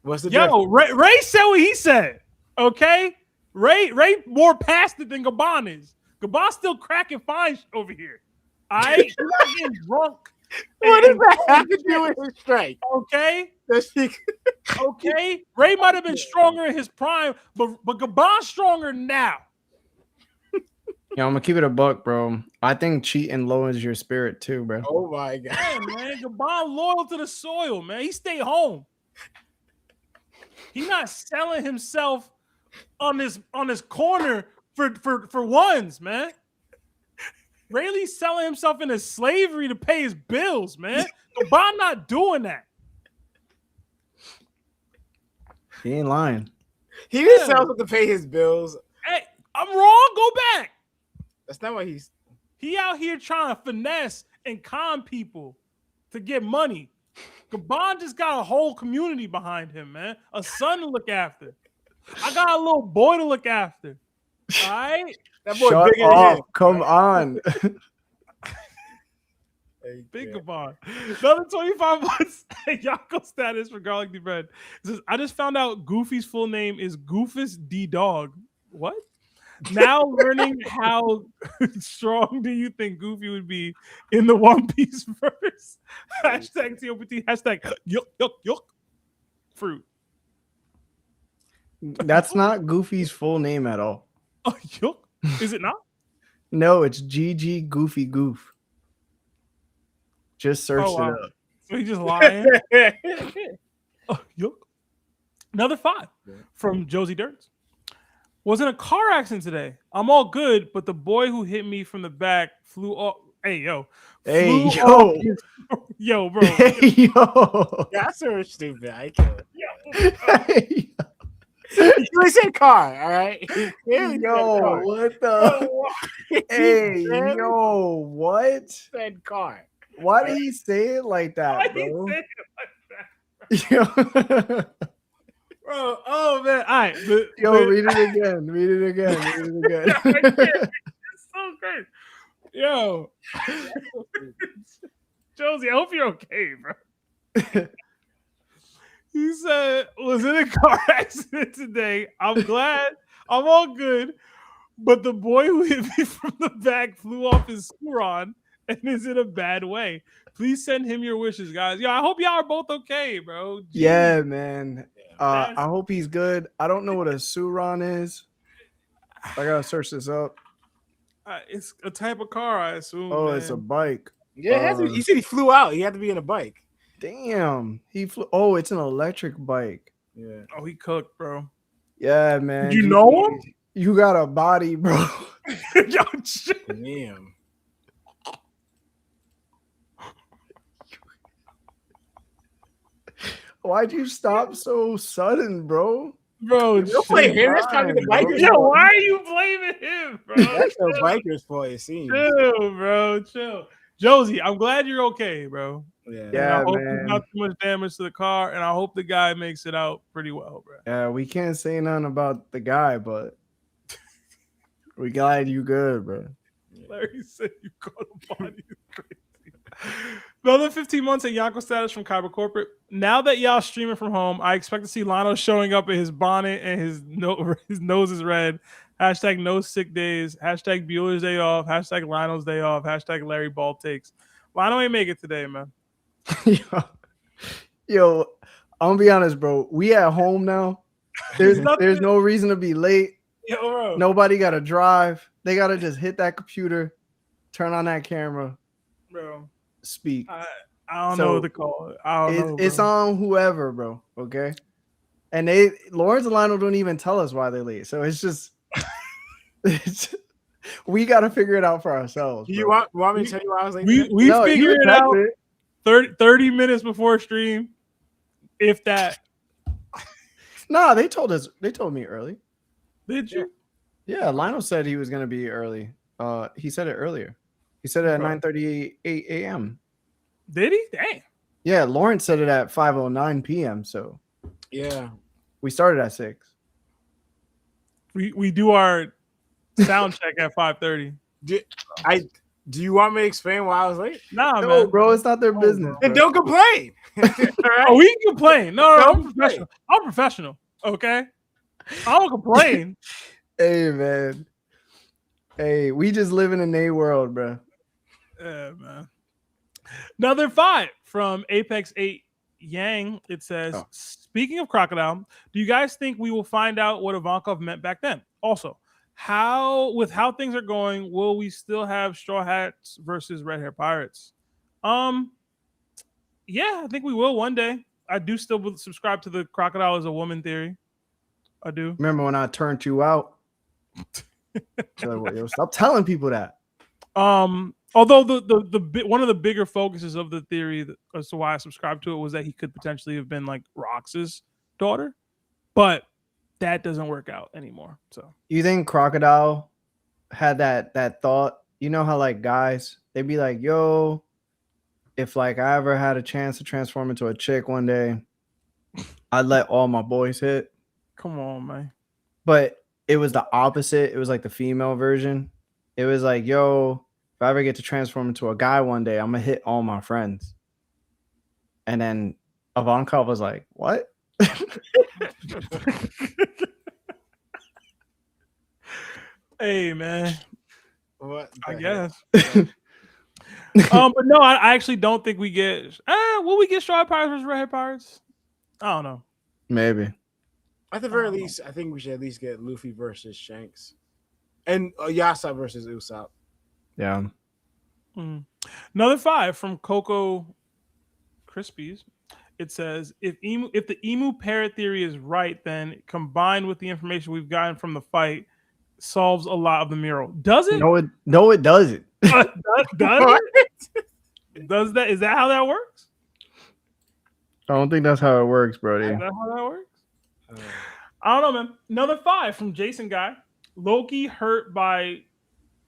What's the difference? Ray said what he said. Okay, Ray more past it than Gabon is. Gabon's still cracking fine over here. All right, he's not getting drunk. What does that have to do with his strike? Okay, Does he- okay. Ray might have been stronger in his prime, but Gabon's stronger now. Yeah, I'm gonna keep it a buck, bro. I think cheating lowers your spirit too, bro. Oh my god! Yeah, man, Gabon loyal to the soil, man. He stayed home. He's not selling himself on this corner for ones, man. Rayleigh's selling himself into slavery to pay his bills, man. Gabon not doing that. He ain't lying. He didn't sell him to pay his bills. Hey, I'm wrong. Go back. That's not what he's. He out here trying to finesse and con people to get money. Gabon just got a whole community behind him, man. A son to look after. I got a little boy to look after. All right? That boy Shut bigger than up. him. Come on. Big Gabon. Another 25 months. Yako status for garlic deep bread. It says, I just found out Goofy's full name is Goofus D Dog. What? Now learning how strong do you think Goofy would be in the One Piece verse? Hashtag TOPT. Hashtag yuck fruit. That's not Goofy's full name at all. Oh, yuck. Is it not? No, it's GG Goofy Goof. Just search it up. So he just lying. Oh, yuck. Another 5 from Josie Dirts. Was in a car accident today. I'm all good, but the boy who hit me from the back flew off. Hey, yo. Hey, Flew yo. off his- Yo, bro. Hey, yo. That's so stupid. I can't. Hey, He really said car. All right. He really yo, said car. what the? He Hey, really yo, what? said car. Why did he say it like Why that, he bro? say it like that? Yo, Bro, oh, man. All right. read it again. Read it again. Read it I can't. again. It's so great. Yo. Josie, I hope you're okay, bro. He said, was in a car accident today. I'm glad. I'm all good. But the boy who hit me from the back flew off his Suron and is in a bad way. Please send him your wishes, guys. Yo, I hope y'all are both okay, bro. Jeez. Yeah, man. I hope he's good. I don't know what a Suron is. I gotta search this up. It's a type of car, I assume. Oh, man. it's a bike. Yeah, he said he flew out. He had to be in a bike. Damn, he flew. Oh, it's an electric bike. Yeah. Oh, he cooked, bro. Yeah, man. Did you know him? You got a body, bro. Yo, shit. Damn. Why'd you stop so sudden, bro? Bro, Don't blame him. That's probably the Fine, biker's Yo, fault. why are you blaming him, bro? That's the biker's fault, it seems. Chill, bro. Chill. Josie, I'm glad you're okay, bro. Yeah. And Yeah, I hope man. there's not too much damage to the car, and I hope the guy makes it out pretty well, bro. Yeah, we can't say nothing about the guy, but we glad you good, bro. Larry said you caught a body. It's crazy. Another 15 months at Yako status from Kaido Corporate. Now that y'all streaming from home, I expect to see Lano showing up in his bonnet and his nose is red. Hashtag no sick days. Hashtag Bueller's day off. Hashtag Lionel's day off. Hashtag Larry Ball takes. Lionel ain't make it today, man. Yo, I'm gonna be honest, bro. We at home now. There's no reason to be late. Yo, bro. Nobody gotta drive. They gotta just hit that computer, turn on that camera, Bro. speak. I don't So, know what to call it. I don't know. It's bro. on whoever, bro. Okay. And Lawrence and Lionel don't even tell us why they're late. So it's just we gotta figure it out for ourselves. Do you bro. want me to tell you why I was like We No, you figured it text out it. 30 minutes before stream, if that. Nah, they told me early. Did you? Yeah, Lionel said he was gonna be early. He said it earlier. He said it at 9:38 a.m. Did he? Dang. Yeah, Lawrence said it at 5:09 p.m. So Yeah. we started at 6. We do our sound check at 5:30. Do you want me to explain why I was late? Nah, No, man. bro, it's not their business. Then bro. don't complain. All right? Oh, we can complain. No, Don't I'm professional. I'm professional. Okay. I don't complain. Hey, man. Hey, we just live in a world, bro. Yeah, man. Another 5 from Apex 8 Yang. It says, speaking of crocodile, do you guys think we will find out what Ivankov meant back then? Also, how things are going, will we still have Straw Hats versus Red Hair Pirates? Yeah, I think we will one day. I do still subscribe to the crocodile as a woman theory. I do. Remember when I turned you out? So, stop telling people that. Although the one of the bigger focuses of the theory as to why I subscribed to it was that he could potentially have been like Rox's daughter, but that doesn't work out anymore. So you think Crocodile had that thought? You know how like guys, they'd be like, yo, if like I ever had a chance to transform into a chick one day, I'd let all my boys hit. Come on, man. But it was the opposite. It was like the female version. It was like, yo, if I ever get to transform into a guy one day, I'm gonna hit all my friends. And then Ivankov was like, what? Hey, man. What? I guess. But no, I actually don't think we get. Will we get Straw Hat Pirates versus Red Hair Pirates? I don't know. Maybe. At the very least, I think we should at least get Luffy versus Shanks, and Yasa versus Usopp. Yeah. Another 5 from Coco Krispies. It says, if the emu parrot theory is right, then combined with the information we've gotten from the fight, solves a lot of the mural. Does it? No, it doesn't. Does it? Does that? Is that how that works? I don't think that's how it works, Brody. Is that how that works? I don't know, man. Another 5 from Jason Guy. Loki hurt by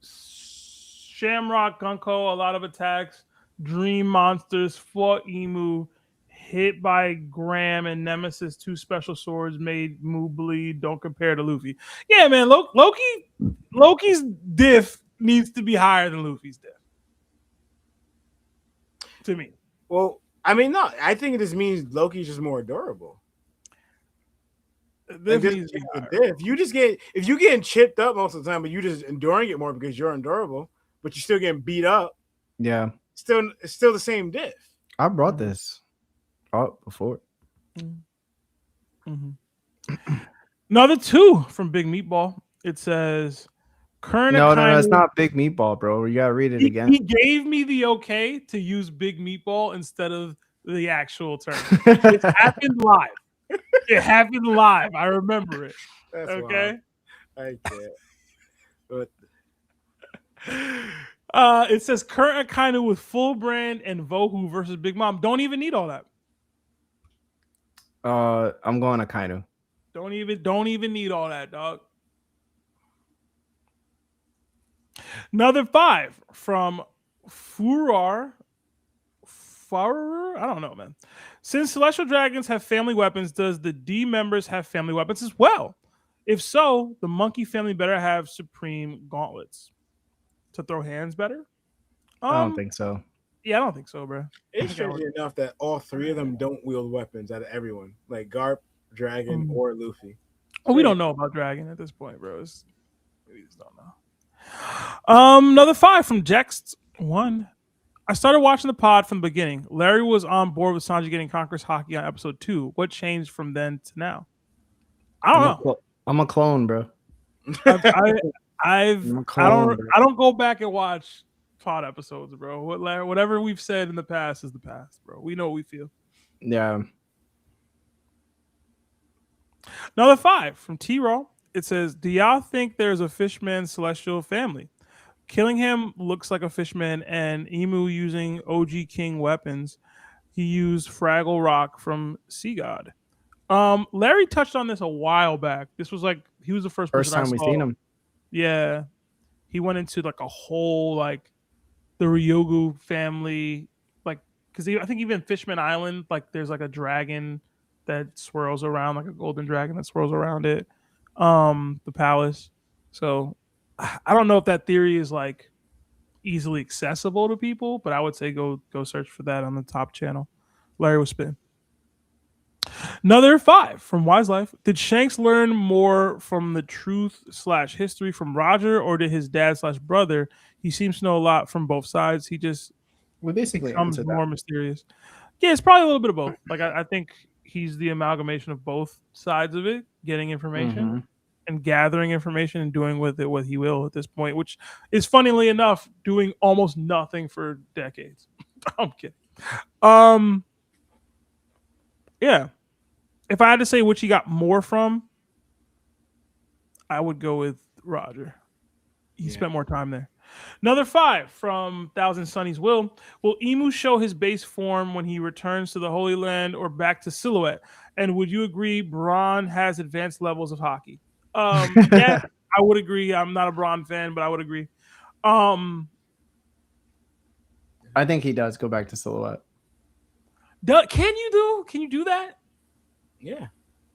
Shamrock Gunko, a lot of attacks. Dream Monsters fought Emu, hit by Graham and Nemesis. 2 special swords made Mu bleed. Don't compare to Luffy. Yeah, man. Loki's diff needs to be higher than Luffy's diff. To me. Well, I mean, no. I think it just means Loki's just more durable. If you getting chipped up most of the time, but you just enduring it more because you're endurable, but you're still getting beat up. Yeah. It's still the same diff. I brought this up before. Another 2 from Big Meatball. It says, No, it's not Big Meatball, bro. You gotta read it again. He gave me the okay to use Big Meatball instead of the actual term. It happened live. It happened live. I remember it. That's okay. Wild. I can't. But it says current Akainu with full brand and Vohu versus Big Mom. Don't even need all that. I'm going Akainu. Don't even need all that, dog. Another 5 from Furor. I don't know, man. Since Celestial Dragons have family weapons, does the D members have family weapons as well? If so, the Monkey family better have Supreme Gauntlets to throw hands better. I don't think so. Yeah, I don't think so, bro. It's strange enough that all 3 of them don't wield weapons out of everyone, like Garp, Dragon, or Luffy. Oh, we don't know about Dragon at this point, bro. We just don't know. Another 5 from Jext1. I started watching the pod from the beginning. Larry was on board with Sanji getting Conqueror's Haki on episode 2. What changed from then to now? I don't know. I'm a clone, bro. I don't go back and watch pod episodes, bro. Whatever we've said in the past is the past, bro. We know what we feel. Yeah. Another 5 from T-Roll. It says, do y'all think there's a Fishman Celestial family? Killing him looks like a Fishman, and Emu using OG King weapons. He used Fraggle Rock from Sea God. Larry touched on this a while back. This was like he was the first time we seen him. Yeah, he went into like a whole like the Ryogu family, like because I think even Fishman Island, like there's like a dragon that swirls around, like a golden dragon that swirls around it. The palace. So I don't know if that theory is like easily accessible to people, but I would say go search for that on the top channel. Larry was spitting. Another 5 from Wise Life. Did Shanks learn more from the truth/history from Roger, or did his dad/brother? He seems to know a lot from both sides. He just We basically becomes answered more that. mysterious. Yeah, it's probably a little bit of both. Like I think he's the amalgamation of both sides of it, getting information Mhm. and gathering information and doing with it what he will at this point, which is funnily enough doing almost nothing for decades. I'm kidding. Um, yeah. If I had to say which he got more from, I would go with Roger. He spent more time there. Another 5 from Thousand Sunny's Will. Will Emu show his base form when he returns to the Holy Land or back to Silhouette? And would you agree Braun has advanced levels of hockey? Yeah, I would agree. I'm not a Braun fan, but I would agree. Um, I think he does go back to Silhouette. can you do that? Yeah.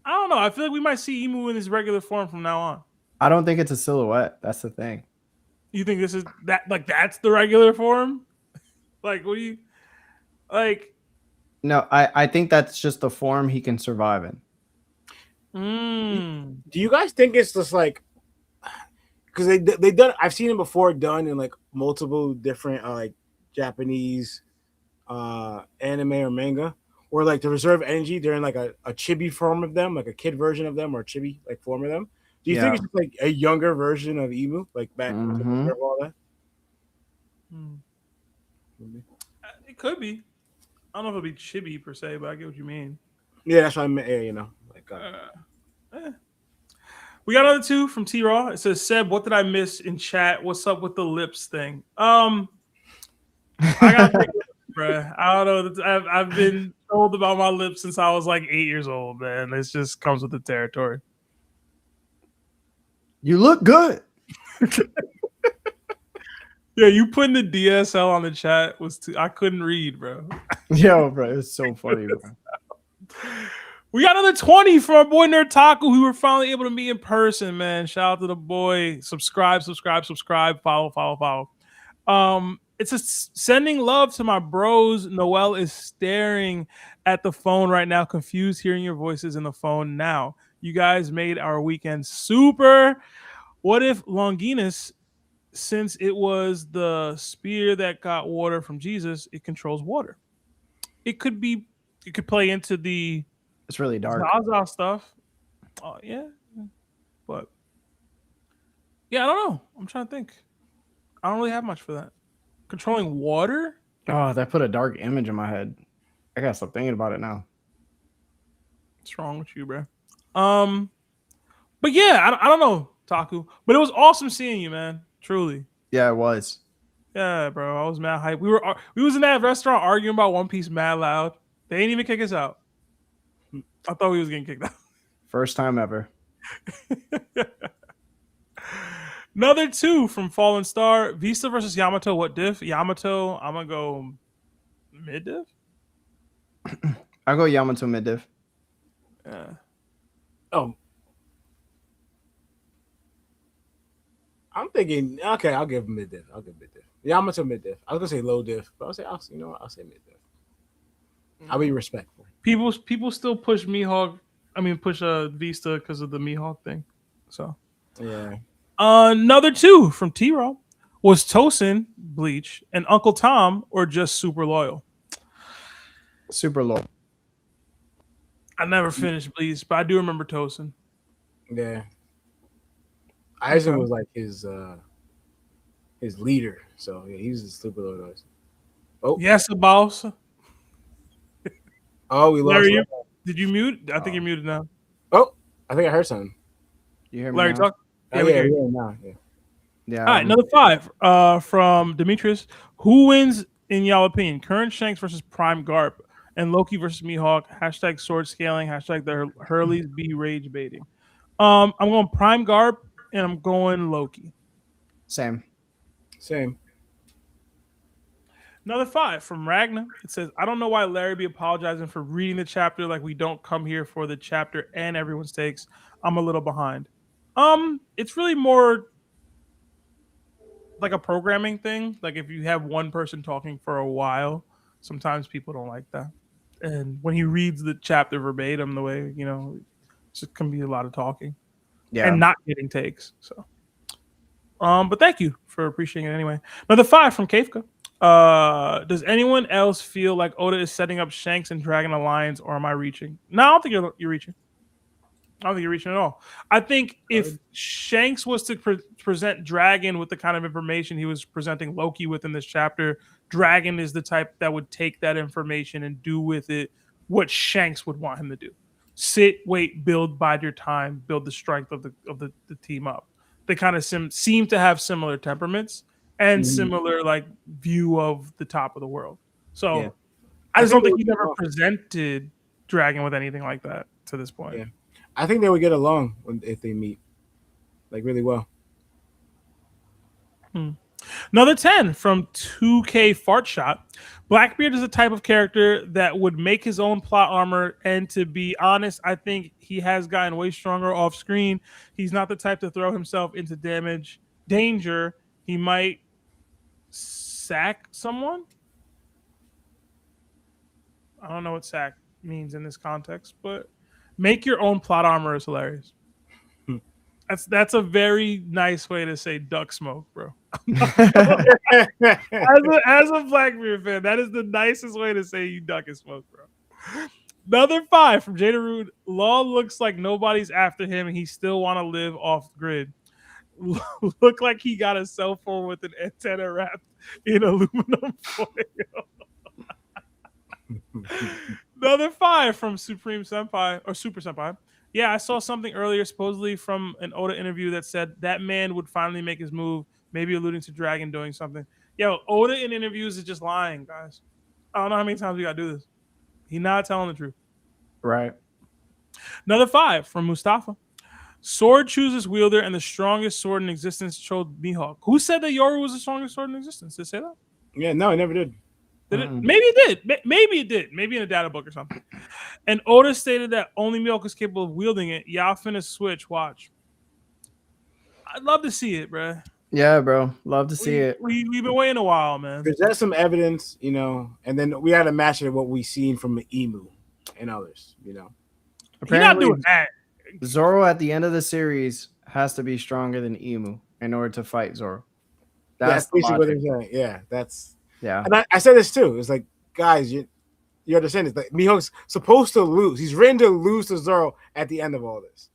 I don't know. I feel like we might see Emu in his regular form from now on. I don't think it's a Silhouette. That's the thing. You think this is that like that's the regular form? Like what do you like? No, I think that's just the form he can survive in. Do you guys think it's just like because they done? I've seen it before done in like multiple different like Japanese anime or manga, or like to reserve energy. They're in like a chibi form of them, like a kid version of them, or chibi like form of them. Do you think it's just like a younger version of Emu, like back to preserve all that? It could be. I don't know if it'll be chibi per se, but I get what you mean. Yeah, that's what I meant. Yeah, you know, like. We got another 2 from T Raw. It says, Seb, what did I miss in chat? What's up with the lips thing? I got big lips, bruh. I don't know. I've been told about my lips since I was like 8 years old, man. It just comes with the territory. You look good. Yeah, you putting the DSL on the chat was too. I couldn't read, bro. Yo, bro, it was so funny, bro. We got another 20 from our boy Nerd Taco, who we were finally able to meet in person, man. Shout out to the boy. Subscribe. Follow. It's just sending love to my bros. Noel is staring at the phone right now, confused hearing your voices in the phone now. You guys made our weekend super. What if Longinus, since it was the spear that got water from Jesus, it controls water? It could be. It could play into the It's really dark. Zaza stuff. Oh yeah, but yeah, I don't know. I'm trying to think. I don't really have much for that. Controlling water? Oh, that put a dark image in my head. I gotta stop thinking about it now. What's wrong with you, bro? But yeah, I don't know, Taku. But it was awesome seeing you, man. Truly. Yeah, it was. Yeah, bro. I was mad hype. We was in that restaurant arguing about One Piece mad loud. They ain't even kick us out. I thought we was getting kicked out. First time ever. Another 2 from Fallen Star. Vista versus Yamato. What diff? Yamato. I'm gonna go mid diff. I'll go Yamato mid diff. Yeah. Oh, I'm thinking. Okay, I'll give mid diff. Yamato mid diff. I was gonna say low diff, but I'll say I'll say mid diff. I'll be respectful. People still push Mihawk. I mean, push Vista because of the Mihawk thing. So Yeah. another 2 from T-Raw. Was Tosin, Bleach, and Uncle Tom, or just super loyal? Super low. I never finished Bleach, but I do remember Tosin. Yeah. Aizen was like his leader, so yeah, he's a stupid little noise. Oh Yes, boss. Oh, we lost. Larry, did you mute? I think you're muted now. Oh, I think I heard something. You hear me? Larry, now? talk. Yeah, we hear you. yeah, now. Yeah. Yeah. All right, another 5 from Demetrius. Who wins in y'all opinion? Current Shanks versus Prime Garp, and Loki versus Mihawk. # sword scaling. # the Hurleys be rage baiting. I'm going Prime Garp, and I'm going Loki. Same. Another 5 from Ragna. It says, I don't know why Larry be apologizing for reading the chapter like we don't come here for the chapter and everyone's takes. I'm a little behind. It's really more like a programming thing. Like if you have one person talking for a while, sometimes people don't like that. And when he reads the chapter verbatim, the way it's just gonna be a lot of talking and not getting takes. So, but thank you for appreciating it anyway. Another 5 from Kafka. Does anyone else feel like Oda is setting up Shanks and Dragon Alliance, or am I reaching? No, I don't think you're reaching. I don't think you're reaching at all. I think if Shanks was to present Dragon with the kind of information he was presenting Loki with in this chapter, Dragon is the type that would take that information and do with it what Shanks would want him to do. Sit, wait, build, bide your time, build the strength of the team up. They kind of seem to have similar temperaments and similar like view of the top of the world. So I just don't think he ever presented Dragon with anything like that to this point. Yeah. I think they would get along if they meet, like, really well. Another 10 from 2K Fart Shot. Blackbeard is a type of character that would make his own plot armor, and to be honest, I think he has gotten way stronger off screen. He's not the type to throw himself into danger. He might sack someone. I don't know what sack means in this context, but make your own plot armor is hilarious. That's a very nice way to say duck smoke, bro. as a Blackbeard fan, that is the nicest way to say you duck and smoke, bro. Another 5 from Jada Rude. Law looks like nobody's after him and he still want to live off grid. Look like he got a cell phone with an antenna wrapped in aluminum foil. Another 5 from Supreme Senpai or Super Senpai. Yeah, I saw something earlier, supposedly from an Oda interview, that said that man would finally make his move, maybe alluding to Dragon doing something. Yo, Oda in interviews is just lying, guys. I don't know how many times we gotta do this. He's not telling the truth. Right. Another 5 from Mustafa. Sword chooses wielder, and the strongest sword in existence chose Mihawk. Who said that Yoru was the strongest sword in existence? Did it say that? Yeah, no, it never did. Did it? Maybe it did. Maybe it did. Maybe in a data book or something. And Oda stated that only Mihawk is capable of wielding it. Y'all finna switch. Watch. I'd love to see it, bro. Yeah, bro. Love to see it. We've been waiting a while, man. There's some evidence, and then we had to match it with what we seen from the Emu and others, Apparently, not doing that. Zoro at the end of the series has to be stronger than Emu in order to fight Zoro. That's basically what they're saying. Yeah, that's. Yeah. And I said this too. It's like, guys, you understand this? Like, Mihawk's supposed to lose. He's written to lose to Zoro at the end of all this.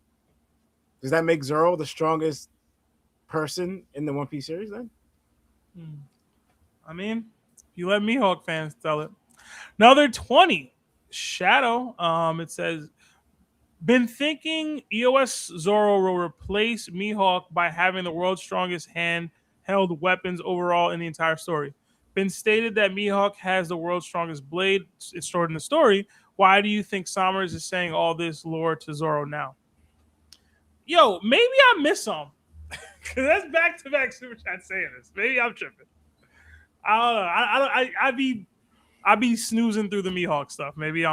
Does that make Zoro the strongest person in the One Piece series then? I mean, if you let Mihawk fans tell it. Another 20. Shadow. It says, been thinking EOS Zoro will replace Mihawk by having the world's strongest handheld weapons overall in the entire story. Been stated that Mihawk has the world's strongest blade. It's stored in the story. Why do you think Summers is saying all this lore to Zoro now? Yo, maybe I miss some. Because that's back-to-back super chat saying this. Maybe I'm tripping. I don't know. I be snoozing through the Mihawk stuff. Maybe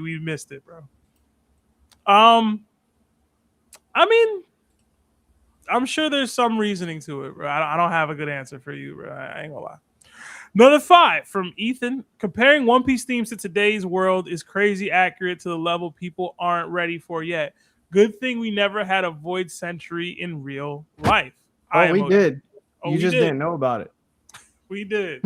we missed it, bro. I mean, I'm sure there's some reasoning to it, bro. I don't have a good answer for you, bro. I ain't gonna lie. Another 5 from Ethan. Comparing One Piece themes to today's world is crazy accurate to the level people aren't ready for yet. Good thing we never had a Void Century in real life. We did. You just didn't know about it. We did.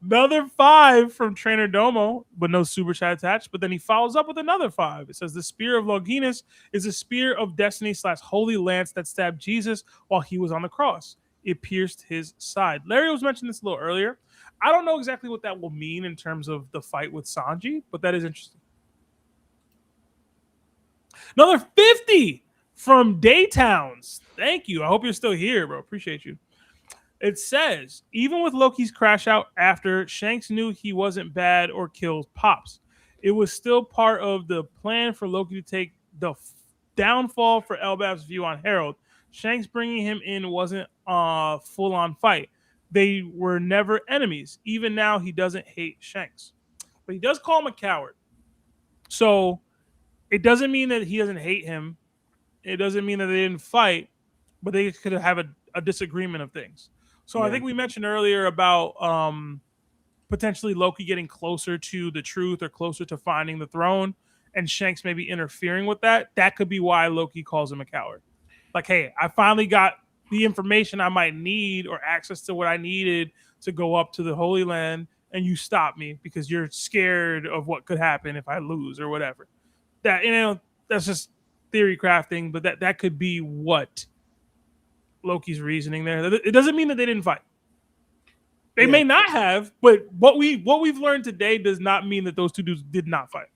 Another 5 from Trainer Domo, but no super chat attached. But then he follows up with another 5. It says the spear of Longinus is a spear of destiny / holy lance that stabbed Jesus while he was on the cross. It pierced his side. Larry was mentioning this a little earlier. I don't know exactly what that will mean in terms of the fight with Sanji, but that is interesting. Another 50 from Daytowns. Thank you. I hope you're still here, bro. Appreciate you. It says, even with Loki's crash out after, Shanks knew he wasn't bad or killed Pops. It was still part of the plan for Loki to take the downfall for Elbaf's view on Herald. Shanks bringing him in wasn't a full-on fight. They were never enemies. Even now, he doesn't hate Shanks. But he does call him a coward. So it doesn't mean that he doesn't hate him. It doesn't mean that they didn't fight, but they could have a disagreement of things. So I think we mentioned earlier about potentially Loki getting closer to the truth or closer to finding the throne, and Shanks maybe interfering with that. That could be why Loki calls him a coward. Like, hey, I finally got the information I might need or access to what I needed to go up to the Holy Land, and you stop me because you're scared of what could happen if I lose or whatever. That, that's just theory crafting, but that could be what Loki's reasoning there. It doesn't mean that they didn't fight. They may not have, but what we've learned today does not mean that those two dudes did not fight.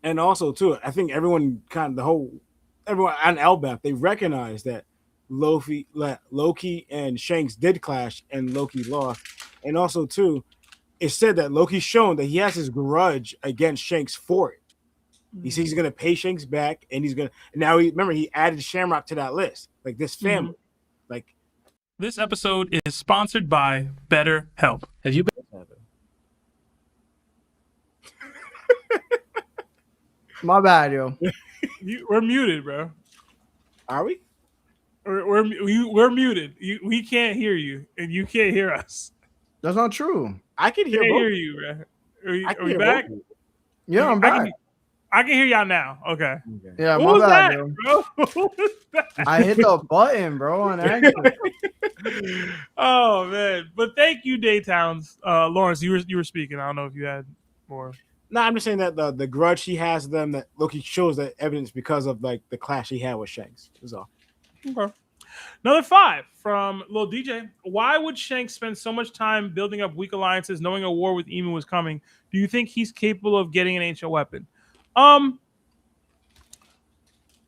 And also, too, I think everyone on Elbaf, they recognize that Loki and Shanks did clash and Loki lost. And also, too, it said that Loki's shown that he has his grudge against Shanks for it. He says he's going to pay Shanks back, and he's going to. Now, he added Shamrock to that list, like this family. Like, this episode is sponsored by BetterHelp. Have you been? My bad, yo. We're muted, bro. Are we? We're muted. We can't hear you, and you can't hear us. That's not true. I can hear Can't both. hear you, bro. Are we hear back? both. Yeah, I'm back. I can hear y'all now. Okay. Yeah, What my was bad, that, yo. bro? What was that? I hit the button, bro, on accident. Oh man! But thank you, Daytowns. Lawrence, you were speaking. I don't know if you had more. No, I'm just saying that the grudge he has to them, that Loki shows that evidence because of like the clash he had with Shanks. That's all. Okay. Another 5 from Lil DJ. Why would Shanks spend so much time building up weak alliances, knowing a war with Emu was coming? Do you think he's capable of getting an ancient weapon? I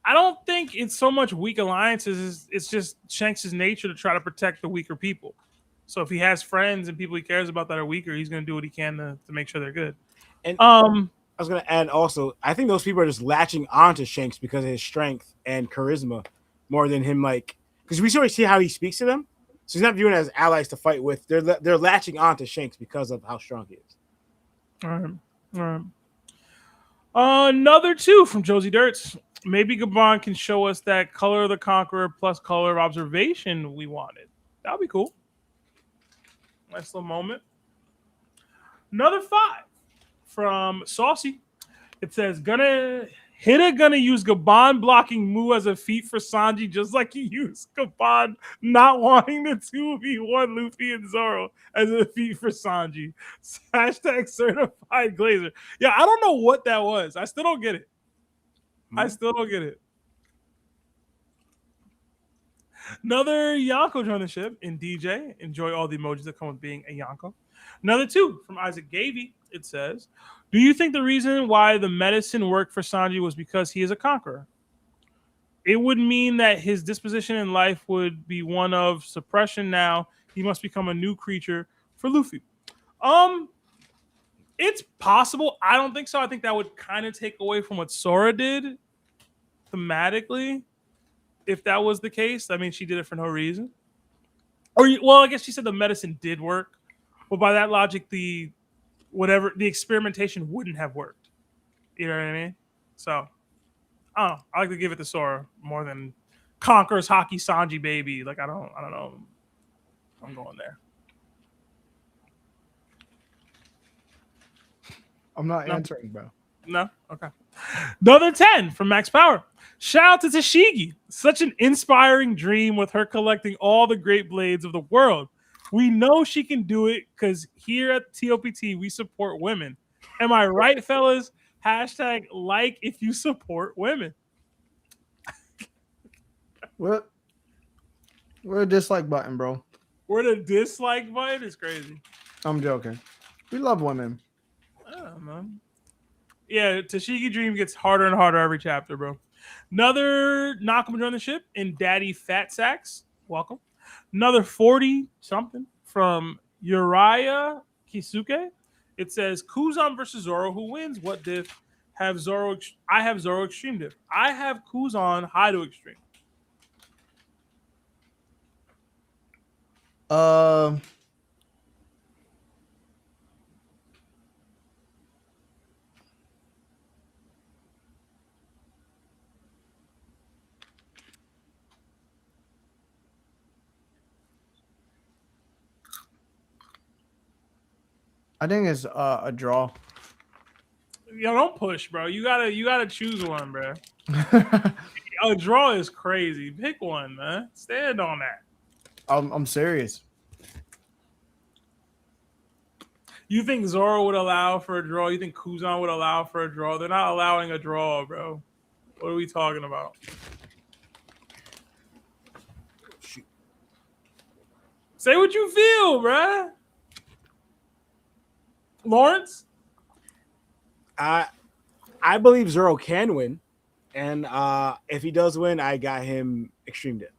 don't think it's so much weak alliances. It's just Shanks' nature to try to protect the weaker people. So if he has friends and people he cares about that are weaker, he's going to do what he can to make sure they're good. And I was going to add also, I think those people are just latching onto Shanks because of his strength and charisma more than him, like, because we sort of see how he speaks to them. So he's not viewing it as allies to fight with. They're latching onto Shanks because of how strong he is. All right. Another 2 from Josie Dirts. Maybe Gabon can show us that color of the Conqueror plus color of observation we wanted. That would be cool. Nice little moment. Another 5 from Saucy. It says, gonna use Gabon blocking Mu as a feat for Sanji, just like he used Gabon not wanting the 2v1 Luffy and Zoro as a feat for Sanji. Hashtag certified Glazer. Yeah, I don't know what that was. I still don't get it. Another Yonko joined the ship in DJ. Enjoy all the emojis that come with being a Yonko. Another 2 from Isaac Gavey. It says, do you think the reason why the medicine worked for Sanji was because he is a conqueror? It would mean that his disposition in life would be one of suppression now. He must become a new creature for Luffy. It's possible. I don't think so. I think that would kind of take away from what Sora did thematically. If that was the case, I mean, she did it for no reason. I guess she said the medicine did work. But by that logic, the experimentation wouldn't have worked. You know what I mean? So, I don't know. I like to give it to Sora more than Conqueror's Hockey Sanji baby. Like, I don't know. I'm going there. I'm not answering, bro. No? Okay. Another 10 from Max Power. Shout out to Tashigi. Such an inspiring dream with her collecting all the great blades of the world. We know she can do it because here at TOPT, we support women. Am I right, fellas? Hashtag like if you support women. What? We're a dislike button, bro. Where the dislike button is crazy. I'm joking. We love women. I don't know. Yeah, Tashigi Dream gets harder and harder every chapter, bro. Another Nakama on the ship in Daddy Fat Sacks. Welcome. Another 40-something from Uriah Kisuke. It says, Kuzan versus Zoro. Who wins? What diff? I have Zoro Extreme diff. I have Kuzan high to extreme. I think it's a draw. Yo, don't push, bro. You gotta choose one, bro. A draw is crazy. Pick one, man. Stand on that. I'm serious. You think Zoro would allow for a draw? You think Kuzan would allow for a draw? They're not allowing a draw, bro. What are we talking about? Shoot. Say what you feel, bruh. Lawrence? I believe Zoro can win, and if he does win, I got him extreme dip.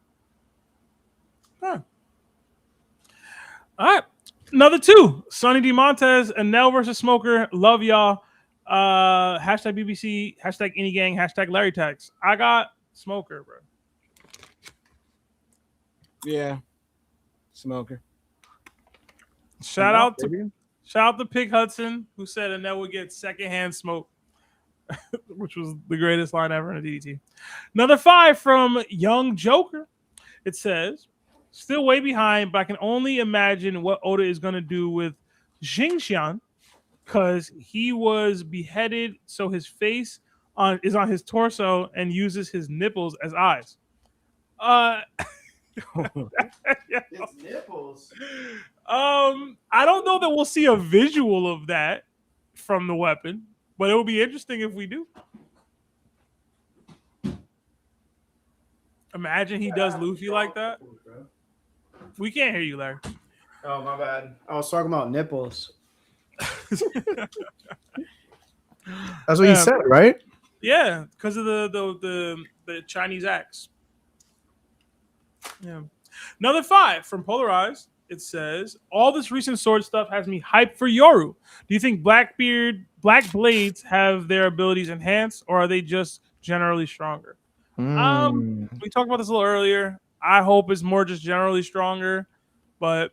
Huh. All right. Another 2. Sonny D. Montez and Nell versus Smoker. Love y'all. Hashtag BBC, hashtag AnyGang, hashtag Larry Tax. I got Smoker, bro. Yeah, Smoker. Shout out to Pig Hudson, who said Annette would get secondhand smoke, which was the greatest line ever in a DDT. Another 5 from Young Joker. It says, still way behind, but I can only imagine what Oda is going to do with Xingxian, because he was beheaded, so his face is on his torso and uses his nipples as eyes. It's nipples. I don't know that we'll see a visual of that from the weapon, but it will be interesting if we do. Imagine he does Luffy like that. We can't hear you, Larry. Oh, my bad. I was talking about nipples. That's what you said, right? Yeah, because of the Chinese axe. Yeah. Another 5 from Polarized. It says, all this recent sword stuff has me hyped for Yoru. Do you think Black Blades have their abilities enhanced, or are they just generally stronger? We talked about this a little earlier. I hope it's more just generally stronger, but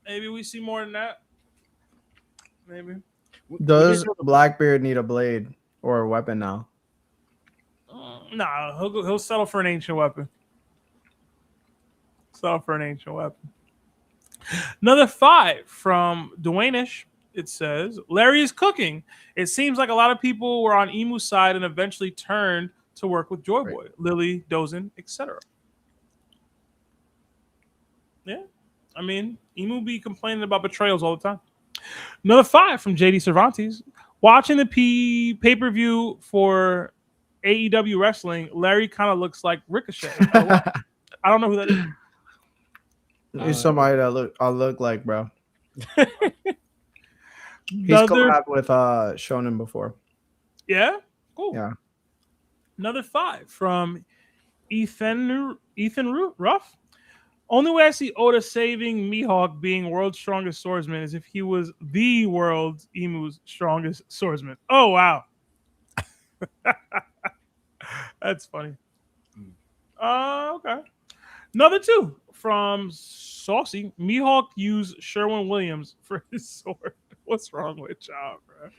maybe we see more than that. Maybe. Does Blackbeard need a blade or a weapon now? Nah, he'll settle for an ancient weapon. Another 5 from Dwaynish. It says, Larry is cooking. It seems like a lot of people were on Emu's side and eventually turned to work with Joy Boy, Lily, Dozen, etc. Yeah. I mean, Emu be complaining about betrayals all the time. Another 5 from JD Cervantes. Watching the pay-per-view for AEW wrestling, Larry kind of looks like Ricochet. I don't know who that is. He's somebody that I look like, bro. He's collabed with Shonen before. Yeah? Cool. Yeah. Another 5 from Ethan Ruff. Only way I see Oda saving Mihawk being world's strongest swordsman is if he was the world's Emu's strongest swordsman. Oh, wow. That's funny. Okay. Another 2 from Saucy. Mihawk used Sherwin-Williams for his sword. What's wrong with y'all, bro?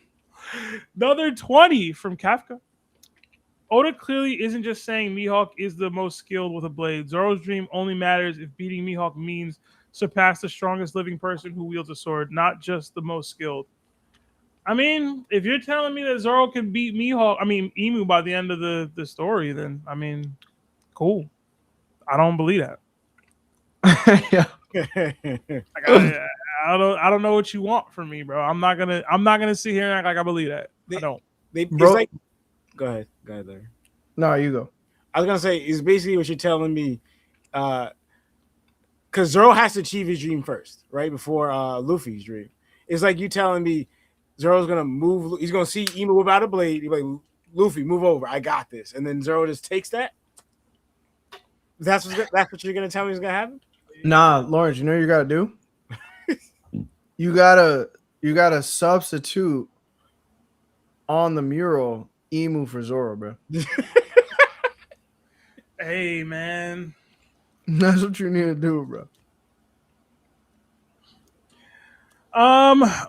Another 20 from Kafka. Oda clearly isn't just saying Mihawk is the most skilled with a blade. Zoro's dream only matters if beating Mihawk means surpass the strongest living person who wields a sword, not just the most skilled. I mean, if you're telling me that Zoro can beat Emu by the end of the story, then I mean, cool. I don't believe that. Yeah. I don't know what you want from me, bro. I'm not gonna sit here and act like I believe that. I don't. Go ahead, Larry. No, you go. I was gonna say it's basically what you're telling me, because Zoro has to achieve his dream first, right before Luffy's dream. It's like you telling me Zoro's gonna move. He's gonna see Emu without a blade. He's like, Luffy, move over. I got this, and then Zoro just takes that. That's what you're gonna tell me is gonna happen. Nah, Lawrence, you know what you gotta do? You gotta substitute on the mural Emu for Zoro, bro. Hey, man. That's what you need to do, bro.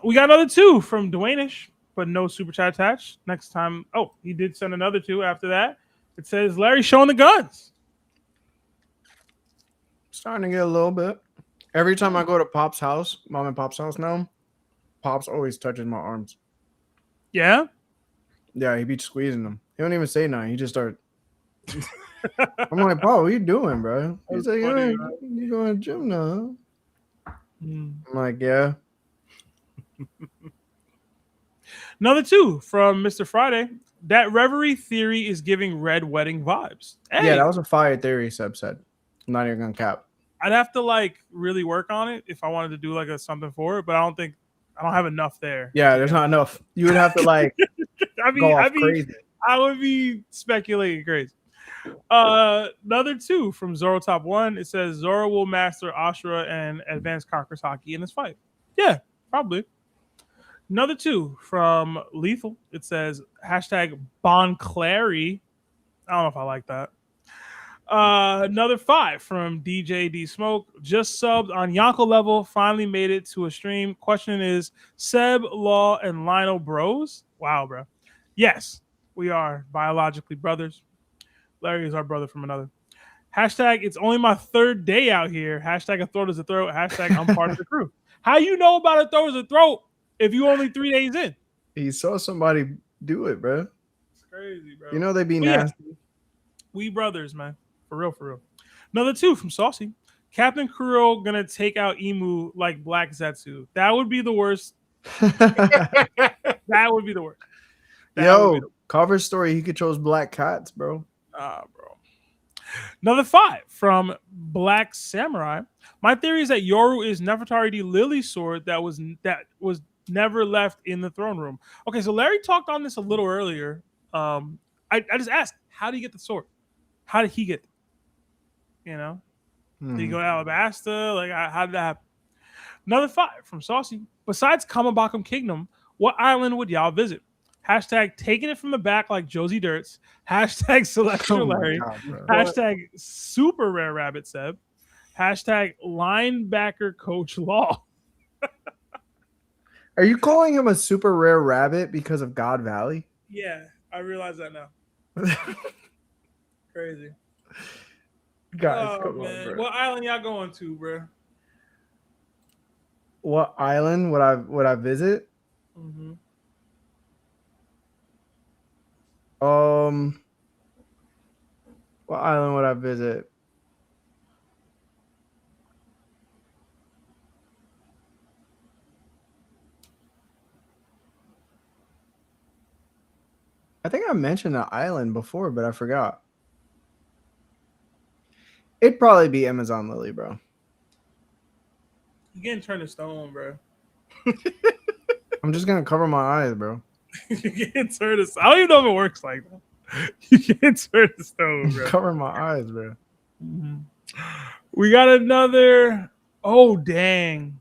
We got another 2 from Dwaynish, but no super chat attached. Next time, he did send another 2 after that. It says Larry showing the guns. Starting to get a little bit. Every time I go to Pop's house, Mom and Pop's house now, Pops always touches my arms. Yeah. Yeah, he be squeezing them. He don't even say nothing. He just start. I'm like, Pop, what you doing, bro? He's That's like, funny, yeah, bro. you going to the gym now? Mm. I'm like, yeah. Another 2 from Mr. Friday. That reverie theory is giving red wedding vibes. Hey, Yeah, that was a fire theory, Seb said. I'm not even gonna cap. I'd have to like really work on it if I wanted to do like a something for it, but I don't have enough there. Yeah, there's not enough. You would have to like go off crazy. I would be speculating crazy. Another 2 from Zoro Top 1. It says Zoro will master Ashura and advance Conqueror's Haki in this fight. Yeah, probably. Another 2 from Lethal. It says hashtag Bonclary. I don't know if I like that. Another 5 from DJ D Smoke. Just subbed on Yonko level. Finally made it to a stream. Question is Seb, Law, and Lionel bros? Wow, bro. Yes, we are biologically brothers. Larry is our brother from another. Hashtag it's only my 3rd day out here. Hashtag a throat is a throat. Hashtag I'm part of the crew. How you know about a throat is a throat if you only 3 days in? He saw somebody do it, bro. It's crazy, bro. You know they be But yeah, nasty. we brothers, man. For real, for real. Another 2 from Saucy. Captain Kuro gonna take out Emu like Black Zetsu. That would be the worst. That would be the worst. Yo, cover story. He controls black cats, bro. Bro. Another 5 from Black Samurai. My theory is that Yoru is Nefertari the Lily sword that was never left in the throne room. Okay, so Larry talked on this a little earlier. I just asked, how did he get the sword? How did he get it? You know? Did he go to Alabasta? Like, how did that happen? Another 5 from Saucy. Besides Kamabakum Kingdom, what island would y'all visit? Hashtag taking it from the back like Josie Dirts. Hashtag Celestial Larry. God, bro. Hashtag super rare rabbit Seb. Hashtag linebacker coach Law. Are you calling him a super rare rabbit because of God Valley? Yeah, I realize that now. Crazy. Guys, Oh, come man. on, bro. What island y'all going to, bro? What island would I visit? Mm-hmm. What island would I visit? I think I mentioned the island before, but I forgot. It'd probably be Amazon Lily, bro. You getting turned to stone, bro. I'm just gonna cover my eyes, bro. You getting turned to. I don't even know if it works like that. You getting turned to stone, bro. Cover my eyes, bro. Mm-hmm. We got another. Oh, dang.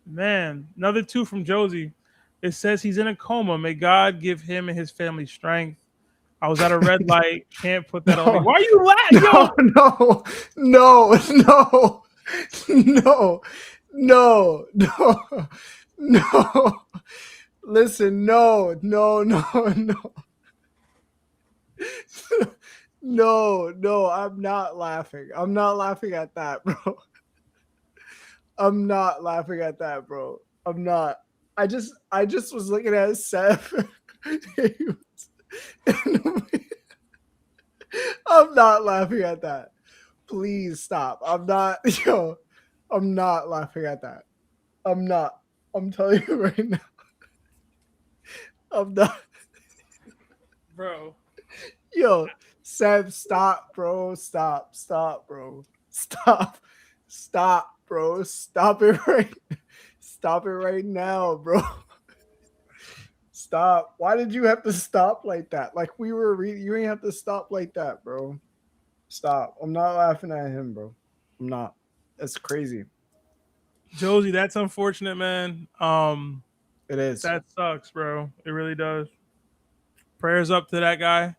Man, another 2 from Josie. It says he's in a coma. May God give him and his family strength. I was at a red light. Can't put that on me. Why are you laughing? No. Listen, no. No, I'm not laughing. I'm not laughing at that, bro. I'm not laughing at that, bro. I'm not. I just was looking at Seth. I'm not laughing at that. Please stop. I'm not laughing at that. I'm not. I'm telling you right now. I'm not. Bro. Yo, Seb, stop, bro. Stop, bro. Stop, bro. Stop it right now, bro. Stop. Why did you have to stop like that? Like we were reading, you ain't have to stop like that, bro. Stop. I'm not laughing at him, bro. I'm not. That's crazy. Josie, that's unfortunate, man. It is. That sucks, bro. It really does. Prayers up to that guy.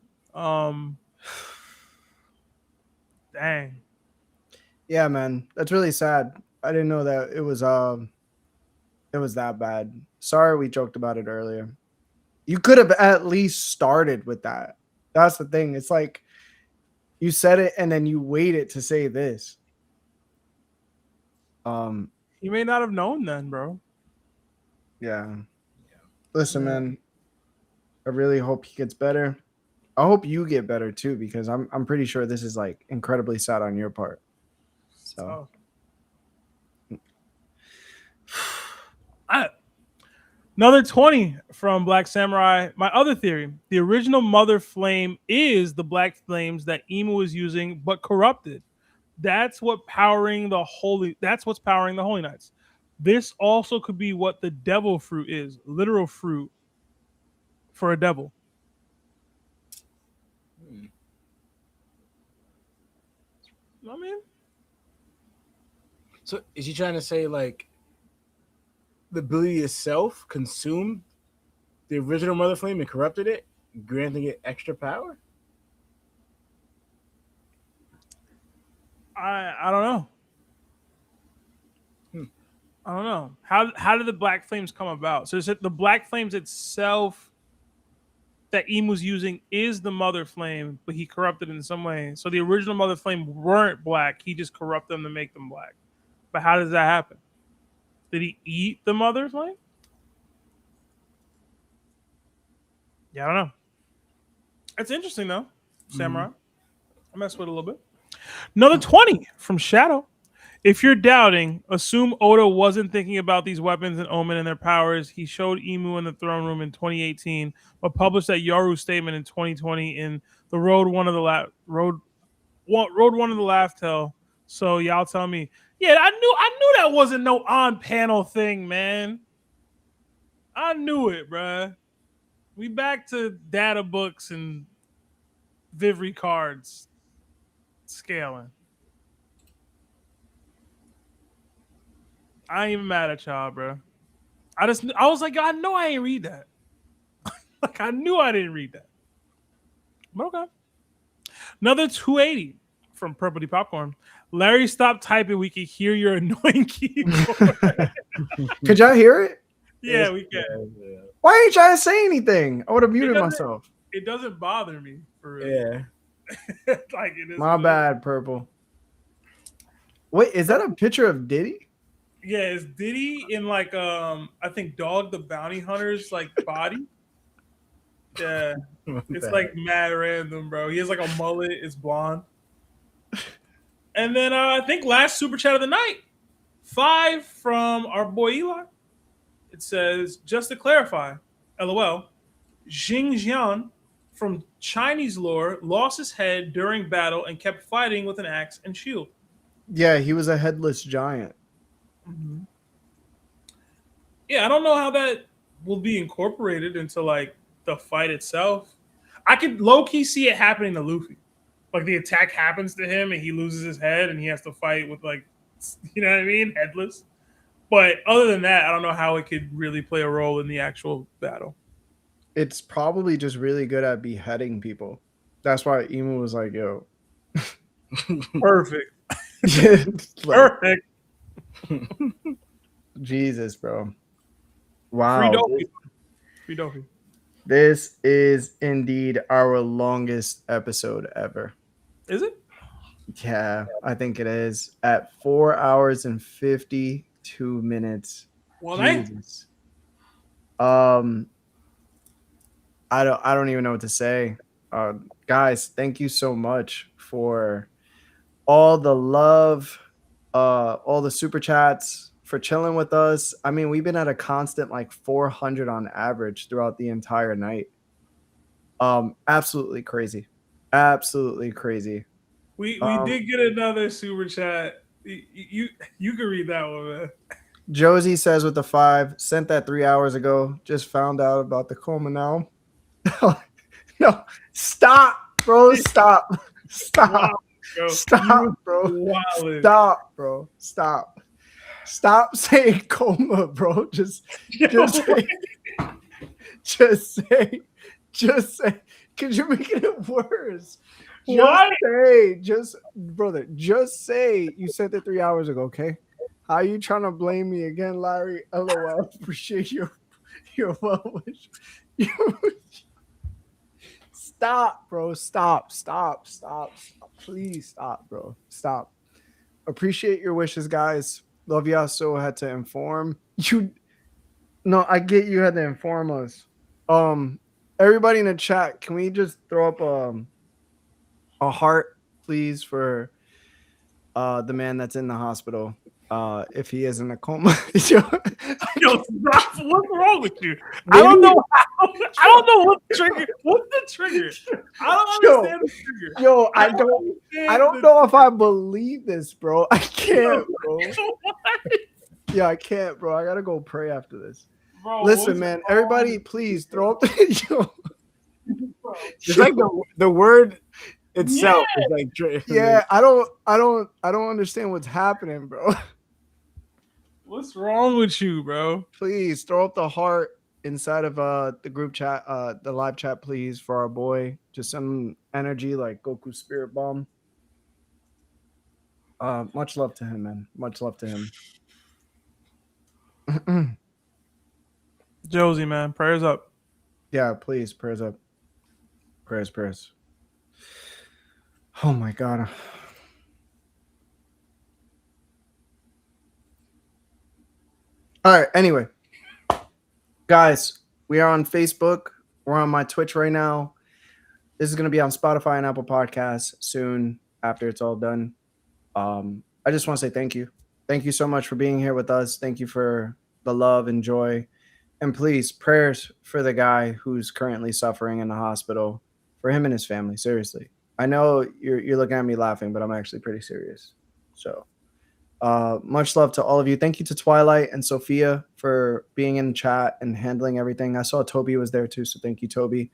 Dang. Yeah, man. That's really sad. I didn't know that it was that bad. Sorry we joked about it earlier. You could have at least started with that. That's the thing. It's like you said it and then you waited to say this. He may not have known then, bro. Yeah. Listen, man. I really hope he gets better. I hope you get better too, because I'm pretty sure this is like incredibly sad on your part. So. Another 20 from Black Samurai. My other theory: the original Mother Flame is the black flames that Emu is using, but corrupted. That's what's powering the Holy Knights. This also could be what the devil fruit is, literal fruit for a devil. I mean, So is he trying to say like the ability itself consumed the original Mother Flame and corrupted it, granting it extra power? I don't know. I don't know. How did the black flames come about? So is it the black flames itself that Emu's using is the Mother Flame, but he corrupted in some way. So the original Mother Flame weren't black. He just corrupted them to make them black. But how does that happen? Did he eat the Mother Flame? Yeah, I don't know. It's interesting though, Samurai. I messed with it a little bit. Another 20 from Shadow. If you're doubting, assume Oda wasn't thinking about these weapons and Omen and their powers. He showed Emu in the throne room in 2018, but published that Yoru statement in 2020 in the Road One of the Laugh Tale. So y'all tell me. Yeah, I knew that wasn't no on panel thing, man. I knew it, bruh. We back to data books and Vivri cards scaling. I ain't even mad at y'all, bro. I was like, I know I ain't read that. Like, I knew I didn't read that. But okay. Another 280 from Purpley Popcorn. Larry, stop typing. We can hear your annoying keyboard. Could y'all hear it? Yeah, we can. Yeah. Why ain't you trying to say anything? I would have muted myself. It doesn't bother me, for real. Yeah. Like it is. My bad, Purple. Wait, is that a picture of Diddy? Yeah, it's Diddy in like I think Dog the Bounty Hunter's like body. Yeah. It's like mad random, bro. He has like a mullet, it's blonde. And then I think last super chat of the night, 5 from our boy Eli. It says, just to clarify, LOL, Xing Jian from Chinese lore lost his head during battle and kept fighting with an axe and shield. Yeah, he was a headless giant. Mm-hmm. Yeah, I don't know how that will be incorporated into like the fight itself. I could low-key see it happening to Luffy. Like the attack happens to him and he loses his head and he has to fight with like, you know what I mean? Headless. But other than that, I don't know how it could really play a role in the actual battle. It's probably just really good at beheading people. That's why Emu was like, yo. Perfect. Perfect. Jesus, bro. Wow. Free Dopey. This is indeed our longest episode ever. Is it? Yeah, I think it is. At 4 hours and 52 minutes. Well, Jesus. I don't even know what to say. Guys, thank you so much for all the love, all the super chats, for chilling with us. I mean, we've been at a constant like 400 on average throughout the entire night. Absolutely crazy. Absolutely crazy. We did get another super chat. You can read that one, man. Josie says with the 5, sent that 3 hours ago. Just found out about the coma now. No, stop, bro. Stop. Stop. Wow, stop, bro. Wildin'. Stop, bro. Stop. Stop saying coma, bro. Just say. Because you're making it worse. Just say you sent it 3 hours ago, okay? How are you trying to blame me again, Larry? LOL. Appreciate your well wish. Stop, bro. Stop. Please stop, bro. Stop. Appreciate your wishes, guys. Love Yaso had to inform you. No, I get you had to inform us. Everybody in the chat, can we just throw up a heart, please, for the man that's in the hospital? If he is in a coma. Yo, what's wrong with you? I don't know how. I don't know what the trigger. What's the trigger? I don't understand the trigger. Yo, I don't know if I believe this, bro. I can't, bro. Yeah, I can't, bro. I gotta go pray after this. Bro, listen, man. Everybody, please throw up the yo. It's like the word itself is like. Yeah, I don't understand what's happening, bro. What's wrong with you, bro? Please throw up the heart inside of the group chat, the live chat, please, for our boy. Just some energy like Goku Spirit Bomb. Much love to him, man. Much love to him. Josie, man, prayers up. Yeah, please, prayers up. Prayers. Oh my God. All right. Anyway, guys, we are on Facebook. We're on my Twitch right now. This is going to be on Spotify and Apple Podcasts soon after it's all done. I just want to say thank you. Thank you so much for being here with us. Thank you for the love and joy. And please, prayers for the guy who's currently suffering in the hospital, for him and his family. Seriously. I know you're looking at me laughing, but I'm actually pretty serious. So much love to all of you. Thank you to Twilight and Sophia for being in chat and handling everything. I saw Toby was there too, so thank you, Toby.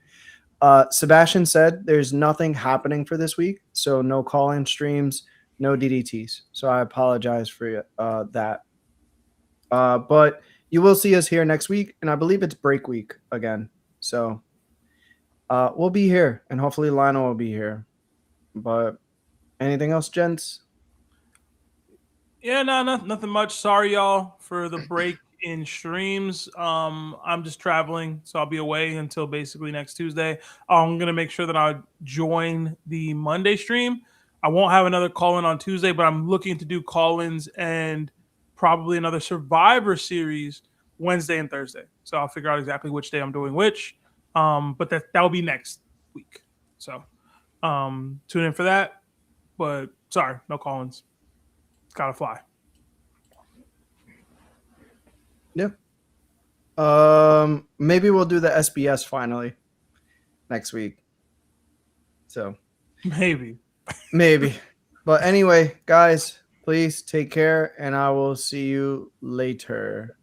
Sebastian said there's nothing happening for this week, so no call-in streams, no DDTs. So I apologize for that. But you will see us here next week, and I believe it's break week again. So we'll be here, and hopefully Lionel will be here. But anything else, gents? Yeah, no, nothing much. Sorry, y'all, for the break in streams. I'm just traveling, so I'll be away until basically next Tuesday. I'm gonna make sure that I join the Monday stream. I won't have another call-in on Tuesday, but I'm looking to do call-ins and probably another Survivor Series Wednesday and Thursday. So I'll figure out exactly which day I'm doing which. But that'll be next week. So tune in for that. But sorry, no call-ins. Gotta fly. Yeah. Maybe we'll do the SBS finally next week. So Maybe. But anyway, guys, please take care, and I will see you later.